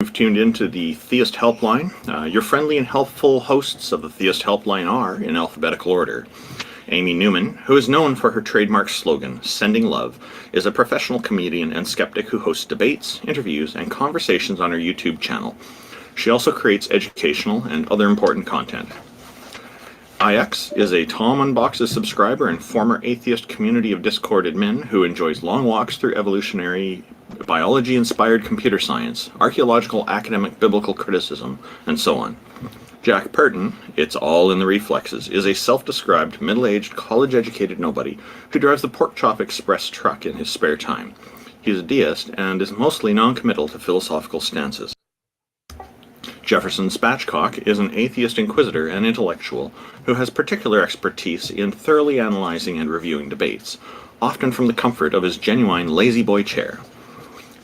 You've tuned into the Theist Helpline. Your friendly and helpful hosts of the Theist Helpline are, in alphabetical order, Amy Newman, who is known for her trademark slogan, Sending Love, is a professional comedian and skeptic who hosts debates, interviews, and conversations on her YouTube channel. She also creates educational and other important content. IX is a Tom Unboxes subscriber and former atheist community of Discord admin who enjoys long walks through evolutionary biology-inspired computer science, archaeological academic biblical criticism, and so on. Jack Purton, it's all in the reflexes, is a self-described middle-aged college-educated nobody who drives the Pork Chop Express truck in his spare time. He is a deist and is mostly non-committal to philosophical stances. Jefferson Spatchcock is an atheist inquisitor and intellectual who has particular expertise in thoroughly analyzing and reviewing debates, often from the comfort of his genuine lazy boy chair.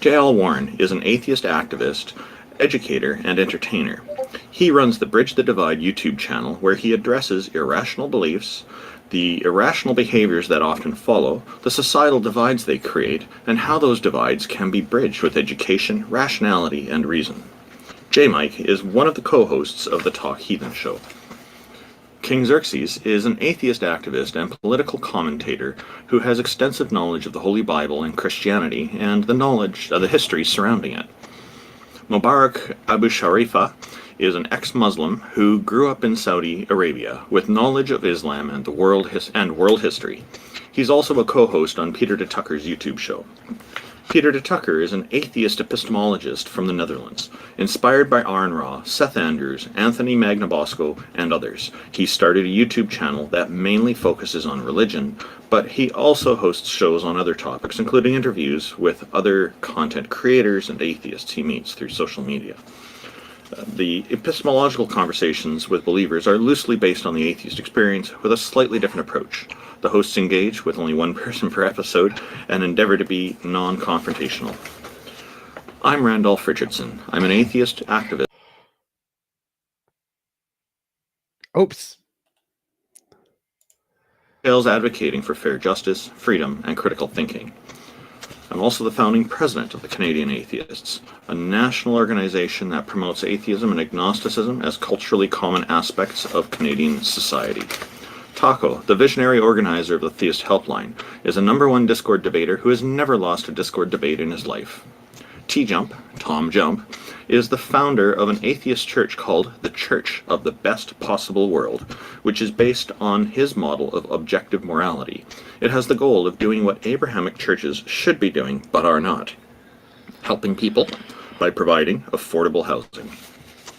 J.L. Warren is an atheist activist, educator, and entertainer. He runs the Bridge the Divide YouTube channel where he addresses irrational beliefs, the irrational behaviors that often follow, the societal divides they create, and how those divides can be bridged with education, rationality, and reason. J-Mike is one of the co-hosts of the Talk Heathen show. King Xerxes is an atheist activist and political commentator who has extensive knowledge of the Holy Bible and Christianity and the knowledge of the history surrounding it. Mubarak Abu Sharifa is an ex-Muslim who grew up in Saudi Arabia with knowledge of Islam and world history. He's also a co-host on Peter de Tucker's YouTube show. Peter de Tucker is an atheist epistemologist from the Netherlands, inspired by Aaron Ra, Seth Andrews, Anthony Magnabosco, and others. He started a YouTube channel that mainly focuses on religion, but he also hosts shows on other topics, including interviews with other content creators and atheists he meets through social media. The epistemological conversations with believers are loosely based on the atheist experience with a slightly different approach. The hosts engage with only one person per episode and endeavor to be non-confrontational. I'm Randolph Richardson. I'm an atheist activist. Oops. Advocating for fair justice, freedom, and critical thinking. I'm also the founding president of the Canadian Atheists, a national organization that promotes atheism and agnosticism as culturally common aspects of Canadian society. Taco, the visionary organizer of the Theist Helpline, is a #1 Discord debater who has never lost a Discord debate in his life. TJump, Tom Jump, is the founder of an atheist church called the Church of the Best Possible World, which is based on his model of objective morality. It has the goal of doing what Abrahamic churches should be doing, but are not: helping people by providing affordable housing.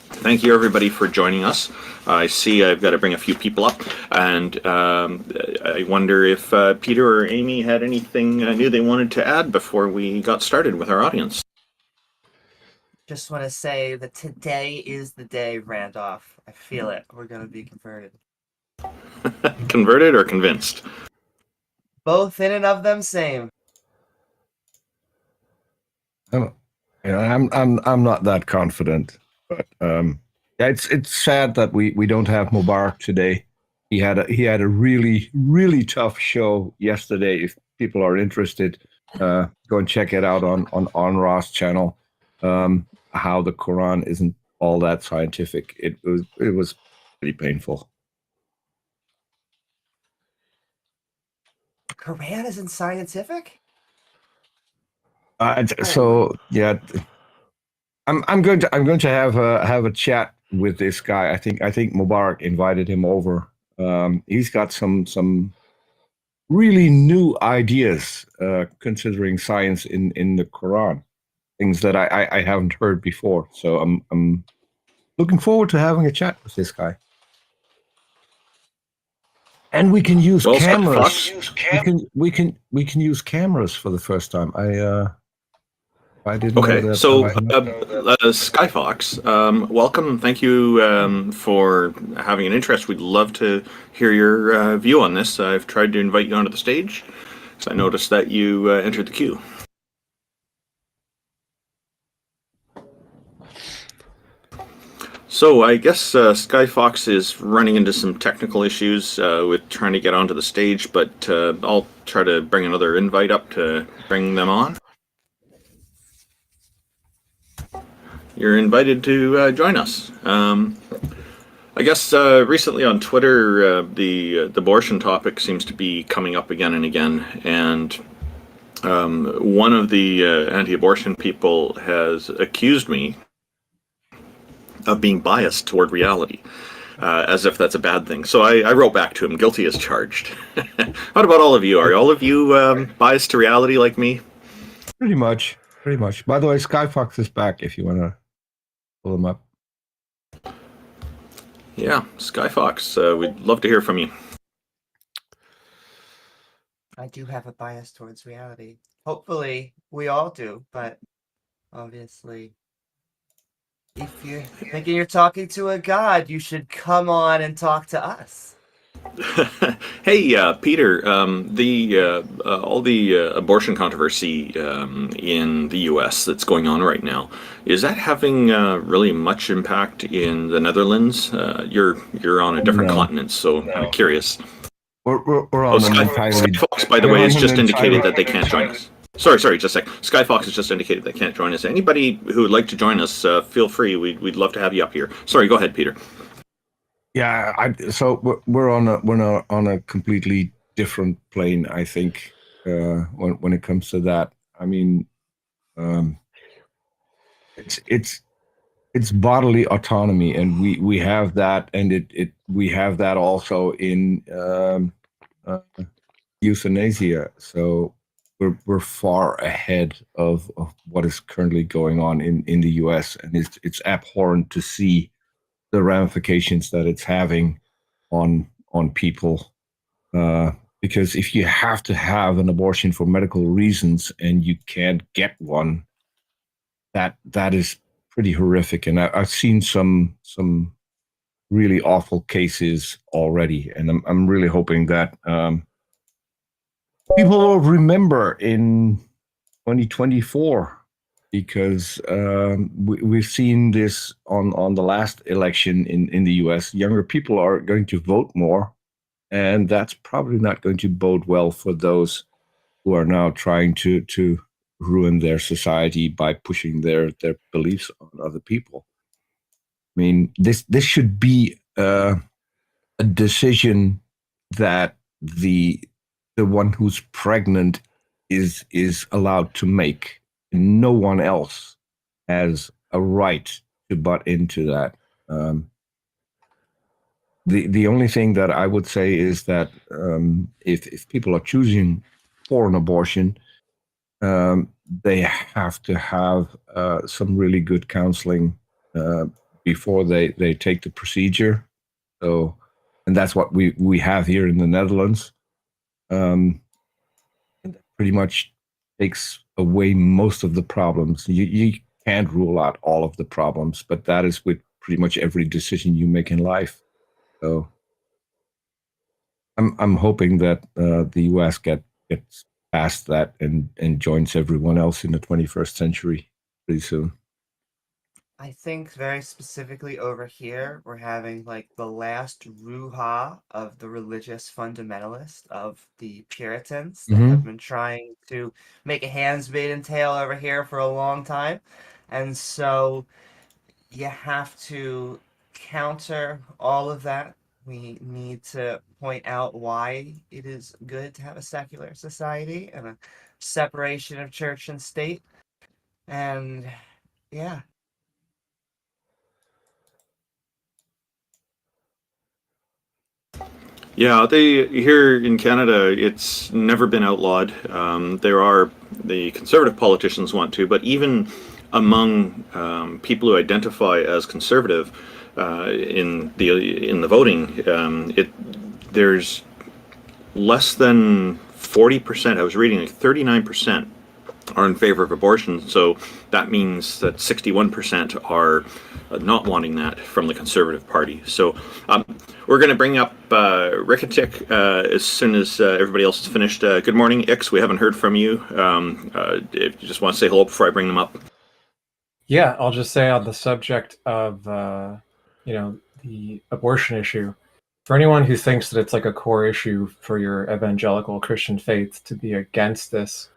Thank you, everybody, for joining us. I see I've got to bring a few people up, and I wonder if Peter or Amy had anything new they wanted to add before we got started with our audience. Just want to say that today is the day, Randolph. I feel it. We're going to be converted. Converted or convinced? Both in and of them same. I'm not that confident, but it's sad that we don't have Mubarak today. He had a really tough show yesterday. If people are interested, go and check it out on Ross' channel. How the Quran isn't all that scientific. It was pretty painful. Quran isn't scientific? So yeah, I'm going to have a chat with this guy. I think Mubarak invited him over. He's got some really new ideas considering science in the Quran. Things that I haven't heard before. So I'm looking forward to having a chat with this guy. And we can use cameras. We can use cameras for the first time. I didn't know that. So Skyfox, welcome. Thank you for having an interest. We'd love to hear your view on this. I've tried to invite you onto the stage, so I noticed that you entered the queue. So I guess Skyfox is running into some technical issues with trying to get onto the stage, but I'll try to bring another invite up to bring them on. You're invited to join us. I guess recently on Twitter, the abortion topic seems to be coming up again and again, and one of the anti-abortion people has accused me of being biased toward reality, as if that's a bad thing. So I wrote back to him, guilty as charged. What about all of you? Are all of you biased to reality like me? Pretty much. By the way, Skyfox is back if you want to pull him up. Yeah, Skyfox, we'd love to hear from you. I do have a bias towards reality. Hopefully, we all do, but obviously, if you're thinking you're talking to a god, you should come on and talk to us. Hey, Peter, all the abortion controversy in the U.S. that's going on right now, is that having really much impact in the Netherlands? You're on a different continent, so I'm curious. We're on an entirely... Skyfox, by the way, has just indicated that they can't join us. Sorry, just a sec. Skyfox has just indicated they can't join us. Anybody who would like to join us, feel free. We'd love to have you up here. Sorry, go ahead, Peter. Yeah, so we're on a completely different plane, I think, when it comes to that. I mean, it's bodily autonomy, and we have that, and we have that also in euthanasia. So we're far ahead of what is currently going on in the U.S., and it's abhorrent to see the ramifications that it's having on people. Because if you have to have an abortion for medical reasons and you can't get one, that is pretty horrific. And I've seen some really awful cases already, and I'm really hoping that people will remember in 2024, because we've seen this on the last election in the US. Younger people are going to vote more, and that's probably not going to bode well for those who are now trying to ruin their society by pushing their beliefs on other people. I mean, this should be a decision that the one who's pregnant is allowed to make. No one else has a right to butt into that. The only thing that I would say is that if people are choosing for an abortion, they have to have some really good counseling before they take the procedure. So, and that's what we have here in the Netherlands. And that pretty much takes away most of the problems. You can't rule out all of the problems, but that is with pretty much every decision you make in life. So I'm hoping that the US gets past that and joins everyone else in the 21st century pretty soon. I think very specifically over here, we're having like the last hoo-ha of the religious fundamentalist, of the Puritans that have been trying to make a hands-maiden tale over here for a long time. And so you have to counter all of that. We need to point out why it is good to have a secular society and a separation of church and state. And yeah. Yeah, here in Canada, it's never been outlawed. There are the conservative politicians want to, but even among people who identify as conservative in the voting, there's less than 40%. I was reading like 39% are in favor of abortion. So that means that 61% are not wanting that from the Conservative Party. So we're going to bring up Ricketic as soon as everybody else is finished. Good morning, Ix. We haven't heard from you. If you just want to say hello before I bring them up. Yeah, I'll just say on the subject of the abortion issue. For anyone who thinks that it's like a core issue for your evangelical Christian faith to be against this,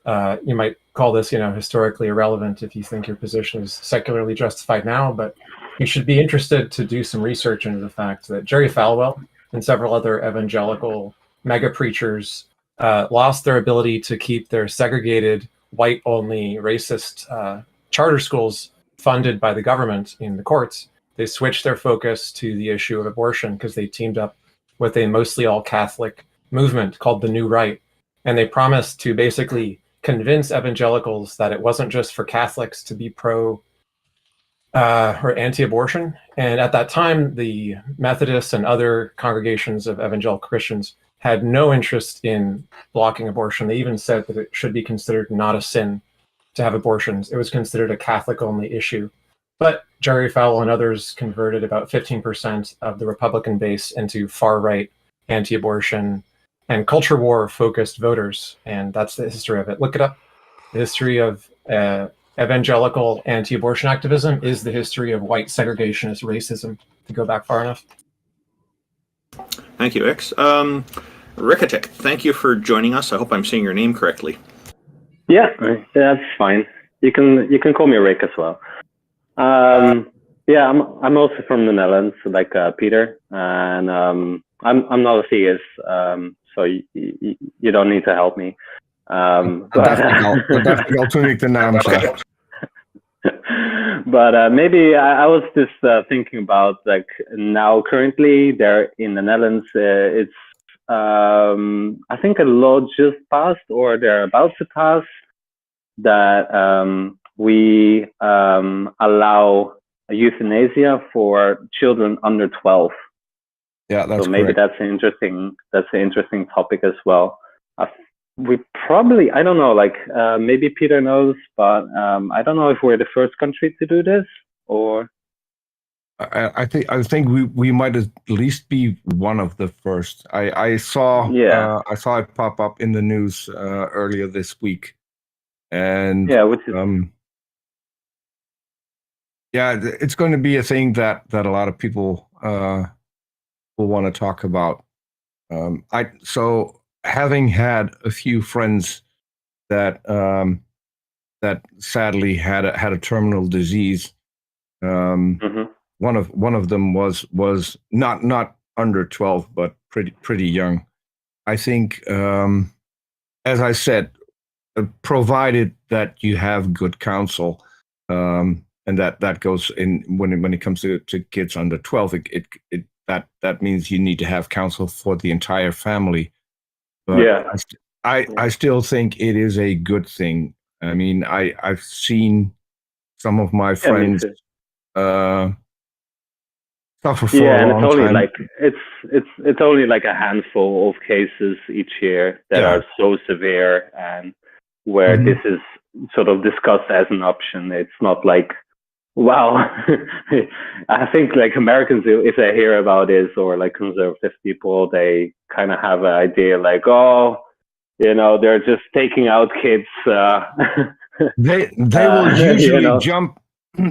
you might call this, historically irrelevant if you think your position is secularly justified now, but you should be interested to do some research into the fact that Jerry Falwell and several other evangelical mega preachers lost their ability to keep their segregated, white-only, racist charter schools funded by the government in the courts. They switched their focus to the issue of abortion because they teamed up with a mostly all Catholic movement called the New Right. And they promised to basically convince evangelicals that it wasn't just for Catholics to be pro or anti-abortion. And at that time, the Methodists and other congregations of evangelical Christians had no interest in blocking abortion. They even said that it should be considered not a sin to have abortions. It was considered a Catholic-only issue. But Jerry Falwell and others converted about 15% of the Republican base into far-right anti-abortion and culture war-focused voters, and that's the history of it. Look it up. The history of evangelical anti-abortion activism is the history of white segregationist racism, to go back far enough. Thank you, X. Rikatik, thank you for joining us. I hope I'm saying your name correctly. Yeah, that's fine. You can call me Rick as well. Yeah, I'm also from the Netherlands, like Peter, and I'm not a theist, so you don't need to help me. But maybe I was just thinking about, like, now currently there in the Netherlands, it's I think a law just passed, or they're about to pass, that we allow euthanasia for children under 12. Yeah, that's so maybe correct. that's an interesting topic as well. We probably, I don't know, like maybe Peter knows, but I don't know if we're the first country to do this, or I think we might at least be one of the first. I saw it pop up in the news earlier this week, and which is it's going to be a thing that a lot of people will want to talk about. So having had a few friends that that sadly had a terminal disease. One of them was not under 12, but pretty young. I think, as I said, provided that you have good counsel, and that goes in when it comes to kids under 12, that means you need to have counsel for the entire family. But I still think it is a good thing. I mean, I've seen some of my friends suffer for a long time. It's only like a handful of cases each year that are so severe, and where this is sort of discussed as an option. It's not like, wow. I think like Americans, if they hear about this, or like conservative people, they kind of have an idea like, oh, they're just taking out kids. They will usually jump.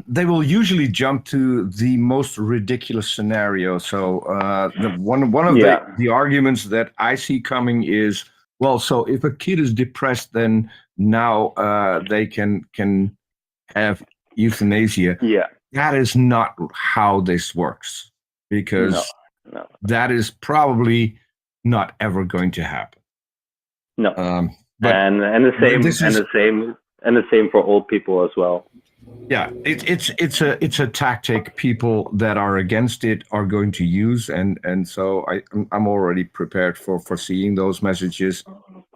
They will usually jump to the most ridiculous scenario. So one of the arguments that I see coming is, well, so if a kid is depressed, then now they can have euthanasia. Yeah, that is not how this works, because that is probably not ever going to happen. No, but and the same for old people as well. Yeah, it's a tactic people that are against it are going to use, and so I'm already prepared for seeing those messages.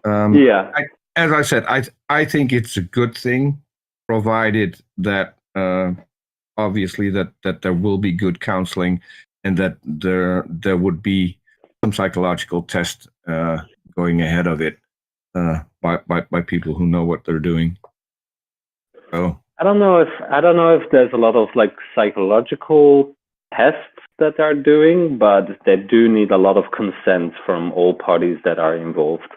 As I said, I think it's a good thing, provided that obviously that there will be good counseling, and that there would be some psychological test going ahead of it by people who know what they're doing. So I don't know if there's a lot of like psychological tests that they're doing, but they do need a lot of consent from all parties that are involved.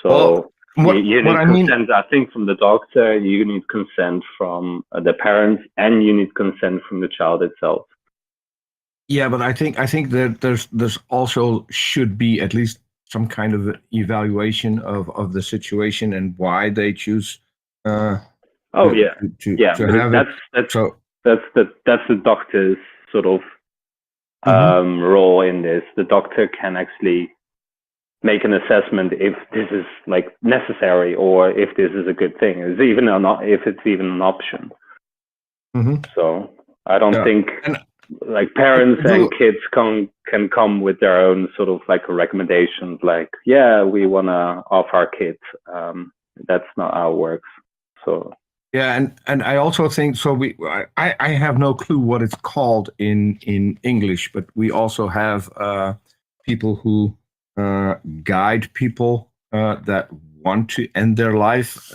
So you need consent, I think, from the doctor, you need consent from the parents, and you need consent from the child itself. Yeah, but I think that there's also should be at least some kind of evaluation of the situation and why they choose Oh yeah, yeah. to But have it. So that's the doctor's sort of Mhm. role in this. The doctor can actually make an assessment if this is like necessary or if this is a good thing. If it's even an option. Mhm. So I don't Yeah. think And like parents do- and kids can come with their own sort of like recommendations, like, yeah, we want to off our kids. That's not how it works. So yeah, and I also think so. I have no clue what it's called in English, but we also have people who guide people that want to end their life,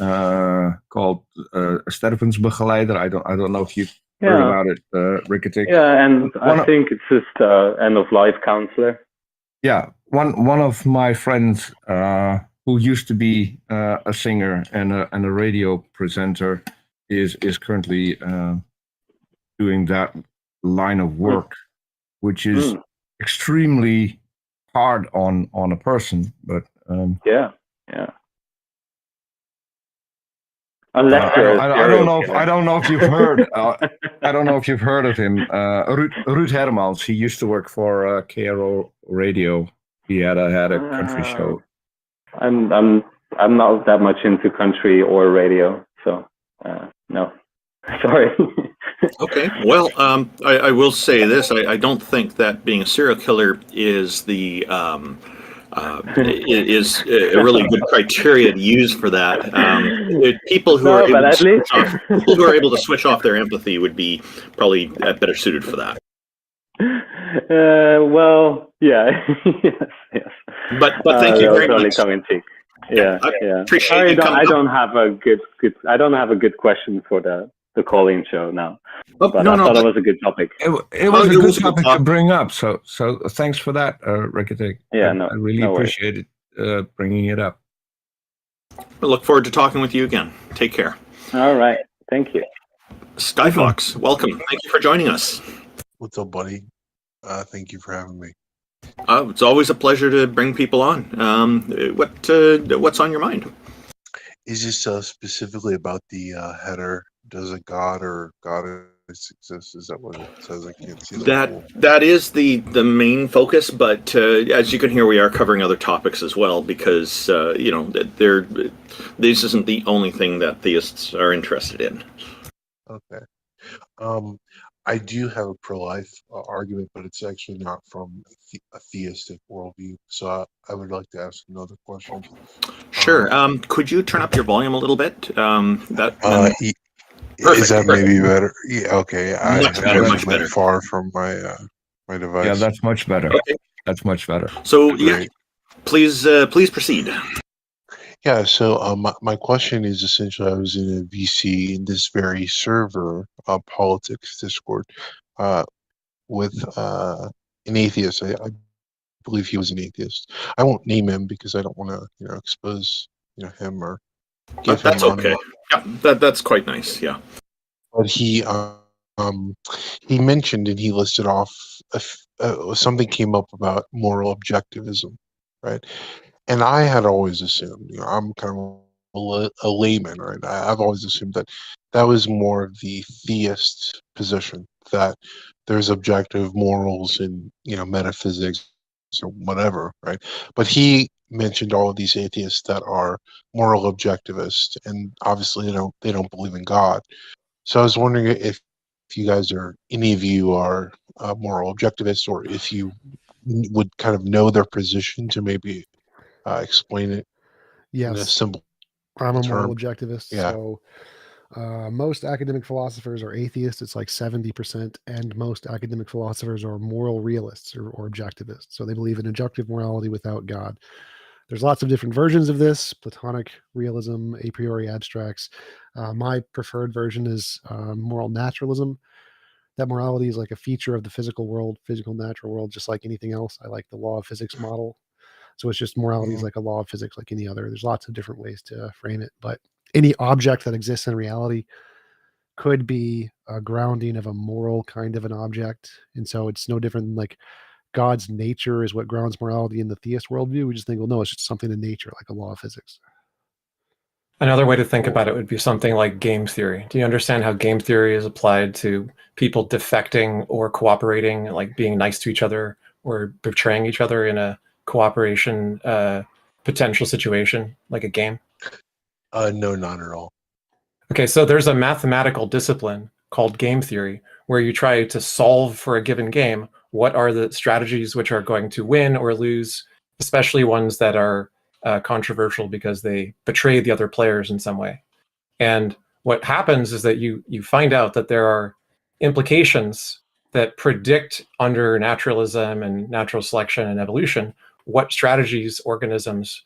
called stervensbegeleider. I don't know if you've heard yeah, about it, Rickety. yeah, and I One, think it's just end of life counselor. yeah, one of my friends who used to be a singer and a radio presenter is currently doing that line of work, which is extremely hard on a person. But Yeah, yeah. Unless you're a I don't serial know. killer. I don't know if you've heard. I don't know if you've heard of him. Ruud Hermans. He used to work for KRO Radio. He had a country show. I'm not that much into country or radio, so no. Sorry. Okay. Well, I will say this: I don't think that being a serial killer is is a really good criteria to use for that. People who are No, able but to at least people who are able to switch off their empathy would be probably better suited for that. well, yeah, yes. But thank you That was very only much. tongue in cheek. Yeah, I yeah. appreciate you coming I up. don't have a I don't have a good question for the call-in show now. Oh, But no, I no, thought it but was a good topic. It was it a was good a good topic talk. to bring up. So thanks for that, Rickety. Yeah, no, I really no worries. appreciate it bringing it up. I look forward to talking with you again. Take care. All right, thank you. Skyfox, welcome. Thank you for joining us. What's up, buddy? Thank you for having me. It's always a pleasure to bring people on. What's on your mind? Is this specifically about the header? Does a god or goddess exist? Is that what it says? I can't see the whole. That is the main focus, but as you can hear, we are covering other topics as well because this isn't the only thing that theists are interested in. Okay. I do have a pro-life argument, but it's actually not from a theistic worldview. So I would like to ask another question. Sure. Could you turn up your volume a little bit? Is that maybe better? Yeah. Okay. I'm a bit far from my my device. Yeah, that's much better. Okay. That's much better. So Great. please proceed. Yeah, so my question is essentially I was in a VC in this very server, politics Discord, with an atheist. I believe he was an atheist. I won't name him because I don't want to, expose, him or give That's him okay. Yeah, that's quite nice. Yeah. But he mentioned and he listed off something came up about moral objectivism, right? And I had always assumed, I'm kind of a layman, right? I've always assumed that that was more of the theist position, that there's objective morals and, metaphysics or whatever, right? But he mentioned all of these atheists that are moral objectivists, and obviously they don't believe in God. So I was wondering if you guys any of you are moral objectivists, or if you would kind of know their position to maybe explain it in a Yes, simple I'm a term. moral objectivist. Yeah. So most academic philosophers are atheists. It's like 70%, and most academic philosophers are moral realists or objectivists. So they believe in objective morality without God. There's lots of different versions of this: Platonic realism, a priori abstracts. My preferred version is moral naturalism. That morality is like a feature of the physical world, physical natural world, just like anything else. I like the law of physics model. So it's just morality is like a law of physics, like any other. There's lots of different ways to frame it, but any object that exists in reality could be a grounding of a moral kind of an object. And so it's no different than like God's nature is what grounds morality in the theist worldview. We just think, well, no, it's just something in nature, like a law of physics. Another way to think about it would be something like game theory. Do you understand how game theory is applied to people defecting or cooperating, like being nice to each other or betraying each other in a cooperation potential situation, like a game? No, not at all. Okay, so there's a mathematical discipline called game theory where you try to solve for a given game what are the strategies which are going to win or lose, especially ones that are controversial because they betray the other players in some way. And what happens is that you find out that there are implications that predict under naturalism and natural selection and evolution what strategies organisms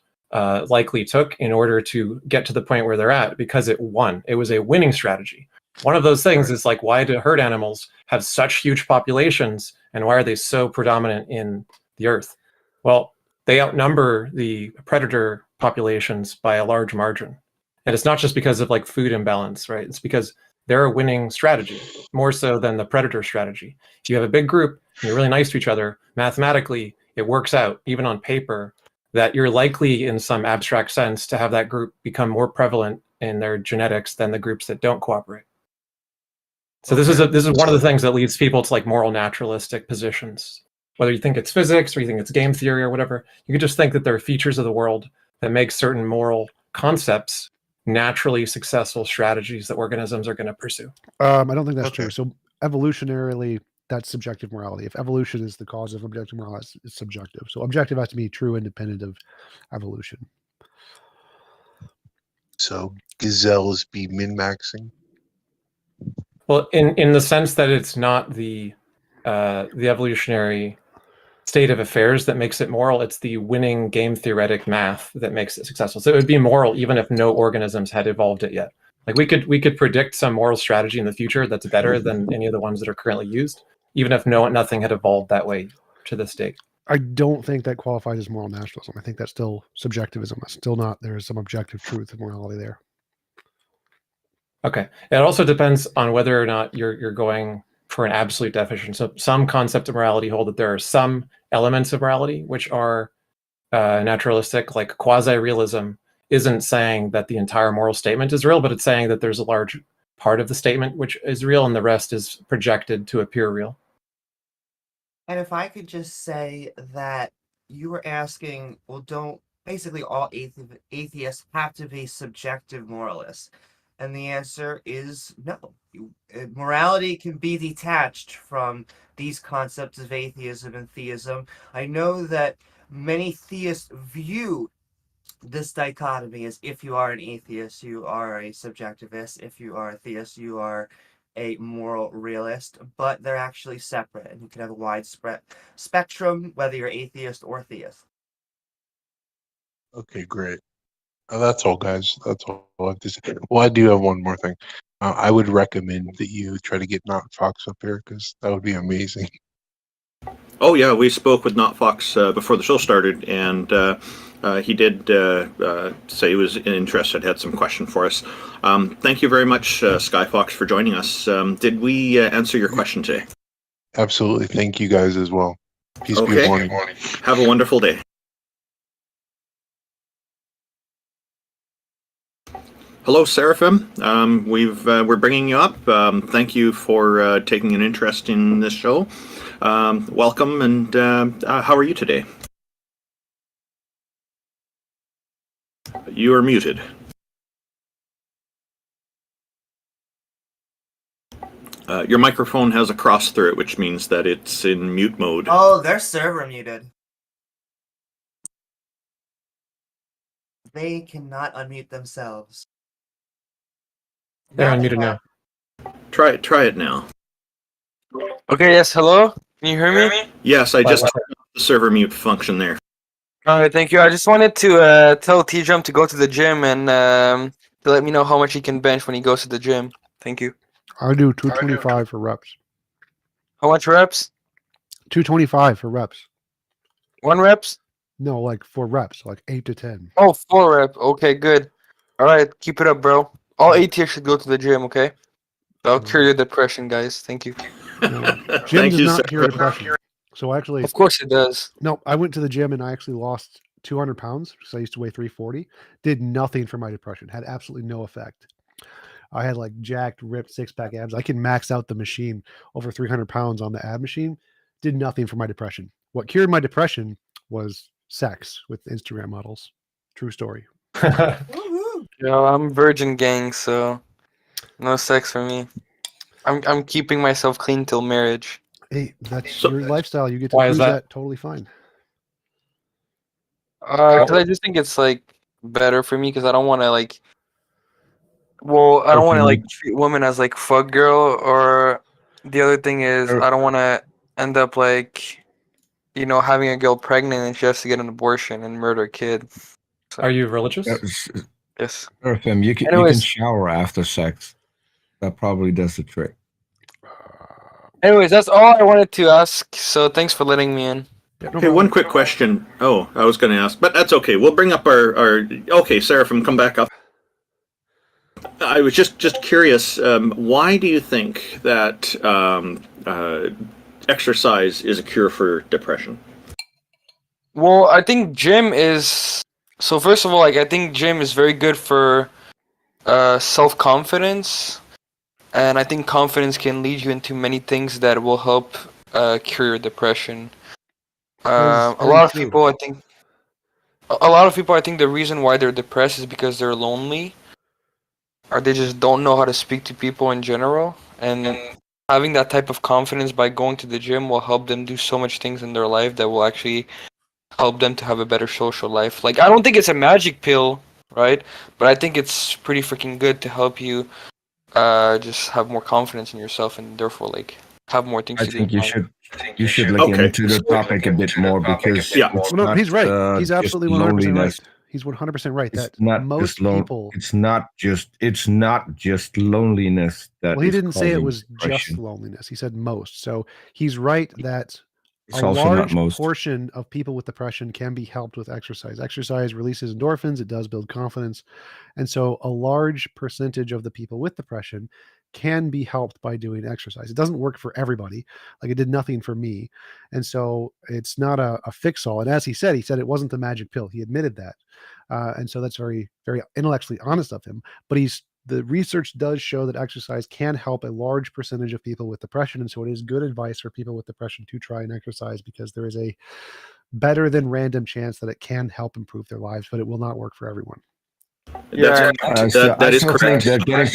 likely took in order to get to the point where they're at because it won. It was a winning strategy. One of those things is like, why do herd animals have such huge populations and why are they so predominant in the earth? Well, they outnumber the predator populations by a large margin. And it's not just because of like food imbalance, right? It's because they're a winning strategy, more so than the predator strategy. If you have a big group and you're really nice to each other, mathematically, it works out, even on paper, that you're likely in some abstract sense to have that group become more prevalent in their genetics than the groups that don't cooperate. So this is one of the things that leads people to like moral naturalistic positions. Whether you think it's physics or you think it's game theory or whatever, you can just think that there are features of the world that make certain moral concepts naturally successful strategies that organisms are going to pursue. I don't think that's true. So evolutionarily, that's subjective morality. If evolution is the cause of objective morality, it's subjective. So objective has to be true independent of evolution. So gazelles be min-maxing? Well, in the sense that it's not the evolutionary state of affairs that makes it moral, it's the winning game theoretic math that makes it successful. So it would be moral even if no organisms had evolved it yet. Like we could predict some moral strategy in the future that's better than any of the ones that are currently used, even if nothing had evolved that way to this date. I don't think that qualifies as moral naturalism. I think that's still subjectivism. That's still not, there is some objective truth of morality there. Okay. It also depends on whether or not you're going for an absolute definition. So some concepts of morality hold that there are some elements of morality which are naturalistic, like quasi-realism isn't saying that the entire moral statement is real, but it's saying that there's a large part of the statement which is real and the rest is projected to appear real. And if I could just say that you were asking, well, don't basically all atheists have to be subjective moralists? And the answer is no. Morality can be detached from these concepts of atheism and theism. I know that many theists view this dichotomy as if you are an atheist, you are a subjectivist. If you are a theist, you are a moral realist, but they're actually separate, and you can have a widespread spectrum, whether you're atheist or theist. Okay, great. That's all, guys. That's all I have to say. Well, I do have one more thing. I would recommend that you try to get Not Fox up here because that would be amazing. Oh yeah, we spoke with Not Fox before the show started, and he did say he was interested, had some question for us. Thank you very much, Skyfox, for joining us. Did we answer your question today? Absolutely. Thank you guys as well. Peace be Okay. morning. Have a wonderful day. Hello, Seraphim. We're bringing you up. Thank you for taking an interest in this show. Welcome, and how are you today? You are muted. Your microphone has a cross through it, which means that it's in mute mode. Oh, their server muted. They cannot unmute themselves. They're Now they unmuted have- now. Try it now. Okay, yes, hello? Can you hear me? Yes, I just Bye. turned off the server mute function there. Alright, thank you. I just wanted to tell TJump to go to the gym and to let me know how much he can bench when he goes to the gym. Thank you. I do 225 for reps. How much reps? 225 for reps. 1 reps? No, like for reps, like 8 to 10. Oh, 4 rep. Okay, good. Alright, keep it up, bro. All atheists should go to the gym, okay? I'll cure your depression, guys. Thank you. No, gym Thank does you, not sir. cure depression. So actually, Of course it does. no, I went to the gym and I actually lost 200 pounds because I used to weigh 340. Did nothing for my depression. Had absolutely no effect. I had like jacked, ripped six-pack abs. I can max out the machine over 300 pounds on the ab machine. Did nothing for my depression. What cured my depression was sex with Instagram models. True story. Woohoo! I'm virgin gang, so no sex for me. I'm keeping myself clean till marriage. Hey, that's So- your lifestyle. You get to Why is choose that? that totally fine. Because I just think it's like better for me because I don't want to like. Well, I don't want to like treat women as like fuck girl, or the other thing is I don't want to end up like, having a girl pregnant and she has to get an abortion and murder a kid. Are you religious? Yes. Seraphim, you can Anyways. shower after sex. That probably does the trick. Anyways, that's all I wanted to ask. So thanks for letting me in. Yeah, no Hey, problem. one quick question. Oh, I was going to ask, but that's okay. We'll bring up our okay, Seraphim, come back up. I was just curious. Why do you think that exercise is a cure for depression? Well, I think gym is. So first of all, like I think gym is very good for self-confidence, and I think confidence can lead you into many things that will help cure your depression. That is A lot of very true. people, I think, a lot of people, I think the reason why they're depressed is because they're lonely, or they just don't know how to speak to people in general. And having that type of confidence by going to the gym will help them do so much things in their life that will actually help them to have a better social life. Like, I don't think it's a magic pill, right? But I think it's pretty freaking good to help you just have more confidence in yourself and therefore like have more things I to do. think you should look Okay. into the topic a bit more because Yeah. it's Well, no, not, he's right. He's just absolutely 100% loneliness. right. He's 100% right. It's That not most just people. It's not just loneliness that Well, he is didn't say it causing was depression. just loneliness. He said most. So he's right that It's a also not large most. portion of people with depression can be helped with exercise. Exercise releases endorphins. It does build confidence. And so a large percentage of the people with depression can be helped by doing exercise. It doesn't work for everybody. Like it did nothing for me. And so it's not a fix all. And as he said it wasn't the magic pill. He admitted that. And so that's very, very intellectually honest of him. But the research does show that exercise can help a large percentage of people with depression. And so it is good advice for people with depression to try and exercise because there is a better than random chance that it can help improve their lives, but it will not work for everyone. Yeah, That is think correct. that getting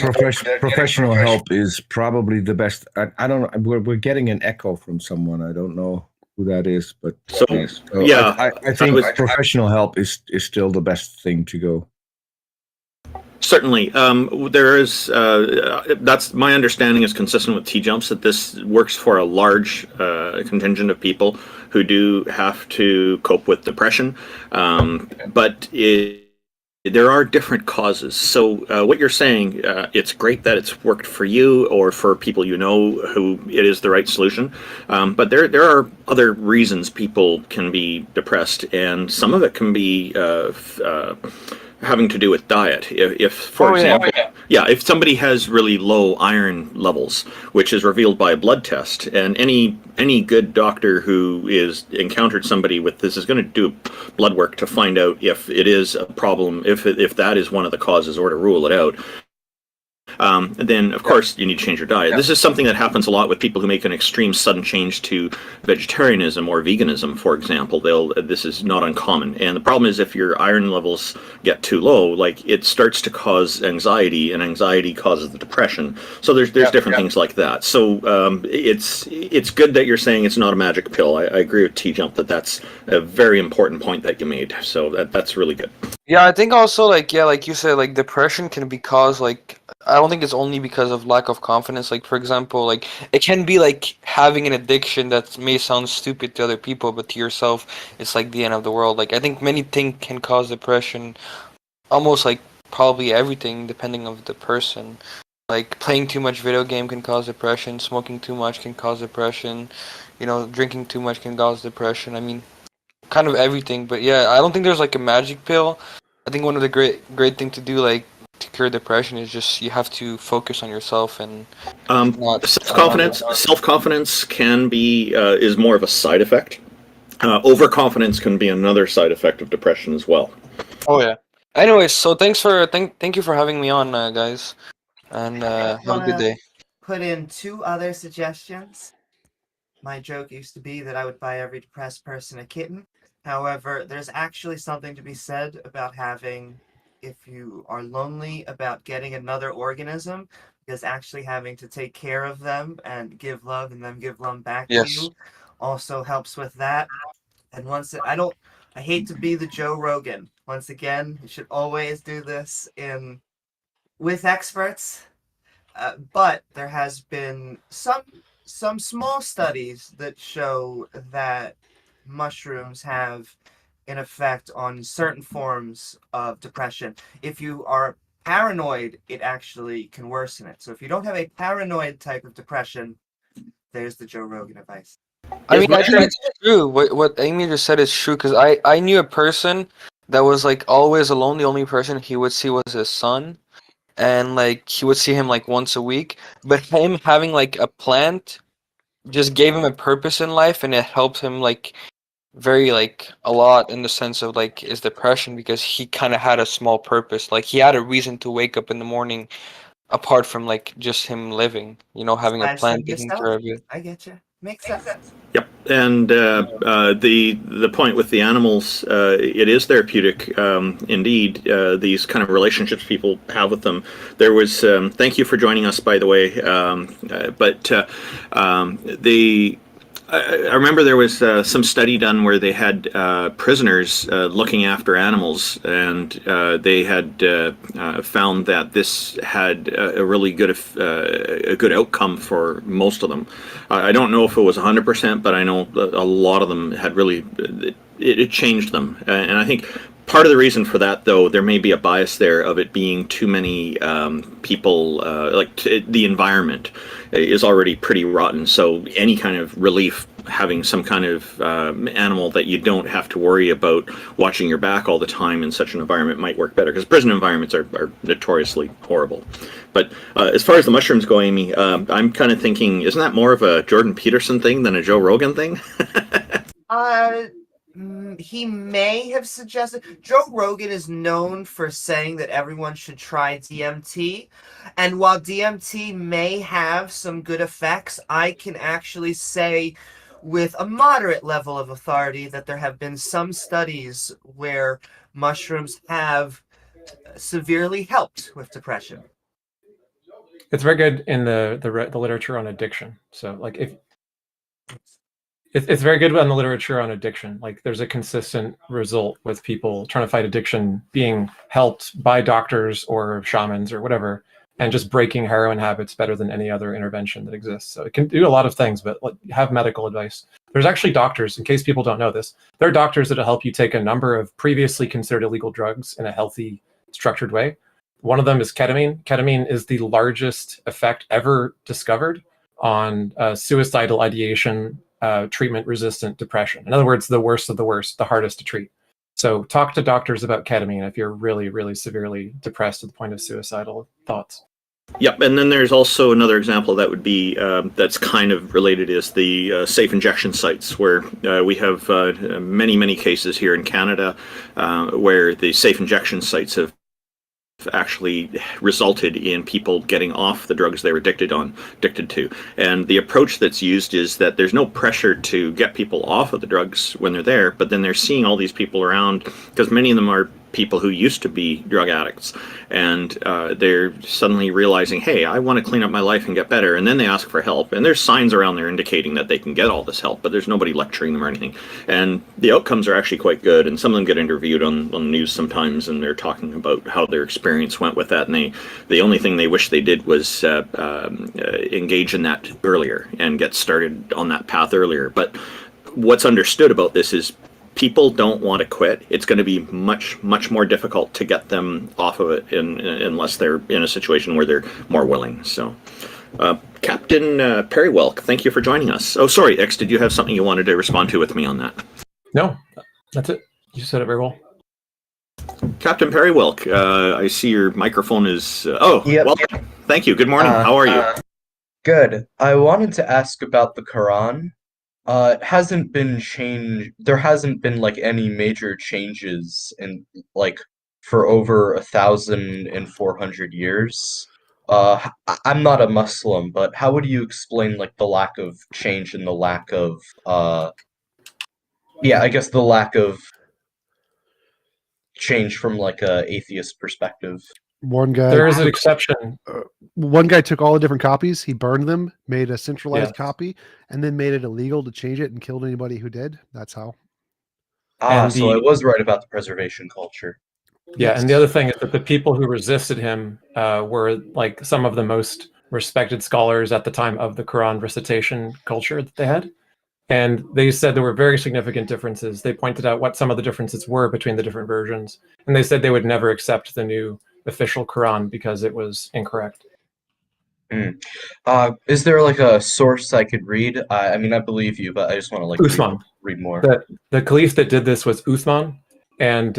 professional help is probably the best. I don't know. We're getting an echo from someone. I don't know who that is, but So, so yeah, I think professional help is still the best thing to go. Certainly. There is, that's my understanding is consistent with TJumps that this works for a large contingent of people who do have to cope with depression. But there are different causes. So what you're saying, it's great that it's worked for you or for people you know who it is the right solution. But there are other reasons people can be depressed, and some of it can be having to do with diet. If for example, if somebody has really low iron levels, which is revealed by a blood test, and any good doctor who is encountered somebody with this is going to do blood work to find out if it is a problem, if that is one of the causes, or to rule it out. Then of course you need to change your diet. This is something that happens a lot with people who make an extreme sudden change to vegetarianism or veganism, for example. This is not uncommon, and the problem is if your iron levels get too low, like it starts to cause anxiety, and anxiety causes the depression. So there's different things like that. So it's good that you're saying it's not a magic pill. I agree with TJump that's a very important point that you made. So that's really good. Yeah, I think also like you said, like depression can be caused I don't think it's only because of lack of confidence. Like for example, like it can be like having an addiction that may sound stupid to other people, but to yourself it's like the end of the world. Like I think many things can cause depression, almost like probably everything depending on the person. Like playing too much video game can cause depression, smoking too much can cause depression, drinking too much can cause depression. I mean, kind of everything. But yeah, I don't think there's like a magic pill. I think one of the great thing to do, like to cure depression is just you have to focus on yourself and not Self-confidence can be is more of a side effect. Overconfidence can be another side effect of depression as well. Oh yeah. Anyways, so thank you for having me on, guys, and have a good day. Put in 2 other suggestions. My joke used to be that I would buy every depressed person a kitten. However, there's actually something to be said about having, if you are lonely, about getting another organism, because actually having to take care of them and give love and them give love back to you also helps with that. And I hate to be the Joe Rogan. Once again, you should always do this with experts. But there has been some small studies that show that mushrooms have an effect on certain forms of depression. If you are paranoid, it actually can worsen it. So if you don't have a paranoid type of depression, there's the Joe Rogan advice. I mean, I think it's true. What Amy just said is true, because I knew a person that was like always alone. The only person he would see was his son, and like he would see him like once a week. But him having like a plant just gave him a purpose in life, and it helped him like very like a lot in the sense of like his depression, because he kind of had a small purpose. Like he had a reason to wake up in the morning apart from like just him living, having a plant taking care of you. I get you. Makes sense. Yep, and the point with the animals, it is therapeutic. Indeed, these kind of relationships people have with them. There was. Thank you for joining us, by the way. I remember there was some study done where they had prisoners looking after animals, and they had found that this had a really good outcome for most of them. I don't know if it was 100%, but I know a lot of them had really it changed them, and I think. Part of the reason for that, though, there may be a bias there of it being too many people, the environment is already pretty rotten. So any kind of relief, having some kind of animal that you don't have to worry about watching your back all the time in such an environment might work better, because prison environments are notoriously horrible. But as far as the mushrooms go, Amy, I'm kind of thinking, isn't that more of a Jordan Peterson thing than a Joe Rogan thing? He may have suggested. Joe Rogan is known for saying that everyone should try DMT, and while DMT may have some good effects, I can actually say with a moderate level of authority that there have been some studies where mushrooms have severely helped with depression. It's very good in the literature on addiction. So like if it's very good on the literature on addiction. Like there's a consistent result with people trying to fight addiction being helped by doctors or shamans or whatever, and just breaking heroin habits better than any other intervention that exists. So it can do a lot of things, but have medical advice. There's actually doctors, in case people don't know this, there are doctors that'll help you take a number of previously considered illegal drugs in a healthy, structured way. One of them is ketamine. Ketamine is the largest effect ever discovered on suicidal ideation, treatment-resistant depression. In other words, the worst of the worst, the hardest to treat. So talk to doctors about ketamine if you're really, really severely depressed to the point of suicidal thoughts. Yep, and then there's also another example that would be that's kind of related is the safe injection sites, where we have many, many cases here in Canada where the safe injection sites have actually resulted in people getting off the drugs they were addicted to. And the approach that's used is that there's no pressure to get people off of the drugs when they're there, but then they're seeing all these people around, because many of them are people who used to be drug addicts, and they're suddenly realizing, hey, I want to clean up my life and get better, and then they ask for help, and there's signs around there indicating that they can get all this help, but there's nobody lecturing them or anything, and the outcomes are actually quite good, and some of them get interviewed on the news sometimes, and they're talking about how their experience went with that, and the only thing they wish they did was engage in that earlier and get started on that path earlier. But what's understood about this is people don't want to quit. It's going to be much, much more difficult to get them off of it unless they're in a situation where they're more willing. So, Captain Perrywelk, thank you for joining us. Oh, sorry, X, did you have something you wanted to respond to with me on that? No, that's it. You said it very well. Captain Perrywilk, I see your microphone is... Yep. welcome. Thank you. Good morning. How are you? Good. I wanted to ask about the Quran. It hasn't been changed. There hasn't been like any major changes in like for over 1,400 years. I'm not a Muslim, but how would you explain like the lack of change and the lack of I guess the lack of change from like a atheist perspective? One guy There is an exception. One guy took all the different copies, he burned them, made a centralized Yes. copy, and then made it illegal to change it and killed anybody who did. That's how. And So I was right about the preservation culture. Yeah, and the other thing is that the people who resisted him were like some of the most respected scholars at the time of the Quran recitation culture that they had. And they said there were very significant differences. They pointed out what some of the differences were between the different versions. And they said they would never accept the new official Quran because it was incorrect. Is there like a source I could read? I mean, I believe you, but I just want to like Uthman. read more. The caliph that did this was Uthman, and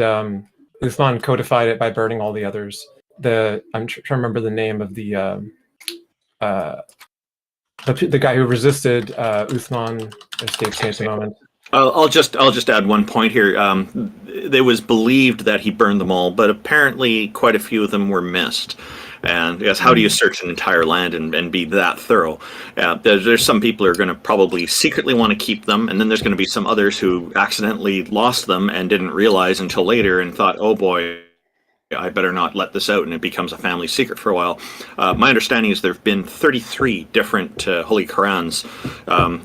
Uthman codified it by burning all the others. I'm trying to remember the name of the guy who resisted Uthman escapes me at the moment. I'll just add one point here. It was believed that he burned them all, but apparently quite a few of them were missed. And yes, how do you search an entire land and be that thorough? There's some people who are going to probably secretly want to keep them, and then there's going to be some others who accidentally lost them and didn't realize until later and thought, oh boy, I better not let this out, and it becomes a family secret for a while. My understanding is there have been 33 different Holy Qurans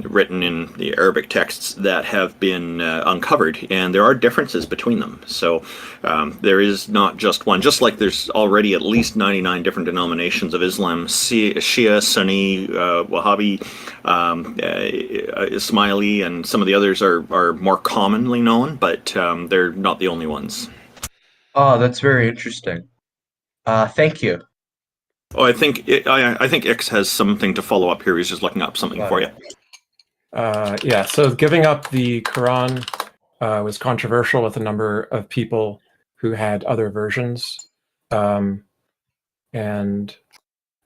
written in the Arabic texts that have been uncovered, and there are differences between them. So there is not just one. Just like there's already at least 99 different denominations of Islam, Shia, Sunni, Wahhabi, Ismaili, and some of the others are more commonly known, but they're not the only ones. Oh, that's very interesting. Thank you. Oh, I think X has something to follow up here. He's just looking up something for you. Yeah, so giving up the Quran was controversial with a number of people who had other versions. And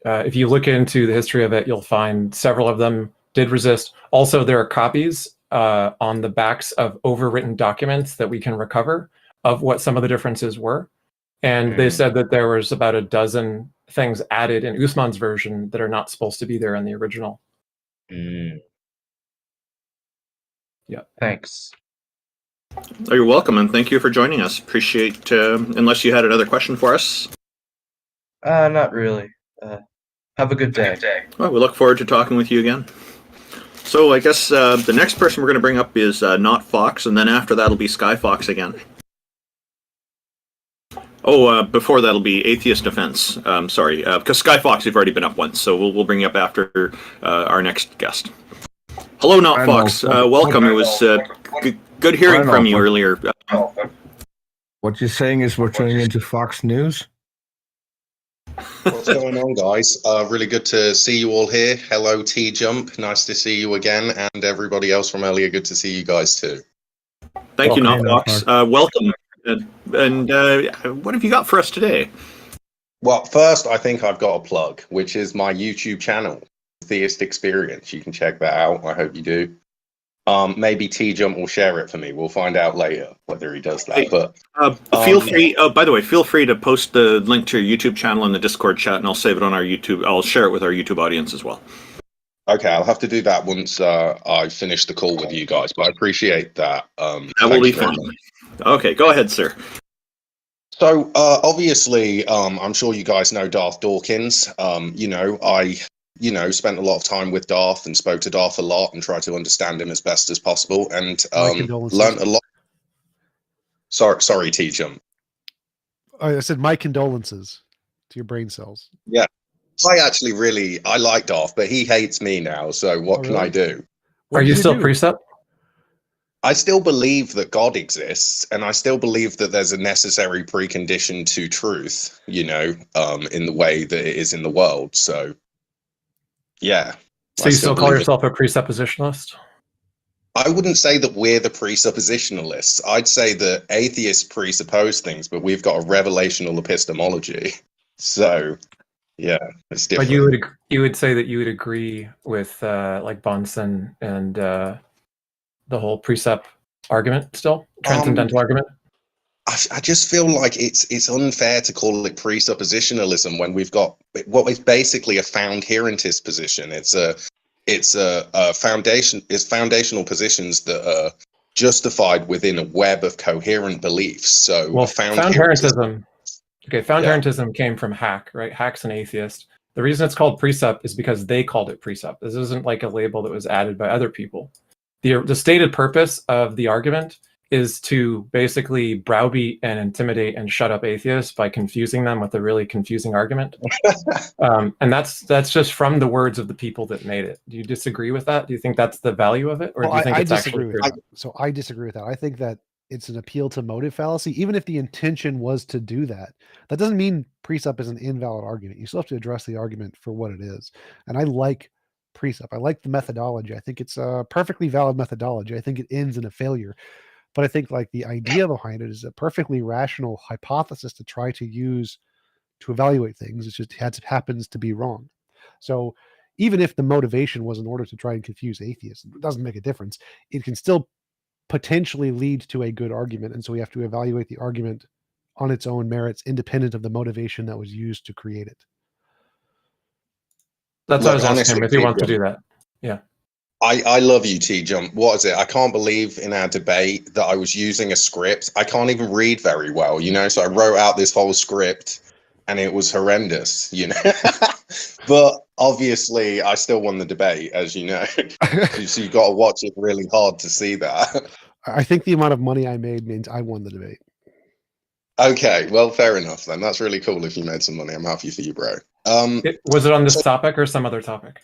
if you look into the history of it, you'll find several of them did resist. Also, there are copies on the backs of overwritten documents that we can recover of what some of the differences were. And they said that there was about a dozen things added in Uthman's version that are not supposed to be there in the original. Yeah. Thanks. Oh, you're welcome, and thank you for joining us. Appreciate, unless you had another question for us. Not really. Have a good day. Well, we look forward to talking with you again. So I guess the next person we're going to bring up is Not Fox, and then after that will be Sky Fox again. Oh, before that'll be Atheist Defense. Sorry, because Sky Fox, you've already been up once, so we'll bring you up after our next guest. Hello, Not Fox. Welcome. It was good hearing from you earlier. What you're saying is we're turning into Fox News? What's going on, guys? Really good to see you all here. Hello, TJump. Nice to see you again. And everybody else from earlier, good to see you guys too. Thank you, Not Fox. Welcome. And what have you got for us today? Well, first, I think I've got a plug, which is my YouTube channel, Theist Experience. You can check that out. I hope you do. Maybe TJump will share it for me. We'll find out later whether he does that. Hey, but feel free. By the way, feel free to post the link to your YouTube channel in the Discord chat, and I'll save it on our YouTube. I'll share it with our YouTube audience as well. Okay, I'll have to do that once I finish the call with you guys. But I appreciate that. That will be fun. Okay, go ahead, sir. So obviously, I'm sure you guys know Darth Dawkins. I spent a lot of time with Darth and spoke to Darth a lot and tried to understand him as best as possible and learned a lot. Sorry, TJump. I said my condolences to your brain cells. Yeah, I like Darth, but he hates me now. So what can I do? Are you still Precept? I still believe that God exists, and I still believe that there's a necessary precondition to truth, in the way that it is in the world. So, yeah. So you still call yourself a presuppositionalist? I wouldn't say that we're the presuppositionalists. I'd say that atheists presuppose things, but we've got a revelational epistemology. So, yeah, it's But different. you would say that you would agree with like Bunsen and the whole precept argument still, transcendental argument. I just feel like it's unfair to call it presuppositionalism when we've got what is basically a found-herentist position. It's a foundation. It's foundational positions that are justified within a web of coherent beliefs. So Well, a found herentism. Okay, found herentism came from Hack, right? Hack's an atheist. The reason it's called precept is because they called it precept. This isn't like a label that was added by other people. The stated purpose of the argument is to basically browbeat and intimidate and shut up atheists by confusing them with a really confusing argument. And that's just from the words of the people that made it. Do you disagree with that? Do you think that's the value of it, or do you think it's actually true? So I disagree with that. I think that it's an appeal to motive fallacy. Even if the intention was to do that, that doesn't mean precept is an invalid argument. You still have to address the argument for what it is. And I like precept. I like the methodology. I think it's a perfectly valid methodology. I think it ends in a failure. But I think like the idea behind it is a perfectly rational hypothesis to try to use to evaluate things. It just happens to be wrong. So even if the motivation was in order to try and confuse atheists, it doesn't make a difference. It can still potentially lead to a good argument. And so we have to evaluate the argument on its own merits, independent of the motivation that was used to create it. That's what I was asking him, if he wants to do that. Yeah. I love you, TJump. What is it? I can't believe in our debate that I was using a script. I can't even read very well, so I wrote out this whole script and it was horrendous, But obviously I still won the debate, as you know. So you've got to watch it really hard to see that. I think the amount of money I made means I won the debate. Okay, well, fair enough then. That's really cool if you made some money. I'm happy for you, bro. Was it on this topic or some other topic?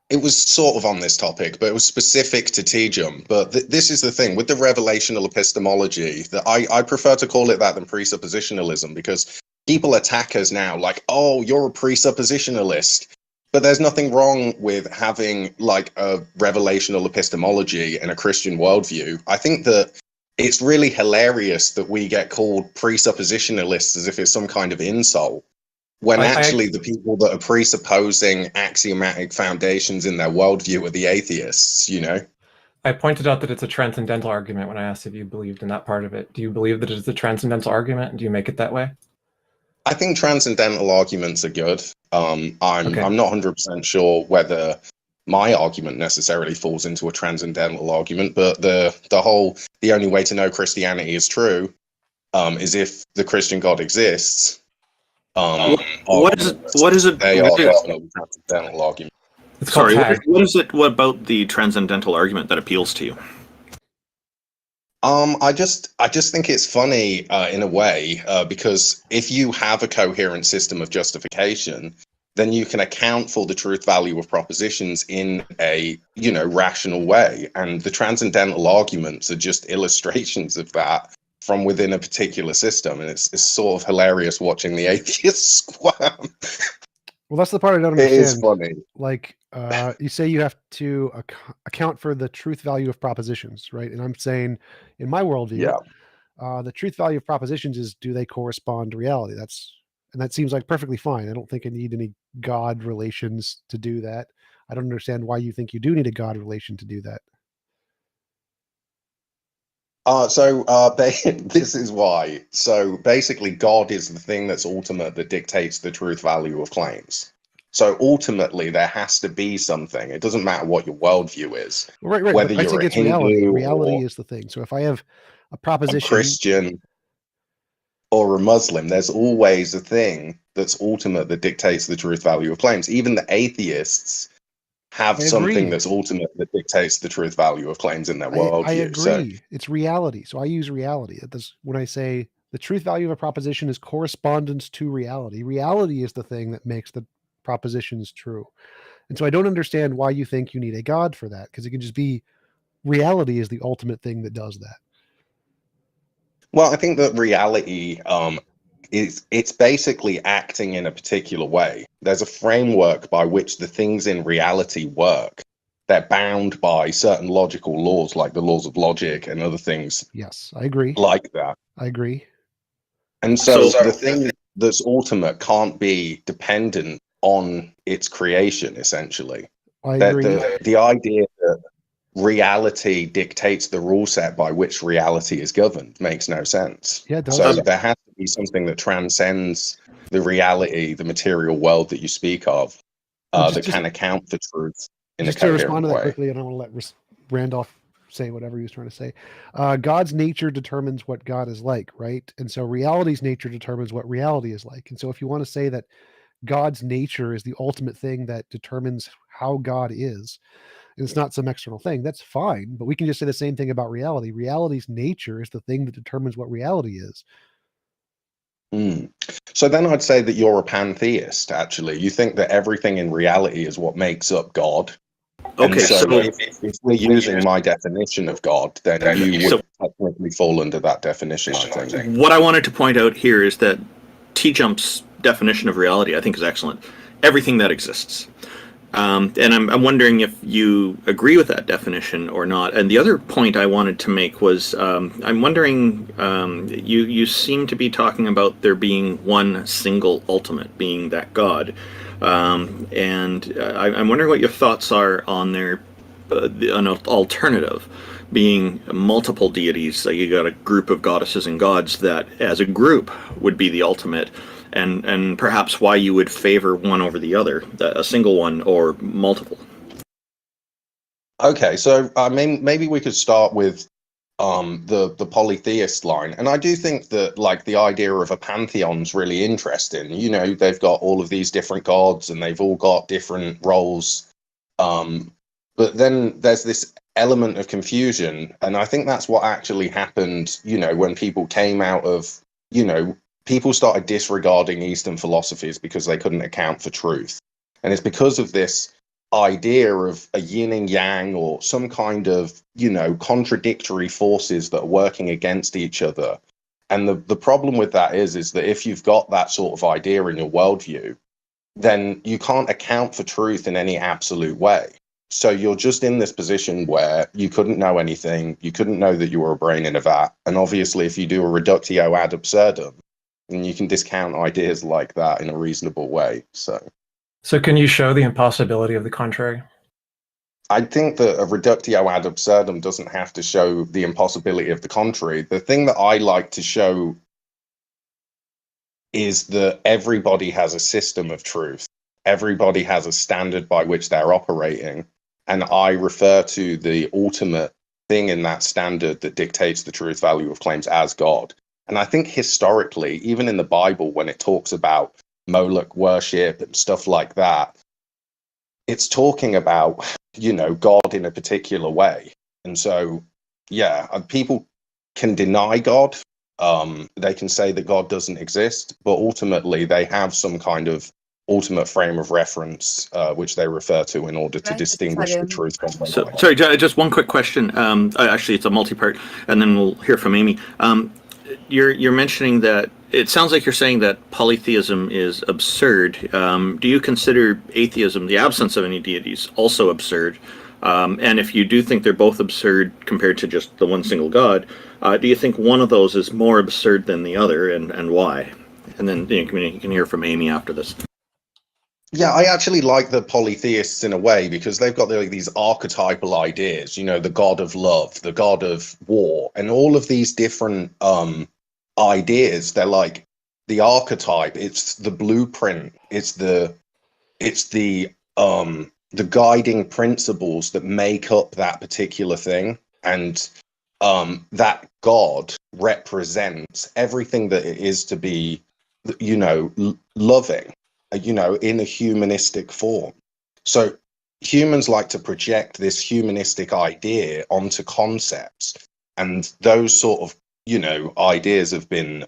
It was sort of on this topic, but it was specific to TJump. But this is the thing with the revelational epistemology, that I prefer to call it that than presuppositionalism, because people attack us now like, oh, you're a presuppositionalist. But there's nothing wrong with having like a revelational epistemology and a Christian worldview. I think that it's really hilarious that we get called presuppositionalists as if it's some kind of insult, when actually the people that are presupposing axiomatic foundations in their worldview are the atheists, I pointed out that it's a transcendental argument when I asked if you believed in that part of it. Do you believe that it's a transcendental argument, and do you make it that way? I think transcendental arguments are good. I'm not 100% sure whether my argument necessarily falls into a transcendental argument, but the only way to know Christianity is true is if the Christian God exists. What is it? They are definitely transcendental arguments. Sorry, what about the transcendental argument that appeals to you? I just think it's funny in a way because if you have a coherent system of justification, then you can account for the truth value of propositions in a rational way, and the transcendental arguments are just illustrations of that from within a particular system, and it's sort of hilarious watching the atheists squirm. Well, that's the part I don't understand. It is funny. Like, you say you have to account for the truth value of propositions, right? And I'm saying, in my worldview, the truth value of propositions is, do they correspond to reality? That seems like perfectly fine. I don't think I need any God relations to do that. I don't understand why you think you do need a God relation to do that. This is why. So basically, God is the thing that's ultimate that dictates the truth value of claims. So ultimately, there has to be something. It doesn't matter what your worldview is. Right. Whether I you're think a it's Hindu reality. Reality or is the thing. So if I have a proposition, a Christian or a Muslim, there's always a thing that's ultimate that dictates the truth value of claims. Even the atheists have something that's ultimate that dictates the truth value of claims in their worldview. I agree. It's reality. So I use reality. When I say the truth value of a proposition is correspondence to reality, reality is the thing that makes the propositions true. And so I don't understand why you think you need a God for that, because it can just be reality is the ultimate thing that does that. Well, I think that reality it's basically acting in a particular way. There's a framework by which the things in reality work. they're bound by certain logical laws, like the laws of logic and other things Yes, I agree. like that. I agree. And so the thing that's ultimate can't be dependent on its creation, essentially. I That agree. the idea that reality dictates the rule set by which reality is governed makes no sense. Yeah, it does. So there has to be something that transcends the reality, the material world that you speak of, that can account for truth in a Just to coherent respond to that way. quickly, and I want to let Randolph say whatever he was trying to say. God's nature determines what God is like, right? And so reality's nature determines what reality is like. And so if you want to say that God's nature is the ultimate thing that determines how God is, and it's not some external thing, that's fine. But we can just say the same thing about reality. Reality's nature is the thing that determines what reality is. So then I'd say that you're a pantheist, actually. You think that everything in reality is what makes up God. Okay, And so so if we're using my definition of God, then you would technically fall under that definition, I think. what I wanted to point out here is that TJump's definition of reality, I think, is excellent. Everything that exists. And I'm wondering if you agree with that definition or not. And the other point I wanted to make was I'm wondering, you seem to be talking about there being one single ultimate, being that God. And I'm wondering what your thoughts are on an alternative, being multiple deities. Like you got a group of goddesses and gods that, as a group, would be the ultimate. And perhaps why you would favor one over the other, a single one or multiple. Okay, so I mean, maybe we could start with the polytheist line, and I do think that like the idea of a pantheon's really interesting. You know, they've got all of these different gods, and they've all got different roles. But then there's this element of confusion, and I think that's what actually happened. You know, when people came out of, you know, people started disregarding Eastern philosophies because they couldn't account for truth. And it's because of this idea of a yin and yang, or some kind of, you know, contradictory forces that are working against each other. And the problem with that is that if you've got that sort of idea in your worldview, then you can't account for truth in any absolute way. So you're just in this position where you couldn't know anything, you couldn't know that you were a brain in a vat. And obviously, if you do a reductio ad absurdum, and you can discount ideas like that in a reasonable way. So can you show the impossibility of the contrary? I think that a reductio ad absurdum doesn't have to show the impossibility of the contrary. The thing that I like to show is that everybody has a system of truth. Everybody has a standard by which they're operating. And I refer to the ultimate thing in that standard that dictates the truth value of claims as God. And I think historically, even in the Bible, when it talks about Moloch worship and stuff like that, it's talking about, you know, God in a particular way. And so, yeah, people can deny God. They can say that God doesn't exist, but ultimately they have some kind of ultimate frame of reference, which they refer to in order to distinguish the truth from the lie. Sorry, just one quick question. Actually, it's a multi-part, and then we'll hear from Amy. You're mentioning that it sounds like you're saying that polytheism is absurd. Do you consider atheism, the absence of any deities, also absurd? And if you do think they're both absurd compared to just the one single God, do you think one of those is more absurd than the other, and why? And then you can hear from Amy after this. Yeah, I actually like the polytheists in a way because they've got these archetypal ideas, you know, the god of love, the god of war, and all of these different ideas. They're like the archetype, it's the blueprint, it's the guiding principles that make up that particular thing. And that god represents everything that it is to be, you know, loving, you know, in a humanistic form. So humans like to project this humanistic idea onto concepts, and those sort of, you know, ideas have been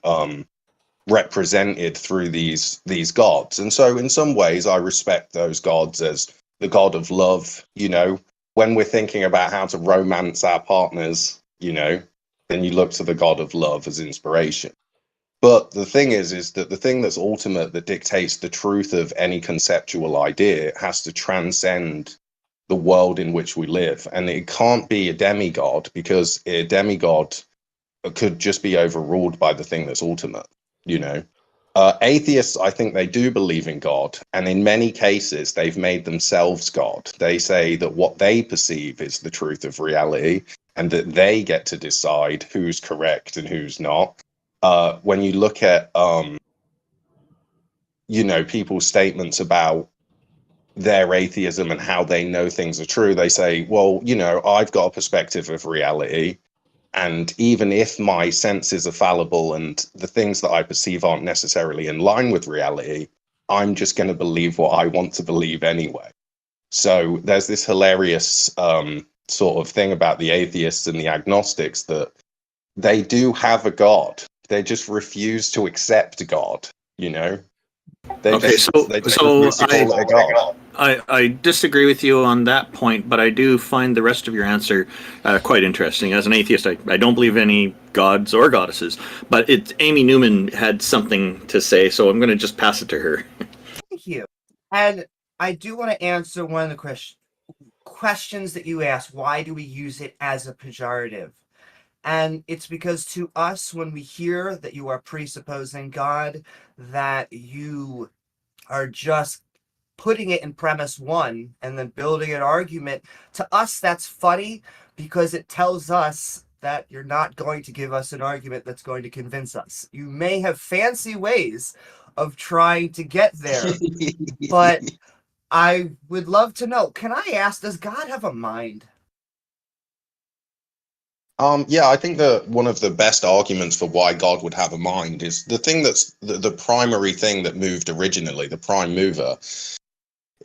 represented through these gods. And so in some ways I respect those gods as the god of love. You know, when we're thinking about how to romance our partners, you know, then you look to the god of love as inspiration. But the thing is that the thing that's ultimate, that dictates the truth of any conceptual idea, has to transcend the world in which we live. And it can't be a demigod, because a demigod could just be overruled by the thing that's ultimate, you know. Atheists, I think they do believe in God, and in many cases they've made themselves God. They say that what they perceive is the truth of reality, and that they get to decide who's correct and who's not. When you look at you know, people's statements about their atheism and how they know things are true, they say, well, you know, I've got a perspective of reality, and even if my senses are fallible and the things that I perceive aren't necessarily in line with reality, I'm just going to believe what I want to believe anyway. So there's this hilarious sort of thing about the atheists and the agnostics, that they do have a God. They just refuse to accept God, you know? They just refuse to call it a God. I disagree with you on that point, but I do find the rest of your answer quite interesting. As an atheist, I don't believe any gods or goddesses, but Amy Newman had something to say, so I'm going to just pass it to her. Thank you. And I do want to answer one of the questions that you asked. Why do we use it as a pejorative? And it's because to us, when we hear that you are presupposing God, that you are just putting it in premise one and then building an argument, to us that's funny, because it tells us that you're not going to give us an argument that's going to convince us. You may have fancy ways of trying to get there, but I would love to know, can I ask, does God have a mind? Yeah, I think that one of the best arguments for why God would have a mind is the thing that's the primary thing that moved originally, the prime mover.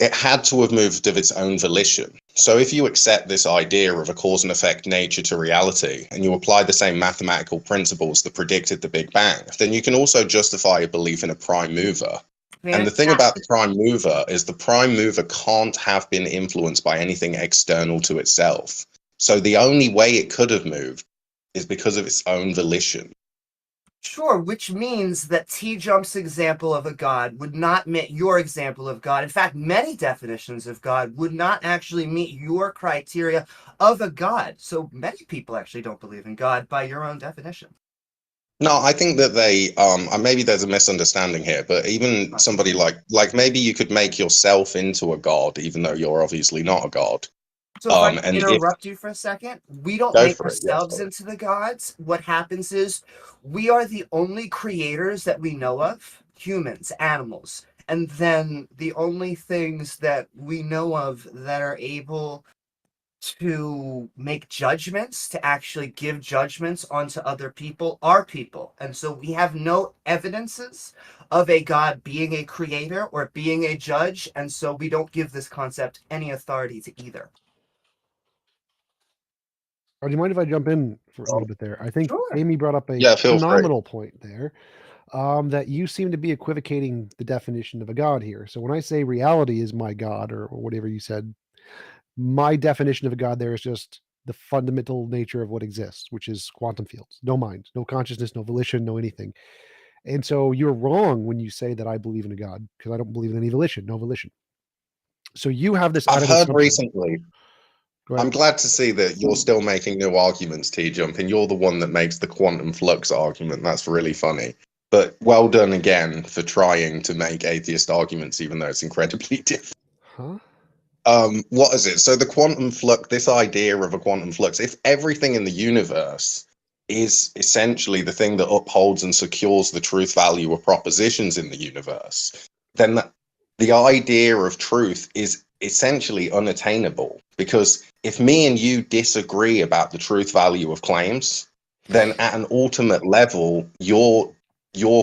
It had to have moved of its own volition. So if you accept this idea of a cause and effect nature to reality, and you apply the same mathematical principles that predicted the Big Bang, then you can also justify a belief in a prime mover. And the thing about the prime mover is the prime mover can't have been influenced by anything external to itself. So the only way it could have moved is because of its own volition. Sure, which means that TJump's example of a god would not meet your example of God. In fact, many definitions of God would not actually meet your criteria of a god. So many people actually don't believe in God by your own definition. No, I think that they maybe there's a misunderstanding here, but even somebody like maybe you could make yourself into a god, even though you're obviously not a god. So if I can interrupt you for a second, we don't make ourselves into the gods. What happens is we are the only creators that we know of, humans, animals. And then the only things that we know of that are able to make judgments, to actually give judgments onto other people, are people. And so we have no evidences of a god being a creator or being a judge. And so we don't give this concept any authority to either. Or do you mind if I jump in for a little bit there? I think Sure. Amy brought up a phenomenal point there, that you seem to be equivocating the definition of a god here. So when I say reality is my god, or whatever you said, my definition of a god there is just the fundamental nature of what exists, which is quantum fields. No mind, no consciousness, no volition, no anything. And so you're wrong when you say that I believe in a god, because I don't believe in any volition, no volition. So you have this. I've heard recently. I'm glad to see that you're still making new arguments, TJump, and you're the one that makes the quantum flux argument. That's really funny. But well done again for trying to make atheist arguments, even though it's incredibly different. Huh? What is it? So the quantum flux, this idea of a quantum flux, if everything in the universe is essentially the thing that upholds and secures the truth value of propositions in the universe, then the idea of truth is essentially unattainable, because if me and you disagree about the truth value of claims, then at an ultimate level, your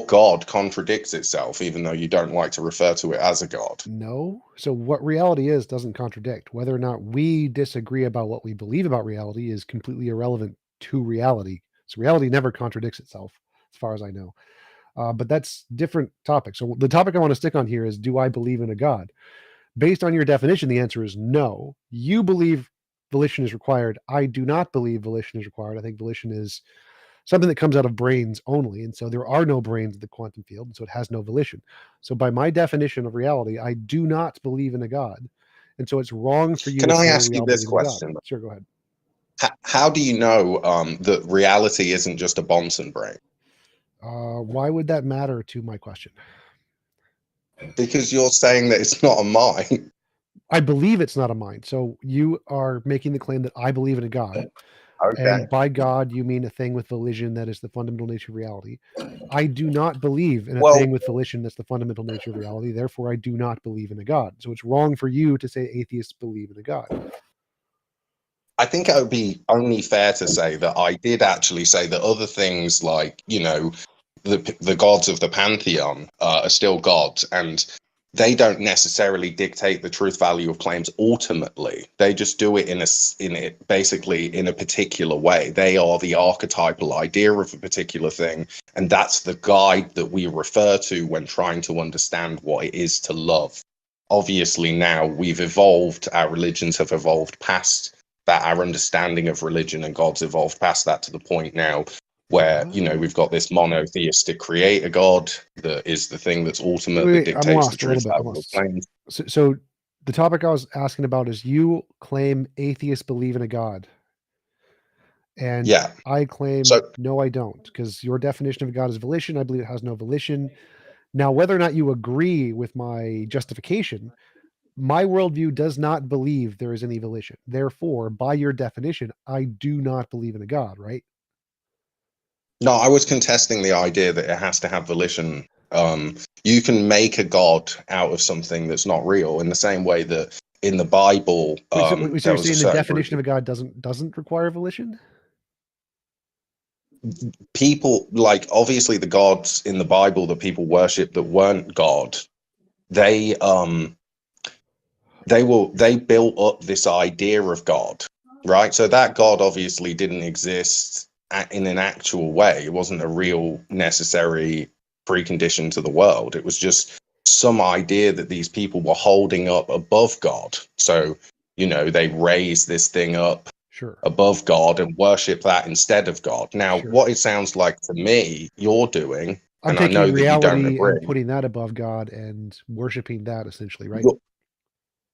God contradicts itself, even though you don't like to refer to it as a God. No. So what reality is doesn't contradict. Whether or not we disagree about what we believe about reality is completely irrelevant to reality. So reality never contradicts itself, as far as I know. But that's different topic. So the topic I want to stick on here is, do I believe in a God? Based on your definition, the answer is no. You believe volition is required. I do not believe volition is required. I think volition is something that comes out of brains only. And so there are no brains in the quantum field, and so it has no volition. So by my definition of reality, I do not believe in a God. And so it's wrong for you Can to I say ask we you all this believe in a God. question? Sure, go ahead. How do you know that reality isn't just a Bunsen brain? Why would that matter to my question? Because you're saying that it's not a mind. I believe it's not a mind. So you are making the claim that I believe in a God. Okay. And by God, you mean a thing with volition that is the fundamental nature of reality. I do not believe in a Well, thing with volition that's the fundamental nature of reality. Therefore, I do not believe in a God. So it's wrong for you to say atheists believe in a God. I think it would be only fair to say that I did actually say that other things like, you know, the gods of the pantheon are still gods, and they don't necessarily dictate the truth value of claims ultimately. They just do it basically in a particular way. They are the archetypal idea of a particular thing, and that's the guide that we refer to when trying to understand what it is to love. Obviously, now we've evolved, our religions have evolved past that, our understanding of religion and God's evolved past that to the point now where, you know, we've got this monotheistic creator God that is the thing that's ultimate, that Wait, I'm dictates the lost a little truth bit. I'm value of lost. claims. So the topic I was asking about is you claim atheists believe in a God. And Yeah. I claim, So no, I don't, because your definition of God is volition. I believe it has no volition. Now, whether or not you agree with my justification, my worldview does not believe there is any volition. Therefore, by your definition, I do not believe in a God, right? no, I was contesting the idea that it has to have volition. You can make a God out of something that's not real, in the same way that in the Bible, So there you're was a saying the certain definition of group a God doesn't require volition? of people, like obviously the gods in the Bible that people worship that weren't God, they built up this idea of God, right? So that God obviously didn't exist in an actual way. It wasn't a real necessary precondition to the world. It was just some idea that these people were holding up above God. So, you know, they raised this thing up Sure. above God and worship that instead of God. Now, Sure. what it sounds like to me you're doing, I'm and I know taking that you don't reality and agree, putting that above God and worshiping that essentially, right?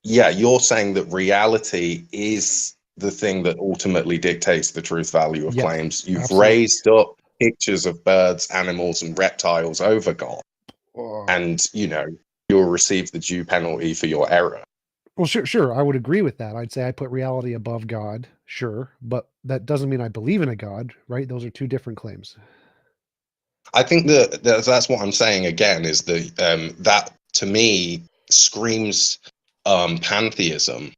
you're saying that reality is the thing that ultimately dictates the truth value of Yes, claims. You've absolutely. raised up pictures of birds, animals, and reptiles over God, and you know you'll receive the due penalty for your error. Well, sure. I would agree with that. I'd say I put reality above God, sure, but that doesn't mean I believe in a God, right? Those are two different claims. I think that's what I'm saying again, is that to me screams pantheism.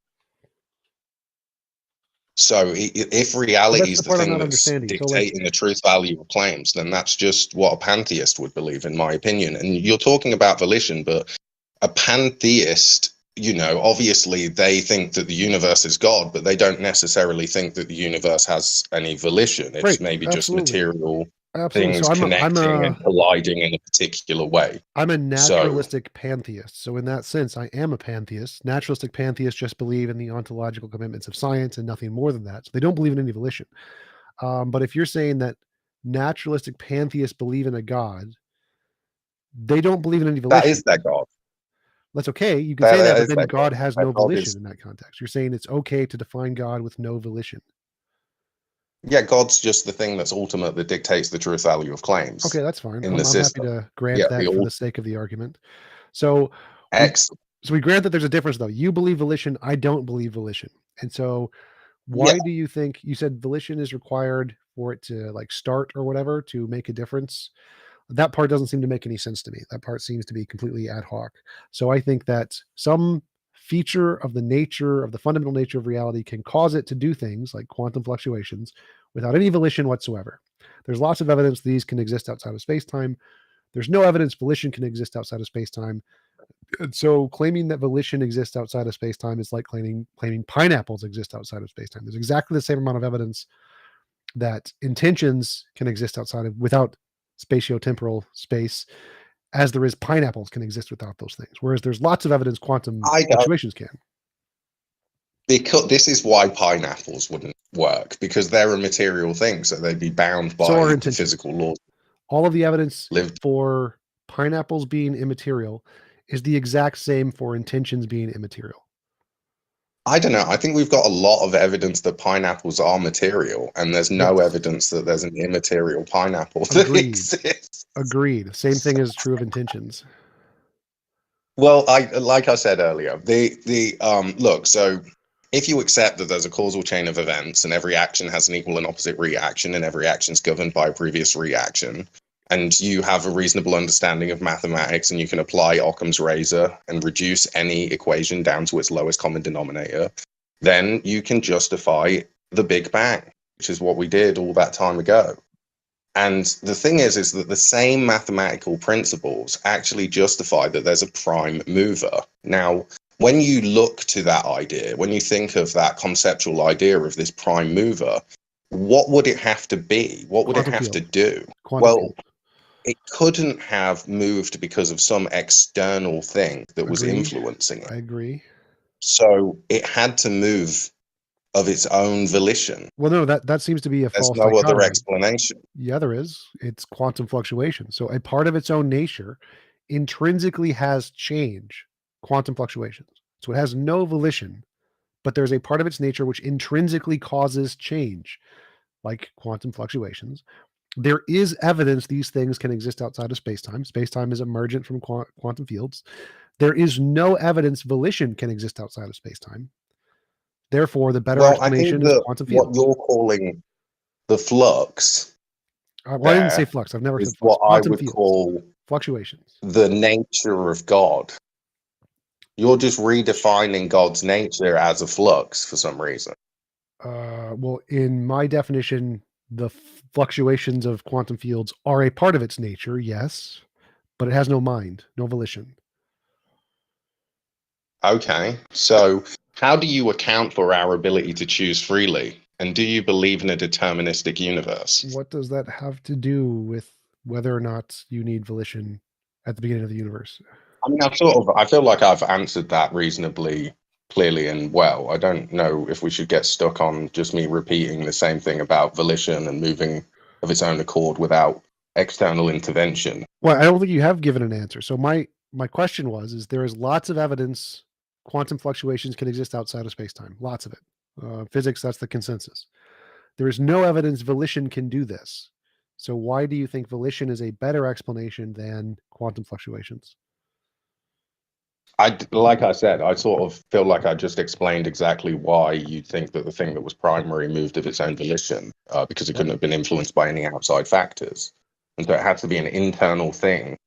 So if reality That's is the the part I'm thing not that's understanding. So, like, dictating the truth value of claims, then that's just what a pantheist would believe, in my opinion. And you're talking about volition, but a pantheist, you know, obviously they think that the universe is God, but they don't necessarily think that the universe has any volition. It's right, maybe just absolutely. material Absolutely. things So connecting and colliding in a particular way. I'm a So naturalistic pantheist. So in that sense, I am a pantheist. Naturalistic pantheists just believe in the ontological commitments of science and nothing more than that. So they don't believe in any volition. But if you're saying that naturalistic pantheists believe in a God, they don't believe in any that volition. is their God. That's okay. You can say that, but is then their God God. has Their no God volition is, in that context. You're saying it's okay to define God with no volition. yeah, God's just the thing that's ultimate, that dictates the truth value of claims. Okay, that's fine. In I'm the happy system. to grant Yeah, that for the sake of the argument. So excellent. we grant that there's a difference, though. You believe volition. I don't believe volition. And so why do you think you said volition is required for it to like start or whatever to make a difference? That part doesn't seem to make any sense to me. That part seems to be completely ad hoc. So I think that some feature of the nature of the fundamental nature of reality can cause it to do things like quantum fluctuations without any volition whatsoever. There's lots of evidence these can exist outside of space-time. There's no evidence volition can exist outside of space-time. And so claiming that volition exists outside of space-time is like claiming pineapples exist outside of space-time. There's exactly the same amount of evidence that intentions can exist without spatiotemporal space as there is pineapples can exist without those things. Whereas there's lots of evidence quantum fluctuations can. Because this is why pineapples wouldn't work, because they're a material thing, so they'd be bound by So are the intentions. physical laws. All of the evidence for pineapples being immaterial is the exact same for intentions being immaterial. I don't know. I think we've got a lot of evidence that pineapples are material, and there's no Yes. evidence that there's an immaterial pineapple that Agreed. exists. Agreed. Same thing is true of intentions. Well, like I said earlier, the look, so if you accept that there's a causal chain of events and every action has an equal and opposite reaction and every action is governed by a previous reaction, and you have a reasonable understanding of mathematics and you can apply Occam's razor and reduce any equation down to its lowest common denominator, then you can justify the Big Bang, which is what we did all that time ago. And the thing is that the same mathematical principles actually justify that there's a prime mover. Now, when you look to that idea, when you think of that conceptual idea of this prime mover, what would it have to be? What would it have to do? Well, it couldn't have moved because of some external thing that was influencing it. I agree. So it had to move of its own volition. Well, no, that seems to be a There's false no other dichotomy. explanation. Yeah, there is. It's quantum fluctuation. So a part of its own nature intrinsically has change, quantum fluctuations. So it has no volition, but there's a part of its nature which intrinsically causes change, like quantum fluctuations. There is evidence these things can exist outside of space-time. Space-time is emergent from quantum fields. There is no evidence volition can exist outside of space-time. Therefore, the better explanation is quantum fields. What you're calling the flux. I didn't say flux. I've never said flux. What I would call fluctuations. The nature of God. You're just redefining God's nature as a flux for some reason. Well, in my definition, the fluctuations of quantum fields are a part of its nature, yes, but it has no mind, no volition. Okay, so how do you account for our ability to choose freely? And do you believe in a deterministic universe? What does that have to do with whether or not you need volition at the beginning of the universe? I mean, I feel like I've answered that reasonably clearly and well. I don't know if we should get stuck on just me repeating the same thing about volition and moving of its own accord without external intervention. Well, I don't think you have given an answer. So my question is there is lots of evidence quantum fluctuations can exist outside of space-time. Lots of it. Physics, that's the consensus. There is no evidence volition can do this. So why do you think volition is a better explanation than quantum fluctuations? Like I said, I sort of feel like I just explained exactly why you think that the thing that was primary moved of its own volition, because it couldn't have been influenced by any outside factors. And so it had to be an internal thing.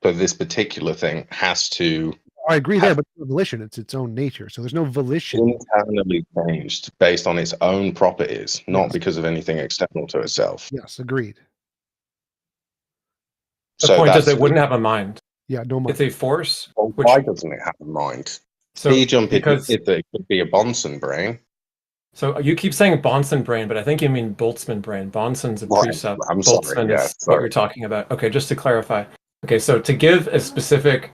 So this particular thing has to... I agree there, but volition, it's its own nature. So there's no volition. Internally changed based on its own properties, not because of anything external to itself. Yes, agreed. The point is it wouldn't have a mind. Yeah, no mind. It's a force. Well, why doesn't it have a mind? So TJump because it could be a Bunsen brain. So you keep saying Bunsen brain, but I think you mean Boltzmann brain. Bunsen's a precept. I'm Boltzmann sorry, yeah, is what you're talking about. Okay, just to clarify. Okay, so to give a specific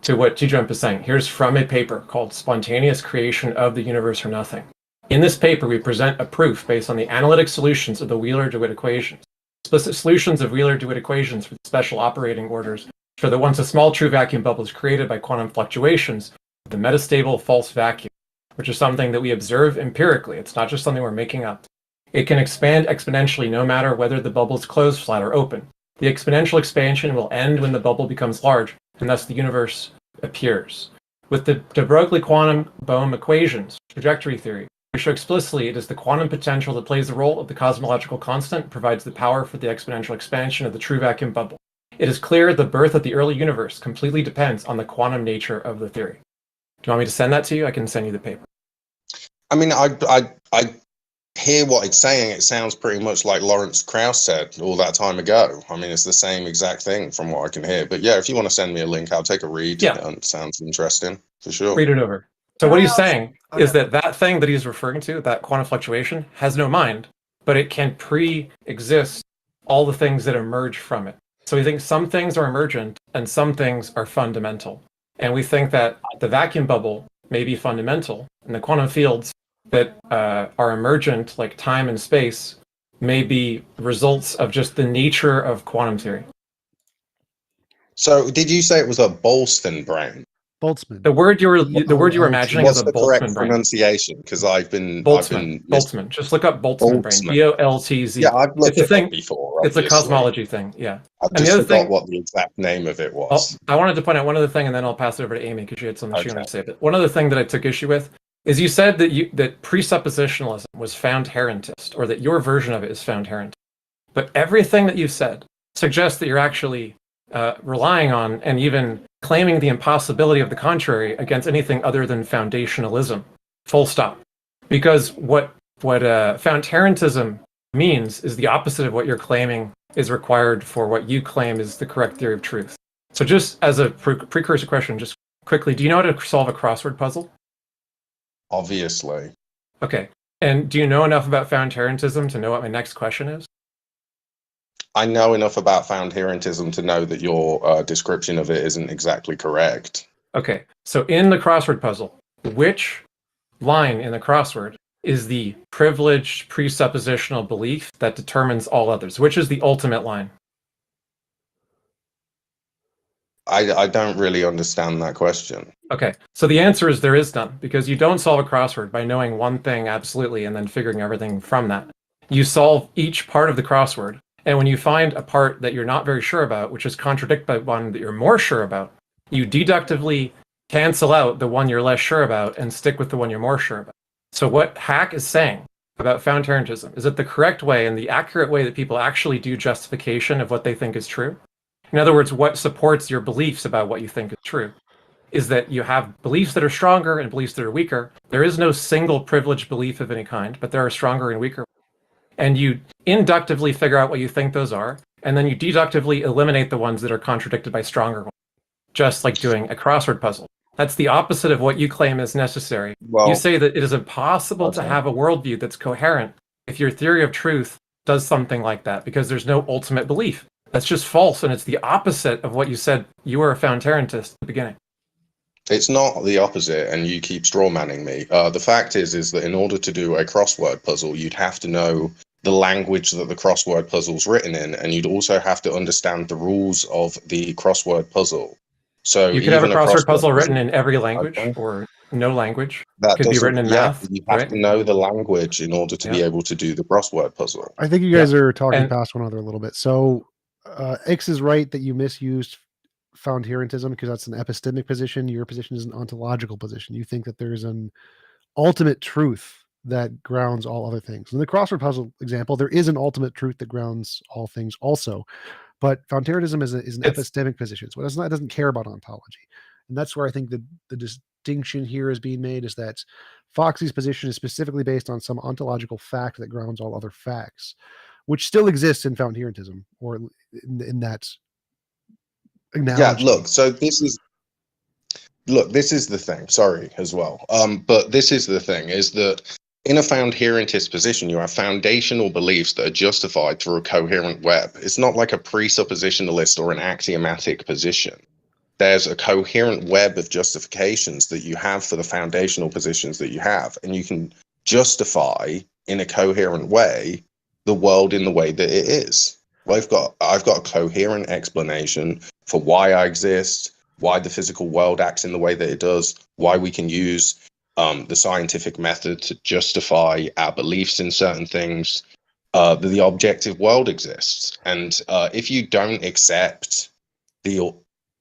to what TJump is saying, here's from a paper called Spontaneous Creation of the Universe from Nothing. In this paper, we present a proof based on the analytic solutions of the Wheeler-DeWitt equations. Explicit solutions of Wheeler-DeWitt equations for the special operating orders for the once a small true vacuum bubble is created by quantum fluctuations of the metastable false vacuum, which is something that we observe empirically. It's not just something we're making up. It can expand exponentially no matter whether the bubble is closed, flat, or open. The exponential expansion will end when the bubble becomes large, and thus the universe appears. With the de Broglie quantum Bohm equations, trajectory theory, we show explicitly it is the quantum potential that plays the role of the cosmological constant, provides the power for the exponential expansion of the true vacuum bubble. It is clear the birth of the early universe completely depends on the quantum nature of the theory. Do you want me to send that to you? I can send you the paper. I mean, I hear what it's saying. It sounds pretty much like Lawrence Krauss said all that time ago. I mean, it's the same exact thing from what I can hear. But yeah, if you want to send me a link, I'll take a read. Yeah. It sounds interesting, for sure. Read it over. So what he's saying is that thing that he's referring to, that quantum fluctuation, has no mind, but it can pre-exist all the things that emerge from it. So we think some things are emergent and some things are fundamental. And we think that the vacuum bubble may be fundamental, and the quantum fields that are emergent, like time and space, may be results of just the nature of quantum theory. So did you say it was a Boltzmann brain? Boltzmann. The word you were imagining is What's a the correct Boltzmann brain. pronunciation? Because I've been Boltzmann. Just look up Boltzmann brain. Boltzmann. Boltz. Yeah, I've looked It's a it thing. up before. It's a Obviously, cosmology thing. Yeah. I've And the just other forgot thing, what the exact name of it oh, was. I wanted to point out one other thing, and then I'll pass it over to Amy because she had something she Okay. wanted to say. But one other thing that I took issue with is you said that presuppositionalism was found herentist, or that your version of it is found herentist. But everything that you said suggests that you're actually relying on and even claiming the impossibility of the contrary against anything other than foundationalism. Full stop. Because what found herentism means is the opposite of what you're claiming is required for what you claim is the correct theory of truth. So just as a precursor question, just quickly, do you know how to solve a crossword puzzle? Obviously. Okay. And do you know enough about found herentism to know what my next question is? I know enough about found herentism to know that your description of it isn't exactly correct. Okay. So in the crossword puzzle, which line in the crossword is the privileged presuppositional belief that determines all others? Which is the ultimate line? I don't really understand that question. Okay, so the answer is there is none, because you don't solve a crossword by knowing one thing absolutely and then figuring everything from that. You solve each part of the crossword, and when you find a part that you're not very sure about, which is contradicted by one that you're more sure about, you deductively cancel out the one you're less sure about and stick with the one you're more sure about. So what Hack is saying about found herentism is that the correct way and the accurate way that people actually do justification of what they think is true, in other words, what supports your beliefs about what you think is true, is that you have beliefs that are stronger and beliefs that are weaker. There is no single privileged belief of any kind, but there are stronger and weaker. And you inductively figure out what you think those are, and then you deductively eliminate the ones that are contradicted by stronger ones, just like doing a crossword puzzle. That's the opposite of what you claim is necessary. Well, you say that it is impossible to have a worldview that's coherent if your theory of truth does something like that, because there's no ultimate belief. That's just false, and it's the opposite of what you said you were a found herentist at the beginning. It's not the opposite, and you keep strawmanning me. The fact is that in order to do a crossword puzzle, you'd have to know the language that the crossword puzzle's written in, and you'd also have to understand the rules of the crossword puzzle. So you could have a even crossword puzzle written in every language, okay, or no language. that Could be written in yeah, math, you have right? to know the language in order to be Yeah. able to do the crossword puzzle. I think you guys are talking And- past one another a little bit. So X is right that you misused found herentism because that's an epistemic position. Your position is an ontological position. You think that there's an ultimate truth that grounds all other things. In the crossword puzzle example, there is an ultimate truth that grounds all things also. But found herentism is an epistemic position. So it doesn't care about ontology. And that's where I think the distinction here is being made, is that Foxy's position is specifically based on some ontological fact that grounds all other facts, which still exists in found herentism, or in that analogy. Yeah, this is the thing. Sorry as well. But this is the thing, is that in a found herentist position, you have foundational beliefs that are justified through a coherent web. It's not like a presuppositionalist or an axiomatic position. There's a coherent web of justifications that you have for the foundational positions that you have, and you can justify in a coherent way the world in the way that it is. I've got a coherent explanation for why I exist, why the physical world acts in the way that it does, why we can use the scientific method to justify our beliefs in certain things, that the objective world exists. And if you don't accept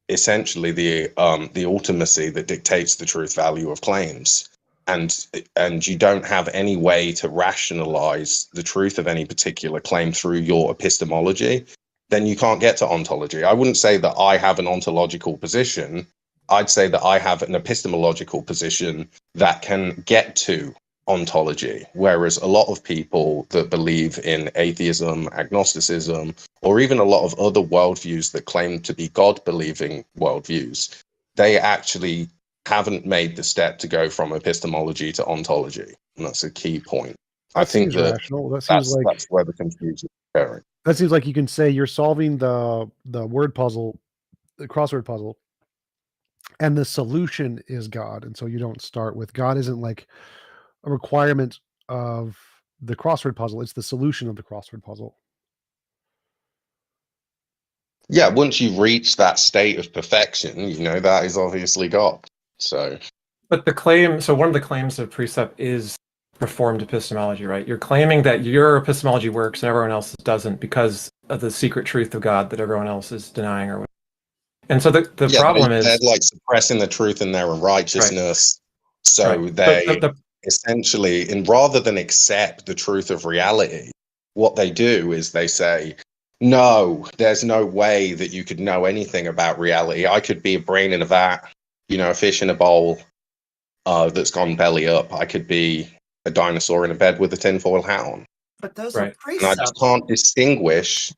essentially the ultimacy that dictates the truth value of claims, and you don't have any way to rationalize the truth of any particular claim through your epistemology, then you can't get to ontology. I wouldn't say that I have an ontological position. I'd say that I have an epistemological position that can get to ontology, whereas a lot of people that believe in atheism, agnosticism, or even a lot of other worldviews that claim to be God-believing worldviews, they actually haven't made the step to go from epistemology to ontology, and that's a key point. I think that rational. That seems like that's where the confusion is occurring. that seems like you can say you're solving the word puzzle, the crossword puzzle, and the solution is God, and so you don't start with God. Isn't like a requirement of the crossword puzzle. It's the solution of the crossword puzzle. Yeah, once you reach that state of perfection, that is obviously God. So, But the claim, so one of the claims of precept is reformed epistemology, right? You're claiming that your epistemology works and everyone else's doesn't because of the secret truth of God that everyone else is denying or whatever. And so the yeah, problem they're is like suppressing the truth in their righteousness. So right. they The essentially, and rather than accept the truth of reality, what they do is they say, no, there's no way that you could know anything about reality. I could be a brain in a vat, you know, a fish in a bowl that's gone belly up. I could be a dinosaur in a bed with a tinfoil hat on. But those are right. And I just precepts. can't distinguish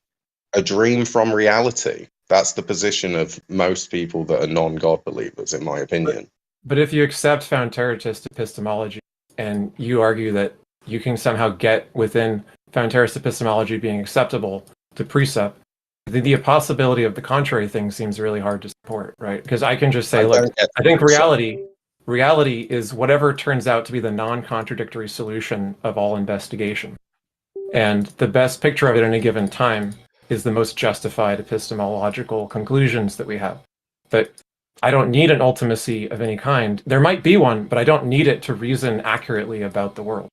a dream from reality. That's the position of most people that are non-God believers, in my opinion. But if you accept found terratist epistemology and you argue that you can somehow get within found terratist epistemology being acceptable to precept, the possibility of the contrary thing seems really hard to support, right? Because I can just say, look, I think reality is whatever turns out to be the non-contradictory solution of all investigation. And the best picture of it at any given time is the most justified epistemological conclusions that we have. That I don't need an ultimacy of any kind. There might be one, but I don't need it to reason accurately about the world.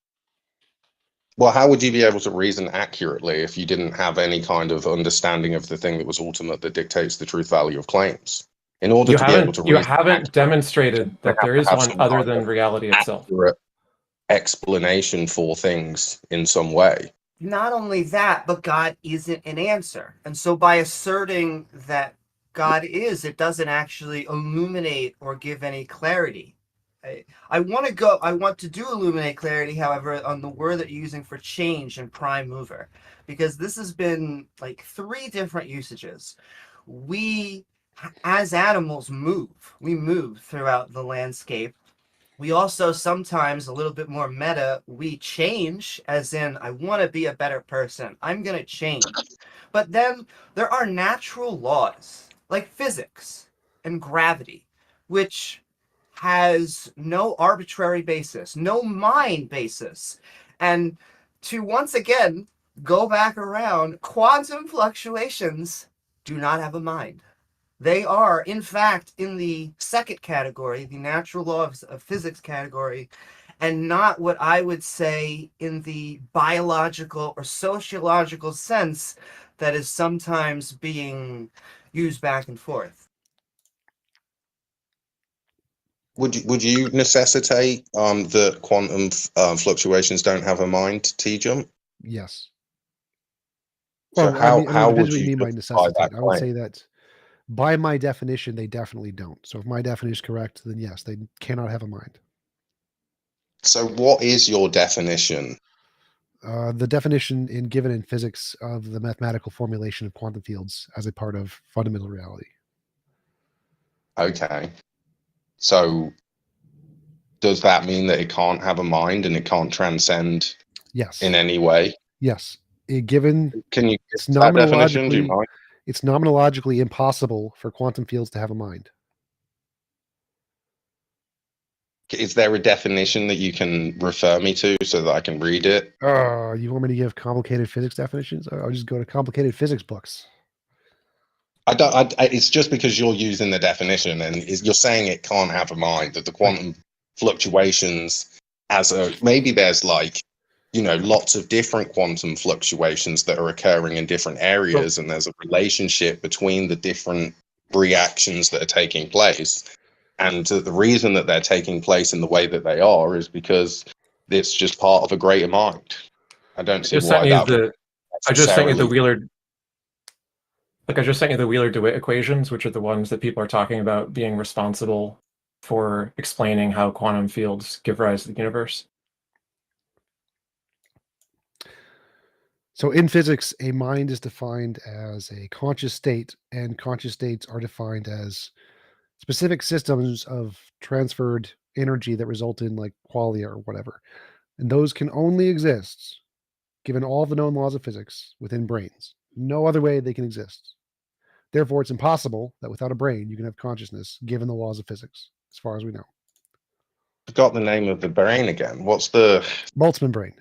Well, how would you be able to reason accurately if you didn't have any kind of understanding of the thing that was ultimate that dictates the truth value of claims? In order to be able to You reason haven't demonstrated that there is one other than reality itself. Explanation for things in some way. Not only that, but God isn't an answer. And so by asserting that God is, it doesn't actually illuminate or give any clarity. I want to do illuminate clarity, however, on the word that you're using for change and prime mover, because this has been like 3 different usages. We, as animals, move. We move throughout the landscape. We also sometimes, a little bit more meta, we change, as in, I want to be a better person. I'm going to change. But then there are natural laws, like physics and gravity, which has no arbitrary basis, no mind basis. And to once again go back around, quantum fluctuations do not have a mind. They are, in fact, in the second category, the natural laws of physics category, and not what I would say in the biological or sociological sense that is sometimes being used back and forth. Would you necessitate that quantum fluctuations don't have a mind, TJump? Yes. So Well, I mean, how it would depends what you you mean by justify necessitate. that I would say claim? that by my definition, they definitely don't. So if my definition is correct, then yes, they cannot have a mind. So what is your definition? The definition given in physics of the mathematical formulation of quantum fields as a part of fundamental reality. Okay. So does that mean that it can't have a mind and it can't transcend Yes. in any way? Yes. Given Can you it's give that definition? Do you mind? it's nomenologically impossible for quantum fields to have a mind. Is there a definition that you can refer me to so that I can read it? You want me to give complicated physics definitions? I'll just go to complicated physics books. I don't. It's just because you're using the definition and you're saying it can't have a mind. That the quantum fluctuations, maybe there's like, you know, lots of different quantum fluctuations that are occurring in different areas, and there's a relationship between the different reactions that are taking place. And the reason that they're taking place in the way that they are is because it's just part of a greater mind. I don't see why that would I just sent you the necessarily. Wheeler. Like I just sent you the Wheeler-DeWitt equations, which are the ones that people are talking about being responsible for explaining how quantum fields give rise to the universe. So in physics, a mind is defined as a conscious state, and conscious states are defined as specific systems of transferred energy that result in like qualia or whatever. And those can only exist given all the known laws of physics within brains. No other way they can exist. Therefore, it's impossible that without a brain you can have consciousness given the laws of physics, as far as we know. Forgot the name of the brain again. What's the Boltzmann brain?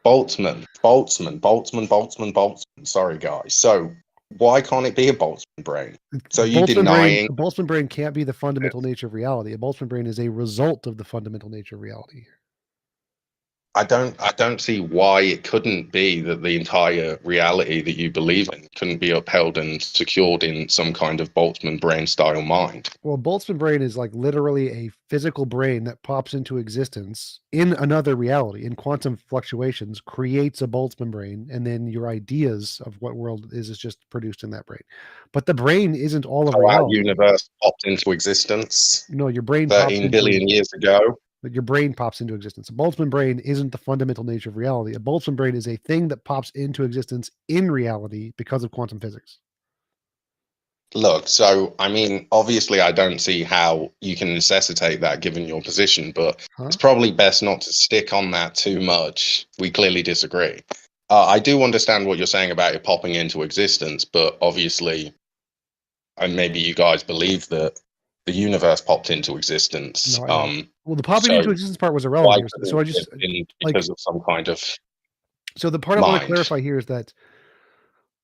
Boltzmann. Sorry, guys. So why can't it be a Boltzmann brain? So you A Boltzmann brain can't be the fundamental nature of reality. A Boltzmann brain is a result of the fundamental nature of reality. I don't see why it couldn't be that the entire reality that you believe in couldn't be upheld and secured in some kind of Boltzmann brain style mind. Well, a Boltzmann brain is like literally a physical brain that pops into existence in another reality, in quantum fluctuations, creates a Boltzmann brain, and then your ideas of what world is just produced in that brain. But the brain isn't all of So our reality. universe popped into existence No, your brain 13 billion years ago. But your brain pops into existence. A Boltzmann brain isn't the fundamental nature of reality. A Boltzmann brain is a thing that pops into existence in reality because of quantum physics. Look, so I mean, obviously, I don't see how you can necessitate that given your position, but it's probably best not to stick on that too much. We clearly disagree. I do understand what you're saying about it popping into existence, but obviously, and maybe you guys believe that the universe popped into existence. No, well, the popping into existence part was irrelevant here. So I just because of some kind of. So the part I want to clarify here is that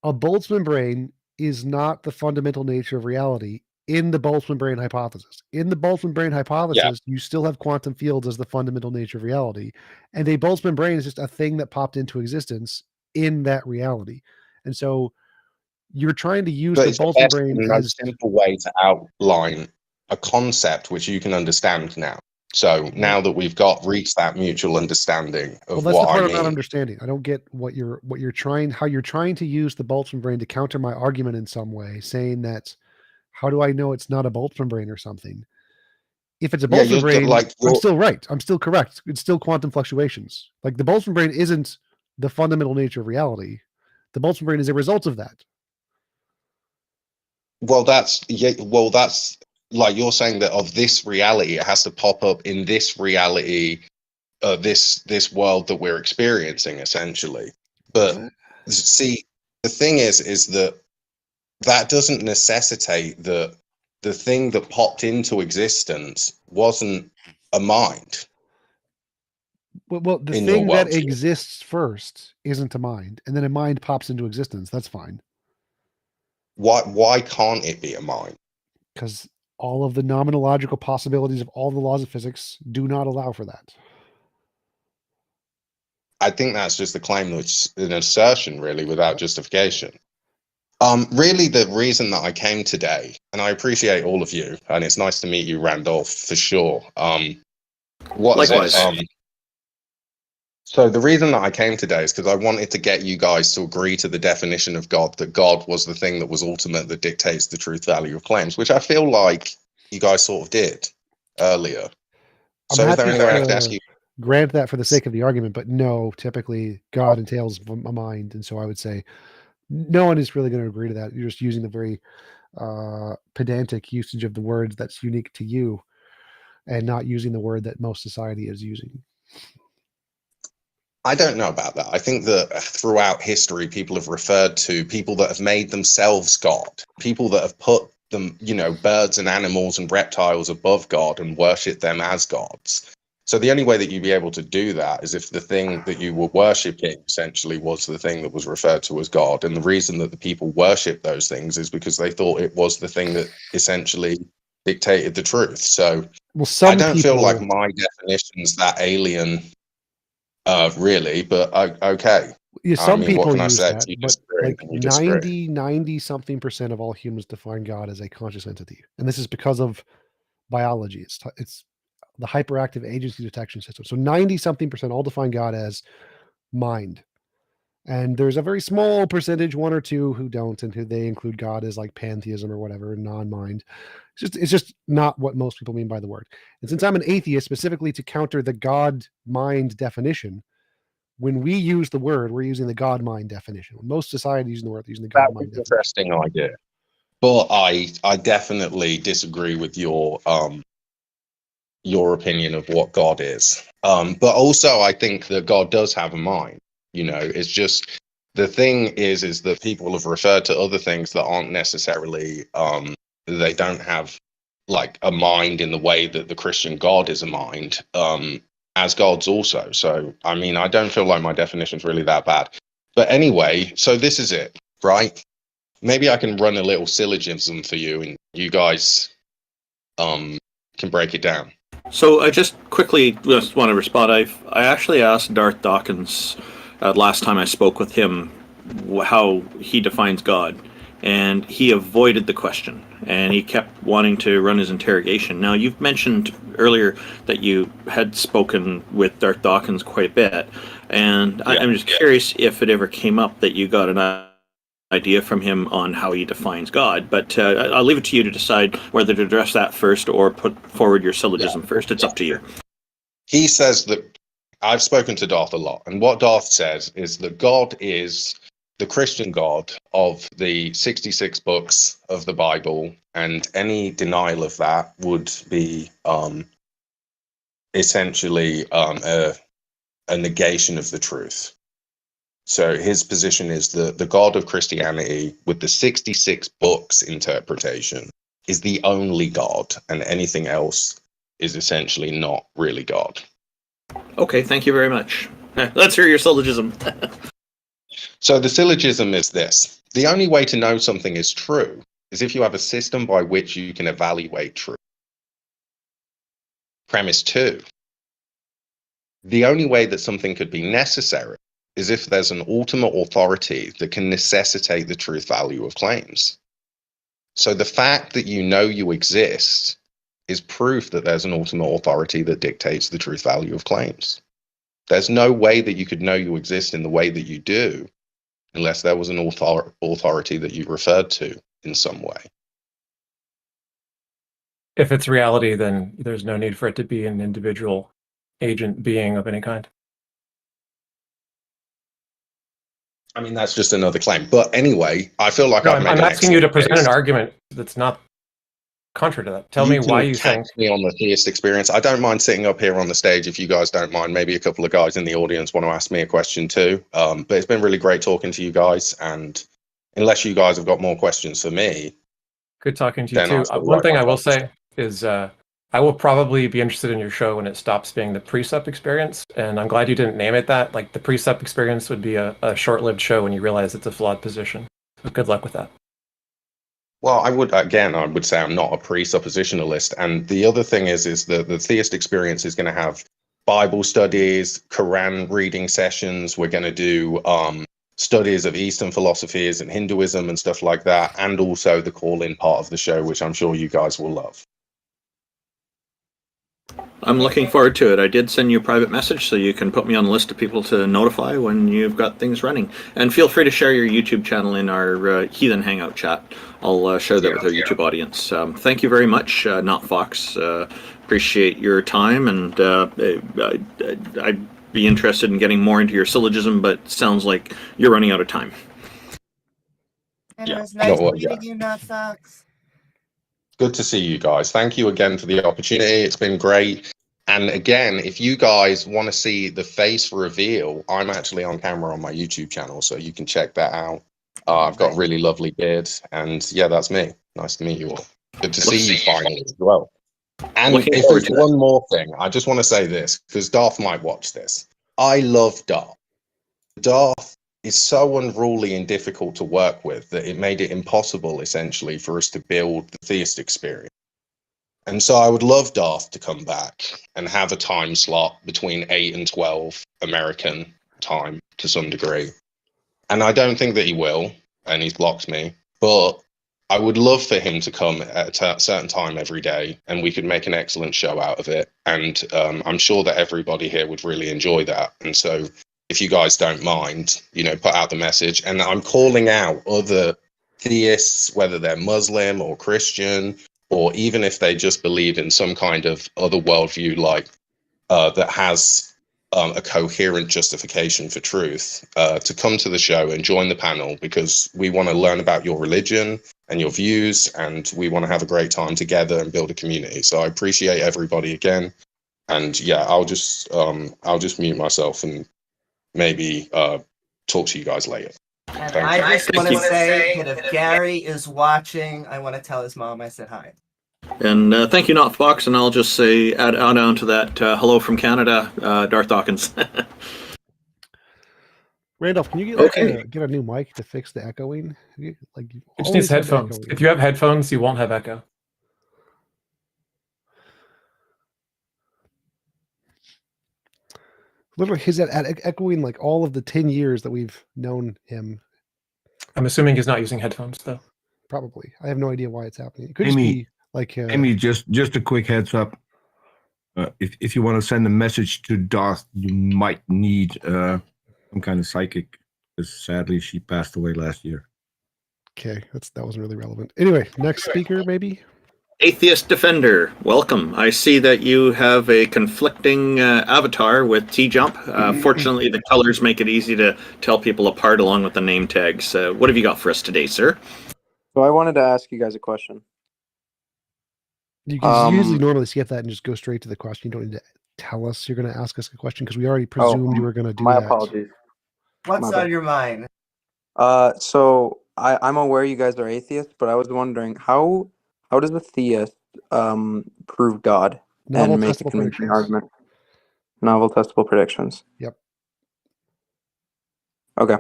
a Boltzmann brain is not the fundamental nature of reality in the Boltzmann brain hypothesis. In the Boltzmann brain hypothesis, you still have quantum fields as the fundamental nature of reality. And a Boltzmann brain is just a thing that popped into existence in that reality. And so you're trying to use the Boltzmann brain as a simple way to outline a concept which you can understand now. So now that we've reached that mutual understanding of that's what the part I I'm not mean. understanding. I don't get how you're trying to use the Boltzmann brain to counter my argument in some way, saying that how do I know it's not a Boltzmann brain or something? If it's a Boltzmann brain, I'm still right. I'm still correct. It's still quantum fluctuations. Like the Boltzmann brain isn't the fundamental nature of reality. The Boltzmann brain is a result of that. Well, that's like you're saying that of this reality, it has to pop up in this reality, this world that we're experiencing, essentially. But see, the thing is that doesn't necessitate that the thing that popped into existence wasn't a mind. Well, the thing that exists first isn't a mind, and then a mind pops into existence. That's fine. Why can't it be a mind? Because all of the nomenological possibilities of all the laws of physics do not allow for that. I think that's just a claim that's an assertion, really, without justification. Really, the reason that I came today, and I appreciate all of you, and it's nice to meet you, Randolph, for sure. Likewise. So the reason that I came today is because I wanted to get you guys to agree to the definition of God, that God was the thing that was ultimate, that dictates the truth value of claims, which I feel like you guys sort of did earlier. So is there any way I could ask you? Grant that for the sake of the argument, but no, typically God entails a mind. And so I would say no one is really going to agree to that. You're just using the very pedantic usage of the words that's unique to you and not using the word that most society is using. I don't know about that. I think that throughout history, people have referred to people that have made themselves God, people that have put them, birds and animals and reptiles above God and worship them as gods. So the only way that you'd be able to do that is if the thing that you were worshipping essentially was the thing that was referred to as God. And the reason that the people worship those things is because they thought it was the thing that essentially dictated the truth. So I don't feel like my definition's that alien, really, but okay. Yeah, some people what can use I say? that, You but disagree. like 90 something % of all humans define God as a conscious entity. And this is because of biology. It's the hyperactive agency detection system. So 90 something % all define God as mind. And there's a very small percentage, 1 or 2, who don't, and who they include God as like pantheism or whatever, non-mind. It's just not what most people mean by the word. And since I'm an atheist, specifically to counter the God-mind definition, when we use the word, we're using the God-mind definition. When most societies using the word, they're using the God-mind definition. Interesting idea. But I definitely disagree with your opinion of what God is. But also I think that God does have a mind. It's just the thing is that people have referred to other things that aren't necessarily they don't have like a mind in the way that the Christian God is a mind, as gods also. So I don't feel like my definition is really that bad. But anyway, so this is it, right? maybe I can run a little syllogism for you, and you guys can break it down. So I just quickly just want to respond. I actually asked Darth Dawkins last time I spoke with him how he defines God, and he avoided the question, and he kept wanting to run his interrogation. Now, you've mentioned earlier that you had spoken with Darth Dawkins quite a bit, and I'm just curious if it ever came up that you got an idea from him on how he defines God, but I'll leave it to you to decide whether to address that first or put forward your syllogism first. It's up to you. He says that I've spoken to Darth a lot, and what Darth says is that God is the Christian God of the 66 books of the Bible, and any denial of that would be essentially a negation of the truth. So his position is that the God of Christianity, with the 66 books interpretation, is the only God, and anything else is essentially not really God. Okay, thank you very much. Let's hear your syllogism. So the syllogism is this: the only way to know something is true is if you have a system by which you can evaluate truth. Premise 2: the only way that something could be necessary is if there's an ultimate authority that can necessitate the truth value of claims. So the fact that you know you exist is proof that there's an ultimate authority that dictates the truth value of claims. There's no way that you could know you exist in the way that you do unless there was an authority that you referred to in some way. If it's reality, then there's no need for it to be an individual agent being of any kind. I mean, that's just another claim. But anyway, I feel like I'm asking you to present an argument that's not contrary to that. Tell me why you think. Me on the theist experience. I don't mind sitting up here on the stage if you guys don't mind. Maybe a couple of guys in the audience want to ask me a question too. But it's been really great talking to you guys. And unless you guys have got more questions for me, good talking to you too. One thing I will say is I will probably be interested in your show when it stops being the precept experience. And I'm glad you didn't name it that. Like the precept experience would be a short-lived show when you realize it's a flawed position. So good luck with that. Well, I would say I'm not a presuppositionalist. And the other thing is that the theist experience is going to have Bible studies, Quran reading sessions. We're going to do studies of Eastern philosophies and Hinduism and stuff like that. And also the call-in part of the show, which I'm sure you guys will love. I'm looking forward to it. I did send you a private message so you can put me on the list of people to notify when you've got things running. And feel free to share your YouTube channel in our Heathen Hangout chat. I'll share that with our YouTube audience. Thank you very much, Not Fox. Appreciate your time, and I'd be interested in getting more into your syllogism, but sounds like you're running out of time. And it was nice meeting you, Not Fox. Good to see you guys. Thank you again for the opportunity. It's been great. And again, if you guys want to see the face reveal, I'm actually on camera on my YouTube channel, so you can check that out. I've got a really lovely beard, and yeah, that's me. Nice to meet you all. Good to see you finally as well. And if there's one more thing, I just want to say this, because Darth might watch this. I love Darth. Darth is so unruly and difficult to work with that it made it impossible, essentially, for us to build the theist experience. And so I would love Darth to come back and have a time slot between 8 and 12 American time to some degree. And I don't think that he will, and he's blocked me, but I would love for him to come at a certain time every day, and we could make an excellent show out of it. And I'm sure that everybody here would really enjoy that. And so if you guys don't mind, put out the message. And I'm calling out other theists, whether they're Muslim or Christian, or even if they just believe in some kind of other worldview like that has a coherent justification for truth, to come to the show and join the panel, because we want to learn about your religion and your views, and we want to have a great time together and build a community. So I appreciate everybody again. And yeah, I'll just mute myself and maybe talk to you guys later. And I just want to say that if Gary is watching, I want to tell his mom I said hi. And thank you, Not Fox, and I'll just say, add on to that, hello from Canada, Darth Dawkins. Randolph, can you get get a new mic to fix the echoing? Like, It just needs headphones. If you have headphones, you won't have echo. Literally, he's echoing like all of the 10 years that we've known him. I'm assuming he's not using headphones, though. Probably. I have no idea why it's happening. It could Amy, just be like... Amy, just a quick heads up. If you want to send a message to Darth, you might need some kind of psychic, because sadly she passed away last year. Okay, that wasn't really relevant. Anyway, next speaker, maybe? Atheist Defender, welcome. I see that you have a conflicting avatar with TJump. Fortunately, the colors make it easy to tell people apart along with the name tags. What have you got for us today, sir? So I wanted to ask you guys a question. You can usually normally skip that and just go straight to the question. You don't need to tell us you're going to ask us a question because we already presumed you were going to do my that. apologies. What's on your mind? So I'm aware you guys are atheists, but I was wondering how does a theist prove God Novel and make a testable convincing predictions. argument? Novel testable predictions. Yep. Okay.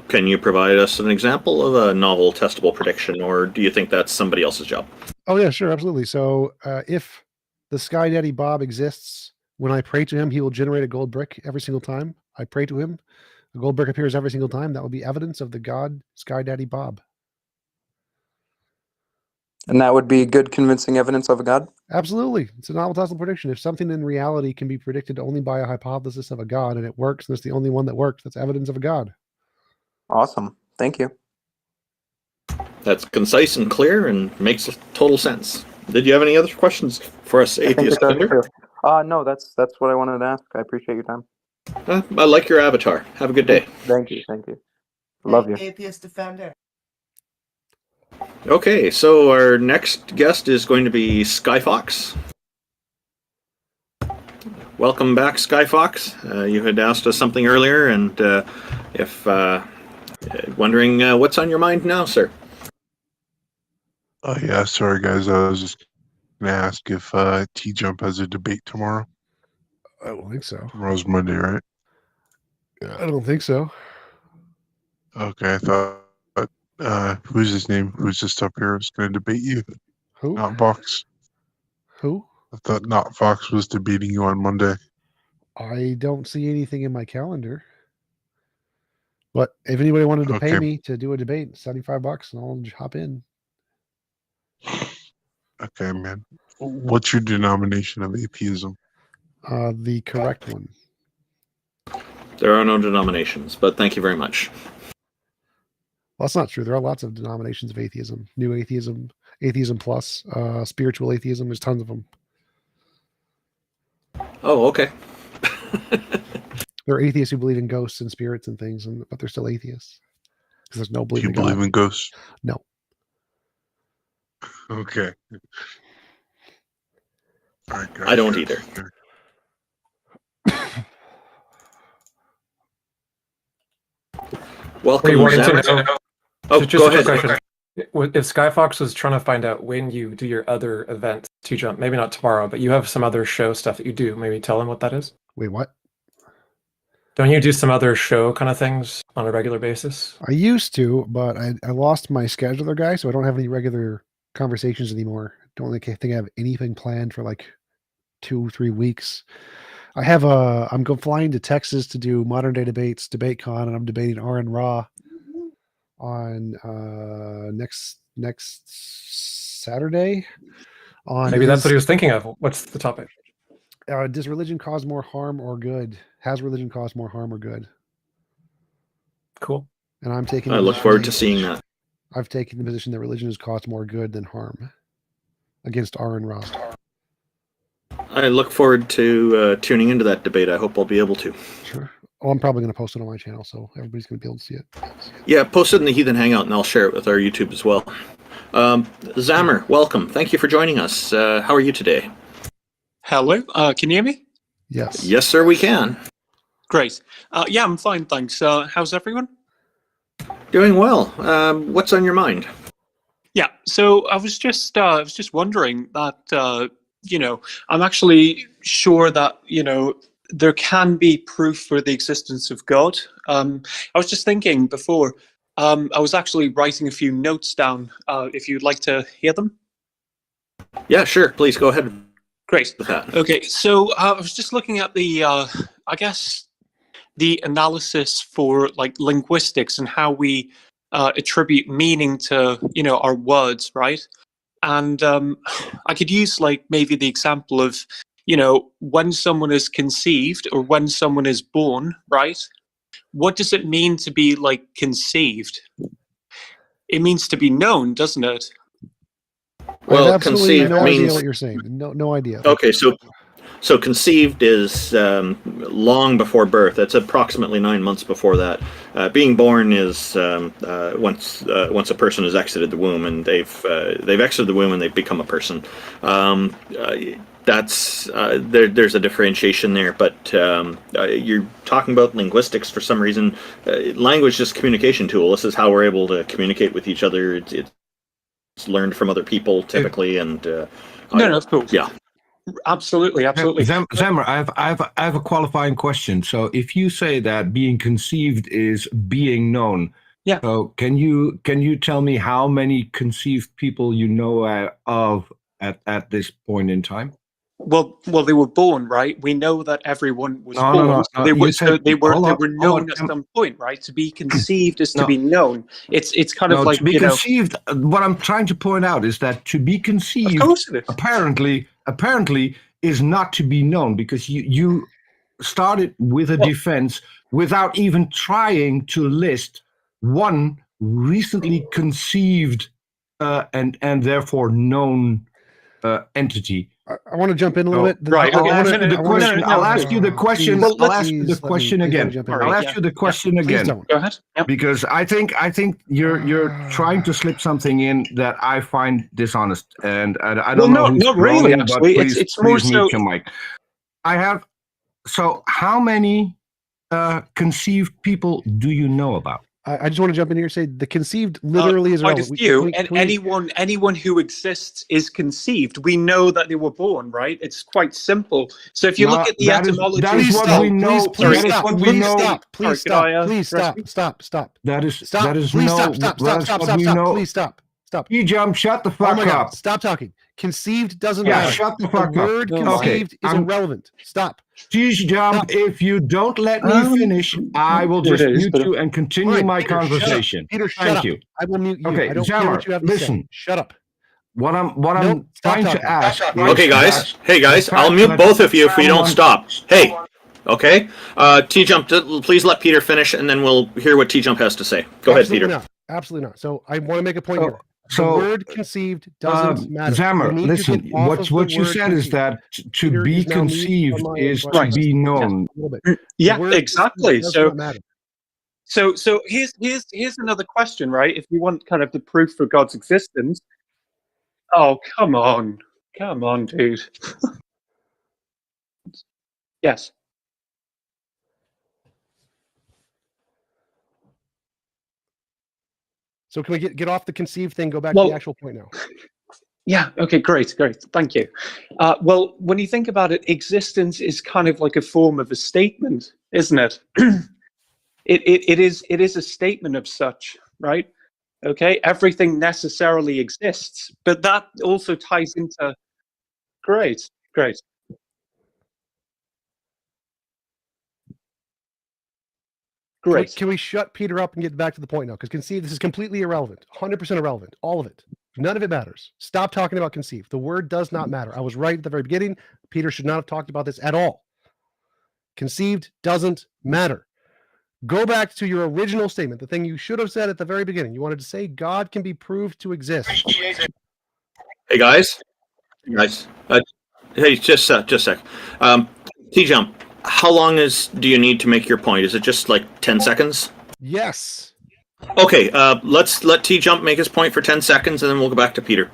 Can you provide us an example of a novel testable prediction, or do you think that's somebody else's job? Oh, yeah, sure, absolutely. So if the Sky Daddy Bob exists, when I pray to him, he will generate a gold brick every single time I pray to him. A gold brick appears every single time. That would be evidence of the God Sky Daddy Bob. And that would be good convincing evidence of a God? Absolutely. It's a novel testable prediction. If something in reality can be predicted only by a hypothesis of a God and it works, and it's the only one that works, that's evidence of a God. Awesome. Thank you. That's concise and clear and makes total sense. Did you have any other questions for us, Atheist Defender? No, that's what I wanted to ask. I appreciate your time. I like your avatar. Have a good day. Thank you. Love you. Atheist Defender. Okay, so our next guest is going to be Skyfox. Welcome back, Skyfox. You had asked us something earlier, and if wondering what's on your mind now, sir. Oh yeah, sorry guys. I was just gonna ask if TJump has a debate tomorrow. I don't think so. Tomorrow's Monday, right? I don't think so. Okay, I thought who's his name? Who's just up here is gonna debate you? Who? Not Fox. Who? I thought Not Fox was debating you on Monday. I don't see anything in my calendar. But if anybody wanted to pay me to do a debate, $75 and I'll just hop in. Okay, man. What's your denomination of atheism? The correct one. There are no denominations, but thank you very much. Well, that's not true. There are lots of denominations of atheism. New atheism, atheism plus, spiritual atheism. There's tons of them. Oh, okay. There are atheists who believe in ghosts and spirits and things, but they're still atheists. Because there's no belief Do you in God. believe in ghosts? No. Okay. All right, guys. I don't either. Welcome, Zach. Oh, just go a ahead. question. If Skyfox was trying to find out when you do your other events, TJump, maybe not tomorrow, but you have some other show stuff that you do. Maybe tell him what that is. Wait, what? Don't you do some other show kind of things on a regular basis? I used to, but I lost my scheduler guy, so I don't have any regular conversations anymore. Don't think I have anything planned for like 2-3 weeks. I have I'm flying to Texas to do Modern Day Debates, DebateCon, and I'm debating Aaron Ra on next Saturday. Maybe that's what he was thinking of. What's the topic? Does religion cause more harm or good? Has religion caused more harm or good? Cool. And I'm taking. I look forward to seeing that. I've taken the position that religion has caused more good than harm against Aaron Ra. I look forward to tuning into that debate. I hope I'll be able to. Sure. Well, I'm probably going to post it on my channel, so everybody's going to be able to see it. Yeah, post it in the Heathen Hangout, and I'll share it with our YouTube as well. Zammer, welcome. Thank you for joining us. How are you today? Hello. Can you hear me? Yes. Yes, sir, we can. Great. Yeah, I'm fine, thanks. How's everyone? Doing well. What's on your mind? Yeah. So I was just wondering that I'm actually sure that there can be proof for the existence of God. I was just thinking before, I was actually writing a few notes down, if you'd like to hear them. Yeah, sure. Please go ahead. Great. With that. Okay, so I was just looking at the, I guess, the analysis for like linguistics and how we attribute meaning to, our words, right? And I could use like maybe the example of, when someone is conceived or when someone is born, right? What does it mean to be like conceived? It means to be known, doesn't it? I have absolutely conceived no idea means- what you're saying. No idea. Okay, so conceived is long before birth. That's approximately 9 months before that. Being born is once a person has exited the womb and they've exited the womb and they've become a person. That's there's a differentiation there, but you're talking about linguistics for some reason. Language is a communication tool. This is how we're able to communicate with each other. It's learned from other people typically, and No, of course. Yeah. Absolutely. Zammer, I have a qualifying question. So if you say that being conceived is being known, yeah. So can you tell me how many conceived people you know of at this point in time? Well, they were born, right? We know that everyone was born. No. They were They known at some point, right? To be conceived is to be known. It's kind of like, to be conceived. What I'm trying to point out is that to be conceived, of course it is. apparently is not to be known, because you started with a defense without even trying to list one recently conceived and therefore known entity. I want to jump in a little bit. Right. I'll ask you the question. I'll ask you the question again. I'll ask you the question again. Go ahead. Yep. Because I think you're trying to slip something in that I find dishonest, and I don't know. Not really. Wrong, actually, it's more so. Mike. I have. So, how many conceived people do you know about? I just want to jump in here and say the conceived literally is quite a relevant. few. Anyone who exists is conceived. We know that they were born, right? It's quite simple. So if you look at the etymology, that is what we know. Please stop. Please stop. That is Stop. that is Please no. stop. Please stop. TJump, shut the fuck up. God. Stop talking. Conceived doesn't matter. Shut the fuck up. The word conceived is irrelevant. Stop. TJump, if you don't let me finish, I will just mute you and continue my conversation. Peter, shut up. you. I will mute you. Okay, I don't care what you have to say. Shut up. What I'm trying to ask. Okay, guys. Hey, guys. I'll mute both of you if we don't stop. Hey. Okay. TJump, please let Peter finish, and then we'll hear what TJump has to say. Go ahead, Peter. Absolutely not. So I want to make a point here. The So, word conceived doesn't matter. Zammer, listen, what you said is that to be conceived is to be known. Yeah, exactly. So here's another question, right? If you want kind of the proof for God's existence. Oh, come on, dude. Yes. So can we get off the conceived thing, go back to the actual point now? Yeah, okay, great. Thank you. Well, when you think about it, existence is kind of like a form of a statement, isn't it? It is a statement of such, right? Okay, everything necessarily exists, but that also ties into... Great. Great. Can we shut Peter up and get back to the point now? Because conceive, this is completely irrelevant, 100% irrelevant, all of it. None of it matters. Stop talking about conceive. The word does not matter. I was right at the very beginning. Peter should not have talked about this at all. Conceived doesn't matter. Go back to your original statement, the thing you should have said at the very beginning. You wanted to say God can be proved to exist. Hey, guys. Hey, just a sec. TJump. How long do you need to make your point? Is it just like 10 seconds? Yes. Okay, let's let TJump make his point for 10 seconds, and then we'll go back to Peter.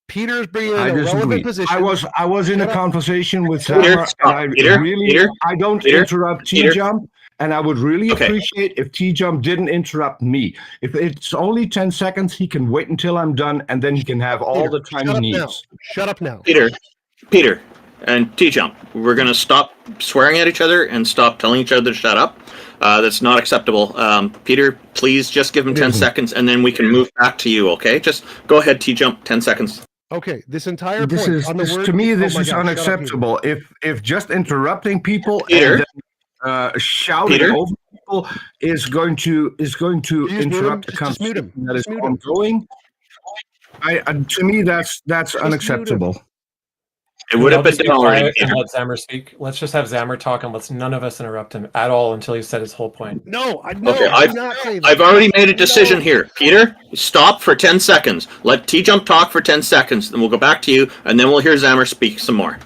Peter's bringing in a relevant position. I was in a conversation with Peter, Sarah, and Peter, I don't interrupt TJump, and I would really appreciate if TJump didn't interrupt me. If it's only 10 seconds, he can wait until I'm done, and then he can have all the time he needs. Shut up now. Peter, And TJump, we're going to stop swearing at each other and stop telling each other to shut up. That's not acceptable. Peter, please just give him 10 seconds, and then we can move back to you, okay? Just go ahead, TJump, 10 seconds. Okay, this entire This point is on the word. to me. Oh This my is God, shut up, unacceptable. If just interrupting people Peter? and then shouting Peter? over people is going to Peter. Can you just mute him? interrupt the Just mute him. conversation that is Just mute him. ongoing. To me, that's Just mute him. unacceptable. It would have I'll been just be done already, quiet and Peter. let Zammer speak. Let's just have Zammer talk, and let's none of us interrupt him at all until he's said his whole point. No, I Okay, do not say that. I've already made a decision No. here. Peter, stop for 10 seconds. Let TJump talk for 10 seconds, then we'll go back to you, and then we'll hear Zammer speak some more.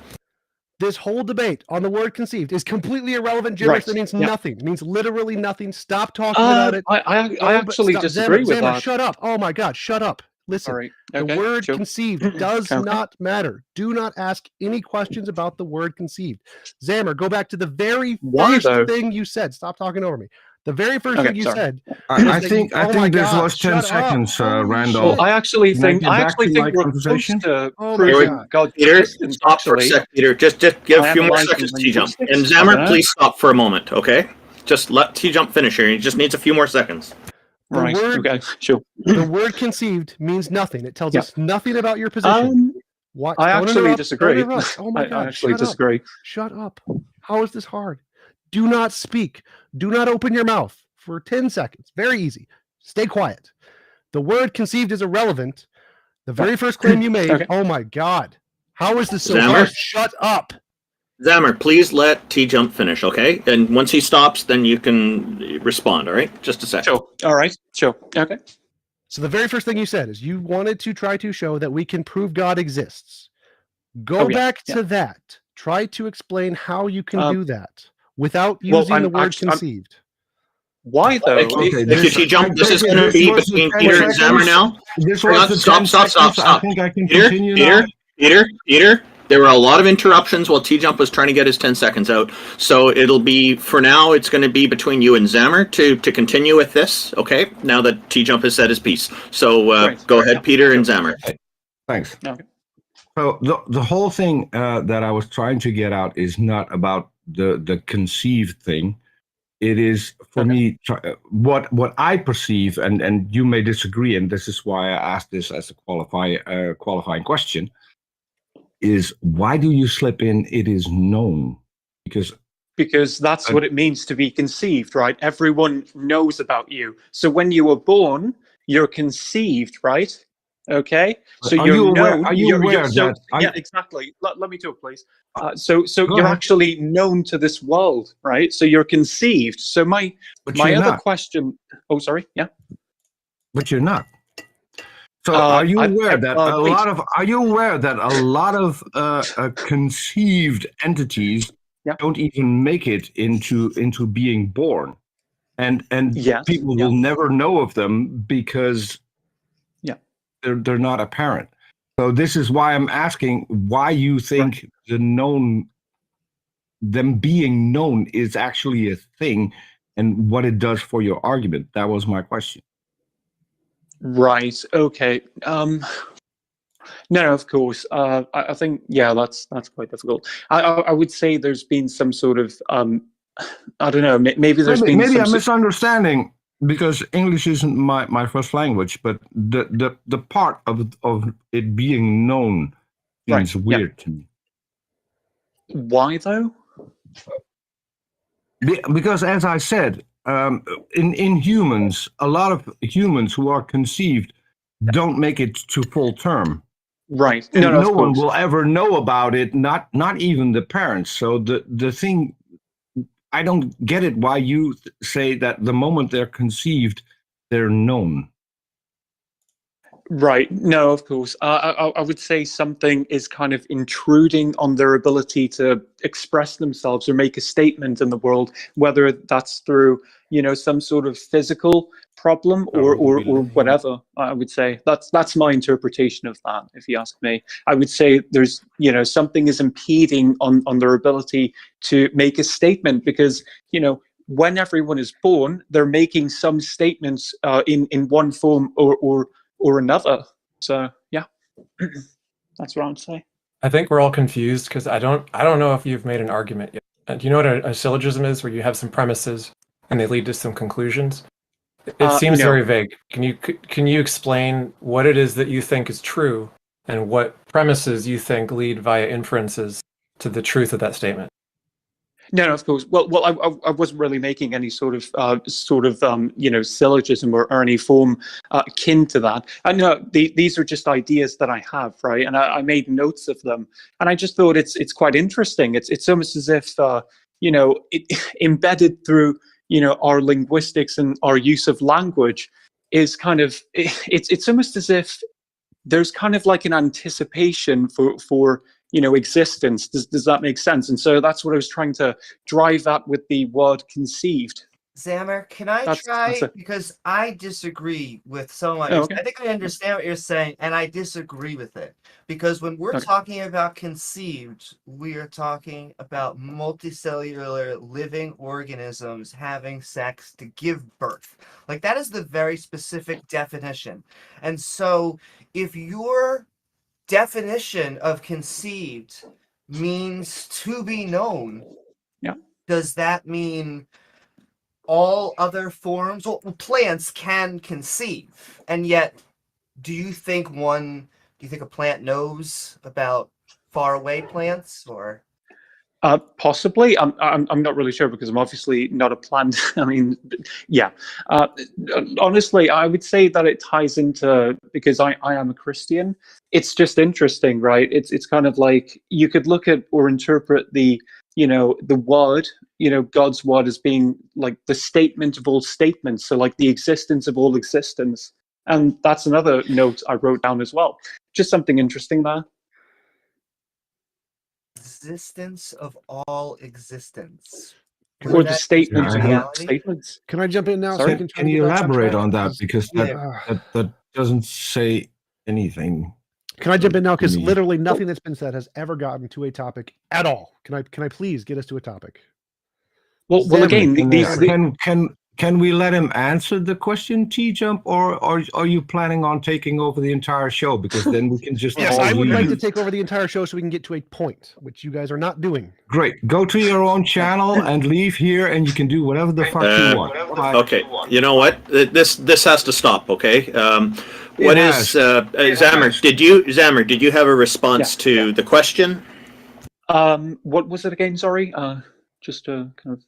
This whole debate on the word conceived is completely irrelevant gibberish. Right, That means yeah. nothing. It means literally nothing. Stop talking about it. I actually Stop. disagree with Zammer, that. shut up. Oh my God, shut up. Listen, All right. the Okay. word Sure. conceived does Okay. not matter. Do not ask any questions about the word conceived. Zammer, go back to the very Why, first though? thing you said. Stop talking over me. The very first Okay, thing you sorry. said. I that think you- oh my this God, was 10 shut up. seconds, Holy Randall. shit. Well, I actually Can I think get back to my we're conversation? close to Oh my proving God. God's Peter, existence. stop for a Actually, sec, Peter. Just give I a few more analyzed seconds, TJump. linguistics. And I Zammer, don't know. please stop for a moment, okay? Just let TJump finish here. He just needs a few more seconds. The Right. word, Okay. Sure. the word conceived means nothing. It tells Yeah. us nothing about your position. What? I Don't actually interrupt. disagree. Don't interrupt. Oh my I God, actually shut up. disagree. Shut up. How is this hard? Do not speak. Do not open your mouth for 10 seconds. Very easy. Stay quiet. The word conceived is irrelevant. The very first claim you made. Okay. Oh my God. How is this so Zammer? hard? Shut up. Zammer, please let TJump finish, okay? And once he stops, then you can respond, all right? Just a second. Sure. All right. Sure. Okay. So the very first thing you said is you wanted to try to show that we can prove God exists. Go Oh, yeah, back to that. Try to explain how you can do that without well, using the I'm word actually- I'm- conceived. Why though? Okay, Thank you, TJump. This is going to be was the between 10 Peter and Zammer seconds. now. This Hang was on, the stop, 10 stop, stop, seconds. I stop. think I can Peter, continue Peter, now. Peter, there were a lot of interruptions while TJump was trying to get his 10 seconds out. So it'll be, for now, it's going to be between you and Zammer to continue with this, okay? Now that TJump has said his piece. So Right. go ahead, Yeah. Peter and Zammer. Thanks. Okay. So the whole thing that I was trying to get out is not about the conceived thing. It is for me what I perceive, and you may disagree, and this is why I asked this as a qualifying question. Is why do you slip in? It is known Because that's what it means to be conceived, right? Everyone knows about you. So when you were born, you're conceived, right? Okay. So Are you're you aware- known. are you aware that yeah, exactly. Let me talk, please. So you're ahead. actually known to this world, right? So you're conceived. So my you're other not. question. Oh, sorry. Yeah. But you're not. So are you aware that a wait. lot of conceived entities don't even make it into being born, and Yes, people will never know of them because they're not apparent. So this is why I'm asking why you think them being known is actually a thing, and what it does for your argument. That was my question. Right. Okay. No, of course. I think that's quite difficult. I would say there's been some sort of I don't know. Maybe there's been maybe some I'm misunderstanding because English isn't my first language, but the part of it being known seems weird to me. Why though? Because as I said, in humans, a lot of humans who are conceived don't make it to full term. Right. And No, no of one course. will ever know about it, not even the parents. So the thing, I don't get it why you say that the moment they're conceived, they're known. Right. No, of course. I would say something is kind of intruding on their ability to express themselves or make a statement in the world, whether that's through, some sort of physical problem or whatever. I would say that's my interpretation of that. If you ask me, I would say there's, something is impeding on their ability to make a statement because, when everyone is born, they're making some statements in one form or another. So yeah, that's what I would say. I think we're all confused because I don't know if you've made an argument yet. Do you know what a syllogism is, where you have some premises and they lead to some conclusions? It seems No. very vague. Can you explain what it is that you think is true and what premises you think lead via inferences to the truth of that statement? No, of course. Well, I wasn't really making any sort of syllogism or any form akin to that. I know these are just ideas that I have, right? And I made notes of them, and I just thought it's quite interesting. It's almost as if embedded through our linguistics and our use of language is kind of it's almost as if there's kind of like an anticipation for existence. Does that make sense? And so that's what I was trying to drive at with the word conceived. Zammer, can I try? Because I disagree with so much. Okay. I think I understand what you're saying, and I disagree with it. Because when we're talking about conceived, we are talking about multicellular living organisms having sex to give birth. Like, that is the very specific definition. And so if your definition of conceived means to be known, does that mean all other forms? Well, plants can conceive, and yet, do you think a plant knows about faraway plants, or? Possibly. I'm not really sure because I'm obviously not a plant. I mean, yeah. Honestly, I would say that it ties into, because I am a Christian. It's just interesting, right? It's kind of like you could look at or interpret the word, God's word, as being like the statement of all statements. So like the existence of all existence. And that's another note I wrote down as well. Just something interesting there. Existence of all existence. Or the statements of all statements. Can I jump in now? Sorry? So Can you elaborate on that? Because that doesn't say anything. Can I jump in now? Because literally nothing that's been said has ever gotten to a topic at all. Can I please get us to a topic? Well, again, can we let him answer the question, TJump, or are you planning on taking over the entire show? Because then we can just. Yes, I would like to take over the entire show so we can get to a point, which you guys are not doing. Great. Go to your own channel and leave here, and you can do whatever the fuck you want. Okay. You know what? This has to stop. Okay. What is Zammer? Did you have a response to the question? What was it again? Sorry. Just to kind of.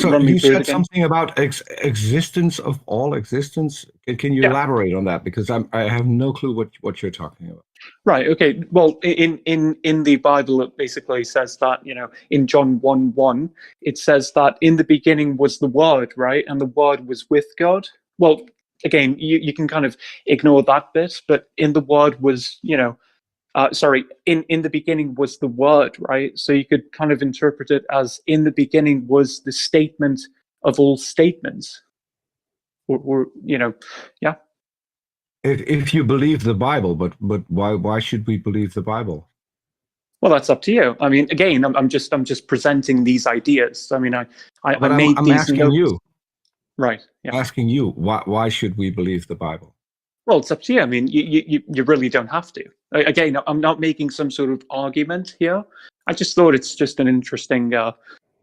So you said something about existence of all existence. Can you elaborate on that? Because I have no clue what you're talking about. Right. Okay. Well, in the Bible, it basically says that, in John 1:1, it says that in the beginning was the Word, right? And the Word was with God. Well, again, you can kind of ignore that bit, but in the Word was, in the beginning was the Word, right? So you could kind of interpret it as in the beginning was the statement of all statements. Or yeah. If you believe the Bible, but why should we believe the Bible? Well, that's up to you. I mean, again, I'm just presenting these ideas. I mean, I made I'm these asking notes. you. Right. Yeah. Asking you why should we believe the Bible? Well, it's up to you. I mean, you really don't have to. Again, I'm not making some sort of argument here. I just thought it's just an interesting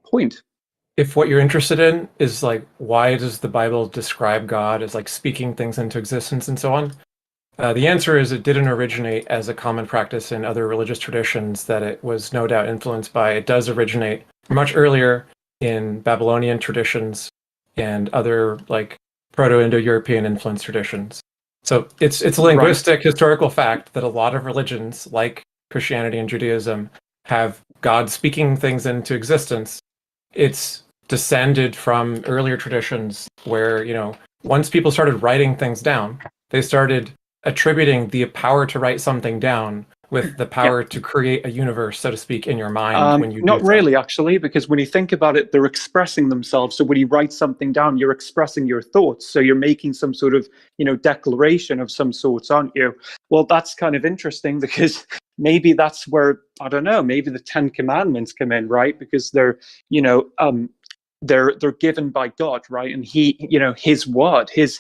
point. If what you're interested in is like, why does the Bible describe God as like speaking things into existence and so on? The answer is it didn't originate as a common practice in other religious traditions that it was no doubt influenced by. It does originate much earlier in Babylonian traditions and other like Proto-Indo-European influenced traditions. So it's a linguistic historical fact that a lot of religions, like Christianity and Judaism, have God speaking things into existence. It's descended from earlier traditions where, once people started writing things down, they started attributing the power to write something down with the power to create a universe, so to speak, in your mind when you not really, actually, because when you think about it, they're expressing themselves. So when you write something down, you're expressing your thoughts. So you're making some sort of, declaration of some sorts, aren't you? Well, that's kind of interesting because maybe that's where, I don't know, maybe the 10 Commandments come in, right? Because they're, they're given by God, right? And he, his word, his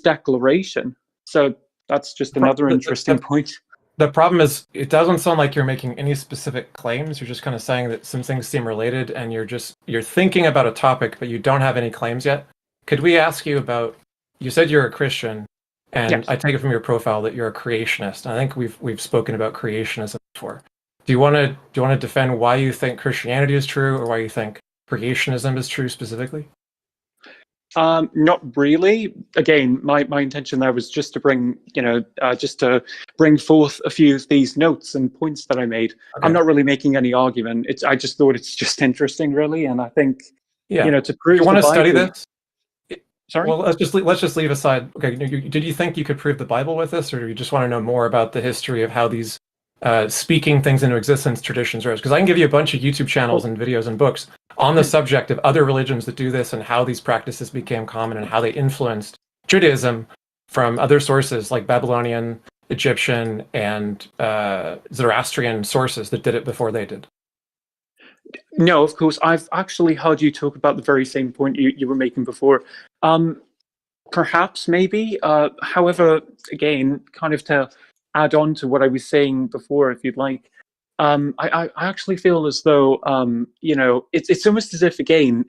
declaration. So that's just another interesting point. The problem is, it doesn't sound like you're making any specific claims. You're just kind of saying that some things seem related, and you're thinking about a topic, but you don't have any claims yet. Could we ask you about? You said you're a Christian, and Yes. I take it from your profile that you're a creationist. I think we've spoken about creationism before. Do you want to defend why you think Christianity is true, or why you think creationism is true specifically? Not really. Again, my intention there was just to bring, just to bring forth a few of these notes and points that I made. Okay. I'm not really making any argument. I just thought it's just interesting, really, and I think, to prove. You want to the study Bible- this? Sorry. Well, let's just leave aside. Okay, did you think you could prove the Bible with this, or do you just want to know more about the history of how these speaking things into existence traditions are? Because I can give you a bunch of YouTube channels and videos and books on the subject of other religions that do this and how these practices became common and how they influenced Judaism from other sources like Babylonian, Egyptian, and Zoroastrian sources that did it before they did. No, of course. I've actually heard you talk about the very same point you were making before. Perhaps, maybe. However, again, kind of to add on to what I was saying before, if you'd like, I actually feel as though, it's almost as if, again,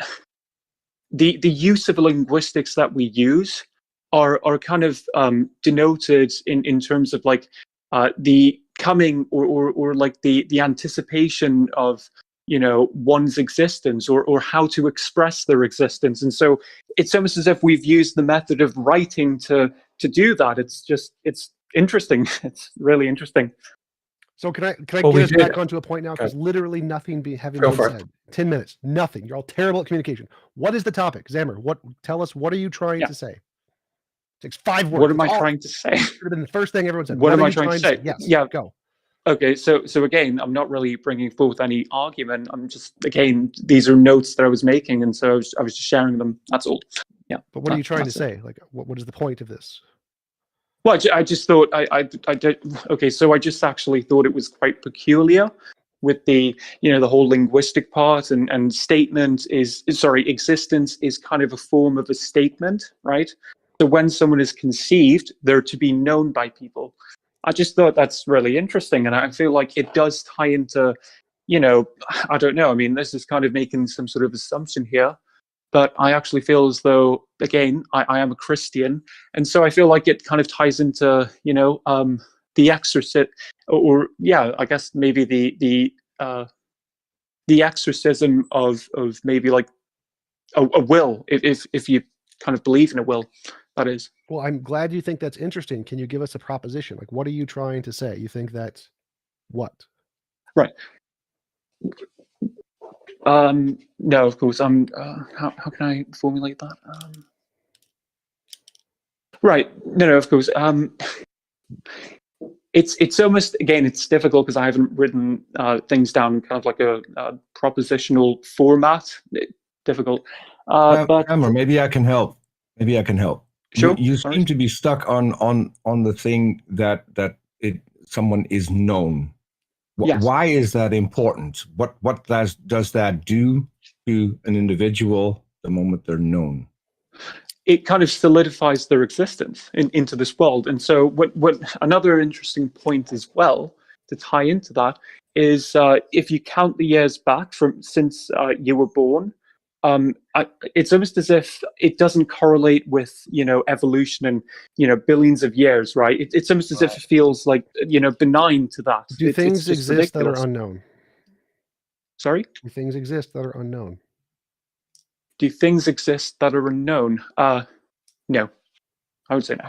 the use of linguistics that we use are kind of denoted in terms of like the coming or like the anticipation of one's existence or how to express their existence. And so it's almost as if we've used the method of writing to do that. It's interesting. It's really interesting. So can I Well, get us back onto a point now? Because Okay. literally nothing having Go been for it. said. 10 minutes, nothing. You're all terrible at communication. What is the topic, Zammer? Tell us. What are you trying to say? Takes 5 words. What am I That's all. trying to say? Should have been the first thing everyone said. What am are I you trying to say? Yes. Yeah. Go. Okay, so again, I'm not really bringing forth any argument. I'm just, again, these are notes that I was making, and so I was just sharing them. That's all. Yeah. But what are you trying to That's it. say? Like, what is the point of this? Well, I just thought I did. Okay, so I just actually thought it was quite peculiar with the the whole linguistic part and statement existence is kind of a form of a statement, right? So when someone is conceived, they're to be known by people. I just thought that's really interesting, and I feel like it does tie into, I don't know. I mean, this is kind of making some sort of assumption here, but I actually feel as though, again, I am a Christian, and so I feel like it kind of ties into, the exorcism, or I guess maybe the exorcism of maybe like a will, if you kind of believe in a will, that is. Well, I'm glad you think that's interesting. Can you give us a proposition? Like, what are you trying to say? You think that's what? Right. No, of course. How can I formulate that? Right. No, of course. It's almost, again, it's difficult because I haven't written things down kind of like a propositional format. Difficult. But Hammer, maybe I can help. Sure. You seem to be stuck on the thing that someone is known. Yes. Why is that important? What does that do to an individual the moment they're known? It kind of solidifies their existence into this world. And so what another interesting point as well to tie into that is if you count the years back since you were born, it's almost as if it doesn't correlate with evolution and billions of years, right? It's almost as if it feels like benign to that. Do things it's just exist that ridiculous. are unknown? Sorry? Do things exist that are unknown? Do things exist that are unknown? No, I would say no.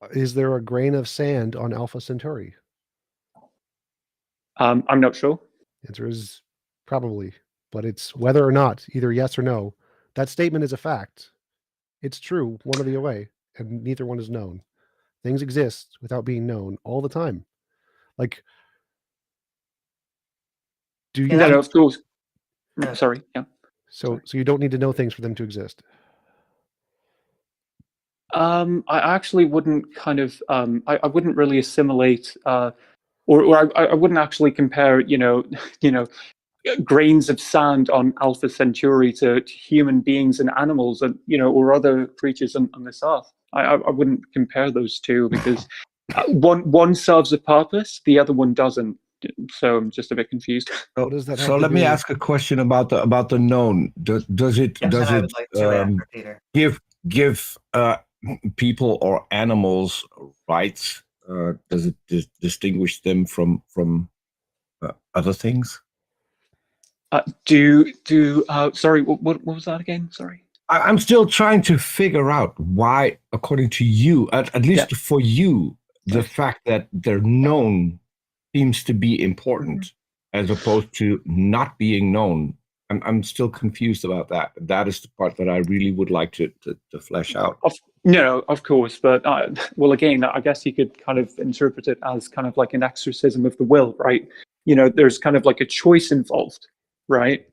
Is there a grain of sand on Alpha Centauri? I'm not sure. The answer is probably, but it's whether or not, either yes or no. That statement is a fact. It's true one or the other way, and neither one is known. Things exist without being known all the time. Like, do you? No, of course. Sorry. Yeah. So you don't need to know things for them to exist. I actually wouldn't kind of I wouldn't really assimilate or I wouldn't actually compare grains of sand on Alpha Centauri to human beings and animals and or other creatures on this earth. I wouldn't compare those two because One serves a purpose, the other one doesn't. So I'm just a bit confused. What does that have So to let me do- ask a question about the known. Does it Yes, does and I it would like to after Peter. give people or animals rights? Does it distinguish them from other things? Sorry, what was that again? Sorry. I'm still trying to figure out why, according to you, at least for you, the fact that they're known seems to be important as opposed to not being known. I'm still confused about that. That is the part that I really would like to flesh out. No, of course, but well, again, I guess you could kind of interpret it as kind of like an exorcism of the will, right? You know, there's kind of like a choice involved, right?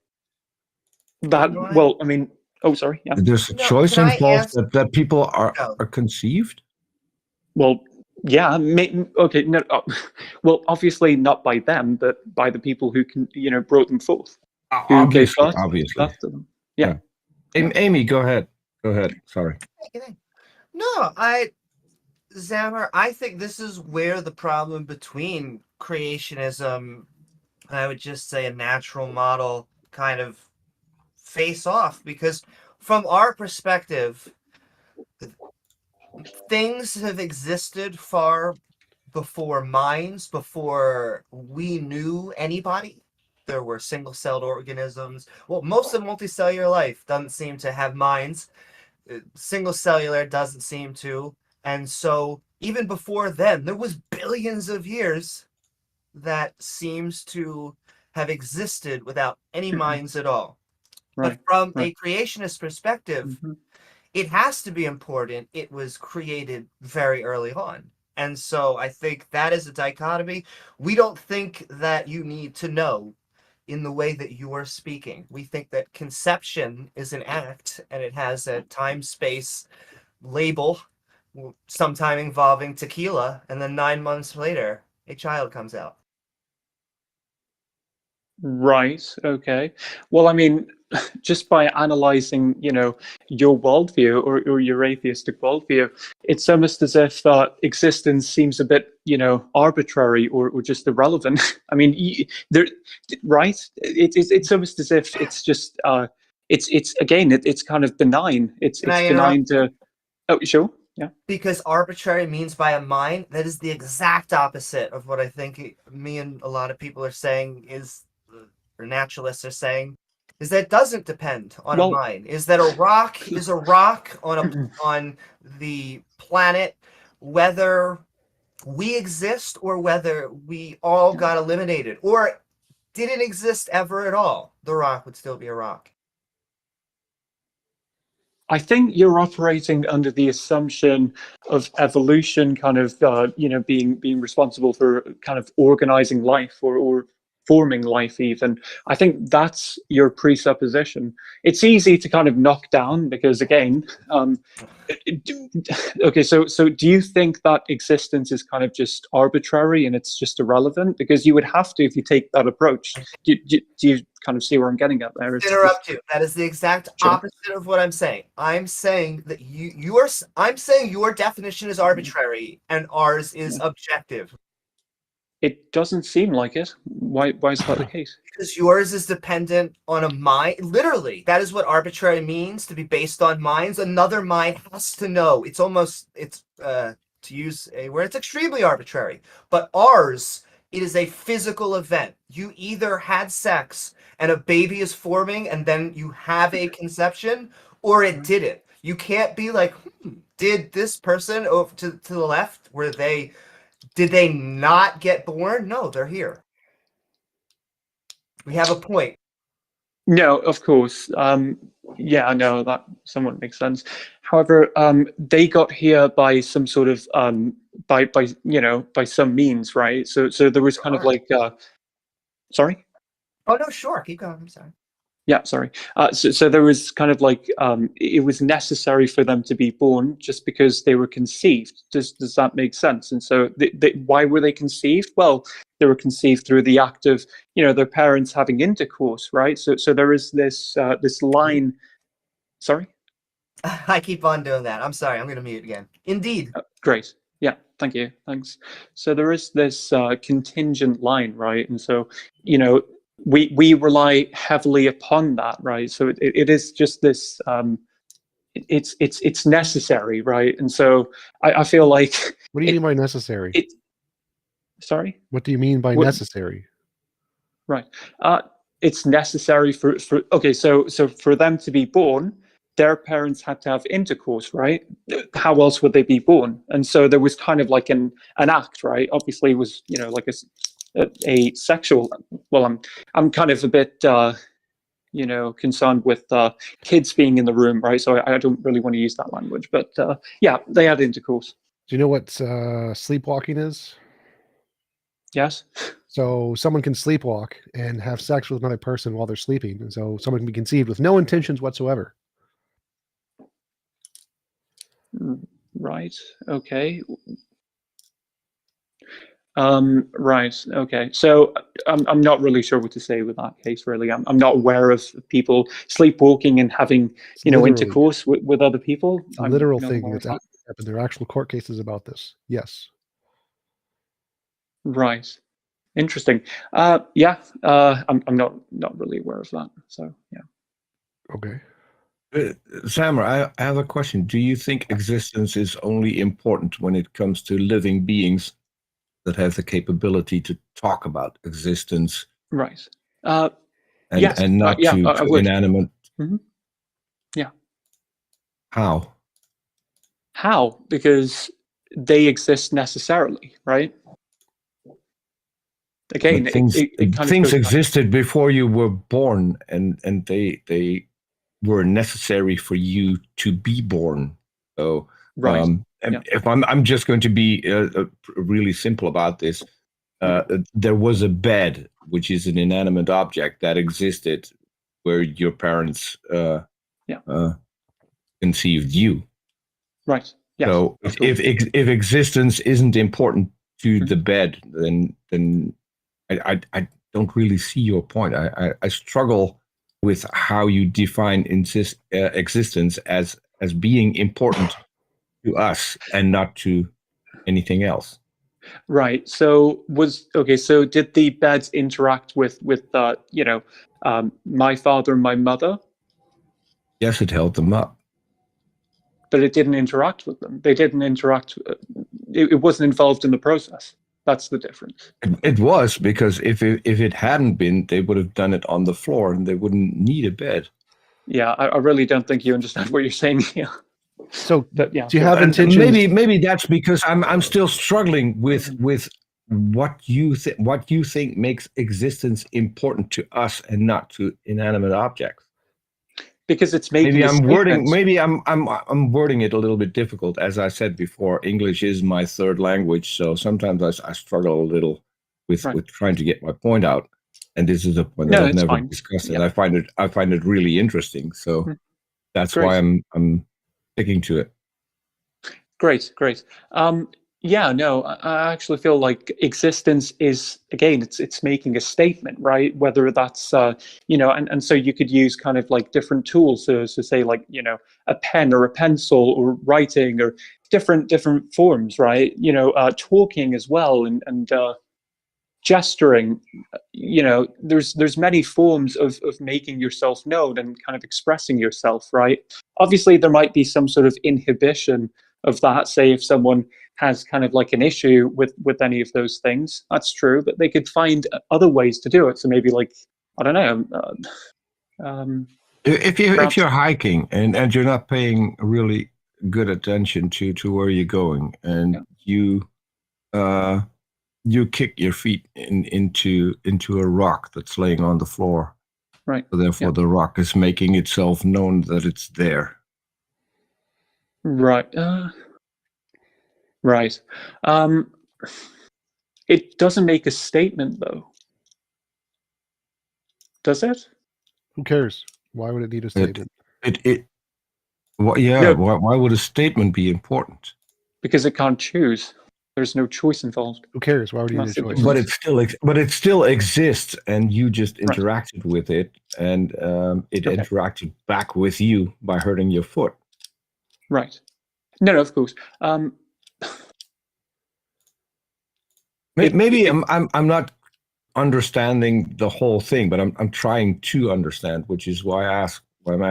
That well, I mean, oh, sorry, yeah. There's a No, choice can I involved answer- that people are No. conceived. Well, yeah, okay, no, well, obviously not by them, but by the people who can, you know, brought them forth, who gave birth to them. Yeah. Amy, go ahead. Go ahead. Sorry. No, Zammer, I think this is where the problem between creationism, I would just say a natural model, kind of face off, because from our perspective, things have existed far before minds, before we knew anybody. There were single-celled organisms. Well, most of multicellular life doesn't seem to have minds. Single cellular doesn't seem to. And so even before then, there was billions of years that seems to have existed without any minds at all. Right. But from right. a creationist perspective, it has to be important. It was created very early on. And so I think that is a dichotomy. We don't think that you need to know in the way that you are speaking. We think that conception is an act and it has a time-space label, sometime involving tequila, and then 9 months later, a child comes out. Right. Okay. Well, I mean, just by analyzing, you know, your worldview or your atheistic worldview, it's almost as if existence seems a bit, you know, arbitrary or just irrelevant. I mean, right? It's almost as if it's just it's again it's kind of benign. It's benign to. Oh, sure. Yeah. Because arbitrary means by a mind, that is the exact opposite of what I think me and a lot of people are saying is, or naturalists are saying, is that it doesn't depend on a mind. Is that a rock is a rock on the planet, whether we exist or whether we all got eliminated or didn't exist ever at all, the rock would still be a rock. I think you're operating under the assumption of evolution kind of, you know, being responsible for kind of organizing life or forming life even. I think that's your presupposition. It's easy to kind of knock down because, again, okay, so do you think that existence is kind of just arbitrary and it's just irrelevant? Because you would have to if you take that approach. Do you kind of see where I'm getting at there? Interrupt you. That is the exact opposite of what I'm saying. I'm saying that I'm saying your definition is arbitrary and ours is objective. It doesn't seem like it. Why is that the case? Because yours is dependent on a mind. Literally, that is what arbitrary means, to be based on minds. Another mind has to know. It's to use a word, it's extremely arbitrary. But ours, it is a physical event. You either had sex and a baby is forming and then you have a conception, or it didn't. You can't be like, did this person over to the left, did they not get born? No, they're here. We have a point. No, of course. Yeah, I know that somewhat makes sense. However, they got here by some sort of by you know, by some means, right? So there was kind of like sorry? Oh no, sure. Keep going. I'm sorry. Yeah, sorry. So there was kind of like it was necessary for them to be born just because they were conceived. Does that make sense? And so why were they conceived? Well, they were conceived through the act of, you know, their parents having intercourse, right? So there is this this line. Sorry. I keep on doing that. I'm sorry. I'm going to mute again. Indeed. Great. Yeah, thank you. Thanks. So there is this contingent line, right? And so, you know, we rely heavily upon that, right? So it is just this. It's necessary, right? And so I feel like. What do you mean by necessary? Sorry. What do you mean by necessary? Right. It's necessary for okay. So for them to be born, their parents had to have intercourse, right? How else would they be born? And so there was kind of like an act, right? Obviously, it was, you know, like a sexual. Well, I'm kind of a bit you know, concerned with kids being in the room, right? So I don't really want to use that language, but yeah, they had intercourse. Do you know what sleepwalking is? Yes. So someone can sleepwalk and have sex with another person while they're sleeping, and so someone can be conceived with no intentions whatsoever. Right. Okay. Right. Okay. So I'm not really sure what to say with that case. Really, I'm not aware of people sleepwalking and having, you know, Literally. intercourse with other people. It's a literal not thing aware of that's that. happened. There are actual court cases about this. Yes. Right. Interesting. Yeah. I'm not really aware of that. So yeah. Okay. Samar, I have a question. Do you think existence is only important when it comes to living beings that have the capability to talk about existence? Right. And, yes. and not yeah, to I would. inanimate? Mm-hmm. Yeah. How? How? Because they exist necessarily, right? Again, But things it kind of things goes back. existed before you were born, and they were necessary for you to be born. So Right. Yeah. if I'm just going to be really simple about this, there was a bed, which is an inanimate object that existed where your parents conceived you. Right. Yes. So if existence isn't important to the bed, then I don't really see your point. I struggle with how you define existence as being important to us and not to anything else. Right. So so did the beds interact with you know, my father and my mother? Yes, it held them up. But it didn't interact with them. They didn't interact. It wasn't involved in the process. That's the difference. It was, because if it hadn't been, they would have done it on the floor and they wouldn't need a bed. Yeah, I really don't think you understand what you're saying here. So, but yeah, do you have And intentions? maybe that's because I'm still struggling with what you think makes existence important to us and not to inanimate objects. Because it's making maybe I'm wording it a little bit difficult. As I said before, English is my third language, so sometimes I struggle a little with trying to get my point out. And this is a point that I've never discussed, and I find it really interesting. So that's why I'm sticking to it. Great. Yeah, no, I actually feel like existence is, again, it's making a statement, right? Whether that's you know, and so you could use kind of like different tools to say, like, you know, a pen or a pencil or writing or different forms, right? You know, talking as well, and gesturing. You know, there's many forms of making yourself known and kind of expressing yourself, right? Obviously there might be some sort of inhibition of that. Say if someone has kind of like an issue with any of those things, that's true, but they could find other ways to do it. So maybe, like, I don't know, if you're hiking and you're not paying really good attention to where you're going, and you kick your feet into a rock that's laying on the floor, right? So therefore the rock is making itself known that it's there. Right. Right. It doesn't make a statement, though. Does it? Who cares? Why would it need a statement? Why would a statement be important? Because it can't choose. There's no choice involved. Who cares? Why would you need a choice? But it still exists, and you just interacted with it, and it interacted back with you by hurting your foot. Right. No, of course. Maybe I'm not understanding the whole thing, but I'm trying to understand, which is why I'm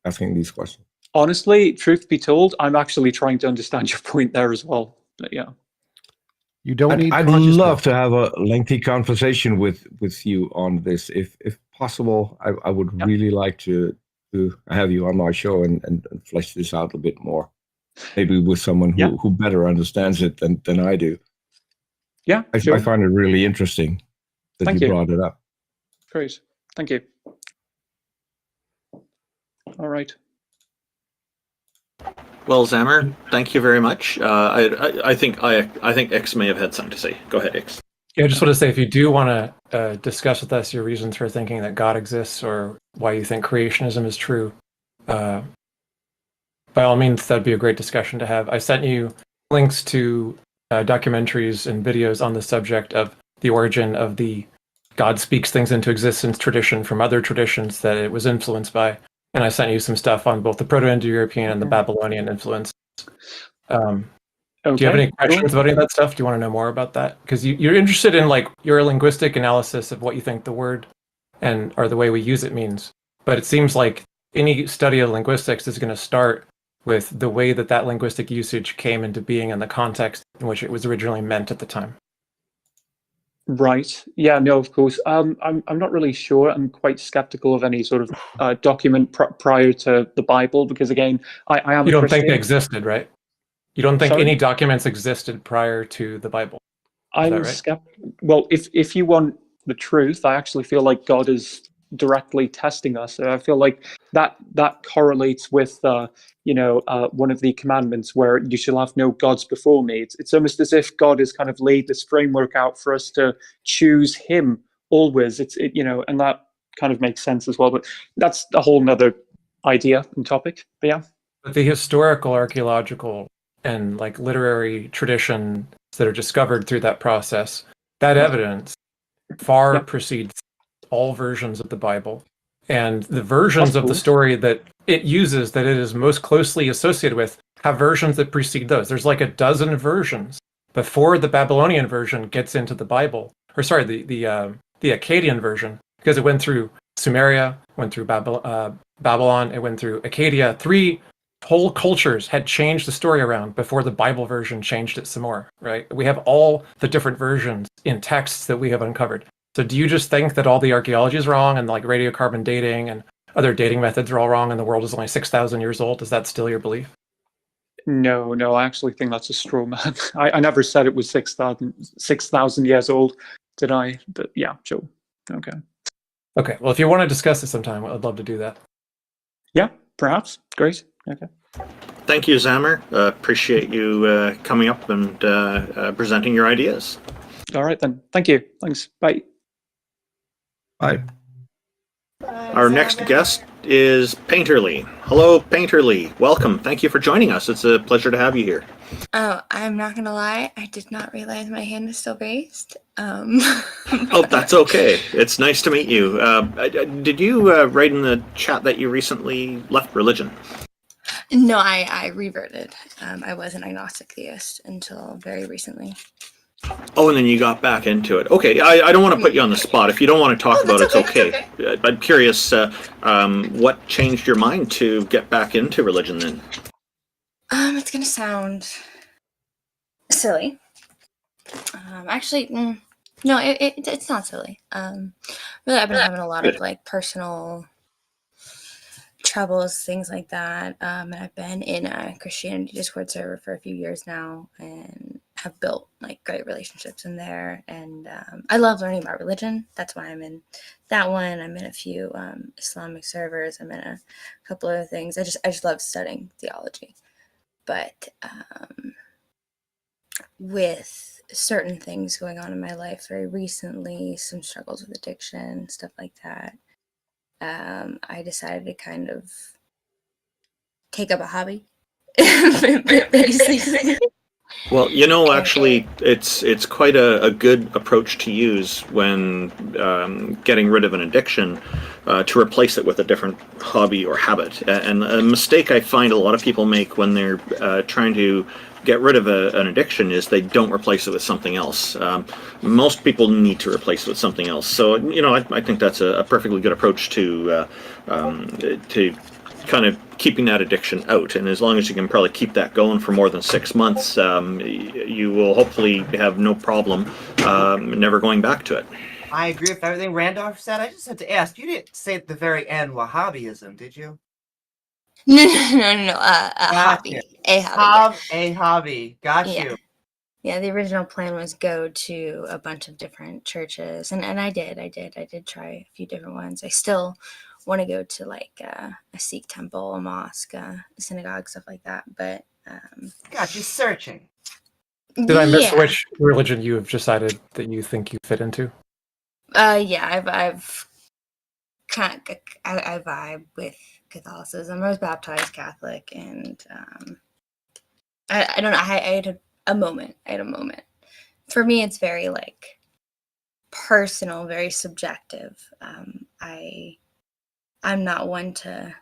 asking these questions. Honestly, truth be told, I'm actually trying to understand your point there as well. But yeah. You don't need I'd consciousness. love to have a lengthy conversation with you on this, if possible. I would really like to have you on my show and flesh this out a bit more. Maybe with someone who better understands it than I do. Yeah, I sure. find it really interesting that Thank you you. brought it up. Great. Thank you. All right. Well, Zammer, thank you very much. I think X may have had something to say. Go ahead, X. Yeah, I just want to say, if you do want to discuss with us your reasons for thinking that God exists or why you think creationism is true, by all means, that'd be a great discussion to have. I sent you links to documentaries and videos on the subject of the origin of the God speaks things into existence tradition from other traditions that it was influenced by. And I sent you some stuff on both the Proto-Indo-European and the Babylonian influence. Do you have any questions about any of that stuff? Do you want to know more about that? Because you're interested in like your linguistic analysis of what you think the word or the way we use it means. But it seems like any study of linguistics is going to start with the way that linguistic usage came into being and the context in which it was originally meant at the time. Right. Yeah. No. Of course. I'm not really sure. I'm quite skeptical of any sort of document prior to the Bible, because again, I am. You don't Christian. think they existed, right? You don't think Sorry? any documents existed prior to the Bible? Is that right? Well, if you want the truth, I actually feel like God is directly testing us. I feel like that correlates with one of the commandments where you shall have no gods before me. It's almost as if God has kind of laid this framework out for us to choose Him always. And that kind of makes sense as well. But that's a whole nother idea and topic. But yeah. But the historical, archaeological, and like literary traditions that are discovered through that process, that evidence far precedes all versions of the Bible. And the versions of the story that it uses, that it is most closely associated with, have versions that precede those. There's like a dozen versions before the Babylonian version gets into the Bible. Or sorry, the Akkadian version, because it went through Sumeria, went through Babylon, it went through Acadia. 3 whole cultures had changed the story around before the Bible version changed it some more, right? We have all the different versions in texts that we have uncovered. So do you just think that all the archaeology is wrong and like radiocarbon dating and other dating methods are all wrong and the world is only 6,000 years old? Is that still your belief? No, I actually think that's a straw man. I never said it was 6,000 years old, did I? But yeah, sure. Okay. Okay, well, if you want to discuss it sometime, I'd love to do that. Yeah, perhaps. Great. Okay. Thank you, Zammer. Appreciate you coming up and presenting your ideas. All right, then. Thank you. Thanks. Bye. Bye. Our next guest is Painterly. Hello, Painterly. Welcome. Thank you for joining us. It's a pleasure to have you here. Oh, I'm not gonna lie. I did not realize my hand was still raised. Oh, that's okay. It's nice to meet you. Did you write in the chat that you recently left religion? No, I reverted. I was an agnostic theist until very recently. Oh, and then you got back into it. Okay, I don't want to put you on the spot. If you don't want to talk about it, it's okay. I'm curious, what changed your mind to get back into religion then? It's gonna sound silly. Actually, no, it's not silly. Really, I've been having a lot of like personal troubles, things like that. And I've been in a Christianity Discord server for a few years now and have built like great relationships in there. And I love learning about religion. That's why I'm in that one. I'm in a few Islamic servers. I'm in a couple other things. I just love studying theology. But with certain things going on in my life very recently, some struggles with addiction, stuff like that, I decided to kind of take up a hobby. Basically. Well, you know, actually, it's quite a good approach to use when getting rid of an addiction, to replace it with a different hobby or habit. And a mistake I find a lot of people make when they're trying to get rid of an addiction is they don't replace it with something else. Most people need to replace it with something else. So, I think that's a perfectly good approach to kind of keeping that addiction out. And as long as you can probably keep that going for more than 6 months, you will hopefully have no problem never going back to it. I agree with everything Randolph said. I just had to ask, you didn't say at the very end Wahhabism, did you? No. A hobby. A hobby. A hobby. Got you. Yeah, the original plan was go to a bunch of different churches, and I did try a few different ones. I still want to go to like a Sikh temple, a mosque, a synagogue, stuff like that. But got you searching. Did I miss which religion you have decided that you think you fit into? Yeah, I've kind of, I vibe with Catholicism. I was baptized Catholic, and I don't know. I had a moment. For me, it's very like personal, very subjective. I'm not one to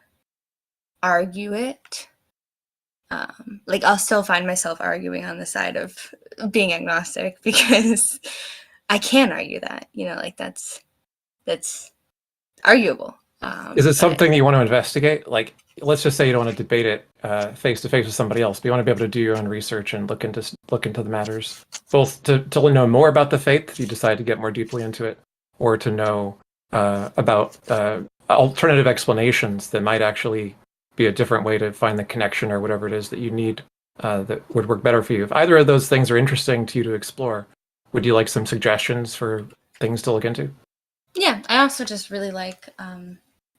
argue it. Like I'll still find myself arguing on the side of being agnostic because I can't argue that. Like that's arguable. Is it something you want to investigate? Like, let's just say you don't want to debate it face to face with somebody else, but you want to be able to do your own research and look into the matters, both to know more about the faith if you decide to get more deeply into it, or to know about alternative explanations that might actually be a different way to find the connection or whatever it is that you need that would work better for you. If either of those things are interesting to you to explore, would you like some suggestions for things to look into? Yeah, I also just really like.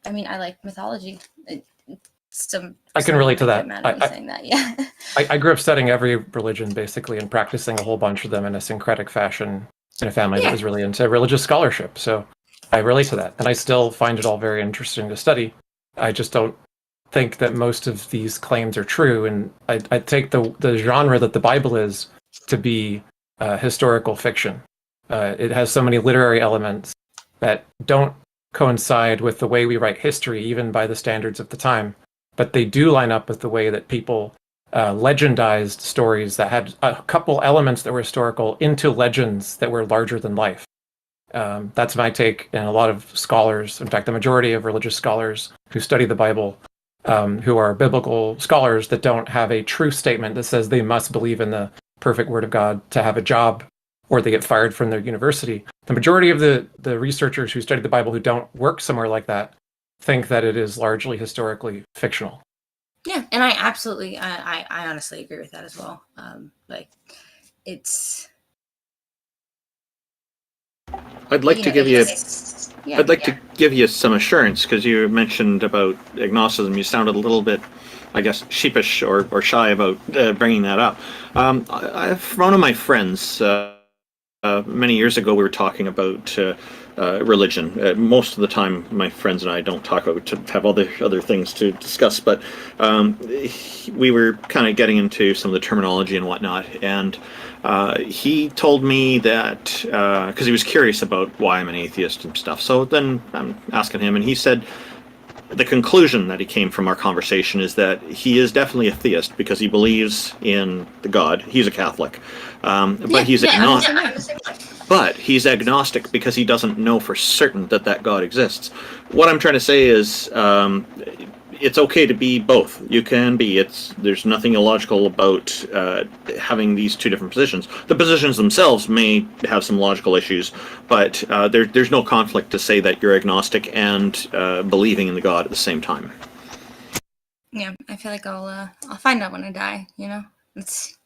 I like mythology. I can relate to that. Saying that, yeah. I grew up studying every religion basically and practicing a whole bunch of them in a syncretic fashion in a family that was really into religious scholarship. So I relate to that, and I still find it all very interesting to study. I just don't think that most of these claims are true, and I take the genre that the Bible is to be historical fiction. It has so many literary elements that don't coincide with the way we write history, even by the standards of the time, but they do line up with the way that people legendized stories that had a couple elements that were historical into legends that were larger than life. That's my take, and a lot of scholars, in fact, the majority of religious scholars who study the Bible, who are biblical scholars that don't have a true statement that says they must believe in the perfect word of God to have a job, or they get fired from their university. The majority of the researchers who study the Bible who don't work somewhere like that think that it is largely historically fictional. Yeah, and I absolutely, I honestly agree with that as well. I'd like to give you. I'd like to give you some assurance because you mentioned about agnosticism. You sounded a little bit, I guess, sheepish or shy about bringing that up. One of my friends. Many years ago, we were talking about religion. Most of the time, my friends and I don't talk about to have other things to discuss, but we were kind of getting into some of the terminology and whatnot. And he told me that because he was curious about why I'm an atheist and stuff. So then I'm asking him, and he said the conclusion that he came from our conversation is that he is definitely a theist because he believes in the God. He's a Catholic, but he's agnostic. But he's agnostic because he doesn't know for certain that God exists. What I'm trying to say is, it's okay to be both. You can be. There's nothing illogical about having these two different positions. The positions themselves may have some logical issues, but there's no conflict to say that you're agnostic and believing in the God at the same time. Yeah, I feel like I'll find out when I die. It's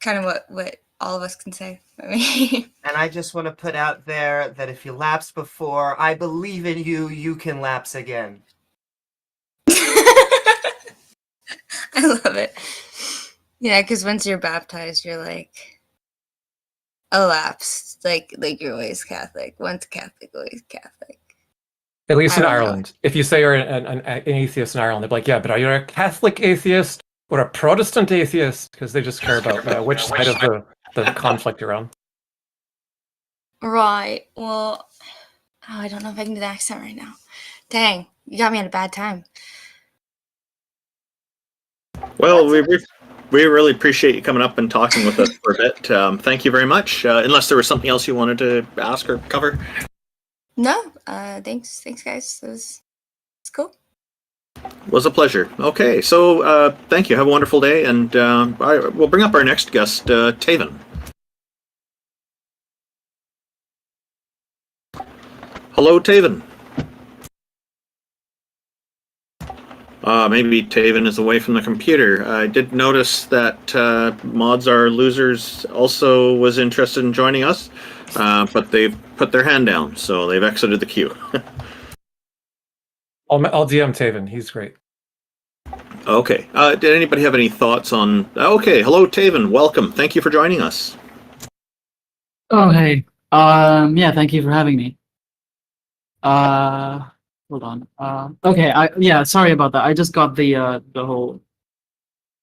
kind of what all of us can say. And I just want to put out there that if you lapsed before, I believe in you. You can lapse again. I love it. Yeah, because once you're baptized, you're like elapsed. Like you're always Catholic. Once Catholic, always Catholic. At least in Ireland. If you say you're an atheist in Ireland, they're like, yeah, but are you a Catholic atheist or a Protestant atheist? Because they just care about which side of the conflict you're on. Right. Well, I don't know if I can do the accent right now. Dang, you got me at a bad time. Well, we really appreciate you coming up and talking with us for a bit. Thank you very much. Unless there was something else you wanted to ask or cover. No, thanks guys. It's cool. Was a pleasure. Okay, so thank you. Have a wonderful day, and we'll bring up our next guest, Taven. Hello, Taven. Maybe Taven is away from the computer. I did notice that Mods Are Losers also was interested in joining us, but they've put their hand down, so they've exited the queue. I'll DM Taven. He's great. Okay. Did anybody have any thoughts on... Okay, hello, Taven. Welcome. Thank you for joining us. Oh, hey. Yeah, thank you for having me. Hold on. Okay, yeah, sorry about that. I just got the whole...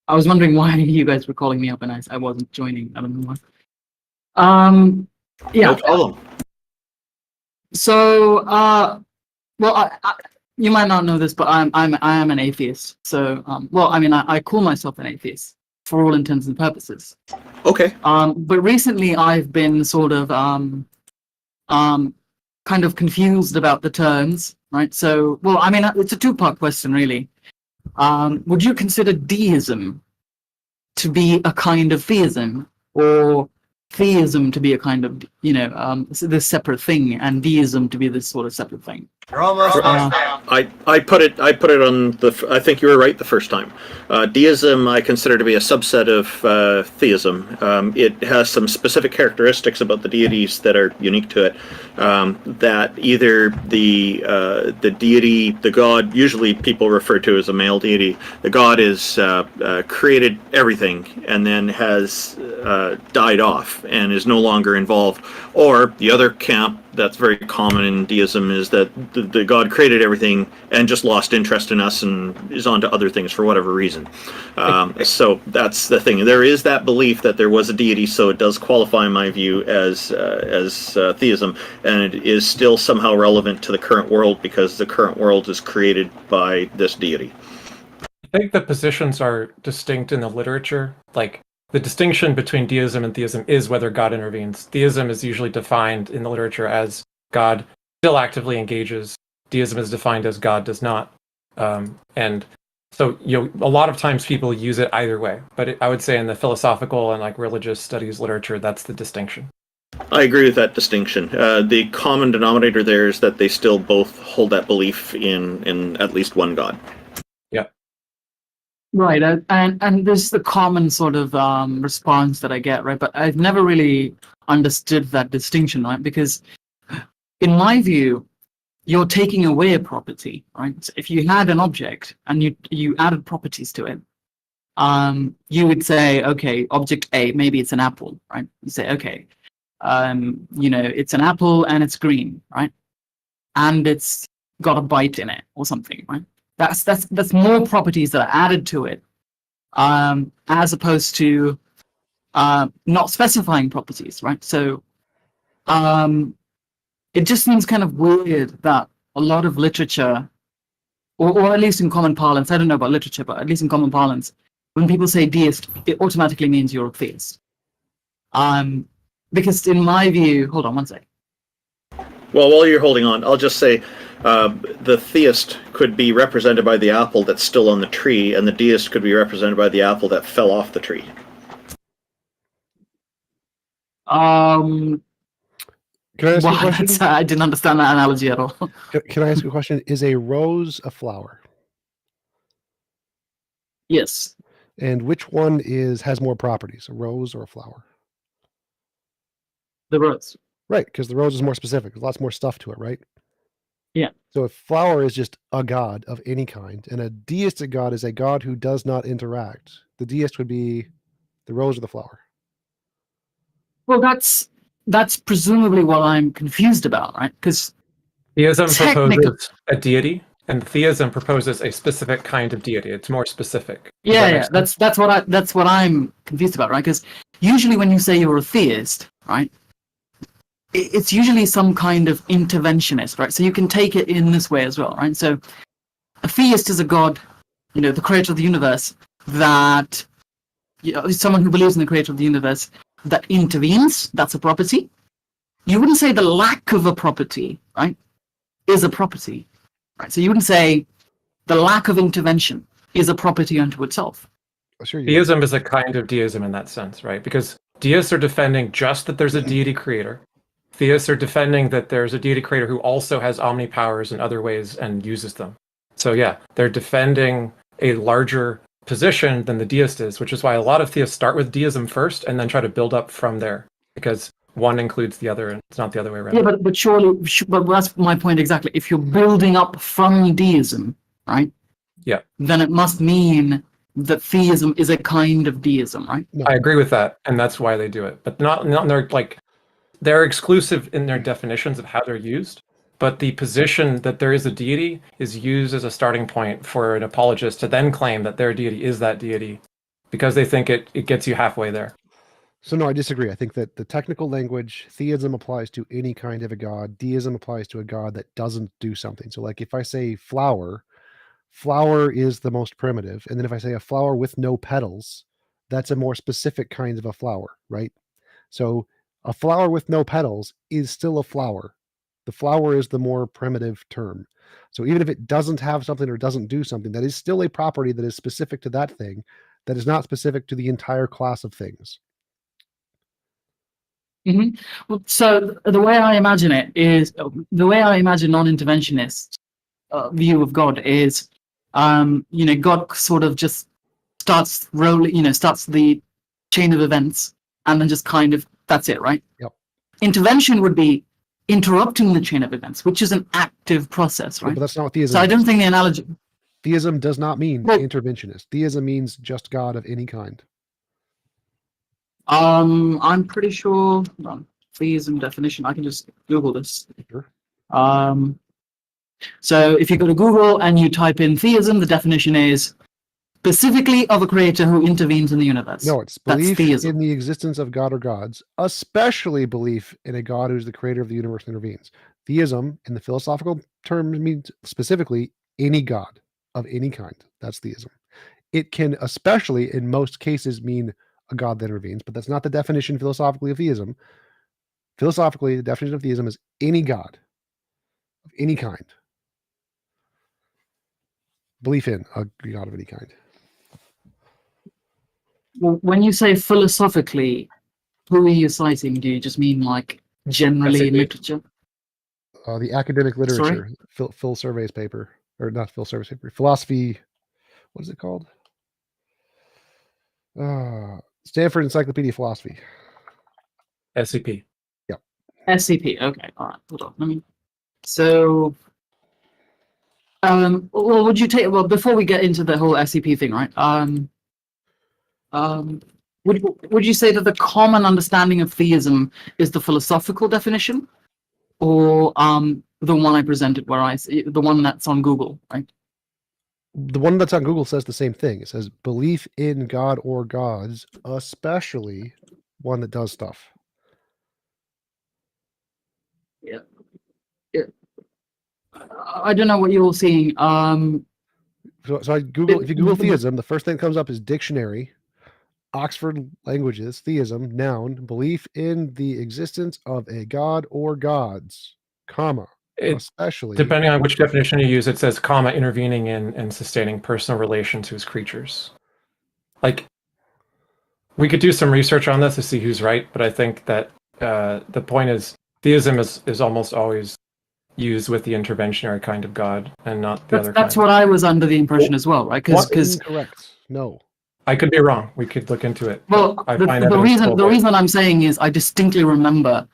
I was wondering why you guys were calling me up and I wasn't joining. I don't know why. Yeah. No problem. So, well, you might not know this, but I am an atheist. So, well, I mean, I call myself an atheist for all intents and purposes. Okay. But recently I've been sort of kind of confused about the terms, right? So, well, I mean, it's a two-part question, really. Would you consider deism to be a kind of theism, or theism to be a kind of, this separate thing, and deism to be this sort of separate thing? You're almost I put it on the... I think you were right the first time. Deism I consider to be a subset of theism. It has some specific characteristics about the deities that are unique to it. That either the deity, the god, usually people refer to as a male deity, the god is created everything and then has died off and is no longer involved. Or the other camp that's very common in deism is that the god created everything and just lost interest in us and is on to other things for whatever reason. So that's the thing. There is that belief that there was a deity, so it does qualify, in my view, as theism, and it is still somehow relevant to the current world because the current world is created by this deity. I think the positions are distinct in the literature. Like, the distinction between deism and theism is whether God intervenes. Theism is usually defined in the literature as God still actively engages. Deism is defined as God does not. And so, a lot of times people use it either way. But I would say in the philosophical and religious studies literature, that's the distinction. I agree with that distinction. The common denominator there is that they still both hold that belief in at least one God. Yeah. Right, and this is the common sort of response that I get, right? But I've never really understood that distinction, right? Because in my view, you're taking away a property, right? So if you had an object and you added properties to it, you would say, okay, object A, maybe it's an apple, right? You say, okay, it's an apple and it's green, right? And it's got a bite in it or something, right? That's more properties that are added to it, as opposed to not specifying properties, right? So it just seems kind of weird that a lot of literature, or at least in common parlance, I don't know about literature, but at least in common parlance, when people say deist, it automatically means you're a theist. Because in my view, hold on one sec. Well, while you're holding on, I'll just say the theist could be represented by the apple that's still on the tree, and the deist could be represented by the apple that fell off the tree. Can I ask you a Wow, question? I didn't understand that analogy at all. Can I ask you a question? Is a rose a flower? Yes. And which one has more properties, a rose or a flower? The rose. Right, because the rose is more specific. There's lots more stuff to it, right? Yeah. So a flower is just a god of any kind, and a deistic god is a god who does not interact. The deist would be the rose or the flower. Well, that's presumably what I'm confused about, right? Because Deism proposes a deity, and theism proposes a specific kind of deity. It's more specific. Yeah, that's what I'm confused about, right? Because usually when you say you're a theist, right, it's usually some kind of interventionist, right? So you can take it in this way as well, right? So a theist is a god, the creator of the universe, that someone who believes in the creator of the universe that intervenes, that's a property. You wouldn't say the lack of a property, right, is a property, right? So you wouldn't say the lack of intervention is a property unto itself. Sure, Theism is a kind of deism in that sense, right? Because deists are defending just that there's a deity creator. Theists are defending that there's a deity creator who also has omnipowers in other ways and uses them. So yeah, they're defending a larger position than the deist is, which is why a lot of theists start with deism first and then try to build up from there, because one includes the other and it's not the other way around. Yeah, but surely, but that's my point exactly. If you're building up from deism, right? Yeah. Then it must mean that theism is a kind of deism, right? No. I agree with that, and that's why they do it. But not they're exclusive in their definitions of how they're used. But the position that there is a deity is used as a starting point for an apologist to then claim that their deity is that deity, because they think it gets you halfway there. So no, I disagree. I think that the technical language, theism applies to any kind of a god. Deism applies to a god that doesn't do something. So like if I say flower, flower is the most primitive. And then if I say a flower with no petals, that's a more specific kind of a flower, right? So a flower with no petals is still a flower. The flower is the more primitive term. So even if it doesn't have something or doesn't do something, that is still a property that is specific to that thing, that is not specific to the entire class of things. Mm-hmm. Well, so the way I imagine it is, the way I imagine non-interventionist view of God is, God sort of just starts rolling, starts the chain of events, and then just kind of, that's it, right? Yep. Intervention would be interrupting the chain of events, which is an active process, right? But that's not what theism So I is. don't think the analogy. Theism does not mean interventionist. Theism means just God of any kind. I'm pretty sure. Hold on. Theism definition. I can just Google this. Sure. So if you go to Google and you type in theism, the definition is specifically of a creator who intervenes in the universe. No, it's That's belief theism. in the existence of God or gods, especially belief in a God who's the creator of the universe and intervenes. Theism, in the philosophical terms, means specifically any God of any kind. That's theism. It can especially, in most cases, mean a God that intervenes, but that's not the definition philosophically of theism. Philosophically, the definition of theism is any God of any kind. Belief in a God of any kind. Well, when you say philosophically, who are you citing? Do you just mean like generally in literature? The academic literature, Phil Survey's paper, or not Phil Survey's paper, philosophy. What is it called? Stanford Encyclopedia of Philosophy. SCP. Yep. SCP. Okay. All right. Hold on. Let me. So, well, would you take? Well, before we get into the whole SCP thing, right? Would you say that the common understanding of theism is the philosophical definition, or the one I presented, the one that's on Google, right? The one that's on Google says the same thing. It says belief in God or gods, especially one that does stuff. Yeah. I don't know what you're seeing. So I Google. If you Google theism, the first thing that comes up is dictionary, Oxford Languages, theism, noun, belief in the existence of a god or gods, comma, especially. Depending on which definition you use, it says comma intervening in and sustaining personal relations to his creatures. Like, we could do some research on this to see who's right, but I think that the point is theism is almost always used with the interventionary kind of God and not the other kind. That's what I was under the impression as well, right? Because incorrect. No. I could be wrong. We could look into it. Well, the reason I'm saying is I distinctly remember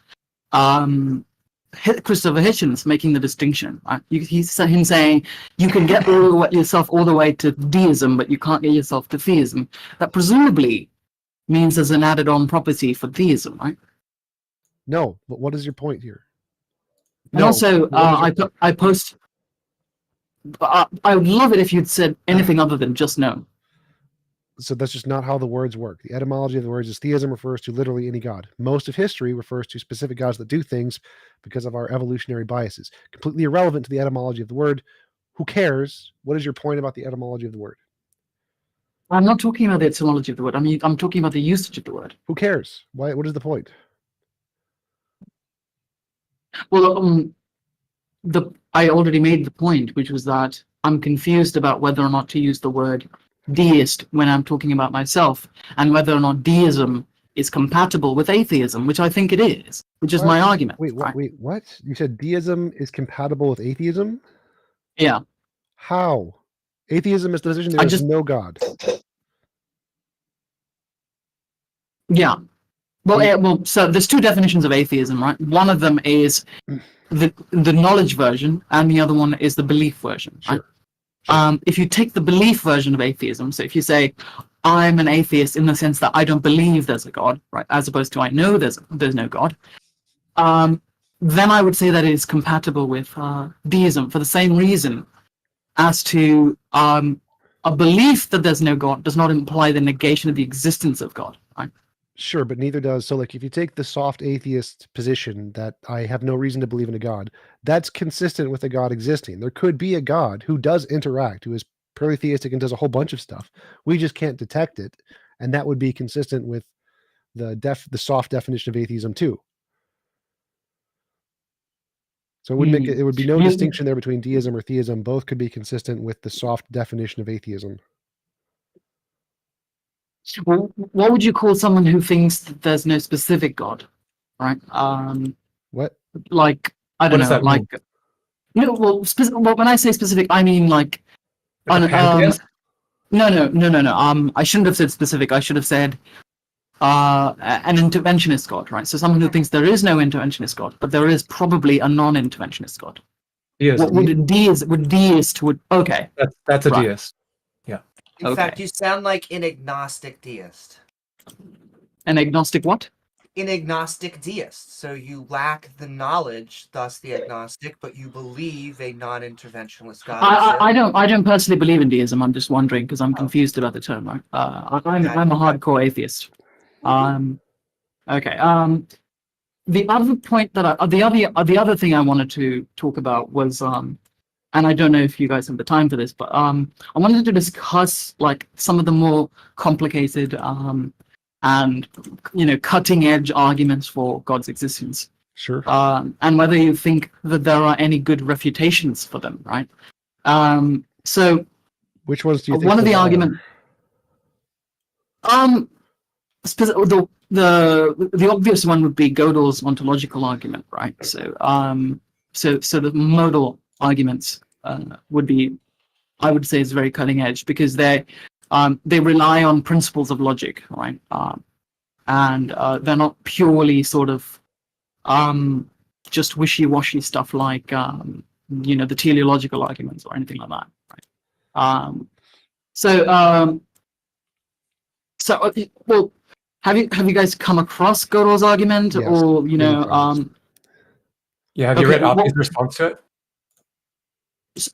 Christopher Hitchens making the distinction. Right? He's him saying you can get yourself all the way to deism, but you can't get yourself to theism. That presumably means there's an added-on property for theism, right? No, but what is your point here? And also, I would love it if you'd said anything other than just no. So that's just not how the words work. The etymology of the words is theism refers to literally any god. Most of history refers to specific gods that do things because of our evolutionary biases. Completely irrelevant to the etymology of the word. Who cares? What is your point about the etymology of the word? I'm not talking about the etymology of the word. I mean, I'm talking about the usage of the word. Who cares? Why? What is the point? Well, I already made the point, which was that I'm confused about whether or not to use the word deist when I'm talking about myself, and whether or not deism is compatible with atheism, which I think it is, which is my argument. Wait, right? wait, what? You said deism is compatible with atheism? Yeah. How? Atheism is the position there is no God. Yeah. Well, so there's two definitions of atheism, right? One of them is the knowledge version, and the other one is the belief version. Right? If you take the belief version of atheism, so if you say, I'm an atheist in the sense that I don't believe there's a God, right, as opposed to I know there's no God, then I would say that it is compatible with deism for the same reason as to a belief that there's no God does not imply the negation of the existence of God, right? Sure, but neither does. So, like, if you take the soft atheist position that I have no reason to believe in a God, that's consistent with a God existing. There could be a God who does interact, who is purely theistic and does a whole bunch of stuff. We just can't detect it, and that would be consistent with the soft definition of atheism too. So it would make it would be no distinction there between deism or theism. Both could be consistent with the soft definition of atheism. Well, what would you call someone who thinks that there's no specific God, right? What? Like, I don't What does know, that like, mean? well, when I say specific, I mean like, Like a pantheist? no. I shouldn't have said specific. I should have said an interventionist God, right? So someone who thinks there is no interventionist God, but there is probably a non-interventionist God. Deism. What would deist okay. That's a deist. Yeah. In fact, you sound like an agnostic deist. An agnostic what? An agnostic deist. So you lack the knowledge, thus the agnostic, but you believe a non-interventionist God exists. I don't personally believe in deism. I'm just wondering because I'm confused about the term. Right? I'm a hardcore atheist. Okay. The other point that the other thing I wanted to talk about was and I don't know if you guys have the time for this, but I wanted to discuss like some of the more complicated and cutting edge arguments for God's existence. Sure. And whether you think that there are any good refutations for them, right? So which ones do you think? One of the arguments. The obvious one would be Gödel's ontological argument, right? So so the modal arguments would be, I would say, is very cutting edge because they rely on principles of logic, right? And they're not purely sort of just wishy-washy stuff like the teleological arguments or anything like that, right? Well, have you guys come across Gödel's argument, yes, or yeah, have you read Oppie's response to it?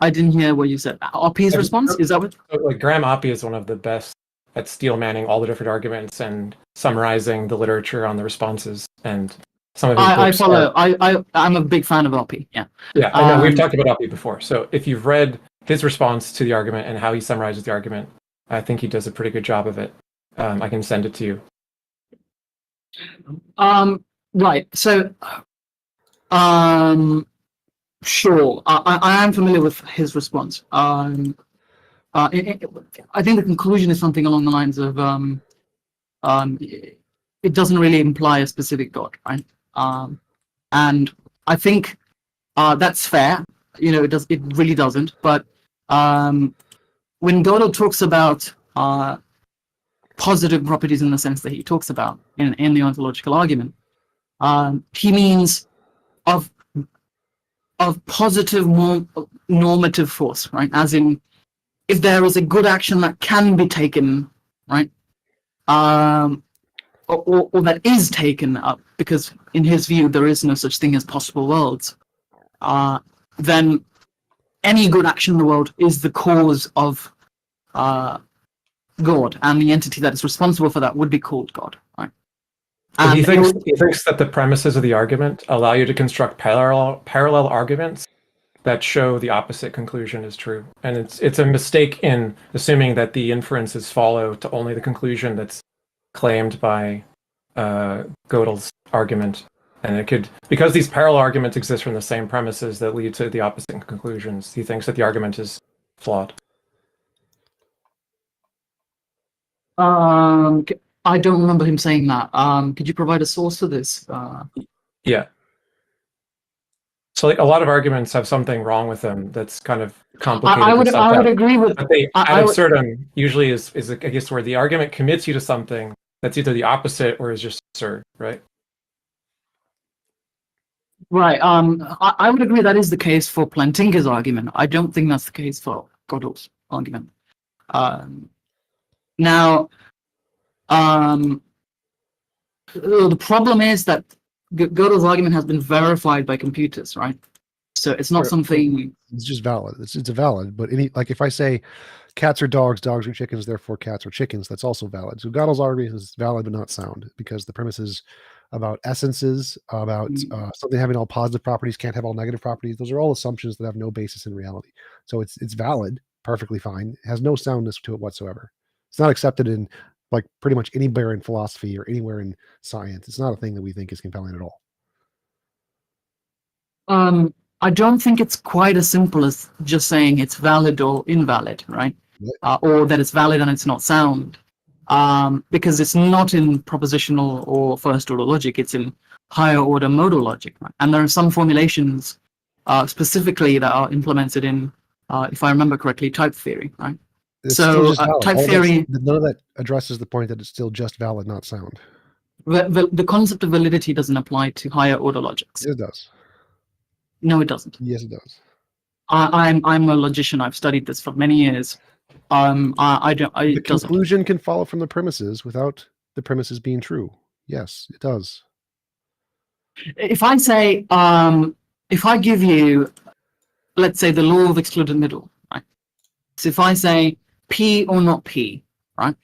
I didn't hear what you said. Oppie's response? Is that what? Like Graham Oppie is one of the best at steel manning all the different arguments and summarizing the literature on the responses, and some of his books I'm a big fan of Oppie. Yeah. Yeah, I know we've talked about Oppie before. So if you've read his response to the argument and how he summarizes the argument, I think he does a pretty good job of it. I can send it to you. Right. So, sure. I am familiar with his response. I think the conclusion is something along the lines of it doesn't really imply a specific God, right? And I think that's fair. It really doesn't. But when Gödel talks about positive properties in the sense that he talks about in the ontological argument, he means of positive normative force, right? As in, if there is a good action that can be taken, right, or that is taken up, because in his view there is no such thing as possible worlds, then any good action in the world is the cause of God, and the entity that is responsible for that would be called God, right? And he thinks that the premises of the argument allow you to construct parallel arguments that show the opposite conclusion is true. And it's a mistake in assuming that the inferences follow to only the conclusion that's claimed by Gödel's argument. And it could, because these parallel arguments exist from the same premises that lead to the opposite conclusions, he thinks that the argument is flawed. I don't remember him saying that. Could you provide a source for this? Yeah. So like, a lot of arguments have something wrong with them that's kind of complicated. I would agree with. But they ad absurdum usually is a case where the argument commits you to something that's either the opposite or is just absurd, right? Right. I would agree that is the case for Plantinga's argument. I don't think that's the case for Gödel's argument. Now, the problem is that Gödel's argument has been verified by computers, right? So it's not something. It's just valid. It's valid. But if I say cats are dogs, dogs are chickens, therefore cats are chickens, that's also valid. So Gödel's argument is valid but not sound, because the premise is about essences, about something having all positive properties can't have all negative properties. Those are all assumptions that have no basis in reality. So it's valid, perfectly fine. It has no soundness to it whatsoever. It's not accepted in like pretty much anywhere in philosophy or anywhere in science. It's not a thing that we think is compelling at all. I don't think it's quite as simple as just saying it's valid or invalid, right? Or that it's valid and it's not sound. Because it's not in propositional or first order logic, it's in higher order modal logic, right? And there are some formulations specifically that are implemented in, if I remember correctly, type theory, right? It's so type theory. None of that addresses the point that it's still just valid, not sound. The concept of validity doesn't apply to higher order logics. It does. No, it doesn't. Yes, it does. I'm a logician. I've studied this for many years. The conclusion can follow from the premises without the premises being true. Yes, it does. If I say, if I give you, let's say, the law of excluded middle, right? So if I say P or not P, right?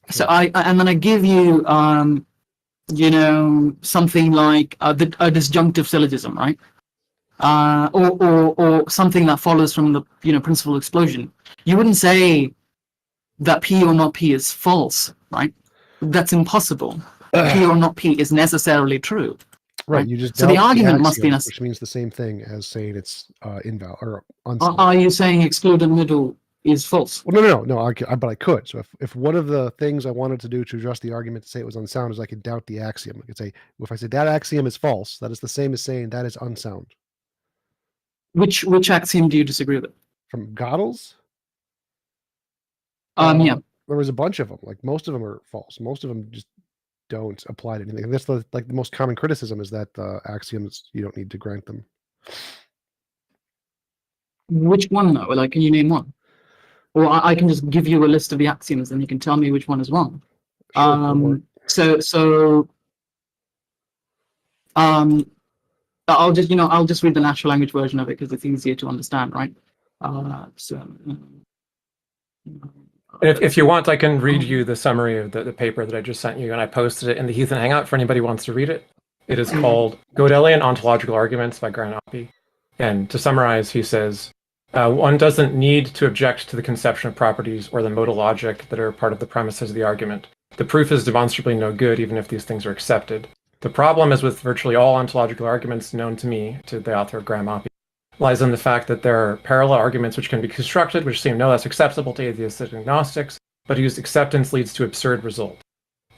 So and then I give you, something like a disjunctive syllogism, right? Or something that follows from the principal explosion. You wouldn't say that P or not P is false, right? That's impossible. P or not P is necessarily true. Right. You just so the argument must be which means the same thing as saying it's invalid or unsound. Are you saying excluded middle is false? Well, no. But I could. So if one of the things I wanted to do to address the argument to say it was unsound is I could doubt the axiom. I could say, if I say that axiom is false, that is the same as saying that is unsound. Which axiom do you disagree with? From Gödel's? Yeah. There was a bunch of them. Like most of them are false. Most of them just don't apply to anything. And that's the most common criticism is that the axioms, you don't need to grant them. Which one though? Like, can you name one? Or I can just give you a list of the axioms and you can tell me which one is wrong. Sure, I'll just read the natural language version of it because it's easier to understand, right? If you want, I can read you the summary of the paper that I just sent you, and I posted it in the Heathen Hangout for anybody who wants to read it. It is called Gödelian Ontological Arguments by Grant Oppy. And to summarize, he says, one doesn't need to object to the conception of properties or the modal logic that are part of the premises of the argument. The proof is demonstrably no good, even if these things are accepted. The problem, as with virtually all ontological arguments known to me, to the author Graham Oppy, lies in the fact that there are parallel arguments which can be constructed, which seem no less acceptable to atheistic agnostics, but whose acceptance leads to absurd results.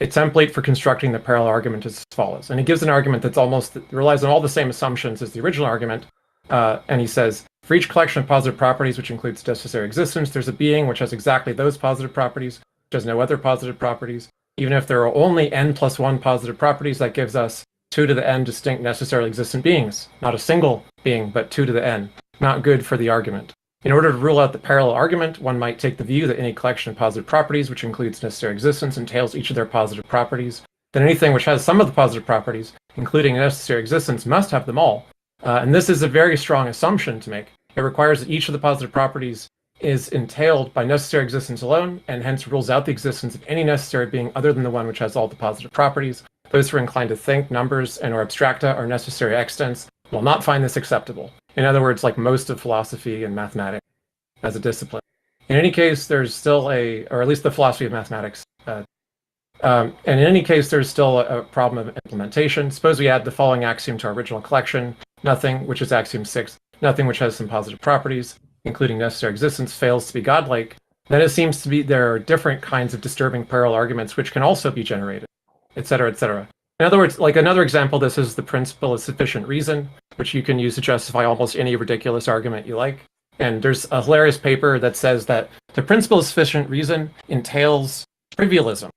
A template for constructing the parallel argument is as follows. And he gives an argument that relies on all the same assumptions as the original argument. And he says, for each collection of positive properties, which includes necessary existence, there's a being which has exactly those positive properties, which has no other positive properties. Even if there are only n plus 1 positive properties, that gives us 2 to the n distinct necessarily existent beings. Not a single being, but 2 to the n. Not good for the argument. In order to rule out the parallel argument, one might take the view that any collection of positive properties, which includes necessary existence, entails each of their positive properties. Then anything which has some of the positive properties, including necessary existence, must have them all. And this is a very strong assumption to make. It requires that each of the positive properties is entailed by necessary existence alone, and hence rules out the existence of any necessary being other than the one which has all the positive properties. Those who are inclined to think numbers and or abstracta are necessary extents will not find this acceptable. In other words, like most of philosophy and mathematics as a discipline. In any case, there's still or at least the philosophy of mathematics. And in any case, there's still a problem of implementation. Suppose we add the following axiom to our original collection: nothing, which is axiom 6, nothing which has some positive properties, including necessary existence, fails to be godlike. Then it seems to be there are different kinds of disturbing parallel arguments which can also be generated, etc., etc. In other words, like another example, this is the principle of sufficient reason, which you can use to justify almost any ridiculous argument you like. And there's a hilarious paper that says that the principle of sufficient reason entails trivialism.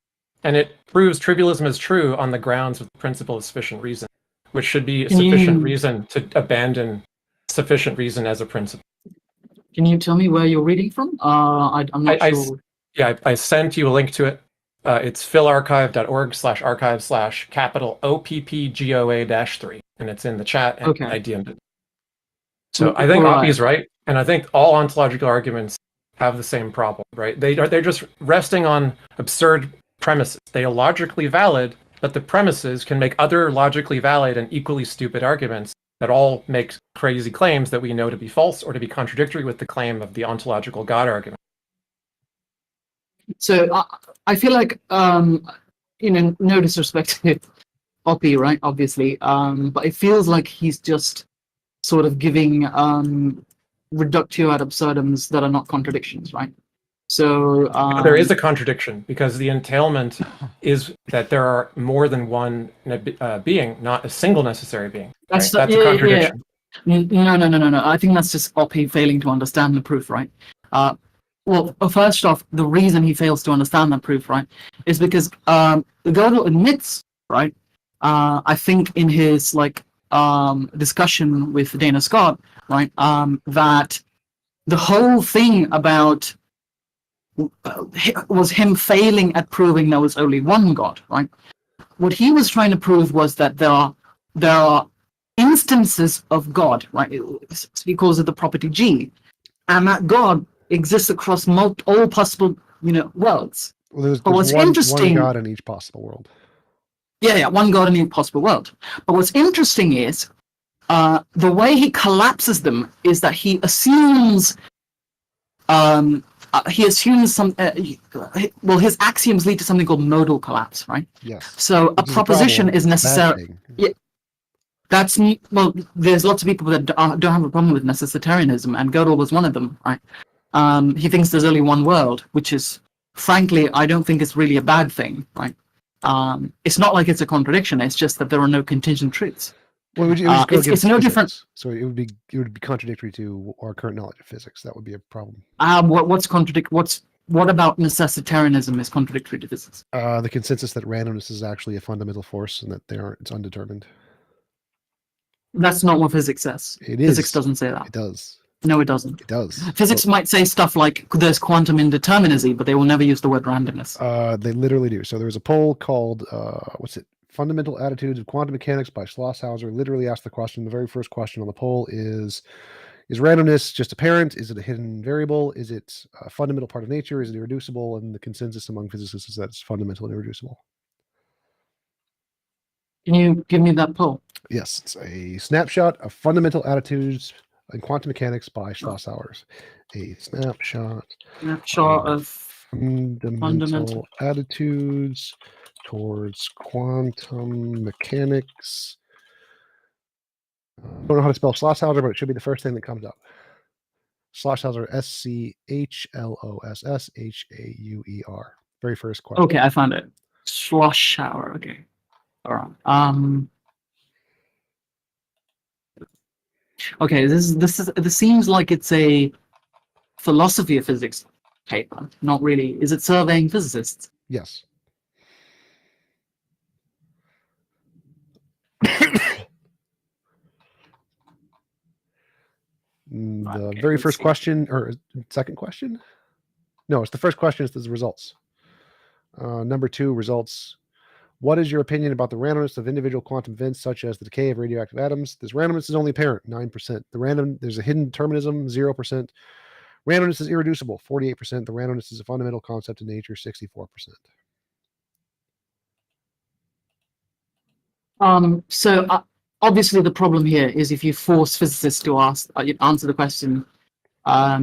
And it proves trivialism is true on the grounds of the principle of sufficient reason, which should be sufficient reason to abandon sufficient reason as a principle. Can you tell me where you're reading from? I'm not sure. I sent you a link to it. It's philarchive.org/archive/capital OPPGOA-3, and it's in the chat, and I DM'd it. So I think Oppie's right, and I think all ontological arguments have the same problem, right? They're just resting on absurd premises. They are logically valid, but the premises can make other logically valid and equally stupid arguments that all make crazy claims that we know to be false or to be contradictory with the claim of the ontological God argument. So I feel like, no disrespect to Oppie, right? Obviously, but it feels like he's just sort of giving reductio ad absurdums that are not contradictions, right? So there is a contradiction, because the entailment is that there are more than one being, not a single necessary being. That's a contradiction. No. I think that's just Oppie failing to understand the proof, right? Well, first off, the reason he fails to understand that proof, right, is because Gödel admits, right, I think in his discussion with Dana Scott, right, that the whole thing about was him failing at proving there was only one God, right? What he was trying to prove was that there are instances of God, right? He calls it the property G, and that God exists across all possible, worlds. Well, there's what's one God in each possible world. Yeah, one God in each possible world. But what's interesting is the way he collapses them is that he assumes his axioms lead to something called modal collapse, right? Yes. So a proposition is necessary. Yeah, there's lots of people that don't have a problem with necessitarianism, and Gödel was one of them, right? He thinks there's only one world, which is, frankly, I don't think it's really a bad thing, right? It's not like it's a contradiction. It's just that there are no contingent truths. Well, it's no different. So it would be contradictory to our current knowledge of physics. That would be a problem. What about necessitarianism is contradictory to physics? The consensus that randomness is actually a fundamental force and that it's undetermined. That's not what physics says. It is. Physics doesn't say that. It does. No, it doesn't. It does. Physics might say stuff like there's quantum indeterminacy, but they will never use the word randomness. They literally do. So there's a poll called Fundamental Attitudes of Quantum Mechanics by Schlosshauser. Literally asked the question. The very first question on the poll is randomness just apparent? Is it a hidden variable? Is it a fundamental part of nature? Is it irreducible? And the consensus among physicists is that it's fundamental and irreducible. Can you give me that poll? Yes, it's a snapshot of fundamental attitudes in quantum mechanics by Schlosshauser. A snapshot of fundamental attitudes towards quantum mechanics. I don't know how to spell Schlosshauser, but it should be the first thing that comes up. Schlosshauser, Schlosshauser. Very first question. Okay, I found it. Schlosshauser. Okay. All right. Okay, this seems like it's a philosophy of physics paper. Not really. Is it surveying physicists? Yes. The very first question, or second question? No, it's the first question. Is the results. Number 2, results. What is your opinion about the randomness of individual quantum events, such as the decay of radioactive atoms? This randomness is only apparent, 9%. There's a hidden determinism, 0%. Randomness is irreducible, 48%. The randomness is a fundamental concept in nature, 64%. So obviously the problem here is if you force physicists to answer the question,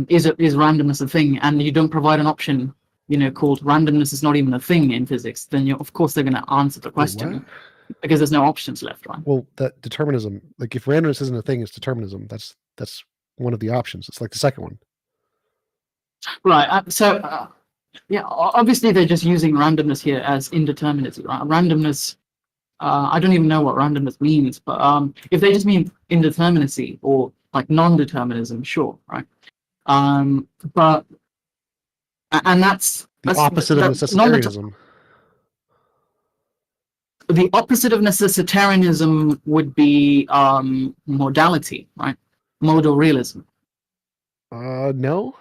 is randomness a thing, and you don't provide an option, called randomness is not even a thing in physics, then of course they're going to answer the question because there's no options left, right? Well, that determinism, like if randomness isn't a thing, it's determinism. That's one of the options. It's like the second one. Right. Yeah, obviously they're just using randomness here as indeterminacy. Right? Randomness. I don't even know what randomness means, but if they just mean indeterminacy or like non-determinism, sure, right? But and that's the opposite of necessitarianism. The opposite of necessitarianism would be modality, right? Modal realism. No.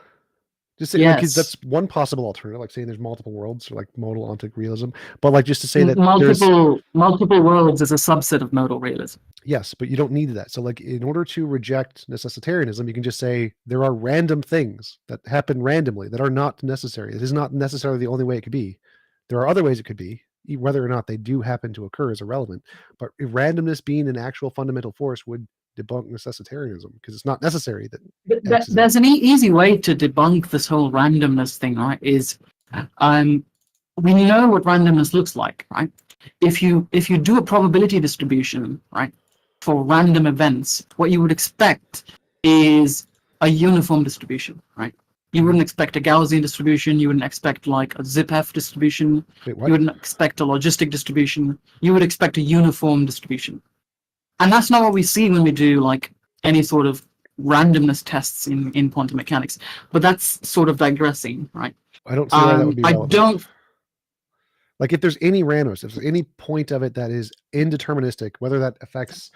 Just say, like, that's one possible alternative, like saying there's multiple worlds, or like modal ontic realism. But like just to say that multiple worlds is a subset of modal realism. Yes, but you don't need that. So like in order to reject necessitarianism, you can just say there are random things that happen randomly that are not necessary. It is not necessarily the only way it could be. There are other ways it could be. Whether or not they do happen to occur is irrelevant. But if randomness being an actual fundamental force would debunk necessitarianism because it's not necessary that there's an easy way to debunk this whole randomness thing, right? Is we know what randomness looks like, right? If you do a probability distribution, right, for random events, what you would expect is a uniform distribution, right? You wouldn't expect a Gaussian distribution. You wouldn't expect like a ZipF distribution. Wait, what? You wouldn't expect a logistic distribution. You would expect a uniform distribution. And that's not what we see when we do like any sort of randomness tests in quantum mechanics. But that's sort of digressing, right? I don't see why that would be relevant. I don't. Like if there's any randomness, if there's any point of it that is indeterministic, whether that affects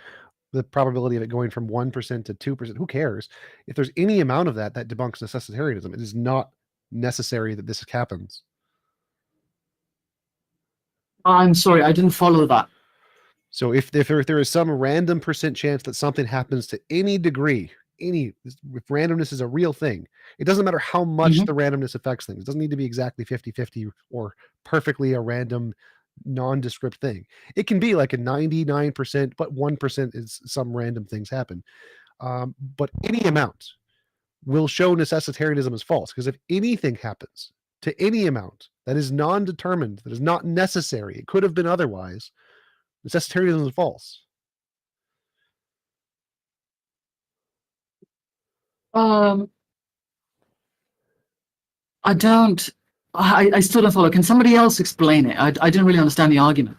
the probability of it going from 1% to 2%, who cares? If there's any amount of that debunks necessitarianism. It is not necessary that this happens. I'm sorry, I didn't follow that. So if there is some random percent chance that something happens to any degree, if randomness is a real thing, it doesn't matter how much the randomness affects things. It doesn't need to be exactly 50-50 or perfectly a random nondescript thing. It can be like a 99%, but 1% is some random things happen. But any amount will show necessitarianism is false, because if anything happens to any amount that is non-determined, that is not necessary, it could have been otherwise, necessitarianism is false. I still don't follow. Can somebody else explain it? I didn't really understand the argument.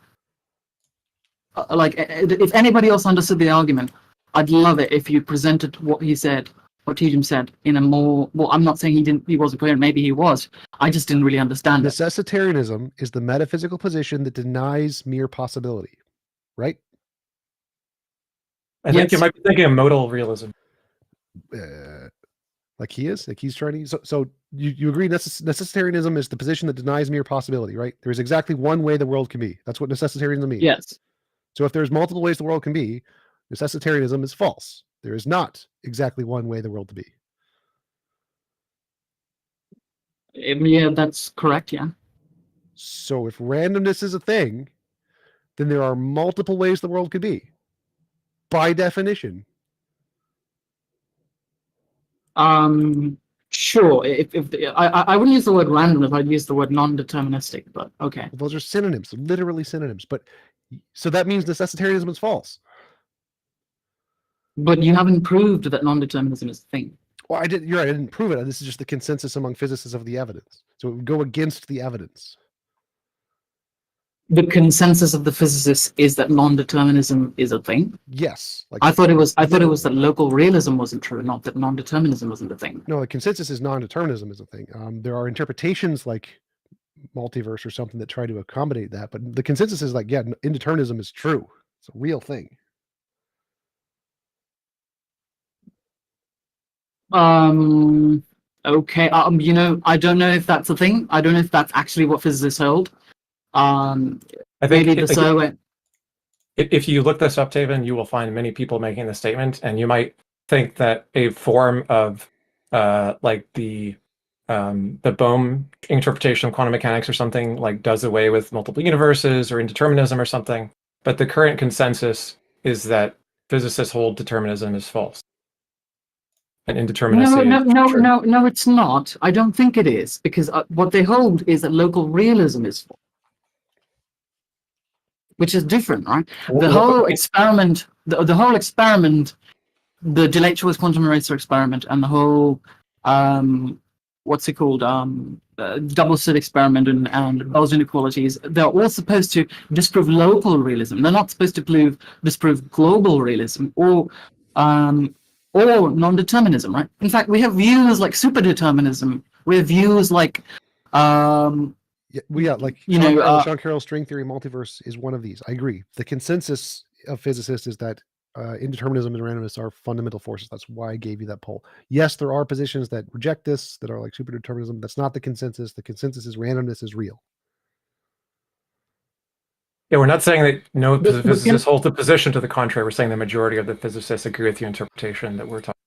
If anybody else understood the argument, I'd love it if you presented what he said, what TJump said, in a more, well, I'm not saying he wasn't clear, maybe he was. I just didn't really understand it. Necessitarianism is the metaphysical position that denies mere possibility, right? I think you might be thinking of modal realism. Like he's trying to. So you agree necessitarianism is the position that denies mere possibility, right? There is exactly one way the world can be. That's what necessitarianism means. Yes. So if there's multiple ways the world can be, necessitarianism is false. There is not exactly one way the world to be. Yeah, that's correct. Yeah. So if randomness is a thing, then there are multiple ways the world could be, by definition. Sure. I wouldn't use the word random if I'd use the word non-deterministic, but okay. Well, those are synonyms, literally synonyms. But so that means necessitarianism is false. But you haven't proved that non-determinism is a thing. Well, you're right. I didn't prove it. This is just the consensus among physicists of the evidence. So it would go against the evidence. The consensus of the physicists is that non-determinism is a thing. Yes. I thought it was that local realism wasn't true, not that non-determinism wasn't a thing. No, the consensus is non-determinism is a thing. There are interpretations like multiverse or something that try to accommodate that, but the consensus is like, yeah, indeterminism is true. It's a real thing. Okay. I don't know if that's a thing. I don't know if that's actually what physicists hold. I think if you look this up, Taven, you will find many people making this statement, and you might think that a form of like the Bohm interpretation of quantum mechanics or something like does away with multiple universes or indeterminism or something. But the current consensus is that physicists hold determinism is false. And indeterminacy No, it's not. I don't think it is, because what they hold is that local realism is false, which is different, right? The whole experiment, the whole experiment, the delayed choice quantum eraser experiment, and the whole what's it called, double slit experiment and Bell's inequalities, they're all supposed to disprove local realism. They're not supposed to disprove global realism or non-determinism, right? In fact, we have views like superdeterminism. We have views like Sean Carroll's string theory multiverse is one of these. I agree. The consensus of physicists is that indeterminism and randomness are fundamental forces. That's why I gave you that poll. Yes, there are positions that reject this, that are like superdeterminism. That's not the consensus. The consensus is randomness is real. Yeah, we're not saying that no physicists hold the position to the contrary. We're saying the majority of the physicists agree with the interpretation that we're talking.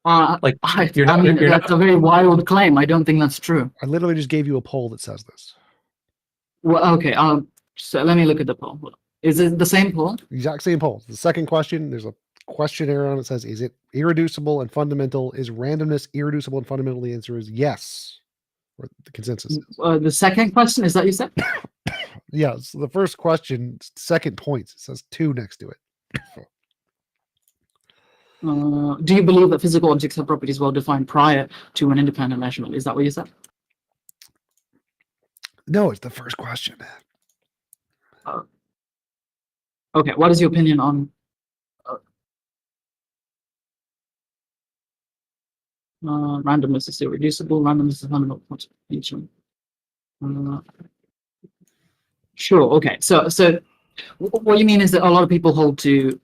That's a very wild claim. I don't think that's true. I literally just gave you a poll that says this. Well, okay. So let me look at the poll. Is it the same poll? Exact same poll. The second question, there's a questionnaire on it that says, is it irreducible and fundamental? Is randomness irreducible and fundamental? The answer is yes. Or the consensus is. The second question, is that you said? Yeah, so the first question, second points, it says 2 next to it. Do you believe that physical objects have properties well defined prior to an independent measurement? Is that what you said? No, it's the first question. Okay, what is your opinion on randomness is irreducible, randomness is fundamental function. Sure, okay. So what you mean is that a lot of people hold to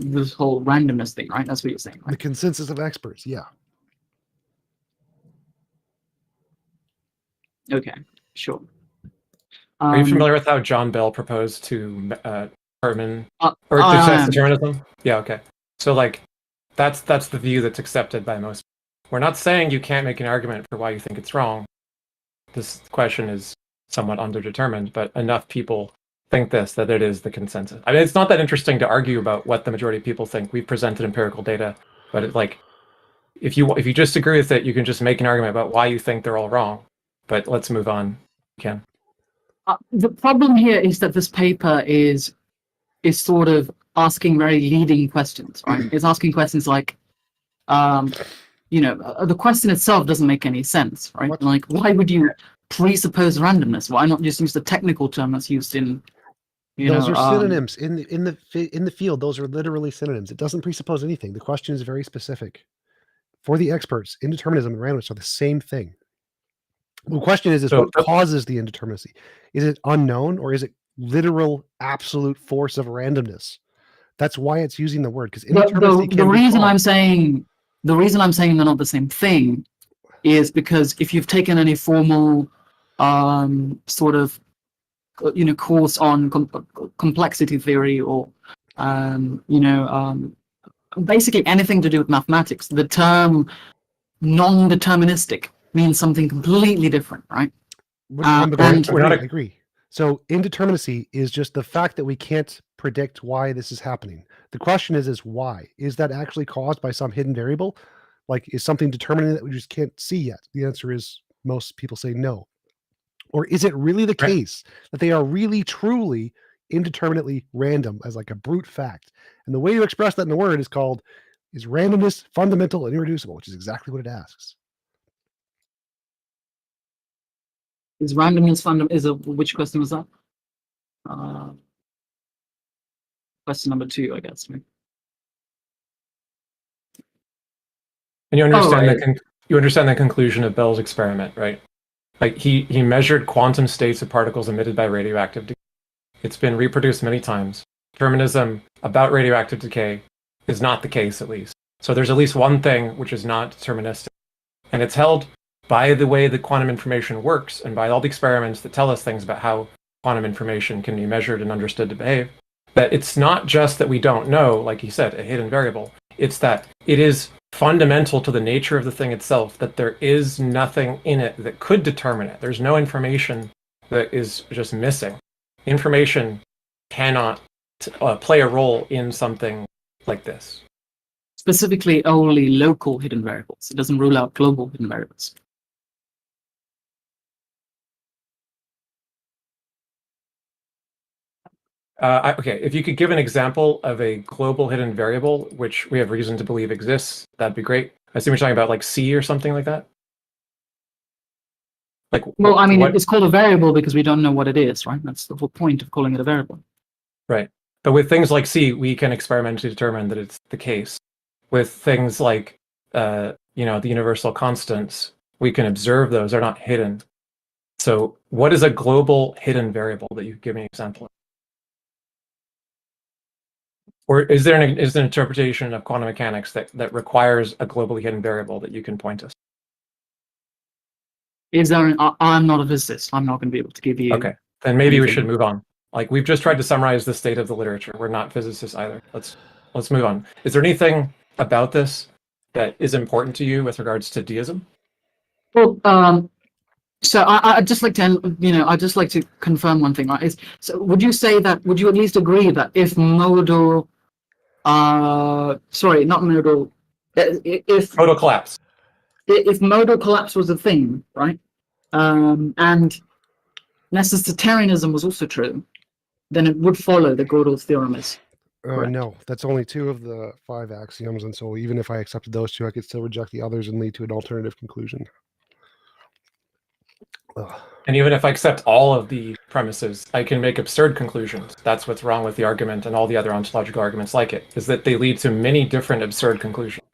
this whole randomness thing, right? That's what you're saying, right? The consensus of experts, yeah. Okay, sure. Are you familiar with how John Bell proposed to determine or discuss determinism? Yeah, okay. So like that's the view that's accepted by most. We're not saying you can't make an argument for why you think it's wrong. This question is somewhat underdetermined, but enough people think that it is the consensus. I mean, it's not that interesting to argue about what the majority of people think. We've presented empirical data, but it's like if you just agree with it, you can just make an argument about why you think they're all wrong. But let's move on. You can. The problem here is that this paper is sort of asking very leading questions, right? It's asking questions like, the question itself doesn't make any sense, right? What? Like, why would you presuppose randomness? Why not just use the technical term that's used in, those are synonyms in the field. Those are literally synonyms. It doesn't presuppose anything. The question is very specific. For the experts, indeterminism and randomness are the same thing. The question is what causes the indeterminacy? Is it unknown, or is it literal absolute force of randomness? That's why it's using the word, because indeterminacy the reason I'm saying they're not the same thing is because if you've taken any formal sort of course on complexity theory or basically anything to do with mathematics, the term non-deterministic means something completely different, right? I agree. So indeterminacy is just the fact that we can't predict why this is happening. The question is why? Is that actually caused by some hidden variable? Like, is something determining that we just can't see yet? The answer is most people say no. Or is it really the case that they are really, truly, indeterminately random as like a brute fact? And the way to express that in the word is randomness fundamental and irreducible, which is exactly what it asks. Is randomness fundamental? Which question was that? Question number 2, I guess. And you understand the conclusion of Bell's experiment, right? Like he measured quantum states of particles emitted by radioactive decay. It's been reproduced many times. Determinism about radioactive decay is not the case, at least. So there's at least one thing which is not deterministic. And it's held by the way that quantum information works and by all the experiments that tell us things about how quantum information can be measured and understood to behave, that it's not just that we don't know, like you said, a hidden variable. It's that it is fundamental to the nature of the thing itself that there is nothing in it that could determine it. There's no information that is just missing. Information cannot play a role in something like this? Specifically, only local hidden variables. It doesn't rule out global hidden variables. Okay, if you could give an example of a global hidden variable, which we have reason to believe exists, that'd be great. I assume you're talking about like C or something like that? Like, well, I mean, what? it's called a variable because we don't know what it is, right? That's the whole point of calling it a variable. Right. But with things like C, we can experimentally determine that it's the case. With things like, the universal constants, we can observe those. They're not hidden. So what is a global hidden variable that you give me an example of? Or is there an interpretation of quantum mechanics that requires a globally hidden variable that you can point us? Is there? I'm not a physicist. I'm not going to be able to give you. Okay, then maybe we anything. should move on. Like, we've just tried to summarize the state of the literature. We're not physicists either. Let's move on. Is there anything about this that is important to you with regards to deism? Well, so I'd just like to, I'd just like to confirm one thing. Right? So would you at least agree that if modal, sorry, not modal, if modal collapse, if modal collapse was a thing, right, and necessitarianism was also true, then it would follow that Gödel's theorem is correct. No, that's only 2 of the 5 axioms, and so even if I accepted those 2, I could still reject the others and lead to an alternative conclusion. Ugh. And even if I accept all of the premises, I can make absurd conclusions. That's what's wrong with the argument and all the other ontological arguments like it, is that they lead to many different absurd conclusions.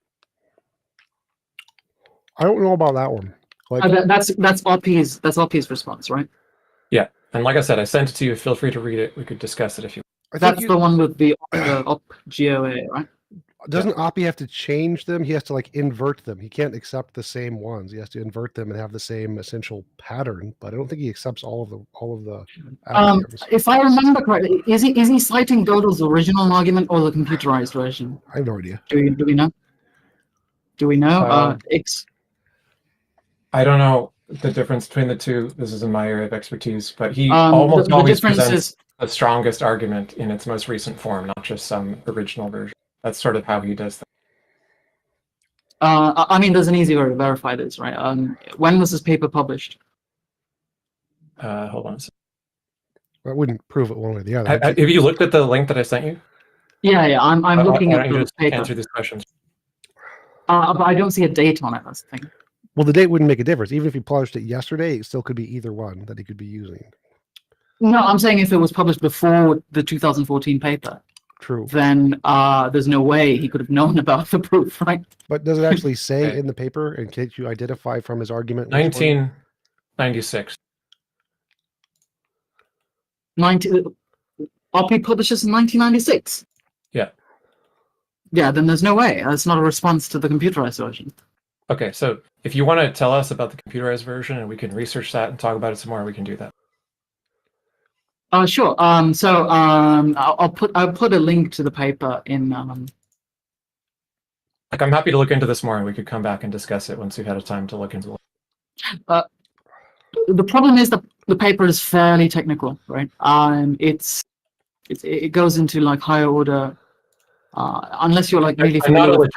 I don't know about that one. Like, That's RP's response, right? Yeah, and like I said, I sent it to you. Feel free to read it. We could discuss it if you want. That's the one with the op GOA, right? Doesn't Oppie have to change them? He has to like invert them. He can't accept the same ones. He has to invert them and have the same essential pattern. But I don't think he accepts all of the axioms. If I remember correctly, is he citing Gödel's original argument or the computerized version? I have no idea. Do we know? Do we know? I don't know the difference between the two. This is in my area of expertise, but he the always difference presents is the strongest argument in its most recent form, not just some original version. That's sort of how he does that. I mean, there's an easy way to verify this, right? When was this paper published? Hold on a second. I wouldn't prove it one way or the other. Have you looked at the link that I sent you? Yeah, I'm looking at the paper. Answer these questions. But I don't see a date on it. That's the thing. Well, the date wouldn't make a difference. Even if he published it yesterday, it still could be either one that he could be using. No, I'm saying if it was published before the 2014 paper. True. Then there's no way he could have known about the proof, right? But does it actually say in the paper, and can't you identify from his argument? 1996. RP publishes in 1996. Yeah. Yeah, then there's no way. That's not a response to the computerized version. Okay, so if you want to tell us about the computerized version and we can research that and talk about it some more, we can do that. Sure. I'll put a link to the paper in. Like, I'm happy to look into this more, and we could come back and discuss it once we've had a time to look into it. The problem is that the paper is fairly technical, right? It goes into like higher order. Unless you're like really familiar with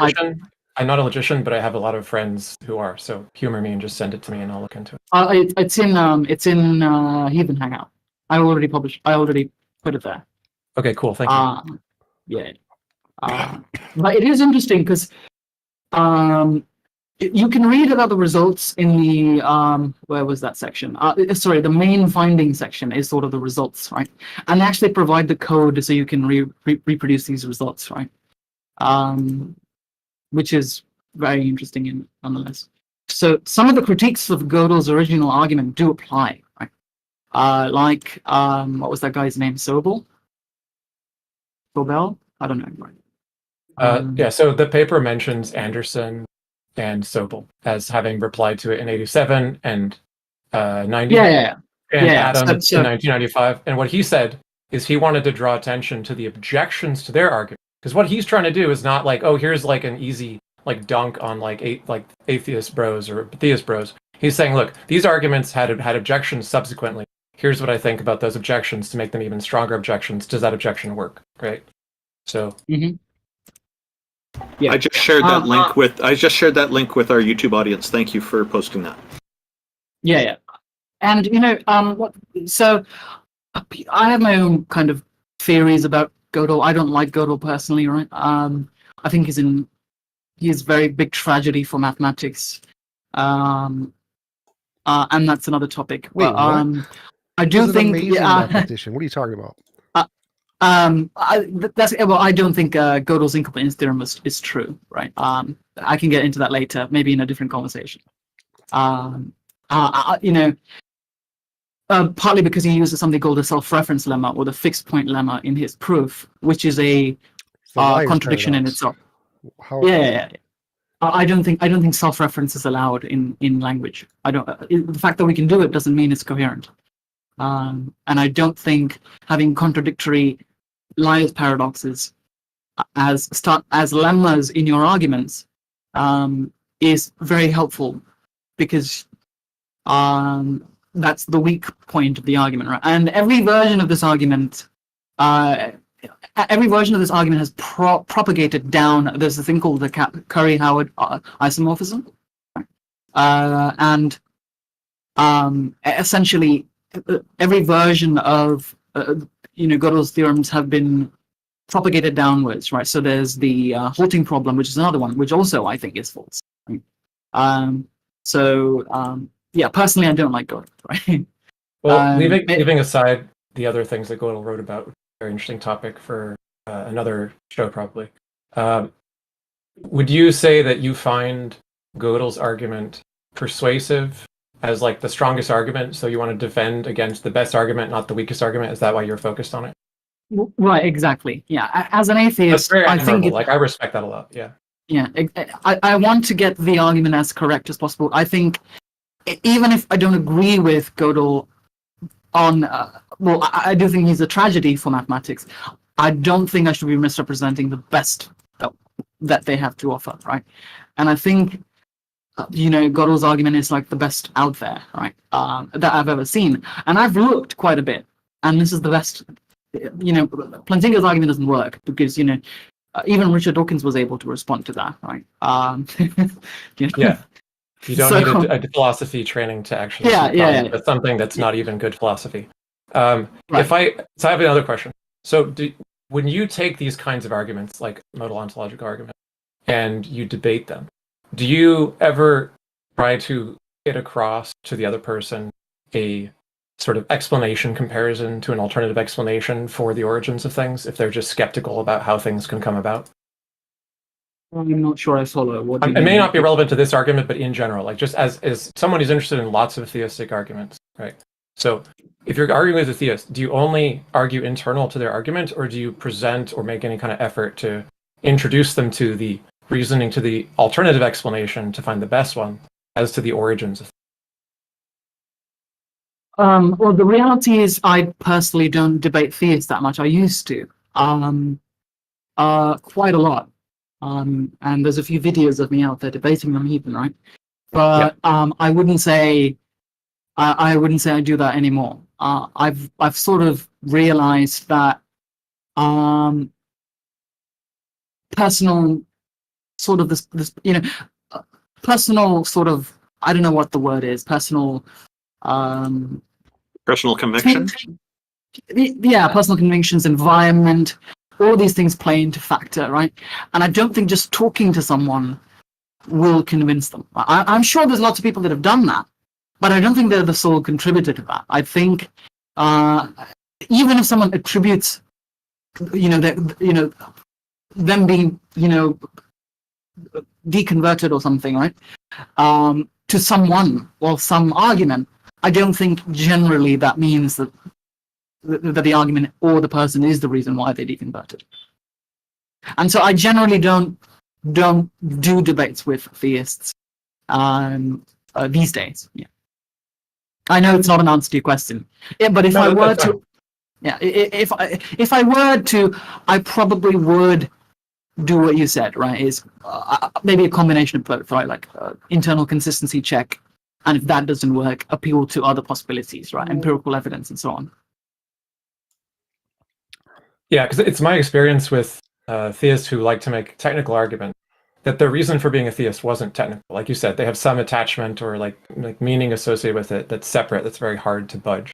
I'm not a logician, but I have a lot of friends who are. So humor me and just send it to me, and I'll look into it. It's in Heathen Hangout. I already put it there. Okay, cool. Thank you. Yeah. But it is interesting because you can read about the results in the where was that section? Sorry, the main finding section is sort of the results, right? And they actually provide the code so you can reproduce these results, right? Which is very interesting nonetheless. So some of the critiques of Gödel's original argument do apply, right? What was that guy's name? Sobel? I don't know. Right? Yeah, so the paper mentions Anderson and Sobel as having replied to it in 87 and 90. Yeah. And Adam in 1995. And what he said is he wanted to draw attention to the objections to their argument. Because what he's trying to do is not like, oh, here's like an easy like dunk on like atheist bros or theist bros. He's saying, look, these arguments had objections subsequently. here's what I think about those objections to make them even stronger objections. Does that objection work? Right. So. Mm-hmm. Yeah. I just shared that link with our YouTube audience. Thank you for posting that. Yeah. And so I have my own kind of theories about Gödel. I don't like Gödel personally, right? I think he's very big tragedy for mathematics. And that's another topic. Wait, but, what? I do He's an think amazing mathematician. What are you talking about? I don't think Gödel's incompetence theorem is true, right? I can get into that later, maybe in a different conversation. Partly because he uses something called a self-reference lemma or the fixed point lemma in his proof, which is a contradiction in itself. Yeah. I don't think self-reference is allowed in language. The fact that we can do it doesn't mean it's coherent. And I don't think having contradictory Liar's paradoxes as lemmas in your arguments is very helpful, because that's the weak point of the argument, right? And every version of this argument has propagated down. There's a thing called the Curry-Howard isomorphism, and essentially every version of Gödel's theorems have been propagated downwards, right? So there's the halting problem, which is another one, which also I think is false. Right? Personally, I don't like Gödel, right? Well, leaving aside the other things that Gödel wrote about, very interesting topic for another show, probably. Would you say that you find Gödel's argument persuasive as like the strongest argument, so you want to defend against the best argument, not the weakest argument? Is that why you're focused on it? Right, exactly. Yeah, as an atheist, I think I respect that a lot. Yeah. Yeah, I want to get the argument as correct as possible. I think even if I don't agree with Gödel on, I do think he's a tragedy for mathematics. I don't think I should be misrepresenting the best that they have to offer, right? And I think Gödel's argument is like the best out there, right? That I've ever seen, and I've looked quite a bit, and this is the best. Plantinga's argument doesn't work because even Richard Dawkins was able to respond to that, right? Yeah, you don't need a philosophy training to actually. That's something that's not even good philosophy. Right. I have another question. So, when you take these kinds of arguments, like modal ontological arguments, and you debate them, do you ever try to get across to the other person a sort of explanation comparison to an alternative explanation for the origins of things, if they're just skeptical about how things can come about? I'm not sure I follow. It may not be relevant to this argument, but in general, like just as someone who's interested in lots of theistic arguments, right? So if you're arguing with a theist, do you only argue internal to their argument, or do you present or make any kind of effort to introduce them to the reasoning, to the alternative explanation to find the best one as to the origins of things? Well, the reality is I personally don't debate theists that much. I used to, quite a lot. And there's a few videos of me out there debating them even, right? But I wouldn't say I do that anymore. I've sort of realized that personal sort of this personal sort of, I don't know what the word is, personal conviction. Yeah, personal convictions, environment, all these things play into factor, right? And I don't think just talking to someone will convince them. I'm sure there's lots of people that have done that, but I don't think they're the sole contributor to that. I think even if someone attributes, them being, deconverted or something, right, to someone or some argument, I don't think generally that means that the argument or the person is the reason why they deconverted. And so I generally don't do debates with theists these days. Yeah, I know it's not an answer to your question. Yeah, but if I were to, if I were to, I probably would do what you said, right? Is maybe a combination of both, right? Like internal consistency check And if that doesn't work, appeal to other possibilities, right? Empirical evidence and so on. Yeah, because it's my experience with theists who like to make technical arguments that their reason for being a theist wasn't technical. Like you said, they have some attachment or like meaning associated with it that's separate, that's very hard to budge.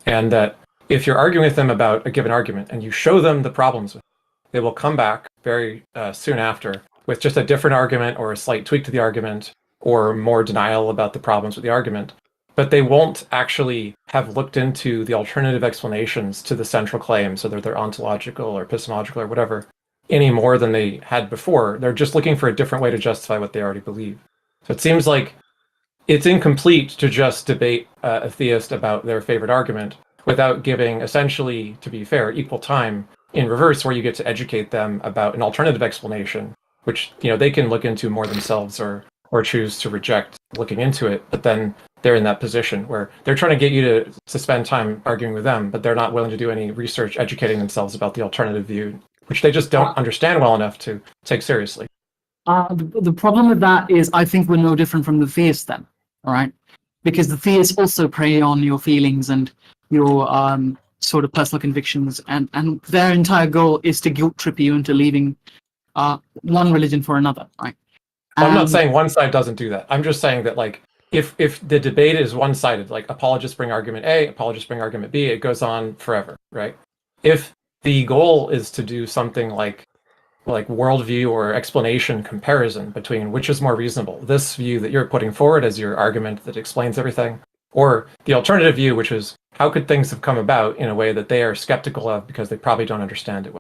And that if you're arguing with them about a given argument and you show them the problems with it, they will come back very soon after with just a different argument or a slight tweak to the argument or more denial about the problems with the argument. But they won't actually have looked into the alternative explanations to the central claims, whether they're ontological or epistemological or whatever, any more than they had before. They're just looking for a different way to justify what they already believe. So it seems like it's incomplete to just debate a theist about their favorite argument without giving, essentially, to be fair, equal time in reverse, where you get to educate them about an alternative explanation, which they can look into more themselves or choose to reject looking into it. But then they're in that position where they're trying to get you to spend time arguing with them, but they're not willing to do any research educating themselves about the alternative view, which they just don't understand well enough to take seriously. The problem with that is I think we're no different from the theists then, all right? Because the theists also prey on your feelings and your sort of personal convictions, and their entire goal is to guilt trip you into leaving one religion for another, right? I'm not saying one side doesn't do that. I'm just saying that, like, if the debate is one-sided, like apologists bring argument A, apologists bring argument B, it goes on forever, right? If the goal is to do something like worldview or explanation comparison between which is more reasonable, this view that you're putting forward as your argument that explains everything, or the alternative view, which is how could things have come about in a way that they are skeptical of because they probably don't understand it well.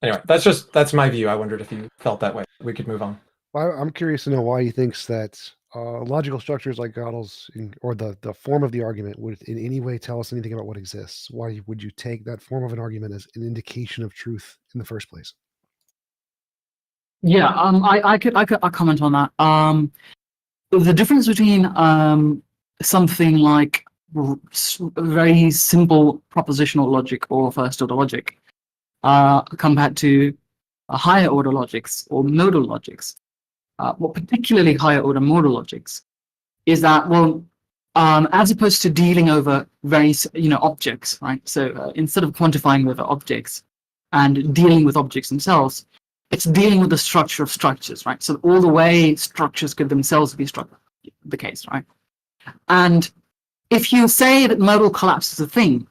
Anyway, that's my view. I wondered if you felt that way. We could move on. Well, I'm curious to know why he thinks that logical structures like Gödel's, or the form of the argument, would in any way tell us anything about what exists. Why would you take that form of an argument as an indication of truth in the first place? Yeah, I could comment on that. The difference between something like very simple propositional logic or first order logic compared to higher order logics or modal logics, well, particularly higher order modal logics, is that, well, as opposed to dealing over very objects, right? So instead of quantifying over objects and dealing with objects themselves, it's dealing with the structure of structures, right? So all the way structures could themselves be the case, right? And if you say that modal collapse is a thing,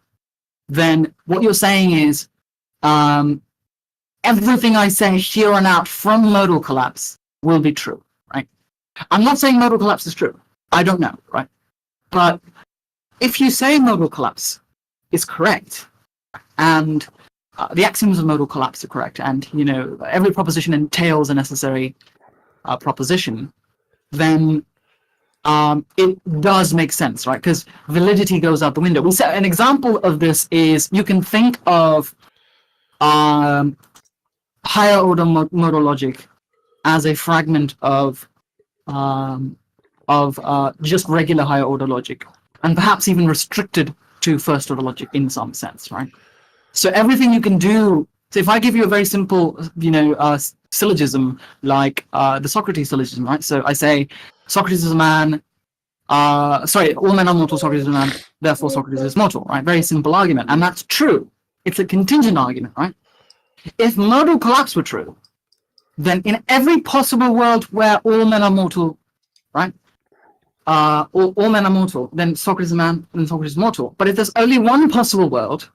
then what you're saying is everything I say here on out from modal collapse will be true, right? I'm not saying modal collapse is true. I don't know, right? But if you say modal collapse is correct, and the axioms of modal collapse are correct, and every proposition entails a necessary proposition, then it does make sense, right? Because validity goes out the window. We said an example of this is you can think of higher order modal logic as a fragment of just regular higher order logic, and perhaps even restricted to first order logic in some sense, right? So everything you can do. So if I give you a very simple, syllogism like the Socrates syllogism, right? So I say Socrates is a man. All men are mortal. Socrates is a man. Therefore, Socrates is mortal, right? Very simple argument, and that's true. It's a contingent argument, right? If modal collapse were true, then in every possible world where all men are mortal, right? All men are mortal, then Socrates is a man, then Socrates is mortal. But if there's only one possible world,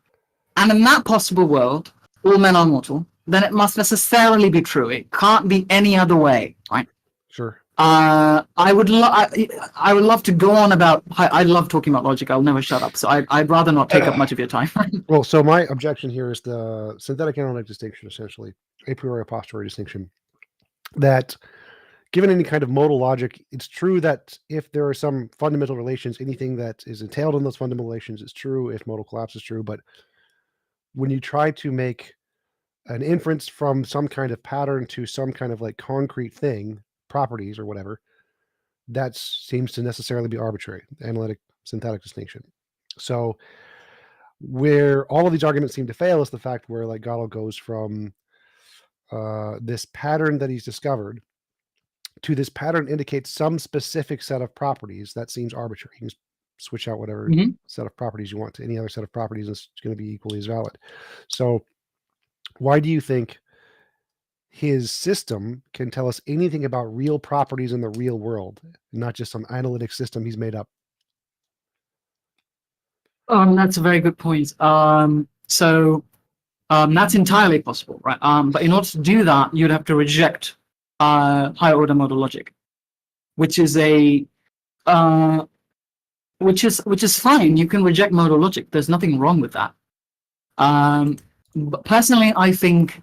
and in that possible world, all men are mortal, then it must necessarily be true. It can't be any other way, right? Sure. I would love to go on about. I love talking about logic. I'll never shut up. So I'd rather not take up much of your time. Well, so my objection here is the synthetic analytic distinction, essentially a priori a posteriori distinction. That given any kind of modal logic, it's true that if there are some fundamental relations, anything that is entailed in those fundamental relations is true. If modal collapse is true, but when you try to make an inference from some kind of pattern to some kind of like concrete thing, properties or whatever, that seems to necessarily be arbitrary, analytic synthetic distinction. So where all of these arguments seem to fail is the fact where like Gödel goes from this pattern that he's discovered to this pattern indicates some specific set of properties that seems arbitrary. You can switch out whatever set of properties you want to any other set of properties, and it's going to be equally as valid. So why do you think his system can tell us anything about real properties in the real world, not just some analytic system he's made up? That's a very good point. That's entirely possible, right? But in order to do that, you'd have to reject higher order model logic, which is which is fine. You can reject modal logic. There's nothing wrong with that. But personally, I think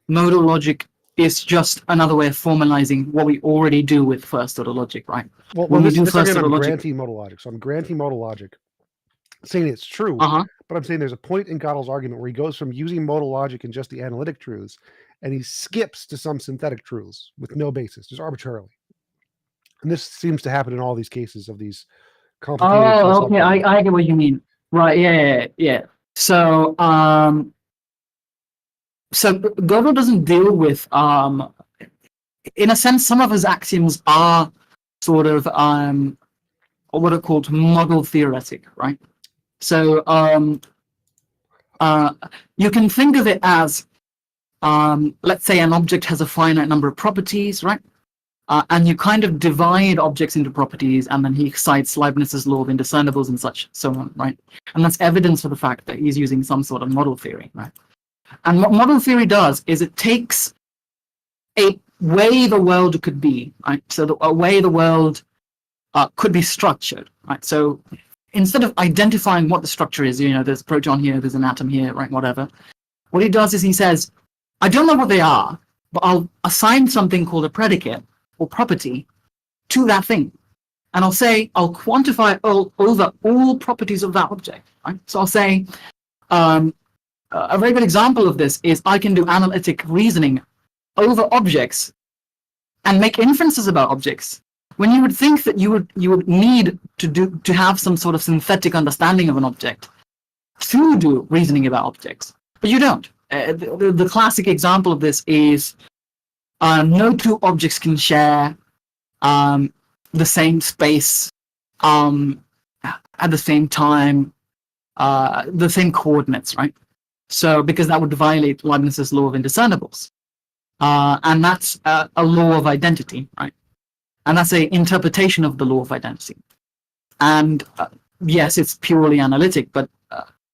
modal logic is just another way of formalizing what we already do with first order logic, right? Well, When we do this first again, order I'm logic, granting modal logic. So I'm granting modal logic, saying it's true, but I'm saying there's a point in Gödel's argument where he goes from using modal logic and just the analytic truths, and he skips to some synthetic truths with no basis, just arbitrarily. And this seems to happen in all these cases of these complicated. Oh, okay, I get what you mean. Right, yeah. So, Gödel doesn't deal with, in a sense, some of his axioms are sort of what are called model theoretic, right? So, you can think of it as, let's say an object has a finite number of properties, right? And you kind of divide objects into properties, and then he cites Leibniz's law of indiscernibles and such, so on, right? And that's evidence for the fact that he's using some sort of model theory, right? And what model theory does is it takes a way the world could be, right? So a way the world could be structured, right? So instead of identifying what the structure is, there's a proton here, there's an atom here, right? Whatever. What he does is he says, I don't know what they are, but I'll assign something called a predicate or property to that thing. And I'll quantify over all properties of that object, right? So I'll say, a very good example of this is I can do analytic reasoning over objects and make inferences about objects when you would think that you would need to have some sort of synthetic understanding of an object to do reasoning about objects, but you don't. The classic example of this is no two objects can share the same space at the same time, the same coordinates, right? So because that would violate Leibniz's law of indiscernibles, and that's a law of identity, right? And that's an interpretation of the law of identity. And yes, it's purely analytic, but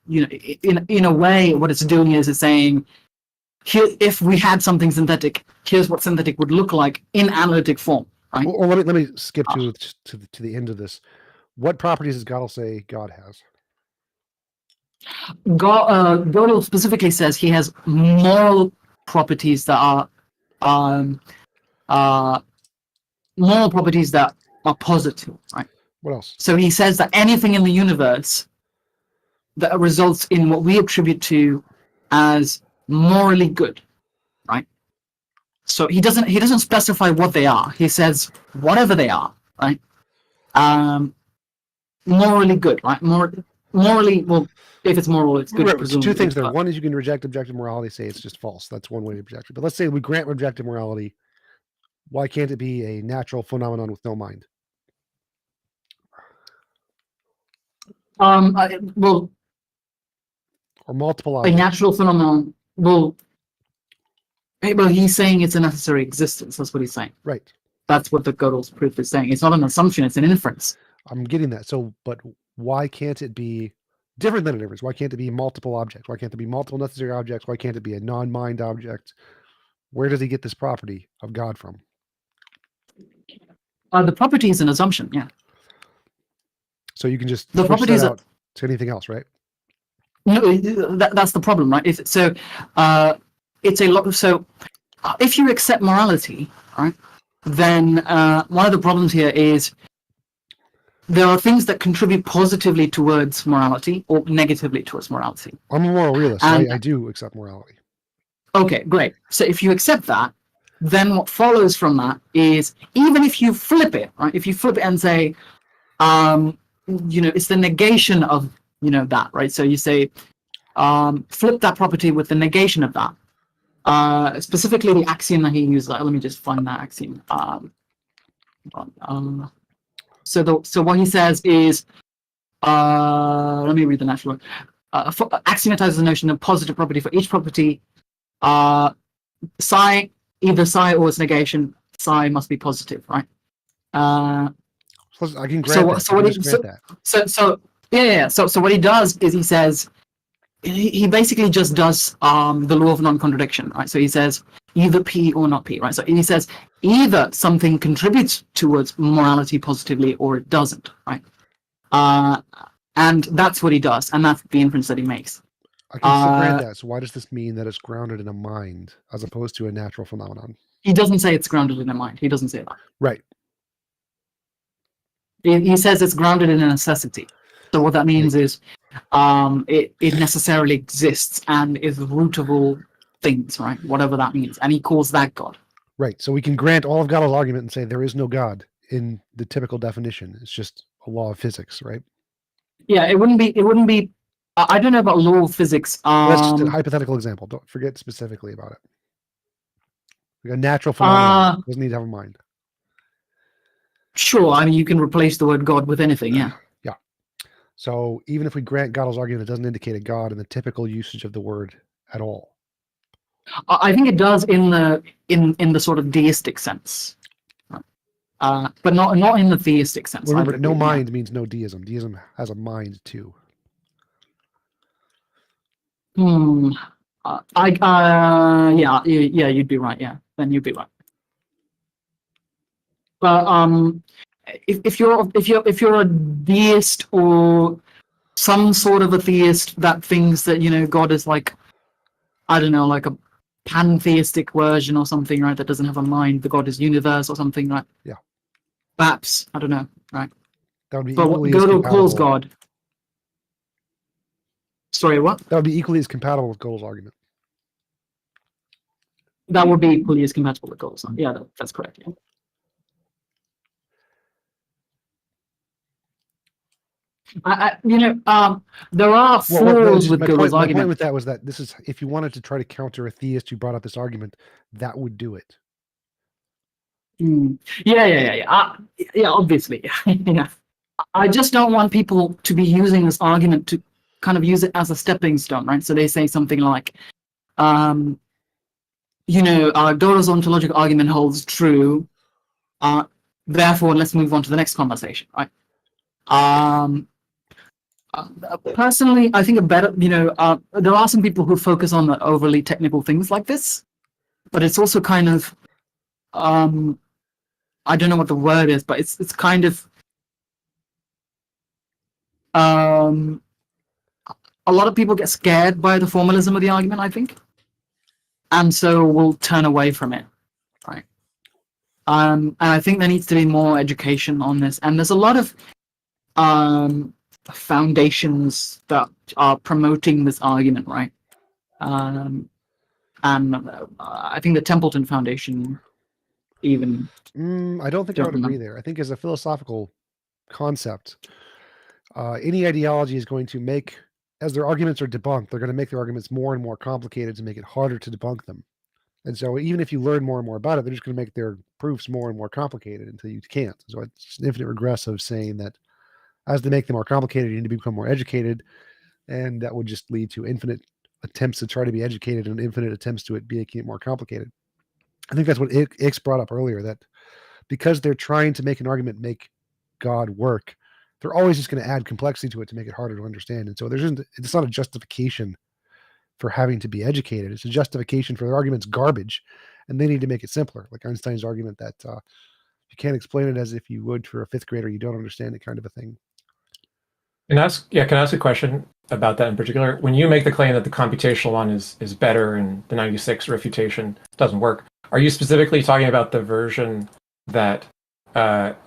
in a way, what it's doing is it's saying, here, if we had something synthetic, here's what synthetic would look like in analytic form, right? Well, let me skip to the end of this. What properties does Gödel say God has? Gödel specifically says he has moral properties that are moral properties that are positive, right? What else? So he says that anything in the universe that results in what we attribute to as morally good, right? So he doesn't specify what they are. He says whatever they are, right? Morally good, right? Morally, well, if it's moral, it's good. Right, two things there. One is you can reject objective morality, say it's just false. That's one way to reject it. But let's say we grant objective morality. Why can't it be a natural phenomenon with no mind? Well, or multiple objects. A natural phenomenon. Well, he's saying it's a necessary existence. That's what he's saying. Right. That's what the Gödel's proof is saying. It's not an assumption. It's an inference. I'm getting that. So, but why can't it be different than an inference? Why can't it be multiple objects? Why can't it be multiple necessary objects? Why can't it be a non-mind object? Where does he get this property of God from? The property is an assumption, yeah. So you can just the property is out to anything else, right? No, that's the problem, right? It's a lot. So if you accept morality, right, then one of the problems here is there are things that contribute positively towards morality or negatively towards morality. I'm a moral realist. I do accept morality. Okay, great. So if you accept that, then what follows from that is, even if you flip it, right? If you flip it and say, it's the negation of, that, right? So you say, flip that property with the negation of that. Specifically the axiom that he used. Let me just find that axiom. So what he says is, let me read the natural. Axiomatizes the notion of positive property for each property. Psi, either psi or its negation, psi must be positive, right? I can grant that. So what he does is he says he basically just does the law of non-contradiction, right? So he says either P or not P, right? So he says either something contributes towards morality positively or it doesn't, right? And that's what he does, and that's the inference that he makes. I can still grant that. So why does this mean that it's grounded in a mind as opposed to a natural phenomenon? He doesn't say it's grounded in a mind. He doesn't say that. Right. He says it's grounded in a necessity. So what that means is it necessarily exists and is the root of all things, right? Whatever that means. And he calls that God. Right. So we can grant all of God's argument and say there is no God in the typical definition. It's just a law of physics, right? Yeah, it wouldn't be I don't know about law of physics. That's just a hypothetical example. Don't forget specifically about it. Like a natural phenomenon doesn't need to have a mind. Sure, I mean you can replace the word God with anything, yeah. Yeah. So even if we grant God's argument, it doesn't indicate a God in the typical usage of the word at all. I think it does in the sort of deistic sense, but not in the theistic sense. Remember, no mind means no deism. Deism has a mind too. Yeah, you'd be right. Yeah, then you'd be right. But if you're a deist or some sort of a theist that thinks that God is like, I don't know, like a pantheistic version or something, right? That doesn't have a mind. The God is universe or something, right? Yeah. Perhaps, I don't know, right? That would be but equally what as Gödel calls compatible. God. Sorry, what? That would be equally as compatible with Gödel's argument. That would be equally as compatible with Gödel's. Yeah, that's correct. Yeah. There are flaws with Gödel's argument. My point with that was that this is, if you wanted to try to counter a theist who brought up this argument, that would do it. Yeah, obviously. Yeah. I just don't want people to be using this argument to kind of use it as a stepping stone, right? So they say something like, Gödel's ontological argument holds true. Therefore, let's move on to the next conversation, right? Personally, I think there are some people who focus on the overly technical things like this, but it's also kind of, I don't know what the word is, but it's kind of, a lot of people get scared by the formalism of the argument, I think, and so will turn away from it, right? And I think there needs to be more education on this, and there's a lot of foundations that are promoting this argument, right? And I think the Templeton Foundation even. I don't think I would agree there. I think as a philosophical concept, any ideology is going to make, as their arguments are debunked, they're going to make their arguments more and more complicated to make it harder to debunk them. And so even if you learn more and more about it, they're just going to make their proofs more and more complicated until you can't. So it's an infinite regress of saying that as they make them more complicated, you need to become more educated. And that would just lead to infinite attempts to try to be educated and infinite attempts to it making it more complicated. I think that's what Ix brought up earlier, that because they're trying to make an argument make God work, they're always just going to add complexity to it to make it harder to understand. And so it's not a justification for having to be educated. It's a justification for their argument's garbage, and they need to make it simpler. Like Einstein's argument that you can't explain it as if you would for a fifth grader, you don't understand it, kind of a thing. Can I ask a question about that in particular? When you make the claim that the computational one is better and the 96 refutation doesn't work, are you specifically talking about the version that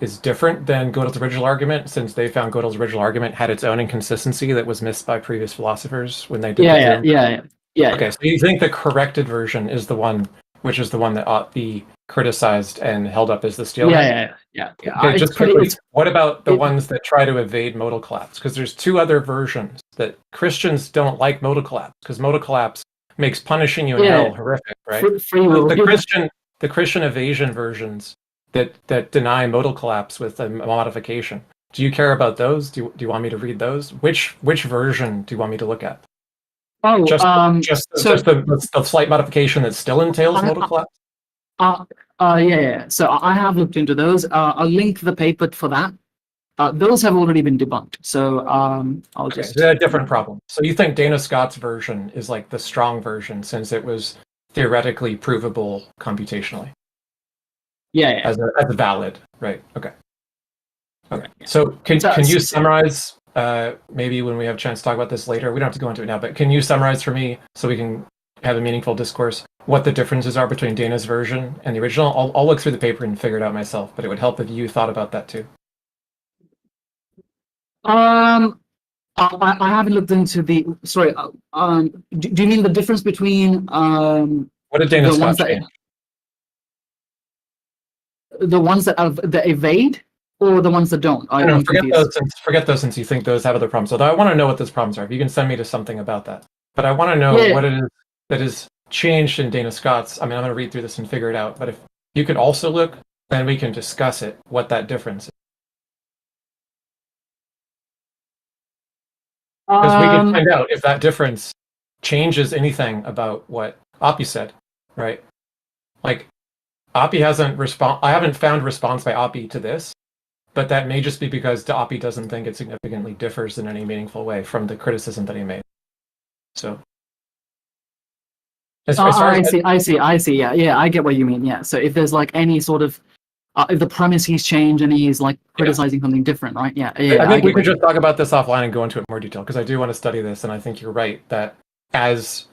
is different than Gödel's original argument, since they found Gödel's original argument had its own inconsistency that was missed by previous philosophers when they did Yeah. Okay, so you think the corrected version is the one which is the one that ought be criticized and held up as the steelhead? Yeah. Okay, just quickly, what about the ones that try to evade modal collapse? Because there's two other versions that Christians don't like modal collapse, because modal collapse makes punishing you in Yeah. hell horrific, right? Free will. The Christian evasion versions that deny modal collapse with a modification. Do you care about those? Do you want me to read those? Which version do you want me to look at? Oh, Just so the slight modification that still entails modal collapse? yeah. So I have looked into those. I'll link the paper for that. Those have already been debunked. So I'll Okay, just. so they're a different problem. So you think Dana Scott's version is like the strong version since it was theoretically provable computationally? Yeah. As a valid, right? Okay. So can you summarize? Maybe when we have a chance to talk about this later, we don't have to go into it now. But can you summarize for me so we can have a meaningful discourse what the differences are between Dana's version and the original? I'll look through the paper and figure it out myself, but it would help if you thought about that too. I haven't looked into the. Sorry. Do you mean the difference between what did Dana Scott change? The ones that evade, or the ones that don't? No, forget those since you think those have other problems. Although I want to know what those problems are. If you can send me to something about that. But I want to know what it is that is changed in Dana Scott's. I mean, I'm going to read through this and figure it out. But if you could also look, then we can discuss it, what that difference is. Because we can find out if that difference changes anything about what Oppie said, right? Like, Oppie hasn't I haven't found response by Oppie to this, but that may just be because Oppie doesn't think it significantly differs in any meaningful way from the criticism that he made. So, I see. Yeah, I get what you mean. Yeah. So if there's like any sort of if the premise he's changed and he's like criticizing something different, right? Yeah. I think we could just talk about this offline and go into it in more detail because I do want to study this, and I think you're right that as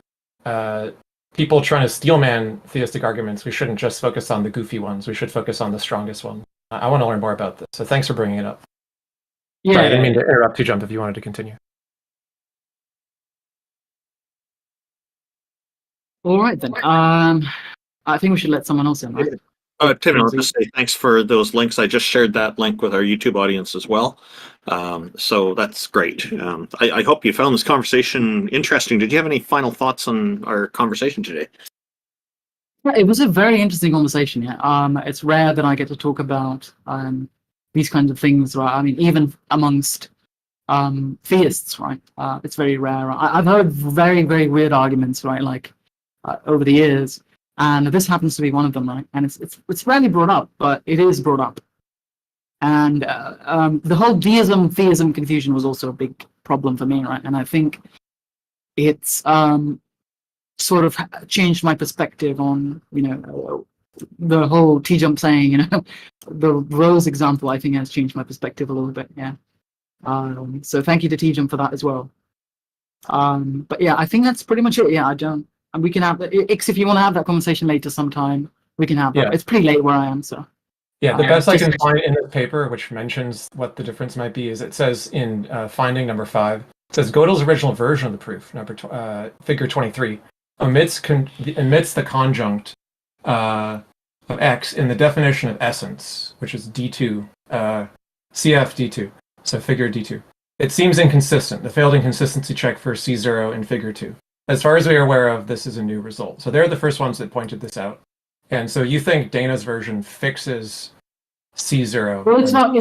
people trying to steelman theistic arguments, we shouldn't just focus on the goofy ones. We should focus on the strongest one. I want to learn more about this, so thanks for bringing it up. Yeah, sorry, I didn't mean to interrupt TJump if you wanted to continue. All right then. I think we should let someone else in, right? Tim, I'll just say thanks for those links. I just shared that link with our YouTube audience as well. So that's great. I hope you found this conversation interesting. Did you have any final thoughts on our conversation today? Yeah, it was a very interesting conversation. Yeah. It's rare that I get to talk about these kinds of things, right? I mean, even amongst theists, right? It's very rare. I've heard very, very weird arguments, right? Like over the years. And this happens to be one of them, right? And it's rarely brought up, but it is brought up. And the whole deism-theism confusion was also a big problem for me, right? And I think it's sort of changed my perspective on, the whole TJump saying, the Rose example, I think has changed my perspective a little bit, yeah. So thank you to TJump for that as well. But yeah, I think that's pretty much it. Yeah, and we can have Ix, if you want to have that conversation later sometime, we can have that. Yeah. It's pretty late where I am, so. Yeah, the best I can find in this paper, which mentions what the difference might be, is it says in finding number 5, it says Gödel's original version of the proof, figure 23, omits the conjunct of X in the definition of essence, which is D2, CF D2, so figure D2. It seems inconsistent, the failed inconsistency check for C0 in figure 2. As far as we are aware of, this is a new result. So they're the first ones that pointed this out. And so you think Dana's version fixes C0? Well, it's not.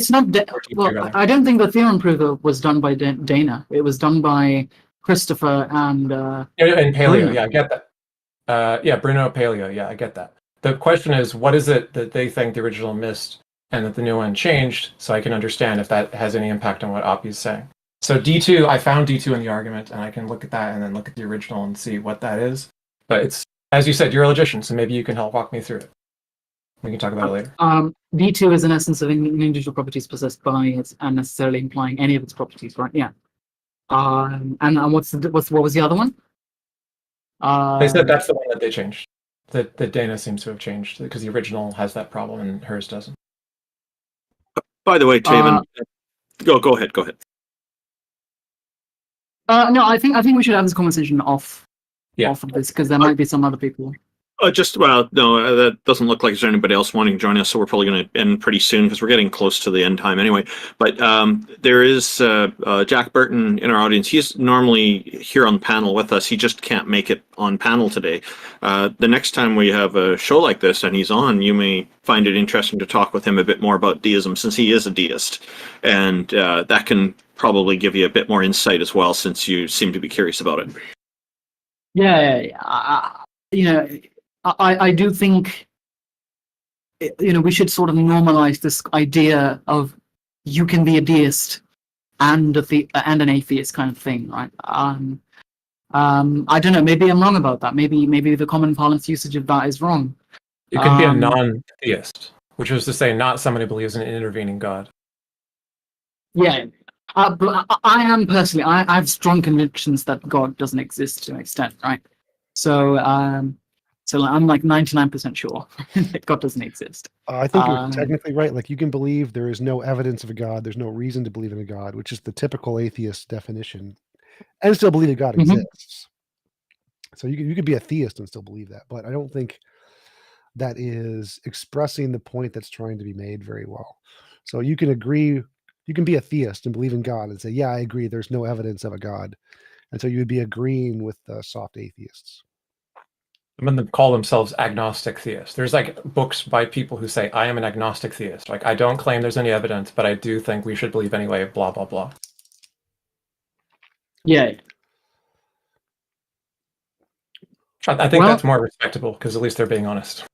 I don't think the theorem prover was done by Dana. It was done by Christopher and Paleo. Bruno. Yeah, I get that. Bruno Paleo. Yeah, I get that. The question is, what is it that they think the original missed and that the new one changed? So I can understand if that has any impact on what Oppie is saying. So D2, I found D2 in the argument, and I can look at that and then look at the original and see what that is. But it's, as you said, you're a logician, so maybe you can help walk me through it. We can talk about it later. D2 is an essence of individual properties possessed by it, and necessarily implying any of its properties, right? Yeah. And what was the other one? They said that's the one that they changed. That Dana seems to have changed because the original has that problem and hers doesn't. By the way, Taven, go ahead. No, I think we should have this conversation off of this because there might be some other people. That doesn't look like there's anybody else wanting to join us, so we're probably going to end pretty soon because we're getting close to the end time anyway. But there is Jack Burton in our audience. He's normally here on the panel with us. He just can't make it on panel today. The next time we have a show like this and he's on, you may find it interesting to talk with him a bit more about deism, since he is a deist. And that can probably give you a bit more insight as well, since you seem to be curious about it. I do think, we should sort of normalize this idea of you can be a deist and and an atheist kind of thing, right? I don't know. Maybe I'm wrong about that. Maybe the common parlance usage of that is wrong. You could be a non-theist, which was to say not somebody who believes in an intervening God. Yeah. But I am personally, I have strong convictions that God doesn't exist to an extent, right? So I'm like 99% sure that God doesn't exist. I think you're technically right. Like, you can believe there is no evidence of a God. There's no reason to believe in a God, which is the typical atheist definition, and still believe that God exists. So you could be a theist and still believe that, but I don't think that is expressing the point that's trying to be made very well. So you can agree, you can be a theist and believe in God and say, yeah, I agree, there's no evidence of a God. And so you would be agreeing with the soft atheists. Some of them call themselves agnostic theists. There's like books by people who say, I am an agnostic theist. Like, I don't claim there's any evidence, but I do think we should believe anyway, blah, blah, blah. Yeah. I think that's more respectable, because at least they're being honest.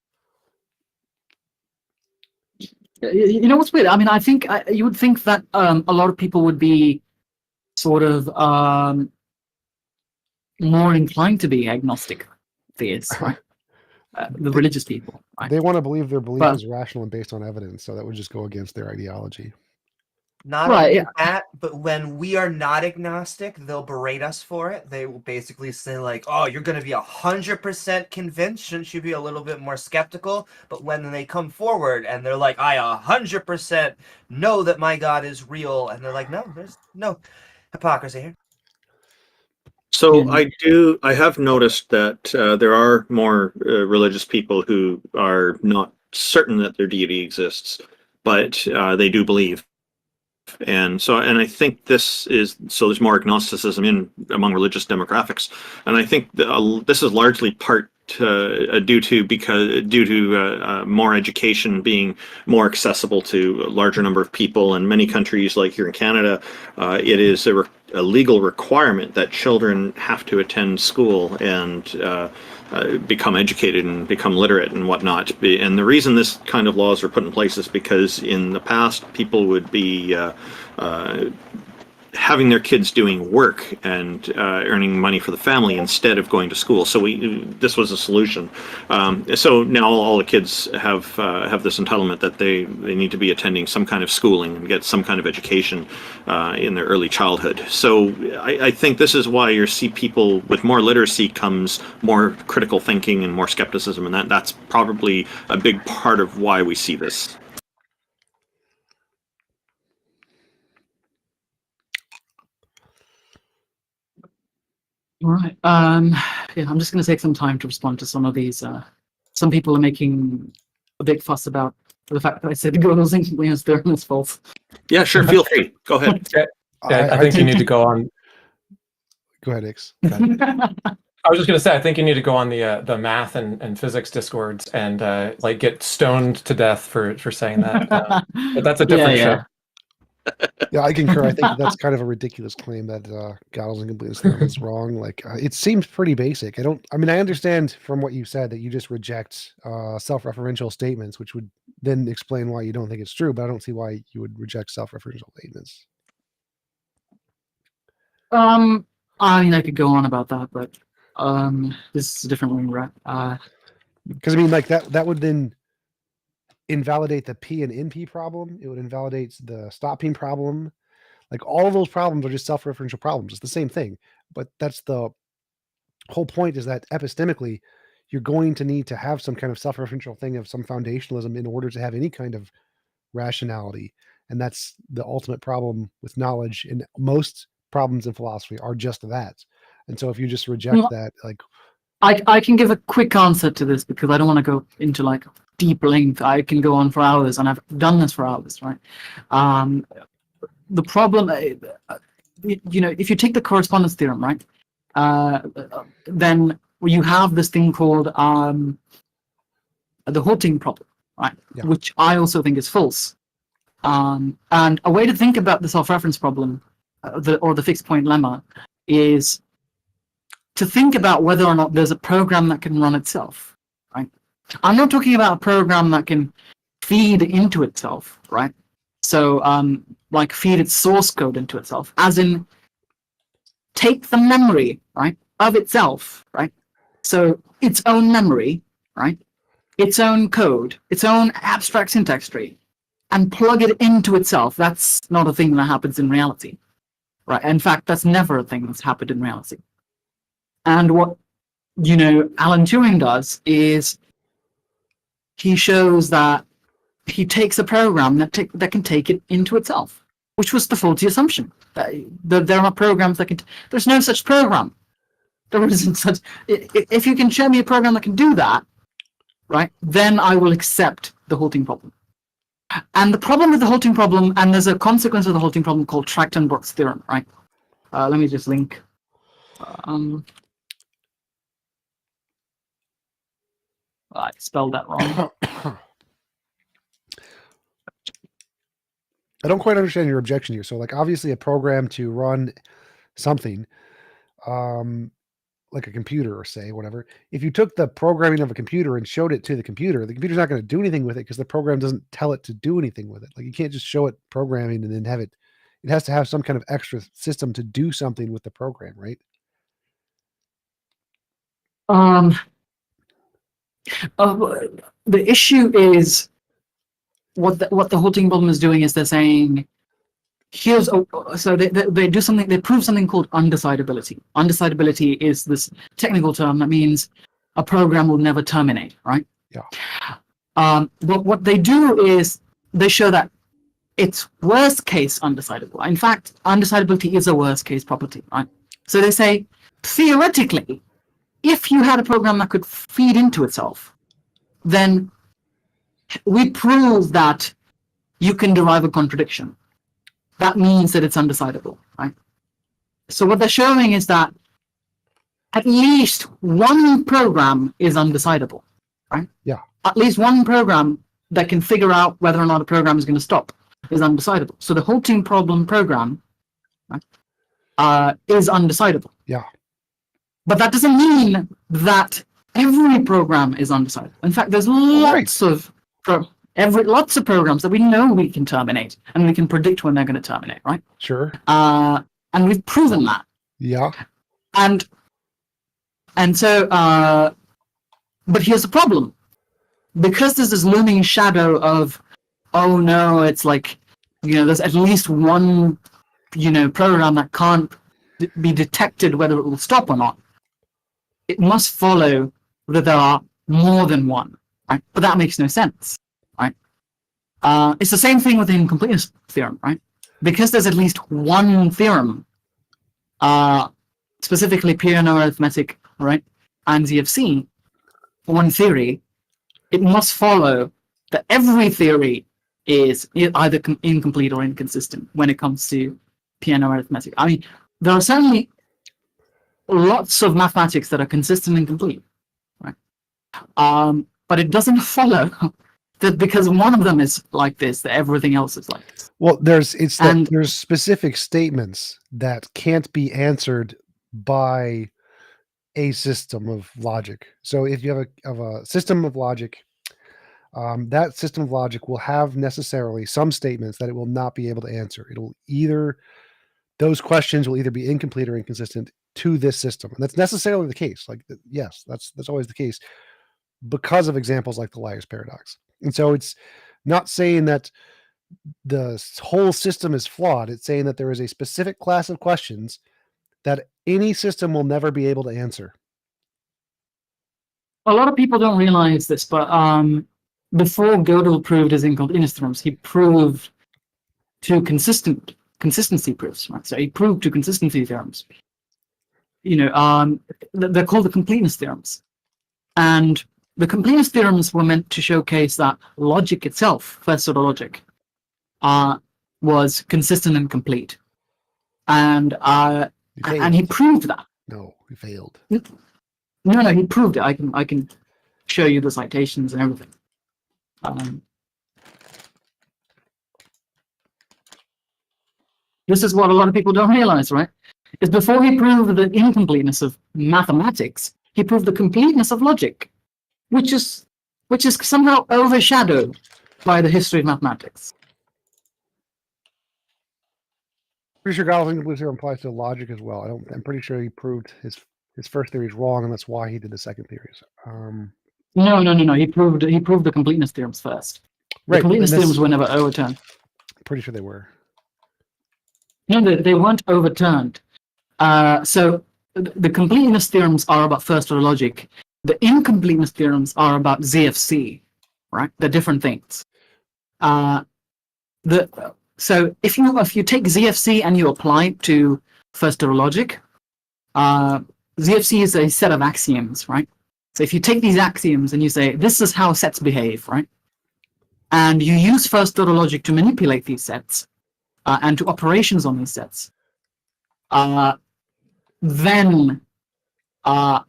You know what's weird? I mean, I think you would think that a lot of people would be sort of more inclined to be agnostic theists, right? The religious people. Right? They want to believe their belief is rational and based on evidence, so that would just go against their ideology. Not only that, but when we are not agnostic, they'll berate us for it. They will basically say like, "Oh, you're going to be 100% convinced. Shouldn't you be a little bit more skeptical?" But when they come forward and they're like, "I 100% know that my God is real," and they're like, "No, there's no hypocrisy here." So I have noticed that there are more religious people who are not certain that their deity exists, but they do believe. And I think this is, so there's more agnosticism among religious demographics, and I think this is largely part due to more education being more accessible to a larger number of people. In many countries, like here in Canada, it is a legal requirement that children have to attend school and become educated and become literate and whatnot. And the reason this kind of laws are put in place is because in the past people would be having their kids doing work and earning money for the family instead of going to school. So this was a solution. So now all the kids have this entitlement that they need to be attending some kind of schooling and get some kind of education in their early childhood. So I think this is why you see people with more literacy comes more critical thinking and more skepticism, and that's probably a big part of why we see this. All right. I'm just going to take some time to respond to some of these. Some people are making a big fuss about the fact that I said Google's Linus Theorem is false. Yeah, sure. Feel free. Go ahead. I think you need to go on. Go ahead, Ix. I was just going to say, I think you need to go on the math and physics discords and like get stoned to death for saying that. But that's a different show. Yeah, I concur. I think that's kind of a ridiculous claim that Gödel's incompleteness theorem is wrong. Like, it seems pretty basic. I understand from what you said that you just reject self-referential statements, which would then explain why you don't think it's true, but I don't see why you would reject self-referential statements. I mean, I could go on about that, but this is a different one, right? Because I mean, like that would then invalidate the P and NP problem. It would invalidate the stopping problem. Like, all of those problems are just self-referential problems. It's the same thing, but that's the whole point, is that epistemically you're going to need to have some kind of self-referential thing of some foundationalism in order to have any kind of rationality. And that's the ultimate problem with knowledge, and most problems in philosophy are just that. And so if you just reject that, like, I can give a quick answer to this because I don't want to go into like deep length. I can go on for hours, and I've done this for hours, right? The problem, if you take the correspondence theorem, right, then you have this thing called the halting problem, right, which I also think is false. And a way to think about the self-reference problem, or the fixed point lemma, is to think about whether or not there's a program that can run itself, right? I'm not talking about a program that can feed into itself, right? So, like feed its source code into itself, as in take the memory, right, of itself, right? So its own memory, right? Its own code, its own abstract syntax tree, and plug it into itself. That's not a thing that happens in reality, right? In fact, that's never a thing that's happened in reality. And what, Alan Turing does is he shows that he takes a program that can take it into itself, which was the faulty assumption. There are programs that can. There's no such program. There isn't such. If you can show me a program that can do that, right, then I will accept the halting problem. And the problem with the halting problem, and there's a consequence of the halting problem called Trachtenberg's theorem, right? Let me just link. I spelled that wrong. I don't quite understand your objection here. So, like, obviously, a program to run something, like a computer, or say whatever. If you took the programming of a computer and showed it to the computer's not going to do anything with it because the program doesn't tell it to do anything with it. Like, you can't just show it programming and then have it. It has to have some kind of extra system to do something with the program, right? The issue is what the halting problem is doing is they're saying so they do something, they prove something called undecidability. Undecidability is this technical term that means a program will never terminate, right? Yeah. But what they do is they show that it's worst case undecidable. In fact, undecidability is a worst case property, right? So they say theoretically, if you had a program that could feed into itself, then we prove that you can derive a contradiction. That means that it's undecidable, right? So what they're showing is that at least one program is undecidable, right? Yeah. At least one program that can figure out whether or not a program is going to stop is undecidable. So the halting problem program, right, is undecidable. Yeah. But that doesn't mean that every program is undecidable. In fact, there's lots of programs that we know we can terminate, and we can predict when they're going to terminate, right? Sure. And we've proven that. Yeah. And so, but here's the problem. Because there's this looming shadow of, oh no, it's like, there's at least one, program that can't be detected whether it will stop or not. It must follow that there are more than one, right? But that makes no sense, right? It's the same thing with the incompleteness theorem, right? Because there's at least one theorem, specifically Peano arithmetic, right, and ZFC, one theory, it must follow that every theory is either incomplete or inconsistent when it comes to Peano arithmetic. I mean, there are certainly lots of mathematics that are consistent and complete, right? But it doesn't follow that because one of them is like this, that everything else is like this. Well, there's specific statements that can't be answered by a system of logic. So if you have a system of logic, that system of logic will have necessarily some statements that it will not be able to answer. Those questions will either be incomplete or inconsistent to this system. And that's necessarily the case. Like, yes, that's always the case because of examples like the liar's paradox. And so it's not saying that the whole system is flawed. It's saying that there is a specific class of questions that any system will never be able to answer. A lot of people don't realize this, but before Gödel proved his incompleteness theorems, he proved two consistency proofs, right? So he proved two consistency theorems. they're called the completeness theorems. And the completeness theorems were meant to showcase that logic itself, first order logic, was consistent and complete. And he proved that. No, he failed. No, he proved it. I can show you the citations and everything. This is what a lot of people don't realize, right? Is before he proved the incompleteness of mathematics, he proved the completeness of logic, which is somehow overshadowed by the history of mathematics. Pretty sure Gödel's incomplete theorem applies to logic as well. I'm pretty sure he proved his first theory is wrong, and that's why he did the second theory. No. He proved the completeness theorems first. Right, The completeness theorems were never overturned. Pretty sure they were. No, they weren't overturned. So the completeness theorems are about first order logic. The incompleteness theorems are about ZFC, right? They're different things. So if you take ZFC and you apply it to first order logic, ZFC is a set of axioms, right? So if you take these axioms and you say, this is how sets behave, right? And you use first order logic to manipulate these sets and to operations on these sets, then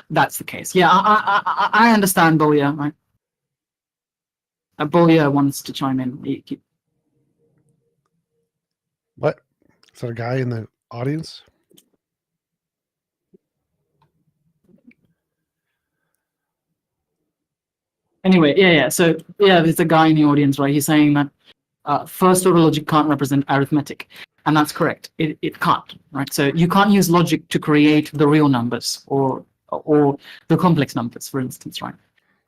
that's the case. Yeah, I understand Bolia, right? Bolia wants to chime in. What? Is that a guy in the audience? Anyway, yeah. So there's a guy in the audience, right? He's saying that first order logic can't represent arithmetic, and that's correct. It can't, right? So you can't use logic to create the real numbers or the complex numbers, for instance, right?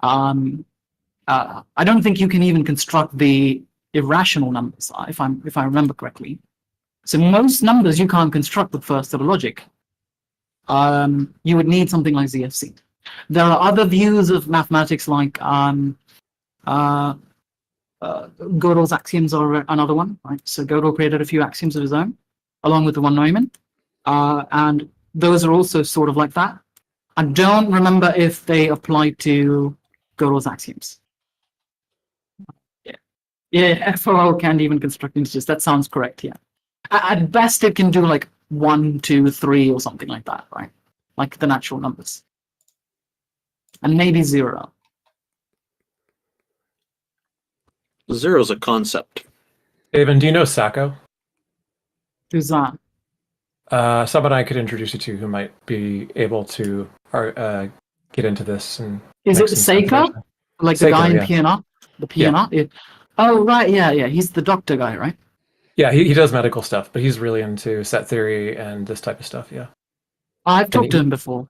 I don't think you can even construct the irrational numbers, if I remember correctly. So most numbers you can't construct with first order logic. You would need something like ZFC. There are other views of mathematics like Gödel's axioms are another one, right? So Gödel created a few axioms of his own, along with the von Neumann, and those are also sort of like that. I don't remember if they apply to Gödel's axioms. Yeah, FOL can't even construct integers. That sounds correct. Yeah, at best it can do like 1, 2, 3 or something like that, right? Like the natural numbers. And maybe 0. 0 is a concept. David, do you know Sacco? Who's that? Someone I could introduce you to who might be able to get into this. And is it Seiko? Like the guy in PNR? The PNR? Yeah. Oh, right. Yeah. He's the doctor guy, right? Yeah, he does medical stuff, but he's really into set theory and this type of stuff, yeah. I've talked to him before.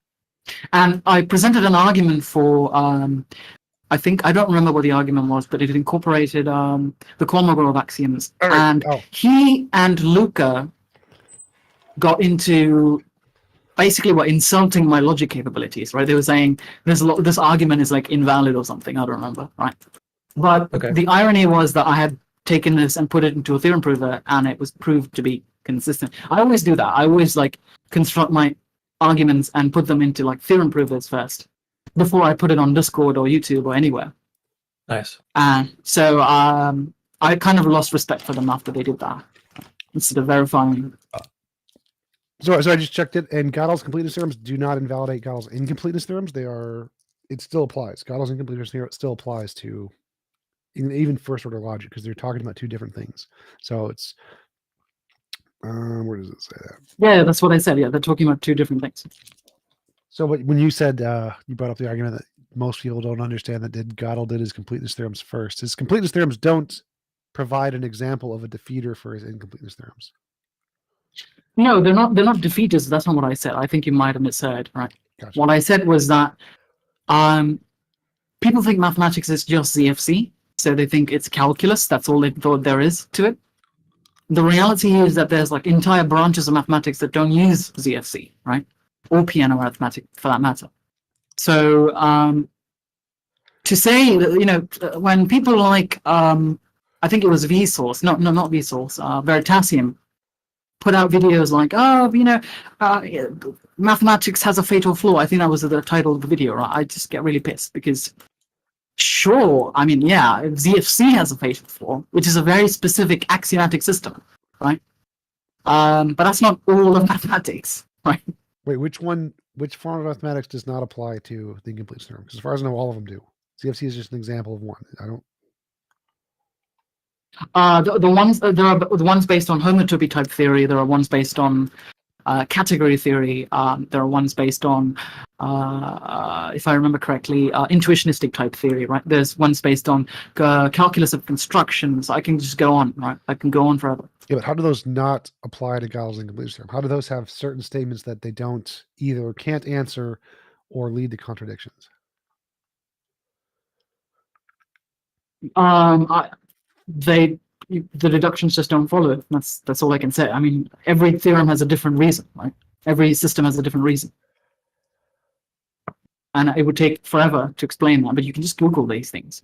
And I presented an argument for, I don't remember what the argument was, but it incorporated the Kolmogorov axioms. And he and Luca got into basically insulting my logic capabilities, right? They were saying this argument is like invalid or something. I don't remember, right? But the irony was that I had taken this and put it into a theorem prover, and it was proved to be consistent. I always do that. I always construct my arguments and put them into theorem provers first before I put it on Discord or YouTube or anywhere. Nice. And so I kind of lost respect for them after they did that instead of verifying. So I just checked it, and Gödel's completeness theorems do not invalidate Gödel's incompleteness theorems. It still applies. Gödel's incompleteness theorem still applies to even first order logic because they're talking about two different things. So it's where does it say that? Yeah, that's what I said. Yeah, they're talking about two different things. So when you said you brought up the argument that most people don't understand that Gödel did his completeness theorems first. His completeness theorems don't provide an example of a defeater for his incompleteness theorems. No, they're not defeaters. That's not what I said. I think you might have misheard, right? Gotcha. What I said was that people think mathematics is just ZFC, so they think it's calculus. That's all they thought there is to it. The reality is that there's entire branches of mathematics that don't use ZFC, right? Or piano arithmetic, for that matter. So to say that, when people I think it was Vsauce, not Vsauce, Veritasium, put out videos like, oh, mathematics has a fatal flaw. I think that was the title of the video, right? I just get really pissed because, sure, I mean, yeah, ZFC has a fatal flaw, which is a very specific axiomatic system, right? But that's not all of mathematics, right? Wait, which form of mathematics does not apply to the incomplete theorem? Because as far as I know, all of them do. CFC is just an example of one. I don't. The ones there are the ones based on homotopy type theory. There are ones based on category theory. There are ones based on, if I remember correctly, intuitionistic type theory. Right? There's ones based on calculus of constructions. I can just go on. Right? I can go on forever. Yeah, but how do those not apply to Gödel's incomplete theorem? How do those have certain statements that they don't either can't answer or lead to contradictions? The deductions just don't follow. That's all I can say. I mean, every theorem has a different reason, right? Every system has a different reason, and it would take forever to explain that. But you can just Google these things.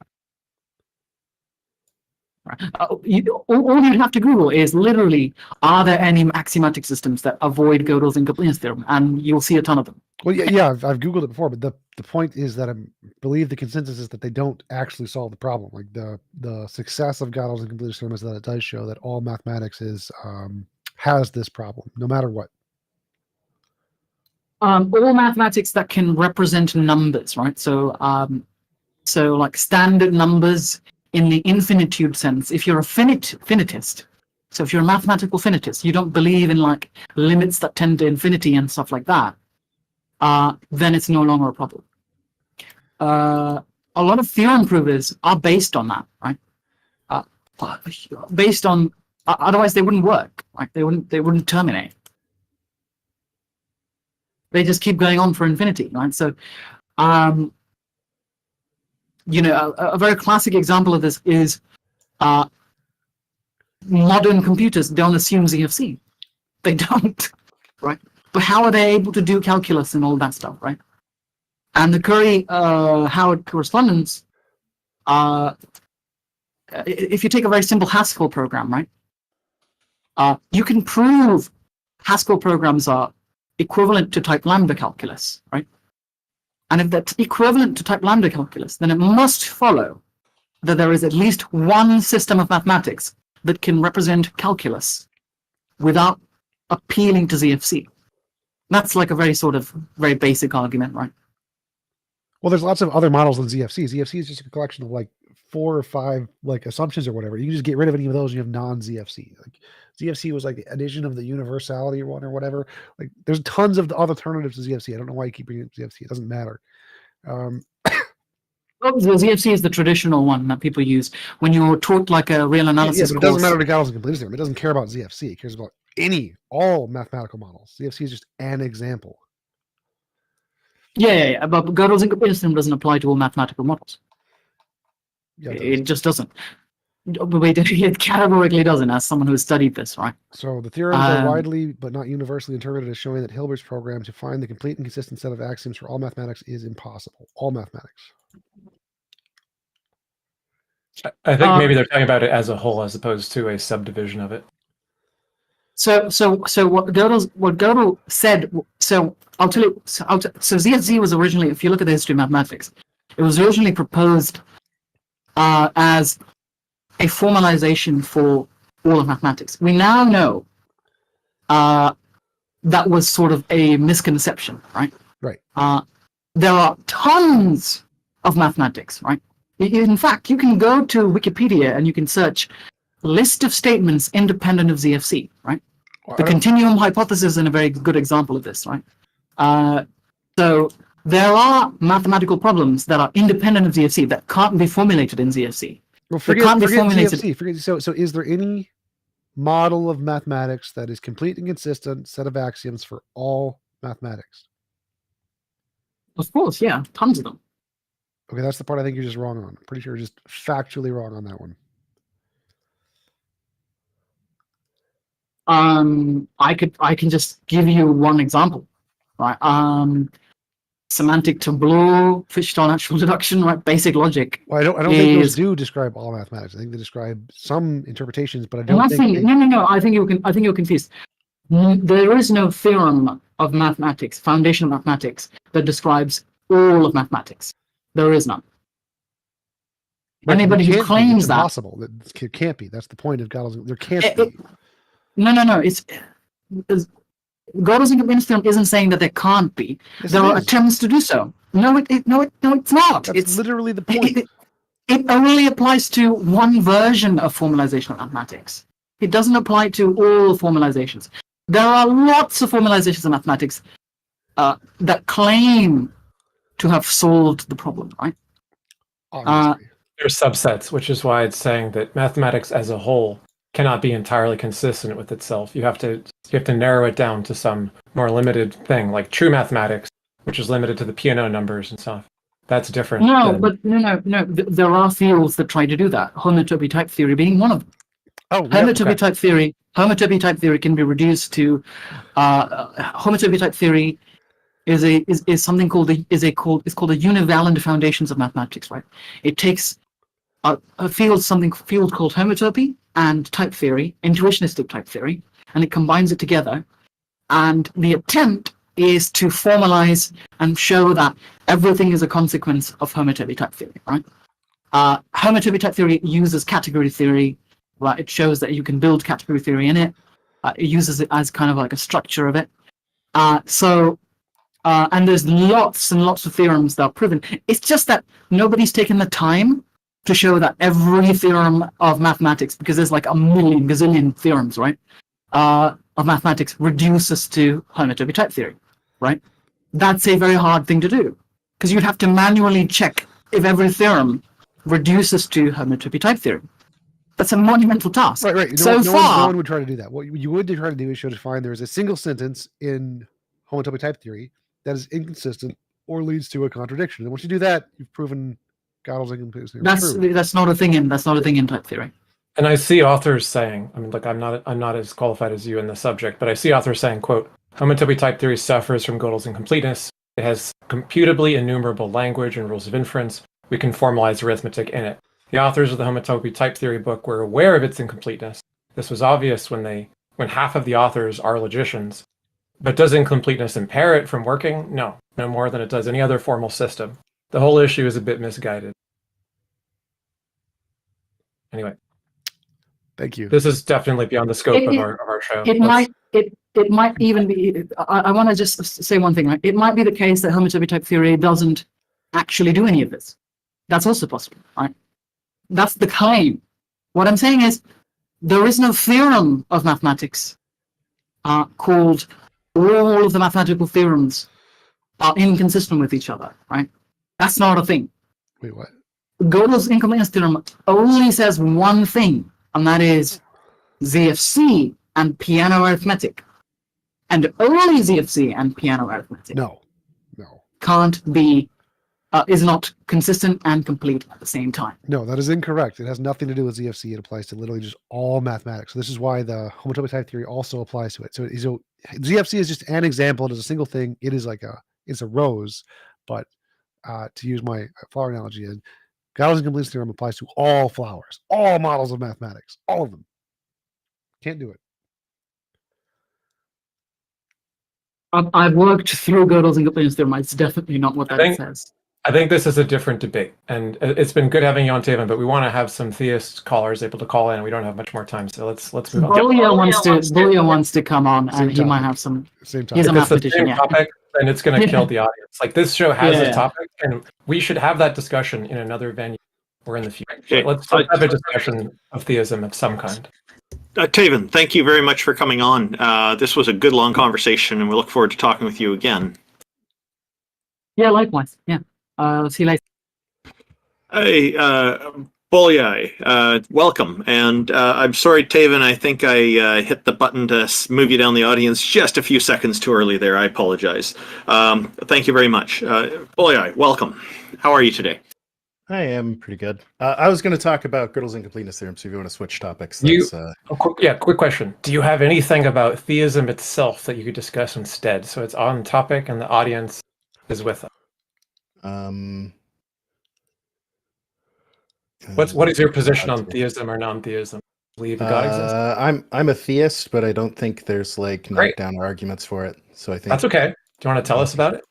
Right? All you'd have to Google is literally, are there any axiomatic systems that avoid Gödel's incompleteness theorem? And you'll see a ton of them. Well, yeah, I've Googled it before, but the point is that I believe the consensus is that they don't actually solve the problem. Like the success of Gödel's incompleteness theorem is that it does show that all mathematics has this problem, no matter what. All mathematics that can represent numbers, right? So like standard numbers in the infinitude sense. If you're a finitist, so if you're a mathematical finitist, you don't believe in like limits that tend to infinity and stuff like that, then it's no longer a problem. A lot of theorem provers are based on that, right? Based on otherwise they wouldn't work. Like they wouldn't terminate. They just keep going on for infinity, right? So, a very classic example of this is modern computers don't assume ZFC. They don't, right? But how are they able to do calculus and all that stuff, right? And the Curry-Howard correspondence, if you take a very simple Haskell program, right? You can prove Haskell programs are equivalent to type lambda calculus, right? And if that's equivalent to type lambda calculus, then it must follow that there is at least one system of mathematics that can represent calculus without appealing to ZFC. That's like a very basic argument, right? Well, there's lots of other models than ZFC. ZFC is just a collection of like 4 or 5 like assumptions or whatever. You can just get rid of any of those and you have non-ZFC. Like ZFC was like the addition of the universality one or whatever. Like there's tons of the other alternatives to ZFC. I don't know why you keep bringing up ZFC. It doesn't matter. Well, the ZFC is the traditional one that people use when you're taught like a real analysis but it doesn't matter to Gödel's incompleteness theorem. It doesn't care about ZFC. It cares about all mathematical models. ZFC is just an example. Yeah. But Gödel's incompleteness theorem doesn't apply to all mathematical models. Yeah, it just doesn't. It categorically doesn't, as someone who has studied this, right? So the theorems are widely but not universally interpreted as showing that Hilbert's program to find the complete and consistent set of axioms for all mathematics is impossible. All mathematics. I think maybe they're talking about it as a whole as opposed to a subdivision of it. So what Gödel said. So I'll tell you. So ZFZ was originally, if you look at the history of mathematics, it was originally proposed as a formalization for all of mathematics. We now know that was sort of a misconception, right? Right. There are tons of mathematics, right? In fact, you can go to Wikipedia and you can search list of statements independent of ZFC, right? The continuum hypothesis is a very good example of this, right? So there are mathematical problems that are independent of ZFC that can't be formulated in ZFC. Well, forget ZFC. So is there any model of mathematics that is complete and consistent set of axioms for all mathematics? Of course, yeah, tons of them. Okay, that's the part I think you're just wrong on. I'm pretty sure you're just factually wrong on that one. I can just give you one example, right? Semantic tableau, Fish-style natural deduction, right? Basic logic. Well, I don't think those do describe all mathematics. I think they describe some interpretations, but I don't think. No. I think you're confused. There is no theorem of mathematics, foundational mathematics, that describes all of mathematics. There is none. Right, Anybody who claims it's that impossible. It can't be. That's the point of Gödel's. There can't be. no. It's Gödel's incompleteness theorem isn't saying that there can't be. Yes, There it are is. attempts to do so. No, it's not. That's It's literally the point. It only applies to one version of formalizational mathematics. It doesn't apply to all formalizations. There are lots of formalizations in mathematics that claim to have solved the problem, right? They're subsets, which is why it's saying that mathematics as a whole cannot be entirely consistent with itself. You have to narrow it down to some more limited thing, like true mathematics, which is limited to the P&O numbers and stuff. That's different. No. There are fields that try to do that. Homotopy type theory being one of them. Homotopy type theory can be reduced to homotopy type theory is something called it's called a univalent foundations of mathematics, right? It takes a field called homotopy and type theory, intuitionistic type theory, and it combines it together. And the attempt is to formalize and show that everything is a consequence of homotopy type theory, right? Homotopy type theory uses category theory, right? It shows that you can build category theory in it. It uses it as kind of like a structure of it. And there's lots and lots of theorems that are proven. It's just that nobody's taken the time to show that every theorem of mathematics, because there's like a million gazillion theorems, right? Of mathematics reduces to homotopy type theory, right? That's a very hard thing to do, because you'd have to manually check if every theorem reduces to homotopy type theory. That's a monumental task. Right. No one would try to do that. What you would try to do is show to find there is a single sentence in homotopy type theory that is inconsistent or leads to a contradiction. And once you do that, you've proven Gödel's incompleteness theorem is true. That's not a thing in type theory. And I see authors saying, I mean, look, I'm not as qualified as you in the subject, but I see authors saying, quote, homotopy type theory suffers from Gödel's incompleteness. It has computably enumerable language and rules of inference. We can formalize arithmetic in it. The authors of the homotopy type theory book were aware of its incompleteness. This was obvious when half of the authors are logicians. But does incompleteness impair it from working? No more than it does any other formal system. The whole issue is a bit misguided. Anyway. Thank you. This is definitely beyond the scope of our show. It might even be. I want to just say one thing, right? It might be the case that homotopy type theory doesn't actually do any of this. That's also possible, right? That's the claim. What I'm saying is, there is no theorem of mathematics called all of the mathematical theorems are inconsistent with each other, right? That's not a thing. Wait, what? Gödel's incompleteness theorem only says one thing, and that is ZFC and piano arithmetic. And only ZFC and piano arithmetic. No. Can't be, is not consistent and complete at the same time. No, that is incorrect. It has nothing to do with ZFC. It applies to literally just all mathematics. So this is why the homotopy type theory also applies to it. So ZFC is just an example. It is a single thing. It is it's a rose, but to use my flower analogy, Gödel's incompleteness theorem applies to all flowers, all models of mathematics, all of them. Can't do it. I've worked through Gödel's incompleteness theorem. It's definitely not what that says. I think this is a different debate, and it's been good having you on, Taven, but we want to have some theist callers able to call in. We don't have much more time, so let's move on. Bullia wants to come on, and he might have some. Same topic. He's a If it's the mathematician, same yeah. topic, then it's going to kill the audience. Like, this show has Yeah. a topic, and we should have that discussion in another venue or in the future. Okay. Let's have a discussion of theism of some kind. Taven, thank you very much for coming on. This was a good long conversation, and we look forward to talking with you again. Yeah, likewise. Yeah. See you later. Hey, Bolyai, welcome. And I'm sorry, Taven, I think I hit the button to move you down the audience just a few seconds too early there. I apologize. Thank you very much. Bolyai, welcome. How are you today? I am pretty good. I was going to talk about Gödel's incompleteness theorem, so if you want to switch topics, Quick question. Do you have anything about theism itself that you could discuss instead? So it's on topic and the audience is with us. What is your position on theism or non-theism? Believe a God exists? I'm a theist, but I don't think there's like Great. knockdown arguments for it. So I think That's okay. Do you want to tell us about it?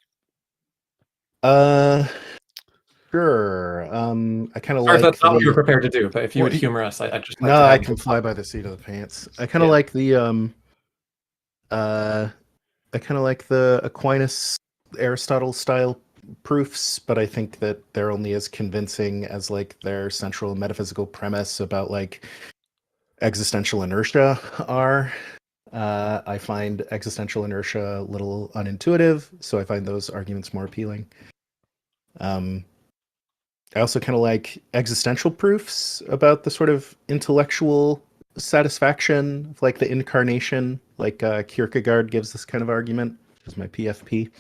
Sure. I kind of Sorry if like that's not what you were the. prepared to do, but if you Well, would humor us, I'd just like No, to I have can more fly fun. by the seat of the pants. I kind of like the Aquinas Aristotle style proofs, but I think that they're only as convincing as like their central metaphysical premise about like existential inertia are. I find existential inertia a little unintuitive, so I find those arguments more appealing. I also kind of like existential proofs about the sort of intellectual satisfaction of like the incarnation, like Kierkegaard gives this kind of argument, which is my PFP.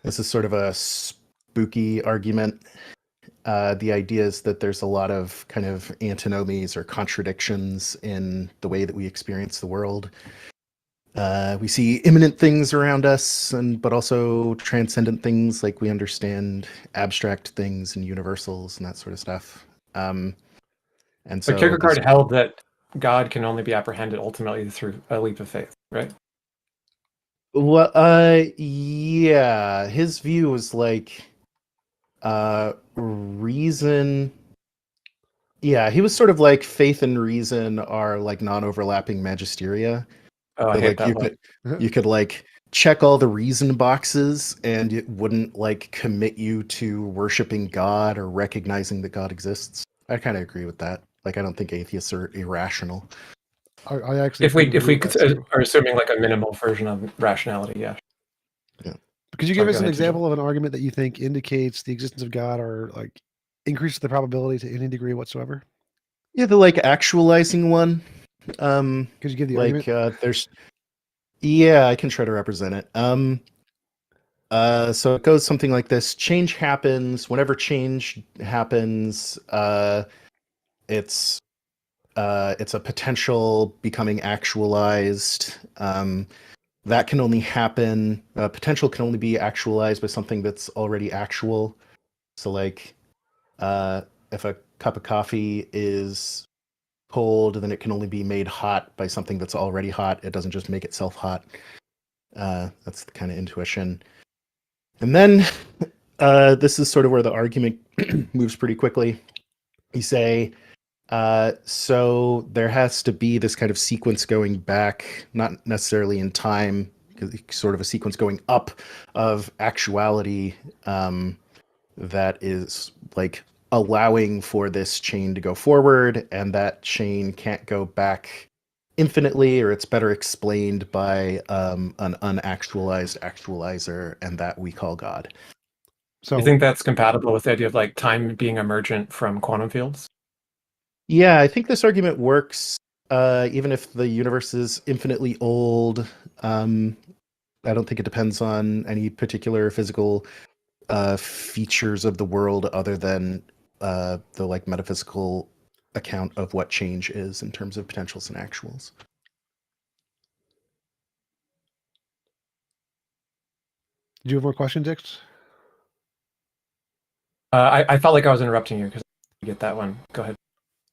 This is sort of a spooky argument. The idea is that there's a lot of kind of antinomies or contradictions in the way that we experience the world. We see imminent things around us, but also transcendent things, like we understand abstract things and universals and that sort of stuff. And so But Kierkegaard held that God can only be apprehended ultimately through a leap of faith, right? Well, yeah, his view was like reason. Yeah, he was sort of like faith and reason are like non-overlapping magisteria. Oh, I But hate like that you could like check all the reason boxes and it wouldn't like commit you to worshiping God or recognizing that God exists. I kind of agree with that. Like I don't think atheists are irrational. I actually If we tend to agree with that too. are assuming like a minimal version of rationality, yeah. Could you Sorry, give us go an ahead, TJ. example of an argument that you think indicates the existence of God or like increases the probability to any degree whatsoever? Yeah, the like actualizing one. Could you give the like argument? yeah, I can try to represent it. So it goes something like this: change happens. Whenever change happens, it's a potential becoming actualized. That can only happen. Potential can only be actualized by something that's already actual. So, like, if a cup of coffee is cold, then it can only be made hot by something that's already hot. It doesn't just make itself hot. That's the kind of intuition. And then this is sort of where the argument moves pretty quickly. You say, so there has to be this kind of sequence going back, not necessarily in time, sort of a sequence going up of actuality that is like allowing for this chain to go forward, and that chain can't go back infinitely, or it's better explained by an unactualized actualizer, and that we call God. So you think that's compatible with the idea of like time being emergent from quantum fields? Yeah, I think this argument works even if the universe is infinitely old. I don't think it depends on any particular physical features of the world other than the like metaphysical account of what change is in terms of potentials and actuals. Do you have more questions, Dix? I felt like I was interrupting you because I get that one. Go ahead.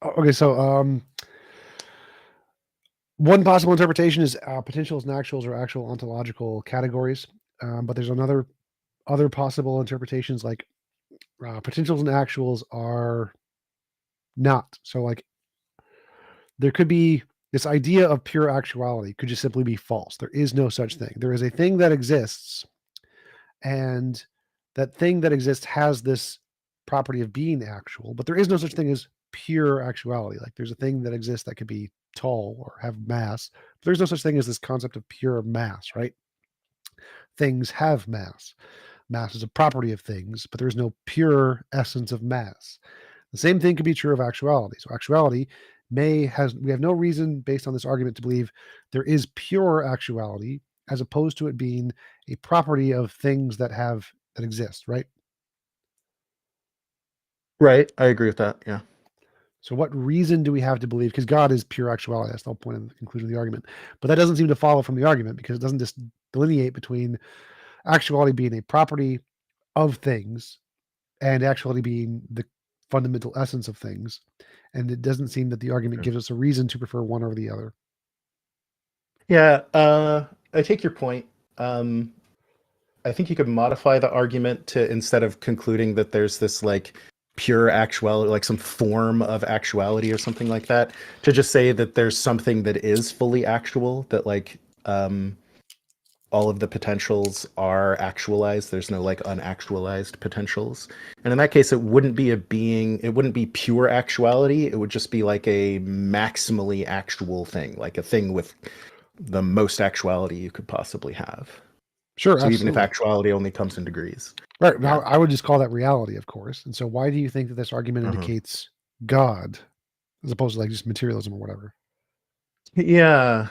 Okay, so one possible interpretation is potentials and actuals are actual ontological categories, but there's other possible interpretations like potentials and actuals are not. So like there could be this idea of pure actuality could just simply be false. There is no such thing. There is a thing that exists, and that thing that exists has this property of being actual, but there is no such thing as pure actuality. Like there's a thing that exists that could be tall or have mass, but there's no such thing as this concept of pure mass, right? Things have mass. Mass is a property of things, but there's no pure essence of mass. The same thing could be true of actuality. So actuality we have no reason based on this argument to believe there is pure actuality as opposed to it being a property of things that exist, right? Right, I agree with that. Yeah. So what reason do we have to believe? Because God is pure actuality. That's the whole point of the conclusion of the argument. But that doesn't seem to follow from the argument because it doesn't just delineate between actuality being a property of things and actuality being the fundamental essence of things, and it doesn't seem that the argument gives us a reason to prefer one over the other. Yeah, I take your point. I think you could modify the argument to, instead of concluding that there's this like pure actuality, like some form of actuality or something like that, to just say that there's something that is fully actual, that like all of the potentials are actualized. There's no like unactualized potentials. And in that case, it wouldn't be it wouldn't be pure actuality. It would just be like a maximally actual thing, like a thing with the most actuality you could possibly have. Sure, So absolutely. even if actuality only comes in degrees. Right. Yeah. I would just call that reality, of course. And so why do you think that this argument indicates God as opposed to like just materialism or whatever? Yeah.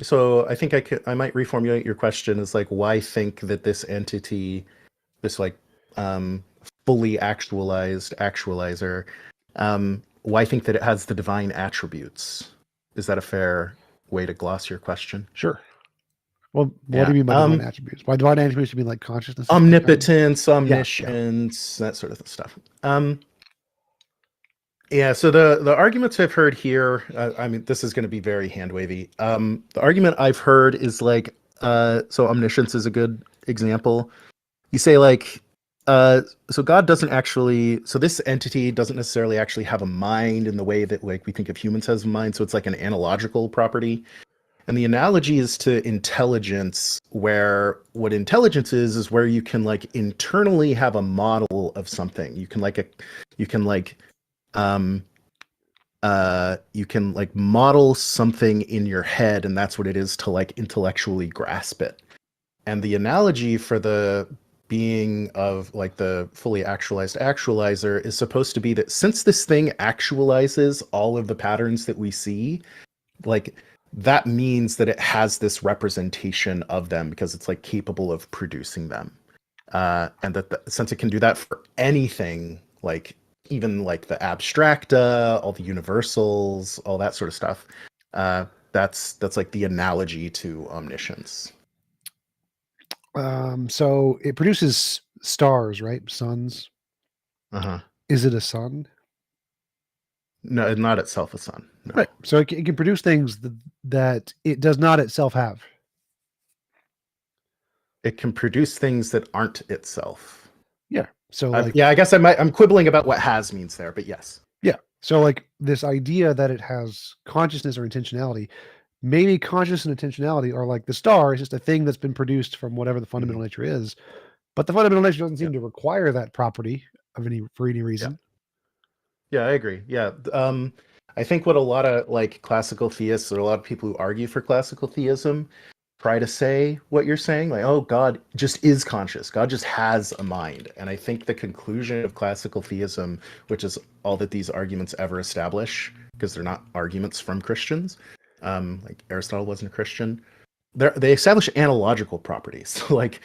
So I think I might reformulate your question as like, why think that this entity, this like fully actualized actualizer, why think that it has the divine attributes? Is that a fair way to gloss your question? Sure. Well, what Yeah. do you mean by divine attributes? By divine attributes, you mean like consciousness? Omnipotence, Yeah, omniscience, that sort of stuff. Yeah, so the arguments I've heard here, I mean, this is going to be very hand wavy. The argument I've heard is like, so omniscience is a good example. You say like, so God doesn't actually, so this entity doesn't necessarily actually have a mind in the way that like we think of humans as a mind. So it's like an analogical property. And the analogy is to intelligence, where what intelligence is where you can like internally have a model of something. You can model something in your head, and that's what it is to like intellectually grasp it. And the analogy for the being of like the fully actualized actualizer is supposed to be that since this thing actualizes all of the patterns that we see, like that means that it has this representation of them because it's like capable of producing them. And that since it can do that for anything, like even like the abstracta, all the universals, all that sort of stuff, that's like the analogy to omniscience. So it produces stars, right? Suns. Uh-huh. Is it a sun? No, not itself a sun. No. Right. So it can produce things that it does not itself have. It can produce things that aren't itself. Yeah. So like, yeah, I guess I'm quibbling about what has means there, but yes. Yeah. So like this idea that it has consciousness or intentionality, maybe conscious and intentionality are like the star is just a thing that's been produced from whatever the fundamental nature is, but the fundamental nature doesn't seem to require that property for any reason. Yeah, I agree. Yeah. I think what a lot of like classical theists or a lot of people who argue for classical theism try to say what you're saying, like, oh, God just is conscious. God just has a mind. And I think the conclusion of classical theism, which is all that these arguments ever establish, because they're not arguments from Christians, like Aristotle wasn't a Christian, they establish analogical properties. Like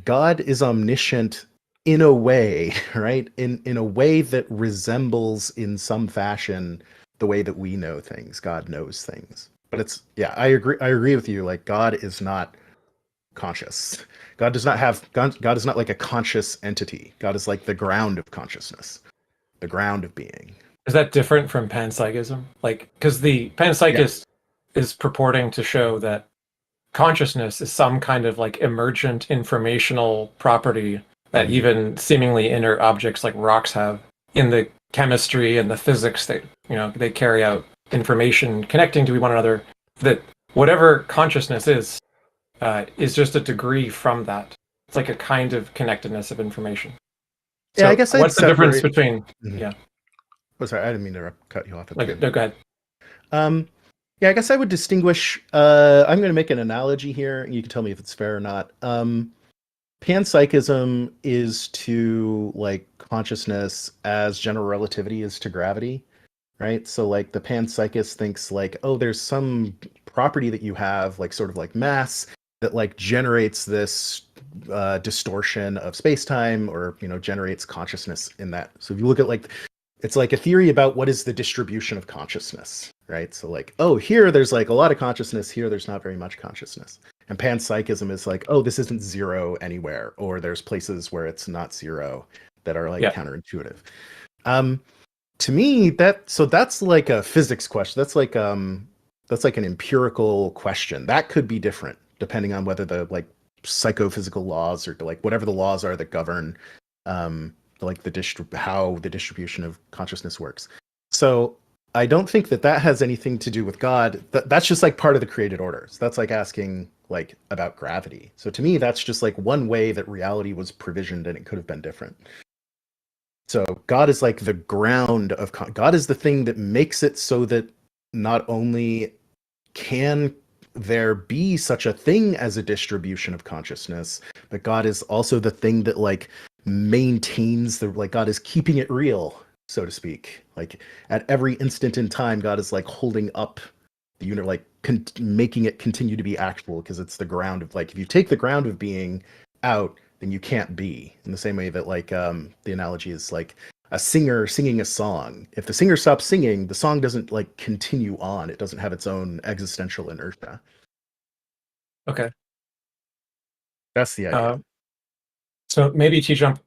God is omniscient in a way, right? In a way that resembles in some fashion the way that we know things. God knows things. But it's, yeah, I agree with you. Like God is not conscious. God is not like a conscious entity. God is like the ground of consciousness, the ground of being. Is that different from panpsychism? Like, because the panpsychist is purporting to show that consciousness is some kind of like emergent informational property that even seemingly inert objects like rocks have in the chemistry and the physics that, you know, they carry out information connecting to one another, that whatever consciousness is just a degree from that. It's like a kind of connectedness of information. Yeah, So I guess what's the difference separate- between Yeah. Oh, sorry, I didn't mean to cut you off. Okay, no, go ahead. Yeah, I guess I would distinguish. I'm going to make an analogy here, and you can tell me if it's fair or not. Panpsychism is to like consciousness as general relativity is to gravity, right? So like the panpsychist thinks like, oh, there's some property that you have, like sort of like mass, that like generates this distortion of space-time, or generates consciousness in that. So if you look at like, it's like a theory about what is the distribution of consciousness, right? So like, oh, here there's like a lot of consciousness, here there's not very much consciousness. And panpsychism is like, oh, this isn't zero anywhere, or there's places where it's not zero that are like counterintuitive. To me, that's like a physics question. That's like an empirical question. That could be different depending on whether the like psychophysical laws or like whatever the laws are that govern like how the distribution of consciousness works. So I don't think that has anything to do with God. That's just like part of the created orders. That's like asking like about gravity. So to me, that's just like one way that reality was provisioned, and it could have been different. So God is like the ground of God is the thing that makes it so that not only can there be such a thing as a distribution of consciousness, but God is also the thing that like maintains like God is keeping it real, so to speak. Like at every instant in time, God is like holding up the unit, like making it continue to be actual, because it's the ground of like, if you take the ground of being out, then you can't be. In the same way that like the analogy is like a singer singing a song. If the singer stops singing, the song doesn't like continue on. It doesn't have its own existential inertia. Okay. That's the idea. So maybe TJump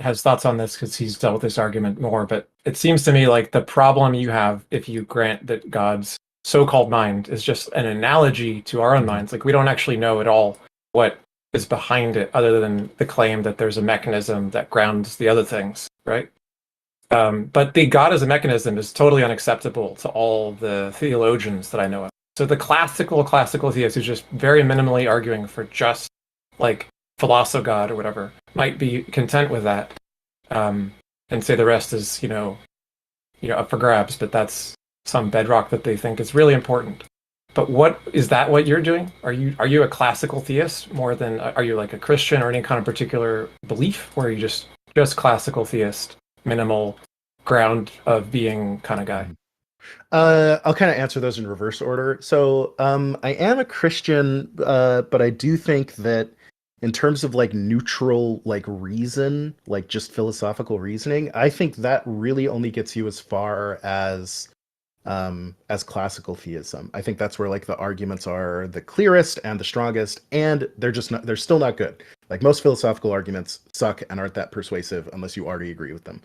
has thoughts on this because he's dealt with this argument more, but it seems to me like the problem you have if you grant that God's so-called mind is just an analogy to our own minds. Like we don't actually know at all what is behind it other than the claim that there's a mechanism that grounds the other things, right? But the God as a mechanism is totally unacceptable to all the theologians that I know of. So the classical theist who's just very minimally arguing for just like God or whatever might be content with that, and say the rest is up for grabs. But that's some bedrock that they think is really important. But what is that? What you're doing? Are you a classical theist more than are you like a Christian or any kind of particular belief, or are you just classical theist, minimal ground of being kind of guy? I'll kind of answer those in reverse order. So I am a Christian, but I do think that in terms of like neutral like reason, like just philosophical reasoning, I think that really only gets you as far as classical theism. I think that's where like the arguments are the clearest and the strongest, and they're still not good. Like most philosophical arguments suck and aren't that persuasive unless you already agree with them.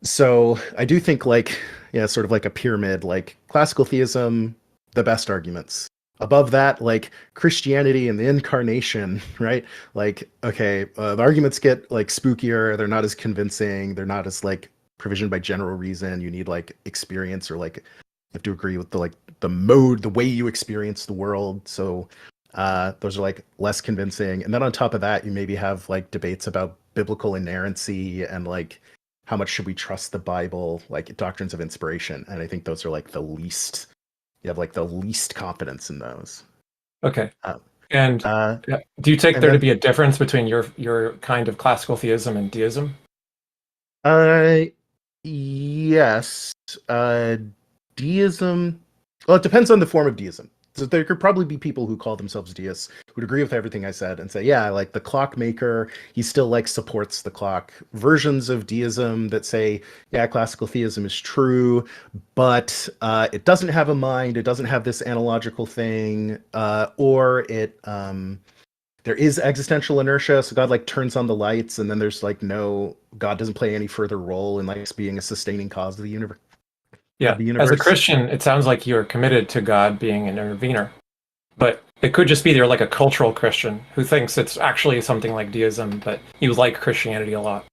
So I do think like, yeah, sort of like a pyramid, like classical theism, the best arguments. Above that, like Christianity and the incarnation, right? Like, okay, the arguments get like spookier. They're not as convincing. They're not as like provisioned by general reason. You need like experience, or like you have to agree with the way you experience the world. So those are like less convincing. And then on top of that, you maybe have like debates about biblical inerrancy and like how much should we trust the Bible, like doctrines of inspiration. And I think those are like you have like the least confidence in those. Okay. And do you take there to be a difference between your kind of classical theism and deism? Yes. Deism, well, it depends on the form of deism. So there could probably be people who call themselves deists who'd agree with everything I said and say, yeah, like the clockmaker, he still like supports the clock. Versions of deism that say, yeah, classical theism is true, but it doesn't have a mind, it doesn't have this analogical thing, or there is existential inertia, so God like turns on the lights, and then there's like God doesn't play any further role in like being a sustaining cause of the universe. Yeah, as a Christian, it sounds like you're committed to God being an intervener, but it could just be you're like a cultural Christian who thinks it's actually something like deism, but you like Christianity a lot.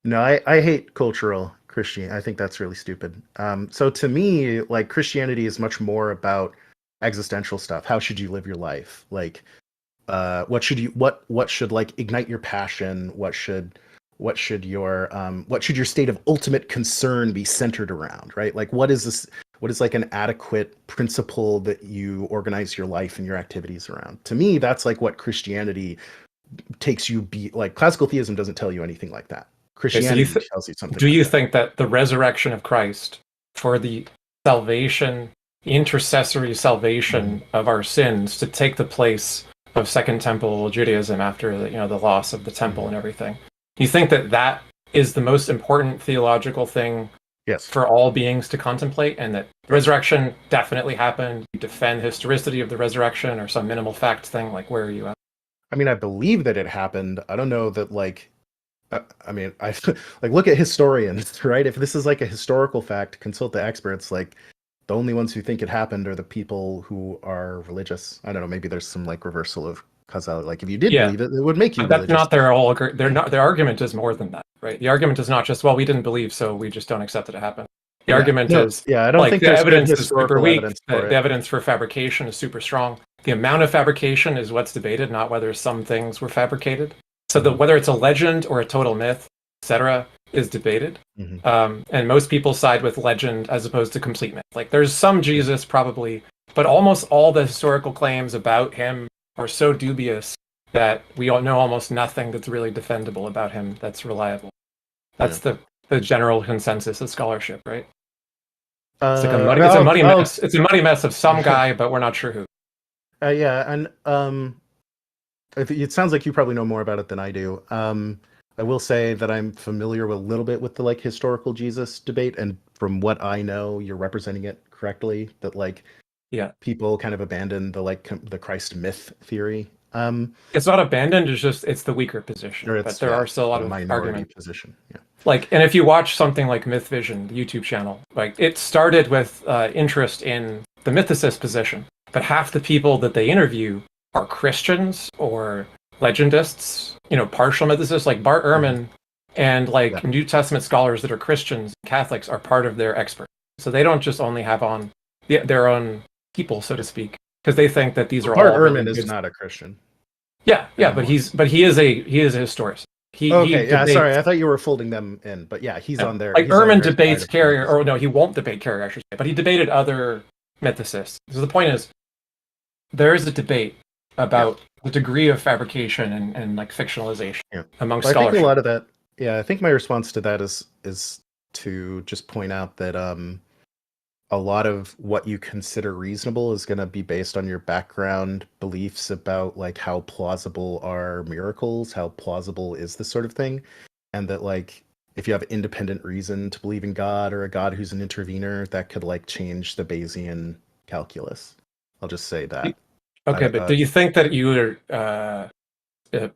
No, I hate cultural Christianity. I think that's really stupid. So to me, like Christianity is much more about existential stuff. How should you live your life? Like, what should like ignite your passion? What should your state of ultimate concern be centered around, right? Like what is like an adequate principle that you organize your life and your activities around? To me, that's like what Christianity takes you like classical theism doesn't tell you anything like that. Christianity tells you something. Do you think that the resurrection of Christ for the salvation, the intercessory salvation of our sins to take the place of Second Temple Judaism after the loss of the temple and everything, you think that is the most important theological thing for all beings to contemplate, and that the resurrection definitely happened? You defend historicity of the resurrection or some minimal fact thing? Like, where are you at? I mean, I believe that it happened. I don't know that like I mean, I like look at historians, right? If this is like a historical fact, consult the experts. Like the only ones who think it happened are the people who are religious. I don't know. Maybe there's some like reversal of causality. Like if you did Yeah, believe it, it would make you but that's religious. not their whole. They're not. Their argument is more than that, right? The argument is not just, well, we didn't believe, so we just don't accept that it happened. The Yeah. argument No, is, yeah, I don't like, think the there's good evidence is super historical weak. evidence The, for the it. evidence for fabrication is super strong. The amount of fabrication is what's debated, not whether some things were fabricated. So Mhm. whether it's a legend or a total myth, etc., is debated. Mhm. And most people side with legend as opposed to complete myth. Like there's some Jesus probably, but almost all the historical claims about him are so dubious that we all know almost nothing that's really defendable about him that's reliable. That's the general consensus of scholarship, right? It's like a I muddy, mean, it's a muddy I'll mess. It's a muddy mess of some guy, but we're not sure who. yeah, and it sounds like you probably know more about it than I do. I will say that I'm familiar with a little bit with the like historical Jesus debate, and from what I know, you're representing it correctly. That like, yeah, people kind of abandon the like the Christ myth theory. It's not abandoned. It's just it's the weaker position, Or but it's there are still a lot the of minority arguments. position. Yeah. Like, and if you watch something like Myth Vision, the YouTube channel, like it started with interest in the mythicist position, but half the people that they interview are Christians or legendists, partial mythicists, like Bart Ehrman, and like New Testament scholars that are Christians, Catholics are part of their expert. So they don't just only have on their own people, so to speak, because they think that these are Bart all Ehrman really is good. not a Christian. Yeah, but he is a historian. He yeah, debates. sorry, I thought you were folding them in, but yeah, he's on there. Like He's on Ehrman their debates side of Carrier, or no, he won't debate Carrier, I should say, but he debated other mythicists. So the point is, there is a debate about the degree of fabrication and like fictionalization among Well, I think scholarship. a lot of that. Yeah, I think my response to that is to just point out that a lot of what you consider reasonable is going to be based on your background beliefs about like how plausible are miracles, how plausible is this sort of thing, and that like if you have independent reason to believe in God or a God who's an intervener, that could like change the Bayesian calculus. I'll just say that. Okay, but do you think that you were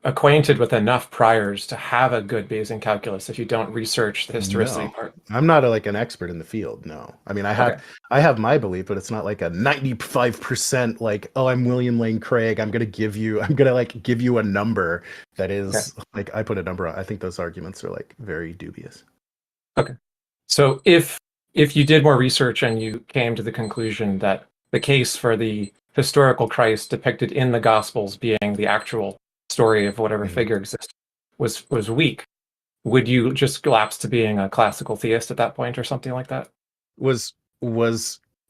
acquainted with enough priors to have a good Bayesian calculus if you don't research the historicity No, part? I'm not like an expert in the field. No, I mean I have my belief, but it's not like a 95% like, oh, I'm William Lane Craig. I'm gonna give you a number that is like I put a number on. I think those arguments are like very dubious. Okay, so if you did more research and you came to the conclusion that the case for the historical Christ depicted in the Gospels being the actual story of whatever figure existed was weak, would you just lapse to being a classical theist at that point or something like that? Was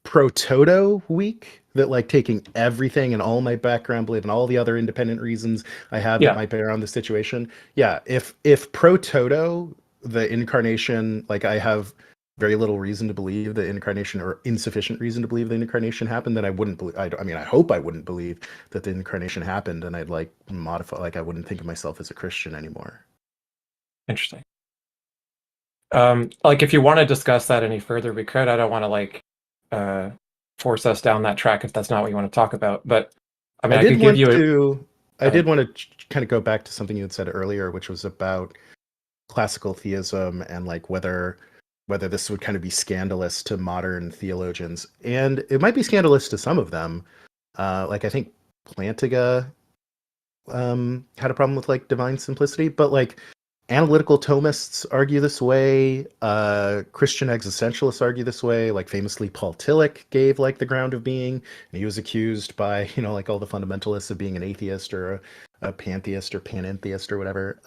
Prototo weak? That like taking everything and all my background belief and all the other independent reasons I have that might bear on the situation. Yeah, if Prototo, the incarnation, like I have very little reason to believe the incarnation or insufficient reason to believe the incarnation happened, then I wouldn't believe. I mean, I hope I wouldn't believe that the incarnation happened, and I'd like modify. Like I wouldn't think of myself as a Christian anymore. Interesting. Like if you want to discuss that any further, we could. I don't want to like force us down that track if that's not what you want to talk about. But I mean, I could give you. I did want to kind of go back to something you had said earlier, which was about classical theism and like whether this would kind of be scandalous to modern theologians, and it might be scandalous to some of them. Like I think Plantinga had a problem with like divine simplicity, but like analytical Thomists argue this way. Christian existentialists argue this way. Like famously, Paul Tillich gave like the ground of being, and he was accused by like all the fundamentalists of being an atheist or a pantheist or panentheist or whatever.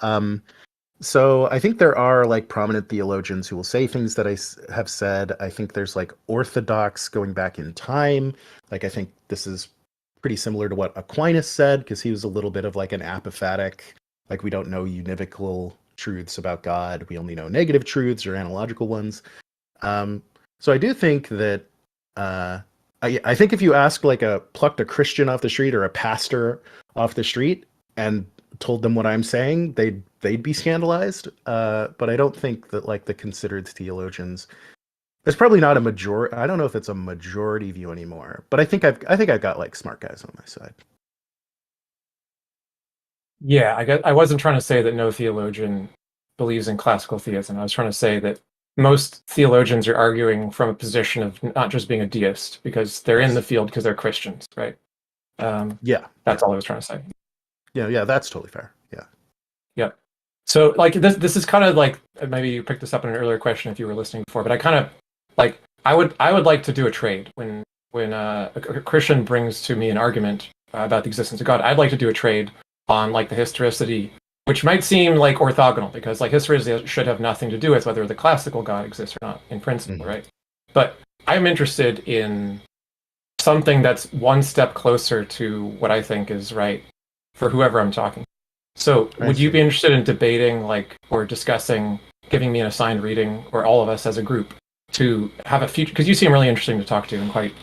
So I think there are like prominent theologians who will say things that I have said. I think there's like orthodox going back in time. Like I think this is pretty similar to what Aquinas said, because he was a little bit of like an apophatic, like we don't know univocal truths about God. We only know negative truths or analogical ones. So I do think that I think if you ask like plucked a Christian off the street or a pastor off the street and told them what I'm saying, they'd be scandalized. But I don't think that like the considered theologians. It's probably not a majority. I don't know if it's a majority view anymore. But I think I've got like smart guys on my side. Yeah, I wasn't trying to say that no theologian believes in classical theism. I was trying to say that most theologians are arguing from a position of not just being a deist, because they're in the field because they're Christians, right? Yeah. That's all I was trying to say. Yeah, that's totally fair. Yeah. Yep. So like this is kind of like, maybe you picked this up in an earlier question if you were listening before, but I kind of like I would like to do a trade when a Christian brings to me an argument about the existence of God. I'd like to do a trade on like the historicity, which might seem like orthogonal, because like historicity should have nothing to do with whether the classical God exists or not in principle, right? But I'm interested in something that's one step closer to what I think is right for whoever I'm talking. So would you be interested in debating, like, or discussing, giving me an assigned reading, or all of us as a group, to have a future, because you seem really interesting to talk to and quite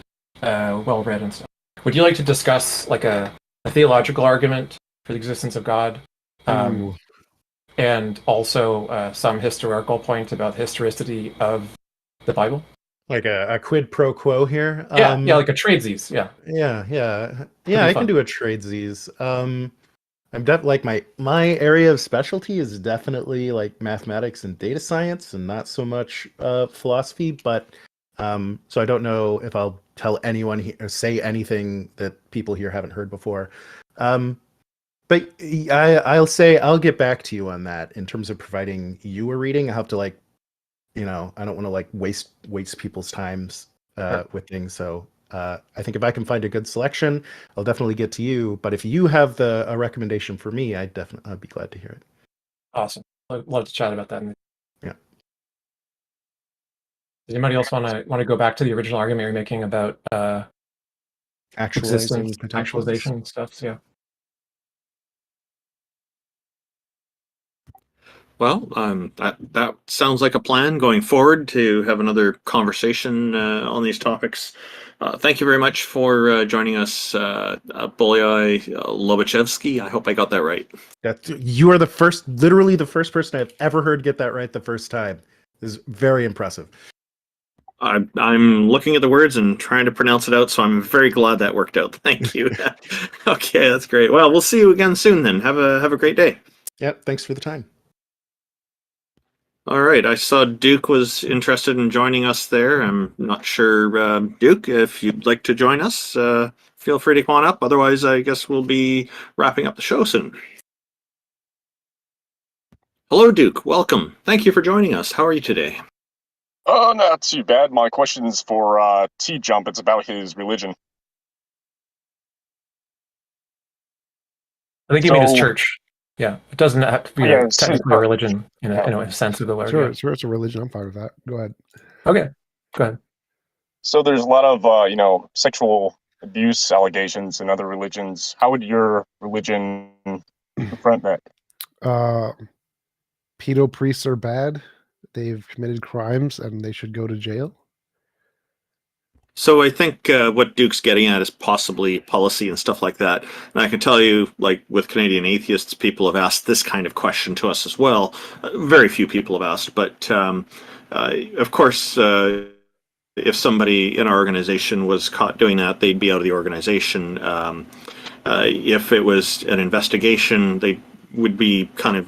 well read and stuff. Would you like to discuss like a theological argument for the existence of God, and also some historical point about the historicity of the Bible? Like a quid pro quo here. Yeah, like a tradesies. Yeah. I can do a tradesies. I'm like my area of specialty is definitely like mathematics and data science, and not so much philosophy. But so I don't know if I'll tell anyone here, or say anything that people here haven't heard before. But I'll say I'll get back to you on that in terms of providing you a reading. I have to like, I don't want to like waste people's times with things. So I think if I can find a good selection, I'll definitely get to you. But if you have a recommendation for me, I'd be glad to hear it. Awesome. I'd love to chat about that. Yeah. Does anybody else want to go back to the original argument you're making about actualizing existence, actualization stuff? So, yeah. Well, that sounds like a plan going forward to have another conversation on these topics. Thank you very much for joining us, Bolyai Lobachevsky. I hope I got that right. You are literally the first person I've ever heard get that right the first time. This is very impressive. I'm looking at the words and trying to pronounce it out, so I'm very glad that worked out. Thank you. Okay, that's great. Well, we'll see you again soon then. Have a great day. Yep, thanks for the time. All right, I saw Duke was interested in joining us there. I'm not sure, Duke, if you'd like to join us, feel free to come on up. Otherwise, I guess we'll be wrapping up the show soon. Hello, Duke. Welcome. Thank you for joining us. How are you today? Oh, not too bad. My question's for TJump. It's about his religion. I think you mean his church. Yeah, it doesn't have to be technically a religion in a sense of the word. Sure, it's a religion. I'm fine with that. Go ahead. Okay, go ahead. So there's a lot of sexual abuse allegations in other religions. How would your religion confront that? Pedo priests are bad. They've committed crimes and they should go to jail. So I think what Duke's getting at is possibly policy and stuff like that. And I can tell you, like with Canadian atheists, people have asked this kind of question to us as well. Very few people have asked, but of course, if somebody in our organization was caught doing that, they'd be out of the organization. If it was an investigation, they would be kind of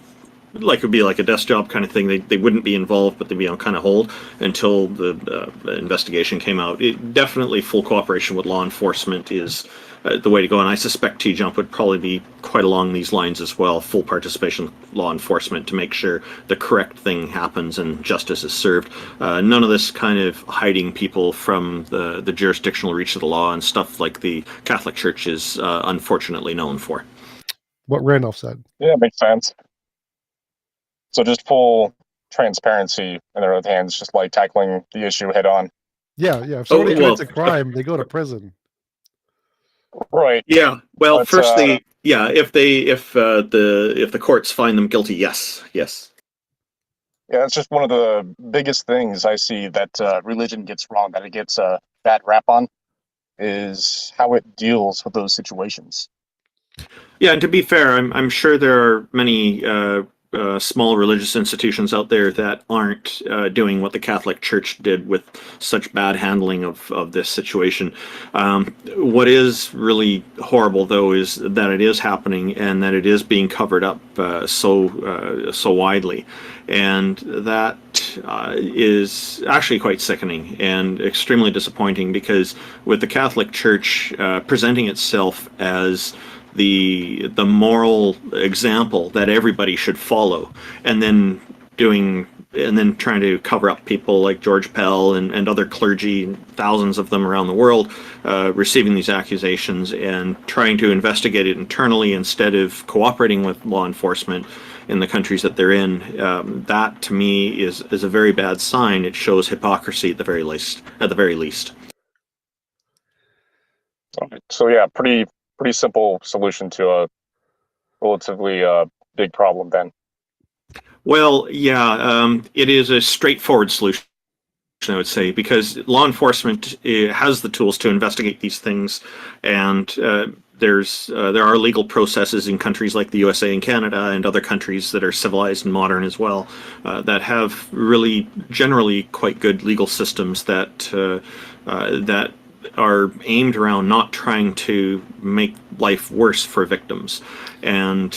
like it would be like a desk job kind of thing. They wouldn't be involved, but they'd be on kind of hold until the investigation came out. Definitely full cooperation with law enforcement is the way to go, and I suspect TJump would probably be quite along these lines as well. Full participation with law enforcement to make sure the correct thing happens and justice is served. None of this kind of hiding people from the jurisdictional reach of the law and stuff like the Catholic Church is unfortunately known for. What Randolph said. Yeah, makes sense. So just full transparency in their own hands, just like tackling the issue head on. Yeah. If somebody commits a crime, they go to prison. Right. Yeah. Well, but, firstly, if the courts find them guilty, yes. Yeah, it's just one of the biggest things I see that religion gets wrong, that it gets a bad rap on, is how it deals with those situations. Yeah, and to be fair, I'm sure there are many small religious institutions out there that aren't doing what the Catholic Church did with such bad handling of this situation. What is really horrible, though, is that it is happening and that it is being covered up so widely, and that is actually quite sickening and extremely disappointing, because with the Catholic Church presenting itself as the moral example that everybody should follow, and then trying to cover up people like George Pell and other clergy, thousands of them around the world, receiving these accusations and trying to investigate it internally instead of cooperating with law enforcement in the countries that they're in. That to me is a very bad sign. It shows hypocrisy at the very least. So yeah, pretty simple solution to a relatively big problem then. Well, yeah, it is a straightforward solution, I would say, because law enforcement has the tools to investigate these things, and there are legal processes in countries like the USA and Canada and other countries that are civilized and modern as well, that have really generally quite good legal systems that are aimed around not trying to make life worse for victims. And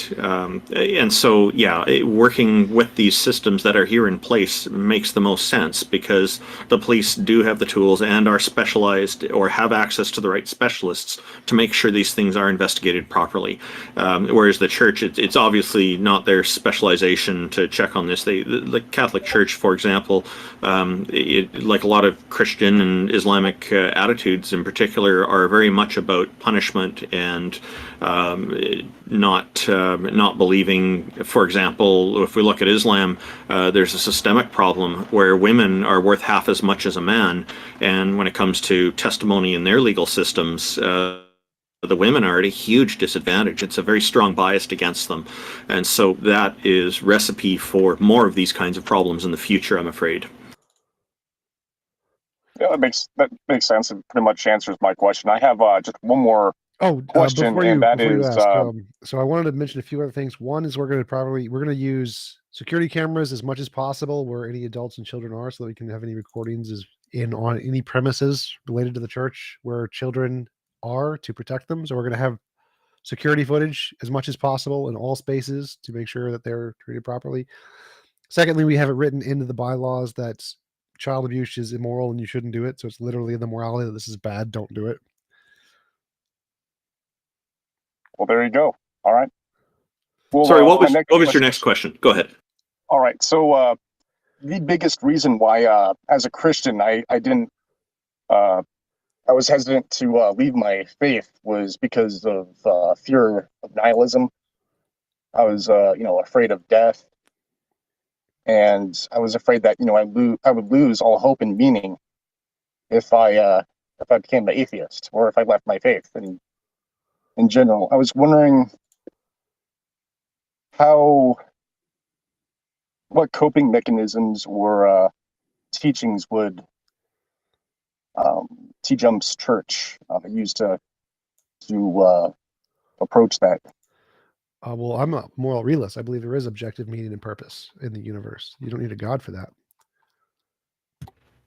so, yeah, working with these systems that are here in place makes the most sense, because the police do have the tools and are specialized or have access to the right specialists to make sure these things are investigated properly. Whereas the church, it's obviously not their specialization to check on this. The Catholic Church, for example, like a lot of Christian and Islamic attitudes in particular, are very much about punishment and not believing. For example, if we look at Islam, there's a systemic problem where women are worth half as much as a man, and when it comes to testimony in their legal systems, the women are at a huge disadvantage. It's a very strong bias against them, and so that is recipe for more of these kinds of problems in the future, I'm afraid. Yeah, that makes sense and pretty much answers my question. I have just one more question, before and that you is ask, so I wanted to mention a few other things. One is we're going to use security cameras as much as possible where any adults and children are, so that we can have any recordings on any premises related to the church where children are, to protect them. So we're going to have security footage as much as possible in all spaces to make sure that they're treated properly. Secondly, we have it written into the bylaws that child abuse is immoral and you shouldn't do it. So it's literally in the morality that this is bad, don't do it. Well, there you go. All right. Well, sorry, what was your next question? Go ahead. All right. So the biggest reason why, as a Christian, I didn't, I was hesitant to leave my faith was because of fear of nihilism. I was, afraid of death, and I was afraid that I would lose all hope and meaning if I became an atheist, or if I left my faith. And in general, I was wondering what coping mechanisms or teachings would TJump's church use to approach that. Well, I'm a moral realist. I believe there is objective meaning and purpose in the universe. You don't need a God for that.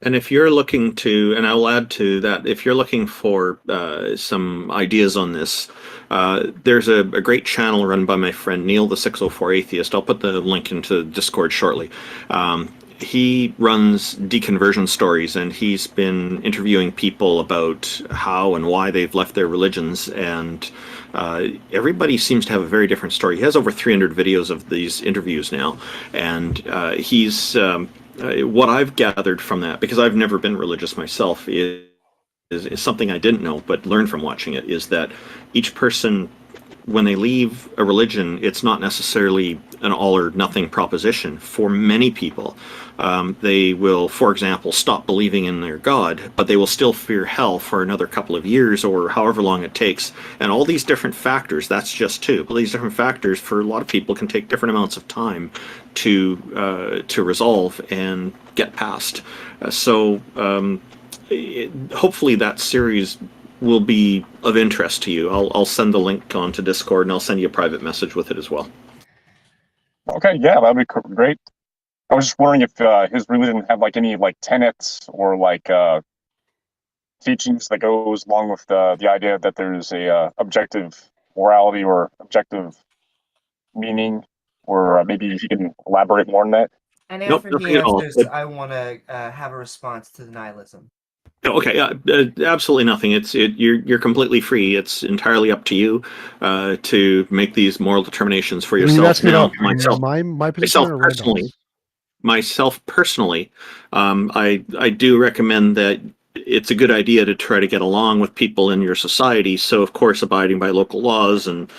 And if you're looking to, and I'll add to that, if you're looking for some ideas on this, there's a great channel run by my friend Neil, the 604 Atheist. I'll put the link into Discord shortly. He runs deconversion stories, and he's been interviewing people about how and why they've left their religions, and everybody seems to have a very different story. He has over 300 videos of these interviews now, and he's what I've gathered from that, because I've never been religious myself, is something I didn't know but learned from watching it, is that each person, when they leave a religion, it's not necessarily an all or nothing proposition. For many people, they will, for example, stop believing in their God, but they will still fear hell for another couple of years or however long it takes. And all these different factors, that's just two. All these different factors for a lot of people can take different amounts of time to resolve and get past. Hopefully that series will be of interest to you. I'll send the link on to Discord, and I'll send you a private message with it as well. Okay, yeah, that'd be great. I was just wondering if his religion had like any like tenets or like teachings that goes along with the idea that there's a objective morality or objective meaning, or maybe if you can elaborate more on that. And Nope, after nothing he at all. answers, I want to have a response to the nihilism. Okay, absolutely nothing. You're completely free. It's entirely up to you to make these moral determinations for Were you yourself. asking Now, about my position or Randolph's? Myself personally, I do recommend that it's a good idea to try to get along with people in your society. So, of course, abiding by local laws and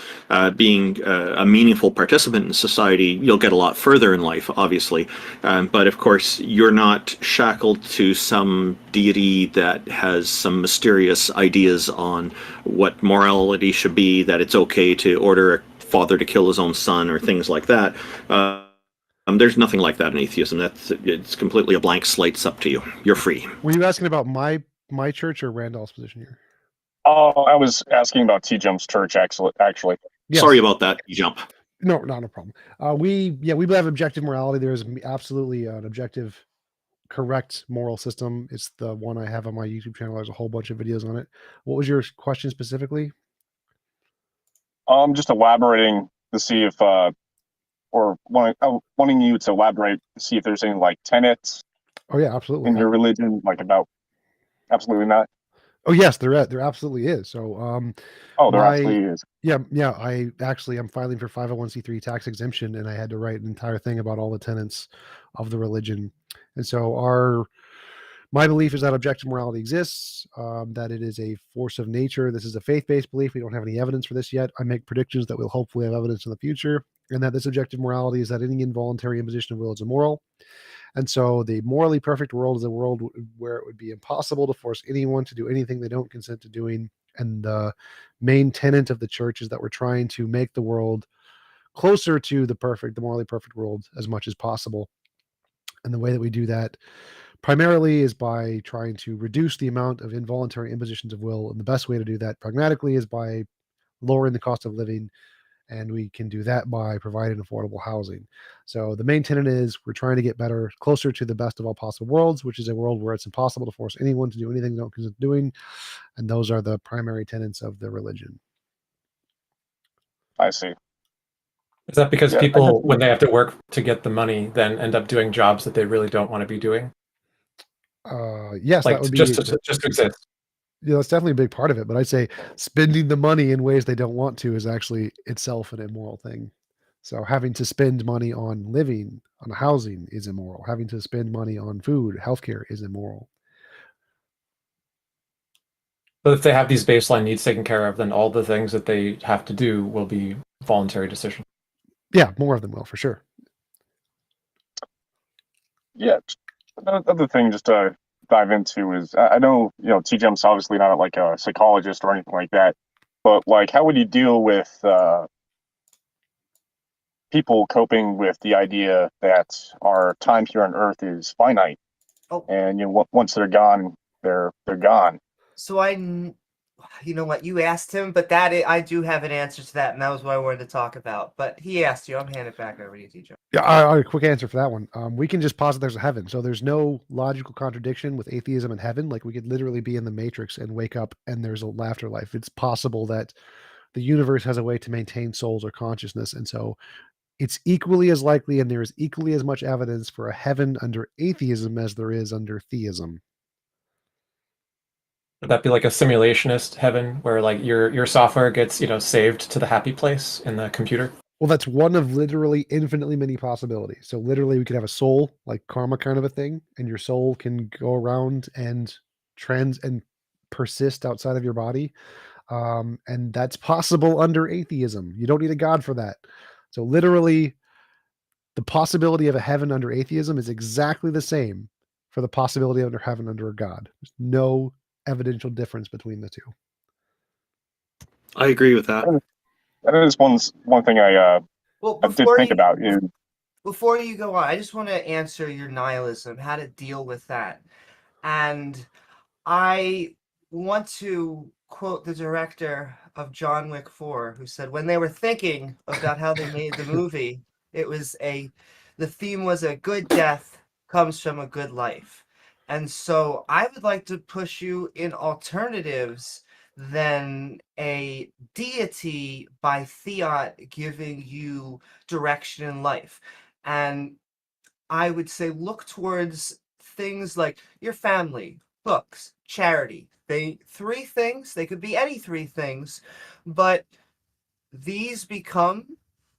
being a meaningful participant in society, you'll get a lot further in life, obviously. But of course, you're not shackled to some deity that has some mysterious ideas on what morality should be, that it's okay to order a father to kill his own son or things like that. There's nothing like that in atheism. It's completely a blank slate. It's up to you. You're free. Were you asking about my church or Randolph's position here? Oh, I was asking about TJump's church, actually. Yes. Sorry about that, TJump. No, not a problem. We have objective morality. There is absolutely an objective, correct moral system. It's the one I have on my YouTube channel. There's a whole bunch of videos on it. What was your question specifically? Just elaborating to see if, or wanting you to elaborate to see if there's any like tenets. Oh yeah, absolutely. In your religion, like about absolutely not. Oh yes, there absolutely is. So there absolutely is. Yeah. I'm filing for 501c3 tax exemption, and I had to write an entire thing about all the tenets of the religion. And so my belief is that objective morality exists, that it is a force of nature. This is a faith-based belief. We don't have any evidence for this yet. I make predictions that we'll hopefully have evidence in the future, and that this objective morality is that any involuntary imposition of will is immoral. And so the morally perfect world is a world where it would be impossible to force anyone to do anything they don't consent to doing. And the main tenet of the church is that we're trying to make the world closer to the morally perfect world as much as possible. And the way that we do that primarily is by trying to reduce the amount of involuntary impositions of will. And the best way to do that pragmatically is by lowering the cost of living. And we can do that by providing affordable housing. So the main tenet is we're trying to get better, closer to the best of all possible worlds, which is a world where it's impossible to force anyone to do anything they don't consent to doing. And those are the primary tenets of the religion. I see. Is that because people, when they have to work to get the money, then end up doing jobs that they really don't want to be doing? Yes, like that would be just to exist. Yeah, that's definitely a big part of it. But I'd say spending the money in ways they don't want to is actually itself an immoral thing. So having to spend money on living, on housing is immoral. Having to spend money on food, healthcare is immoral. But if they have these baseline needs taken care of, then all the things that they have to do will be voluntary decision. Yeah, more of them will, for sure. Yeah. Another thing just to dive into is I know, TJump's obviously not like a psychologist or anything like that, but like how would you deal with people coping with the idea that our time here on Earth is finite, and once they're gone, they're gone. So you know what, you asked him, but I do have an answer to that, and that was what I wanted to talk about. But he asked you. I'm handing it back over to you, TJ. Yeah, a quick answer for that one. We can just posit there's a heaven, so there's no logical contradiction with atheism and heaven. Like we could literally be in the Matrix and wake up, and there's a afterlife. It's possible that the universe has a way to maintain souls or consciousness, and so it's equally as likely, and there is equally as much evidence for a heaven under atheism as there is under theism. Would that be like a simulationist heaven where like your software gets, saved to the happy place in the computer? Well, that's one of literally infinitely many possibilities. So literally we could have a soul, like karma kind of a thing, and your soul can go around and persist outside of your body. And that's possible under atheism. You don't need a god for that. So literally the possibility of a heaven under atheism is exactly the same for the possibility of heaven under a god. There's no evidential difference between the two. I agree with that. That is one thing I did think about. Before you go on, I just want to answer your nihilism, how to deal with that. And I want to quote the director of John Wick 4, who said when they were thinking about how they made the movie, The theme was a good death comes from a good life. And so I would like to push you in alternatives than a deity by fiat giving you direction in life. And I would say look towards things like your family, books, charity. Three things, they could be any three things, but these become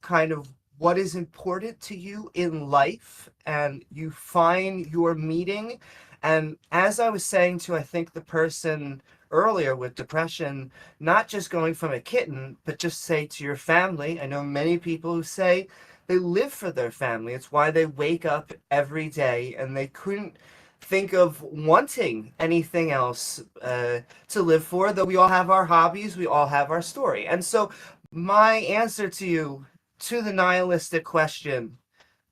kind of what is important to you in life, and you find your meaning. And as I was saying to, I think, the person earlier with depression, not just going from a kitten, but just say to your family. I know many people who say they live for their family. It's why they wake up every day, and they couldn't think of wanting anything else to live for, though we all have our hobbies, we all have our story. And so my answer to you, to the nihilistic question,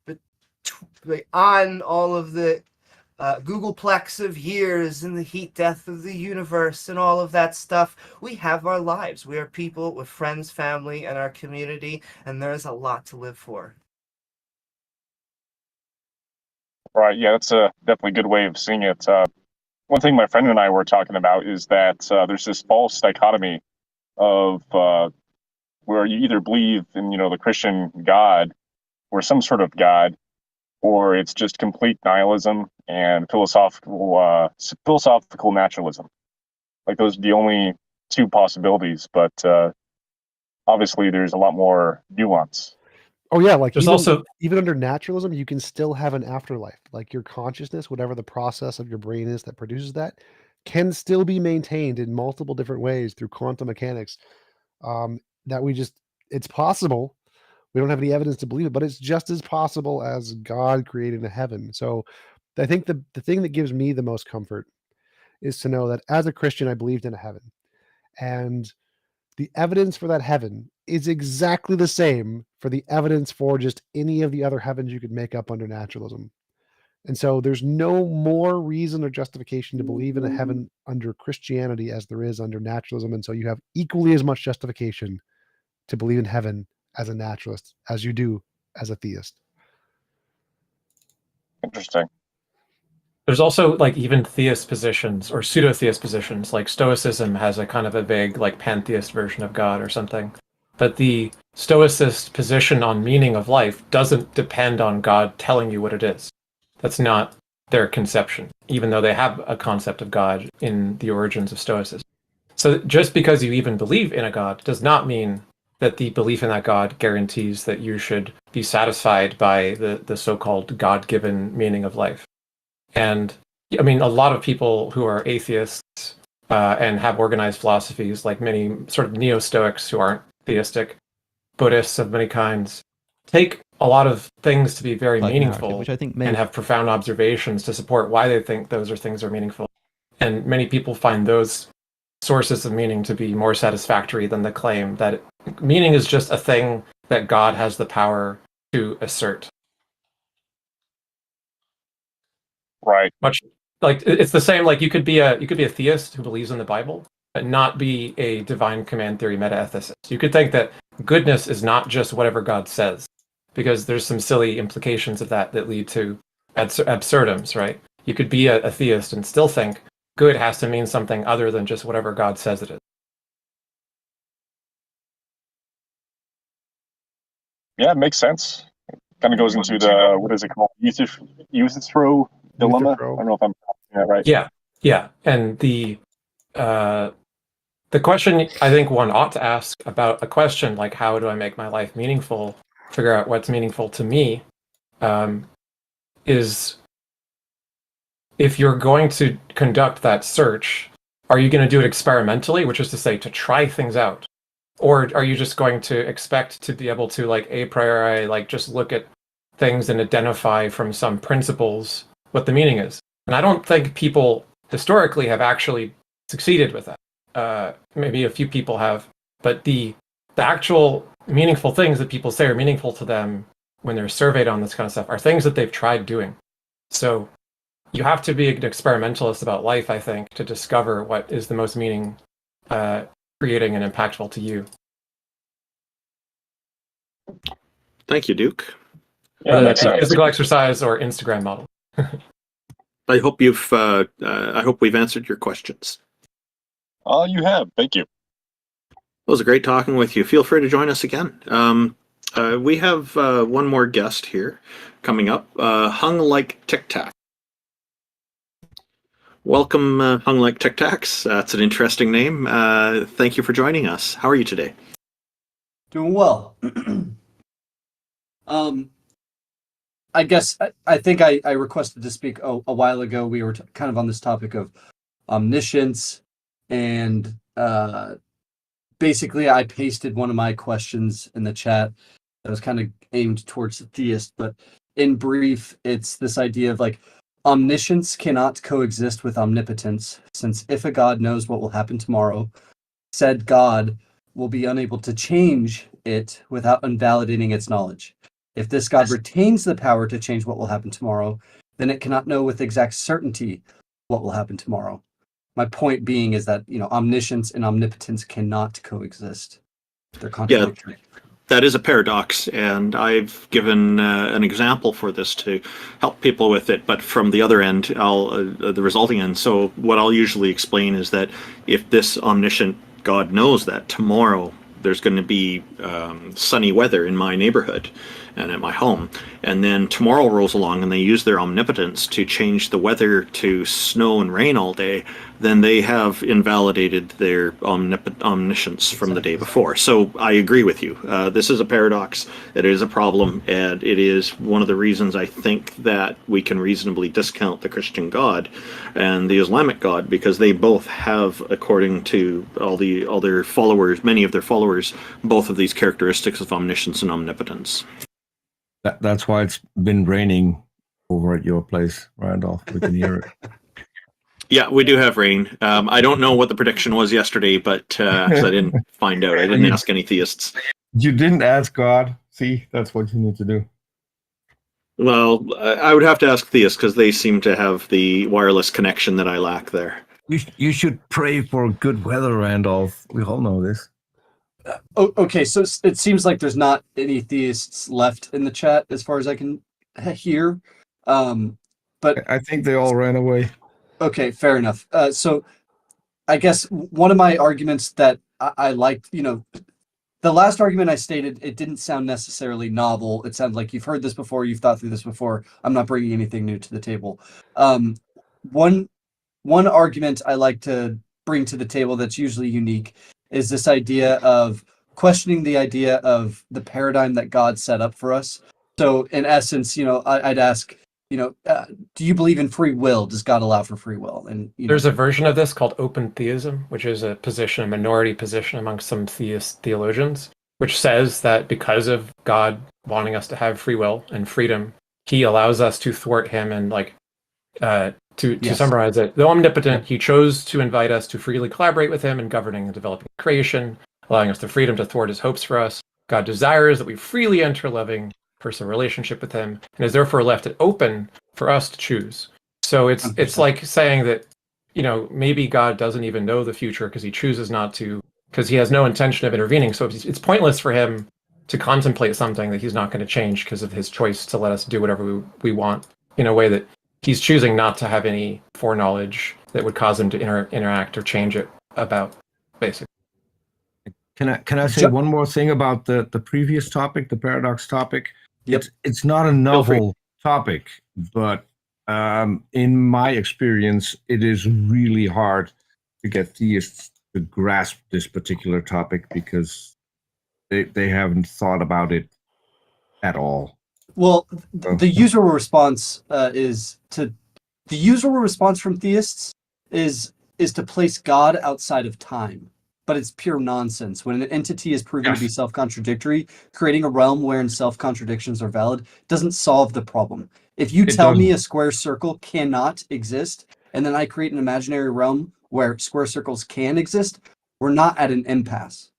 but on all of the Googleplex of years and the heat death of the universe and all of that stuff, we have our lives. We are people with friends, family, and our community, and there's a lot to live for. Right. Yeah, that's a definitely good way of seeing it. One thing my friend and I were talking about is that there's this false dichotomy of where you either believe in, the Christian God or some sort of God, or it's just complete nihilism and philosophical naturalism. Like those are the only two possibilities, but obviously there's a lot more nuance. Oh yeah, like There's even also even under naturalism, you can still have an afterlife. Like your consciousness, whatever the process of your brain is that produces that, can still be maintained in multiple different ways through quantum mechanics. That it's possible. We don't have any evidence to believe it, but it's just as possible as God creating a heaven. So I think the thing that gives me the most comfort is to know that as a Christian, I believed in a heaven. And the evidence for that heaven is exactly the same for the evidence for just any of the other heavens you could make up under naturalism. And so there's no more reason or justification to believe in a heaven under Christianity as there is under naturalism. And so you have equally as much justification to believe in heaven as a naturalist as you do as a theist. Interesting. There's also like even theist positions or pseudo-theist positions, like Stoicism has a kind of a vague like pantheist version of God or something. But the Stoicist position on meaning of life doesn't depend on God telling you what it is. That's not their conception, even though they have a concept of God in the origins of Stoicism. So just because you even believe in a God does not mean that the belief in that God guarantees that you should be satisfied by the so-called God-given meaning of life. And I mean, a lot of people who are atheists and have organized philosophies, like many sort of neo-Stoics who aren't theistic, Buddhists of many kinds, take a lot of things to be very meaningful which I think and have profound observations to support why they think those are things are meaningful. And many people find those sources of meaning to be more satisfactory than the claim that meaning is just a thing that God has the power to assert. Right. Much like it's the same. Like you could be a theist who believes in the Bible, but not be a divine command theory meta-ethicist. You could think that goodness is not just whatever God says, because there's some silly implications of that lead to absurdums, right? You could be a theist and still think good has to mean something other than just whatever God says it is. Yeah, it makes sense. Kind of goes into the, what is it called? Euthyphro dilemma. I don't know if I'm pronouncing that right. Yeah. And the question I think one ought to ask about a question like how do I make my life meaningful, figure out what's meaningful to me, is if you're going to conduct that search, are you going to do it experimentally, which is to say to try things out? Or are you just going to expect to be able to like a priori, like just look at things and identify from some principles what the meaning is? And I don't think people historically have actually succeeded with that. Maybe a few people have, but the actual meaningful things that people say are meaningful to them when they're surveyed on this kind of stuff are things that they've tried doing. So you have to be an experimentalist about life, I think, to discover what is the most meaning creating and impactful to you. Thank you, Duke. Whether that makes be sense. physical exercise or Instagram model. I hope I hope we've answered your questions. You have. Thank you. It was great talking with you. Feel free to join us again. We have one more guest here coming up. Hung Like Tic Tac. Welcome, Hung Like Tic Tacs. That's an interesting name. Thank you for joining us. How are you today? Doing well. I guess I think I requested to speak a while ago. We were kind of on this topic of omniscience, and basically I pasted one of my questions in the chat that was kind of aimed towards the theist. But in brief, it's this idea of like omniscience cannot coexist with omnipotence, since if a god knows what will happen tomorrow, said god will be unable to change it without invalidating its knowledge. If this god retains the power to change what will happen tomorrow, then it cannot know with exact certainty what will happen tomorrow. My point being is that, omniscience and omnipotence cannot coexist. They're contradictory. Yeah, that is a paradox, and I've given an example for this to help people with it, but from the other end, the resulting end. So what I'll usually explain is that if this omniscient God knows that tomorrow there's going to be sunny weather in my neighborhood and at my home, and then tomorrow rolls along and they use their omnipotence to change the weather to snow and rain all day, then they have invalidated their omniscience from the day before. So I agree with you. This is a paradox. It is a problem, and it is one of the reasons I think that we can reasonably discount the Christian God and the Islamic God, because they both have, according to all their followers, many of their followers, both of these characteristics of omniscience and omnipotence. That's why it's been raining over at your place, Randolph. We can hear it. Yeah, we do have rain. I don't know what the prediction was yesterday, but 'cause I didn't find out. I didn't ask any theists. You didn't ask God. See, that's what you need to do. Well, I would have to ask theists because they seem to have the wireless connection that I lack there. You should pray for good weather, Randolph. We all know this. Okay, so it seems like there's not any theists left in the chat as far as I can hear. But I think they all ran away. Okay, fair enough. So I guess one of my arguments that I liked, the last argument I stated, it didn't sound necessarily novel. It sounded like you've heard this before, you've thought through this before. I'm not bringing anything new to the table. One argument I like to bring to the table that's usually unique is this idea of questioning the idea of the paradigm that God set up for us. So in essence, I'd ask, do you believe in free will? Does God allow for free will? And there's a version of this called open theism, which is a minority position amongst some theologians, which says that because of God wanting us to have free will and freedom, he allows us to thwart him and to summarize it, the omnipotent, he chose to invite us to freely collaborate with him in governing and developing creation, allowing us the freedom to thwart his hopes for us. God desires that we freely enter a loving personal relationship with him, and is therefore left it open for us to choose. So it's like saying that, maybe God doesn't even know the future because he chooses not to, because he has no intention of intervening. So it's pointless for him to contemplate something that he's not going to change because of his choice to let us do whatever we want in a way that he's choosing not to have any foreknowledge that would cause him to interact or change it about, basically. Can I say one more thing about the previous topic, the paradox topic? Yep. It's not a novel topic, but in my experience, it is really hard to get theists to grasp this particular topic because they haven't thought about it at all. Well, the usual response from theists is to place God outside of time, but it's pure nonsense. When an entity is proven to be self-contradictory, creating a realm wherein self-contradictions are valid doesn't solve the problem. If you tell me a square circle cannot exist, and then I create an imaginary realm where square circles can exist, we're not at an impasse.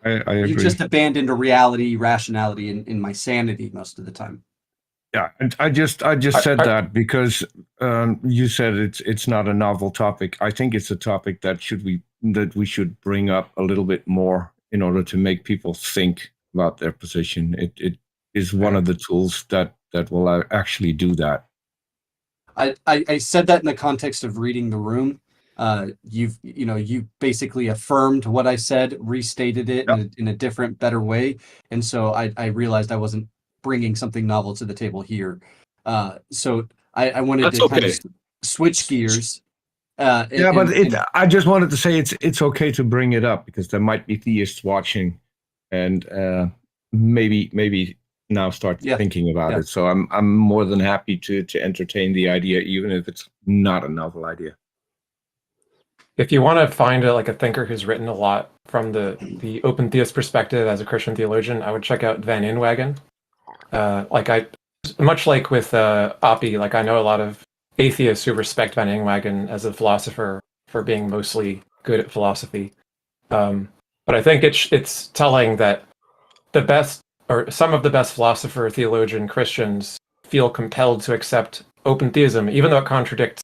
I agree. You just abandoned a reality, rationality, in my sanity most of the time. Yeah, and I just said that because you said it's not a novel topic. I think it's a topic that we should bring up a little bit more in order to make people think about their position. is one of the tools that will actually do that. I said that in the context of reading the room. You basically affirmed what I said, restated it in a different, better way, and so I realized I wasn't bringing something novel to the table here. So I wanted That's to kind okay. of switch gears. I just wanted to say it's okay to bring it up because there might be theists watching, and maybe now start thinking about it. So I'm more than happy to entertain the idea, even if it's not a novel idea. If you want to find a thinker who's written a lot from the open theist perspective as a Christian theologian, I would check out Van Inwagen. Much like with Oppie, I know a lot of atheists who respect Van Inwagen as a philosopher for being mostly good at philosophy. But I think it's telling that the best, or some of the best philosopher, theologian Christians feel compelled to accept open theism, even though it contradicts,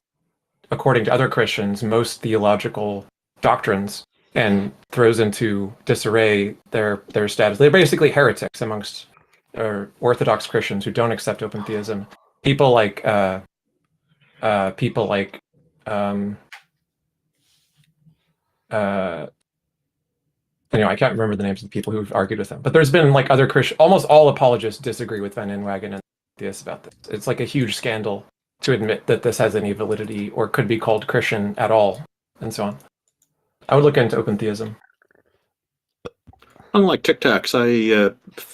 according to other Christians, most theological doctrines, and throws into disarray their status. They're basically heretics amongst Orthodox Christians who don't accept open theism. People like anyway, I can't remember the names of the people who've argued with him. But there's been other Christian, almost all apologists disagree with Van Inwagen and theists about this. It's a huge scandal to admit that this has any validity or could be called Christian at all, and so on. I would look into open theism. Unlike Tic Tacs,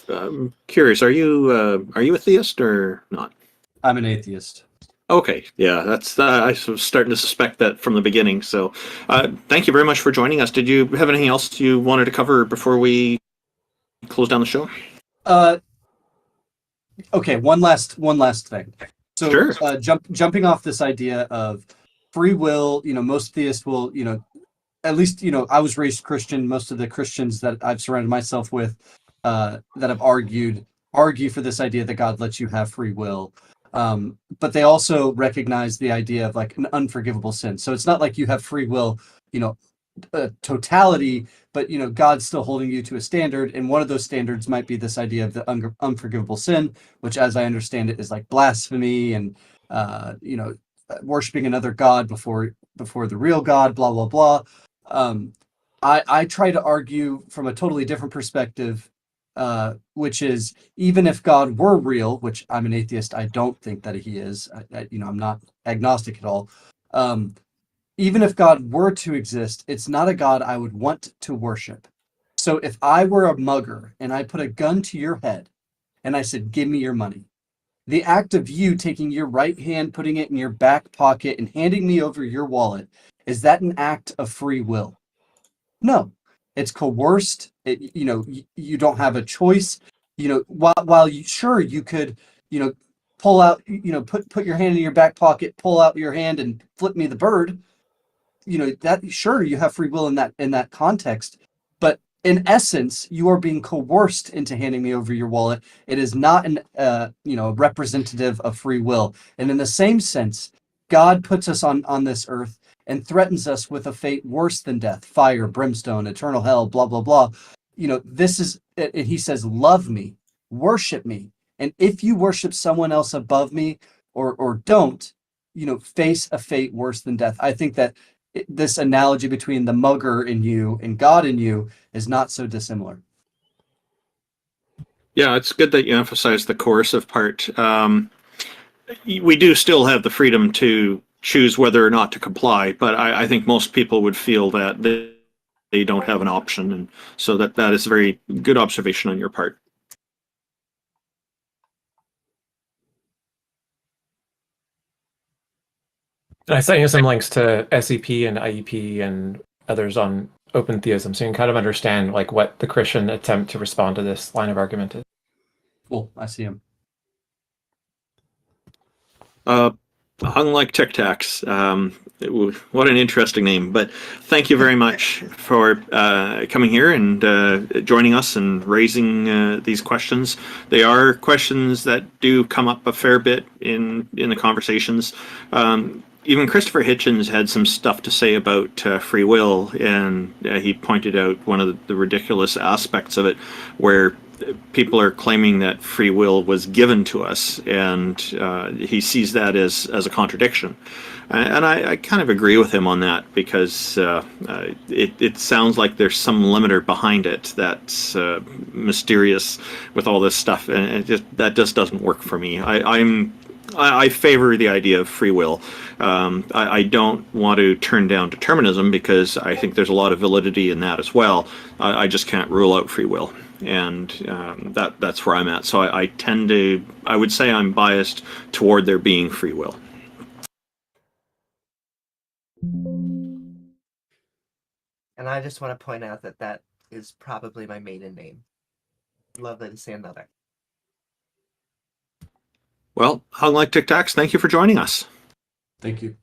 I'm curious. Are you a theist or not? I'm an atheist. Okay, yeah, that's I was starting to suspect that from the beginning. So, thank you very much for joining us. Did you have anything else you wanted to cover before we close down the show? Okay, one last thing. So, sure. Jumping off this idea of free will, most theists will, at least, I was raised Christian. Most of the Christians that I've surrounded myself with that have argue for this idea that God lets you have free will. But they also recognize the idea of an unforgivable sin. So it's not like you have free will, totality, but God's still holding you to a standard, and one of those standards might be this idea of the unforgivable sin, which, as I understand it, is like blasphemy and worshiping another god before the real God, blah blah blah. I try to argue from a totally different perspective, which is, even if God were real, which I'm an atheist, I don't think that he is. I'm not agnostic at all. Even if God were to exist, it's not a God I would want to worship. So if I were a mugger and I put a gun to your head and I said, "Give me your money," the act of you taking your right hand, putting it in your back pocket, and handing me over your wallet, is that an act of free will? No, it's coerced. You don't have a choice. While you could, pull out, put your hand in your back pocket, pull out your hand and flip me the bird. That, sure, you have free will in that context, but in essence, you are being coerced into handing me over your wallet. It is not representative of free will. And in the same sense, God puts us on this earth and threatens us with a fate worse than death, fire, brimstone, eternal hell, blah blah blah. This is, and he says, "Love me, worship me, and if you worship someone else above me, or don't, face a fate worse than death." I think that this analogy between the mugger in you and God in you is not so dissimilar. Yeah, it's good that you emphasize the coercive part. We do still have the freedom to choose whether or not to comply, but I think most people would feel that they don't have an option, and so that is a very good observation on your part. I sent you some links to SEP and IEP and others on open theism, so you can kind of understand what the Christian attempt to respond to this line of argument is. Cool, I see him. Unlike Tic Tacs, what an interesting name. But thank you very much for coming here and joining us and raising these questions. They are questions that do come up a fair bit in the conversations. Even Christopher Hitchens had some stuff to say about free will, and he pointed out one of the ridiculous aspects of it, where people are claiming that free will was given to us, and he sees that as a contradiction. And I kind of agree with him on that, because it sounds like there's some limiter behind it that's mysterious with all this stuff, and that just doesn't work for me. I favor the idea of free will. I don't want to turn down determinism, because I think there's a lot of validity in that as well. I just can't rule out free will, and that's where I'm at. So I would say I'm biased toward there being free will. And I just want to point out that that is probably my maiden name. Lovely to see another. Well, Hung Like Tic Tacs, thank you for joining us. Thank you.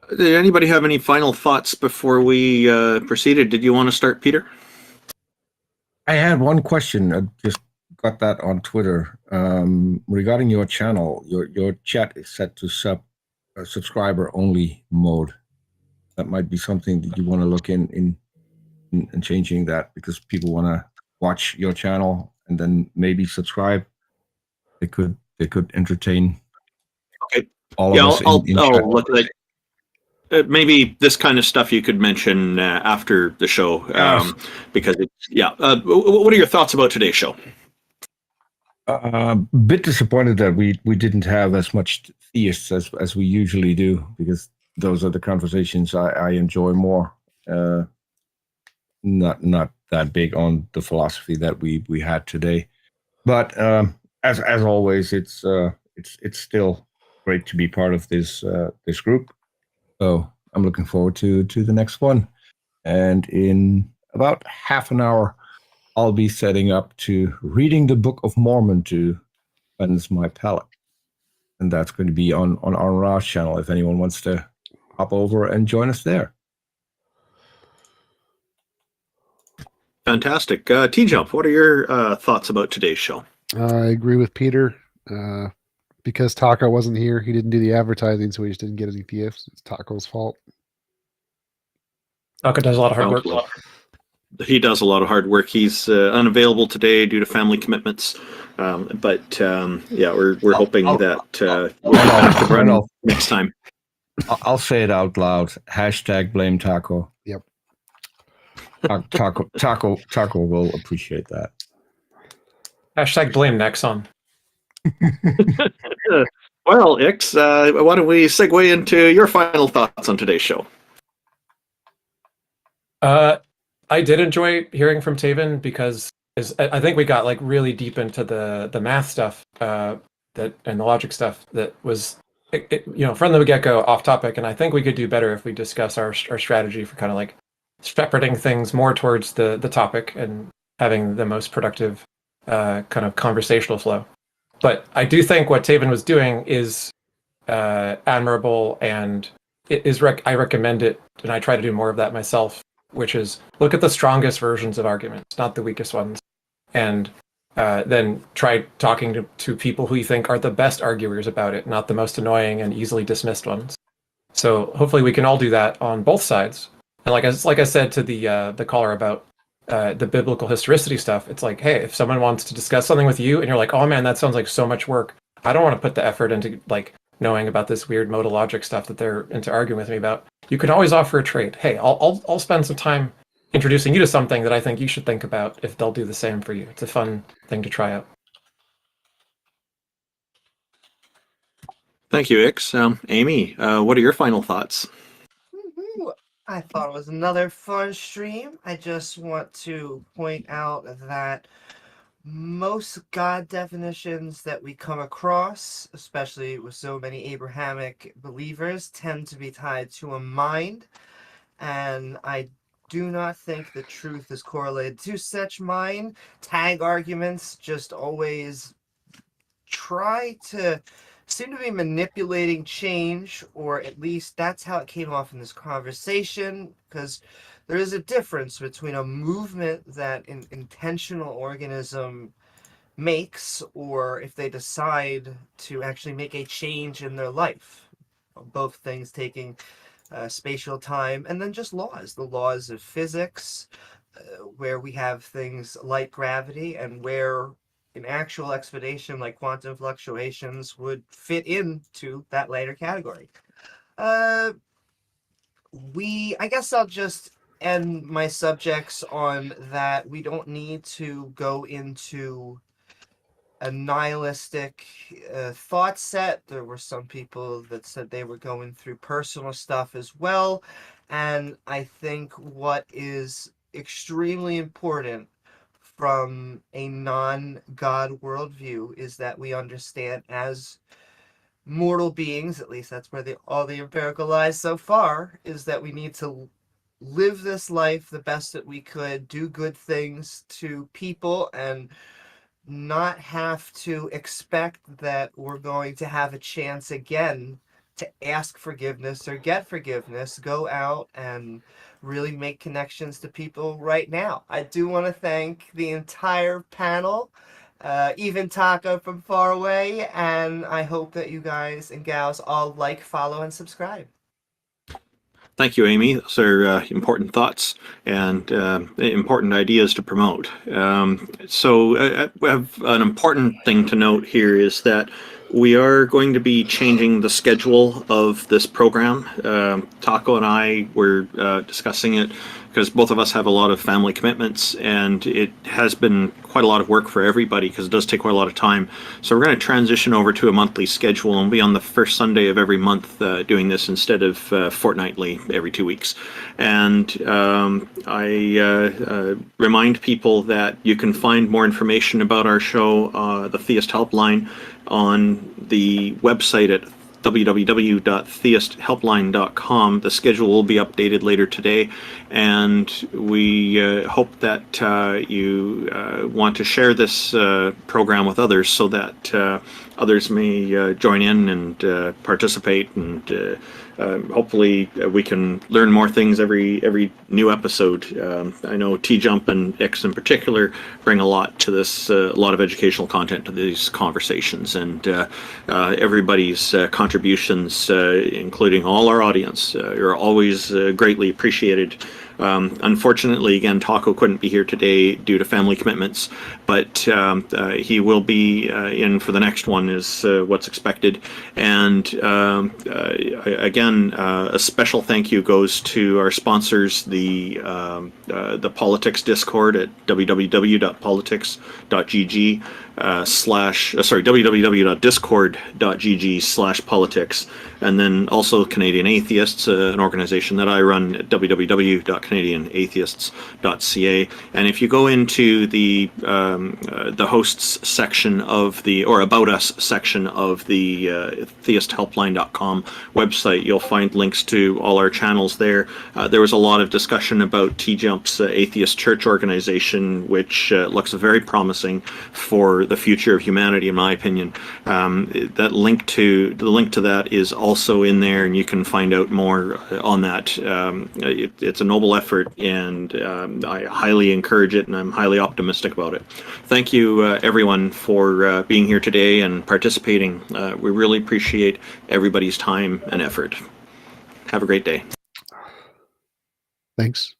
Did anybody have any final thoughts before we proceeded? Did you want to start, Peter? I had one question. I just got that on Twitter regarding your channel. Your chat is set to subscriber only mode. That might be something that you want to look in changing that, because people want to watch your channel and then maybe subscribe. They could entertain. Okay. All of us I'll in chat. look at maybe this kind of stuff you could mention after the show, because what are your thoughts about today's show? Bit disappointed that we didn't have as much theists as we usually do, because those are the conversations I enjoy more. Not that big on the philosophy that we had today, but as always, it's still great to be part of this group. So I'm looking forward to the next one, and in about half an hour, I'll be setting up to reading the Book of Mormon to cleanse my palate, and that's going to be on our Raj channel. If anyone wants to hop over and join us there. Fantastic. TJump, what are your thoughts about today's show? I agree with Peter. Because Taco wasn't here, he didn't do the advertising, so we just didn't get any PFs. It's Taco's fault. Taco does a lot of hard work. He does a lot of hard work. He's unavailable today due to family commitments, but we're hoping that we'll have to run next time. I'll say it out loud. # blame Taco. Yep. Taco will appreciate that. # blame Nexon. Well, Ix, why don't we segue into your final thoughts on today's show? I did enjoy hearing from Taven, because I think we got like really deep into the math stuff and the logic stuff that was from the get-go off topic, and I think we could do better if we discuss our strategy for kind of like shepherding things more towards the topic and having the most productive kind of conversational flow. But I do think what Taven was doing is admirable, and I recommend it, and I try to do more of that myself, which is look at the strongest versions of arguments, not the weakest ones, and then try talking to people who you think are the best arguers about it, not the most annoying and easily dismissed ones. So hopefully we can all do that on both sides. And like I said to the caller about the biblical historicity stuff, it's like, hey, if someone wants to discuss something with you and you're like, oh man, that sounds like so much work, I don't want to put the effort into like knowing about this weird modal logic stuff that they're into arguing with me about. You can always offer a trade. Hey, I'll spend some time introducing you to something that I think you should think about if they'll do the same for you. It's a fun thing to try out. Thank you, Ix. Amy, what are your final thoughts? I thought it was another fun stream. I just want to point out that most God definitions that we come across, especially with so many Abrahamic believers, tend to be tied to a mind, and I do not think the truth is correlated to such mind. Tag arguments just always seem to be manipulating change, or at least that's how it came off in this conversation, because there is a difference between a movement that an intentional organism makes, or if they decide to actually make a change in their life. Both things taking spatial time, and then just laws, the laws of physics, where we have things like gravity, and where an actual explanation like quantum fluctuations would fit into that later category. I guess I'll just end my subjects on that. We don't need to go into a nihilistic thought set. There were some people that said they were going through personal stuff as well. And I think what is extremely important from a non-God worldview is that we understand as mortal beings, at least that's where all the empirical lies so far, is that we need to live this life the best that we could, do good things to people, and not have to expect that we're going to have a chance again to ask forgiveness or get forgiveness. Go out and really make connections to people right now. I do want to thank the entire panel, even Taco from far away, and I hope that you guys and gals all like, follow, and subscribe. Thank you, Amy. Those are important thoughts and important ideas to promote. We have an important thing to note here is that we are going to be changing the schedule of this program. Taco and I were discussing it because both of us have a lot of family commitments, and it has been quite a lot of work for everybody because it does take quite a lot of time. So we're going to transition over to a monthly schedule and be on the first Sunday of every month doing this instead of fortnightly every 2 weeks. And I remind people that you can find more information about our show, the Theist Helpline, on the website at www.theisthelpline.com. The schedule will be updated later today, and we hope that you want to share this program with others so that others may join in and participate, and hopefully we can learn more things every new episode. I know TJump and X in particular bring a lot to this, a lot of educational content to these conversations, and everybody's contributions, including all our audience, are always greatly appreciated. Unfortunately, again, Taco couldn't be here today due to family commitments, but he will be in for the next one, is what's expected. And again, a special thank you goes to our sponsors, the Politics Discord at www.politics.gg. www.discord.gg/politics, and then also Canadian Atheists, an organization that I run at www.canadianatheists.ca. And if you go into the hosts section of or about us section of the theisthelpline.com website, you'll find links to all our channels there. There was a lot of discussion about TJump's atheist church organization, which looks very promising for the future of humanity, in my opinion. The link to that is also in there, and you can find out more on that. It's a noble effort, and I highly encourage it, and I'm highly optimistic about it. Thank you, everyone, for being here today and participating. We really appreciate everybody's time and effort. Have a great day. Thanks.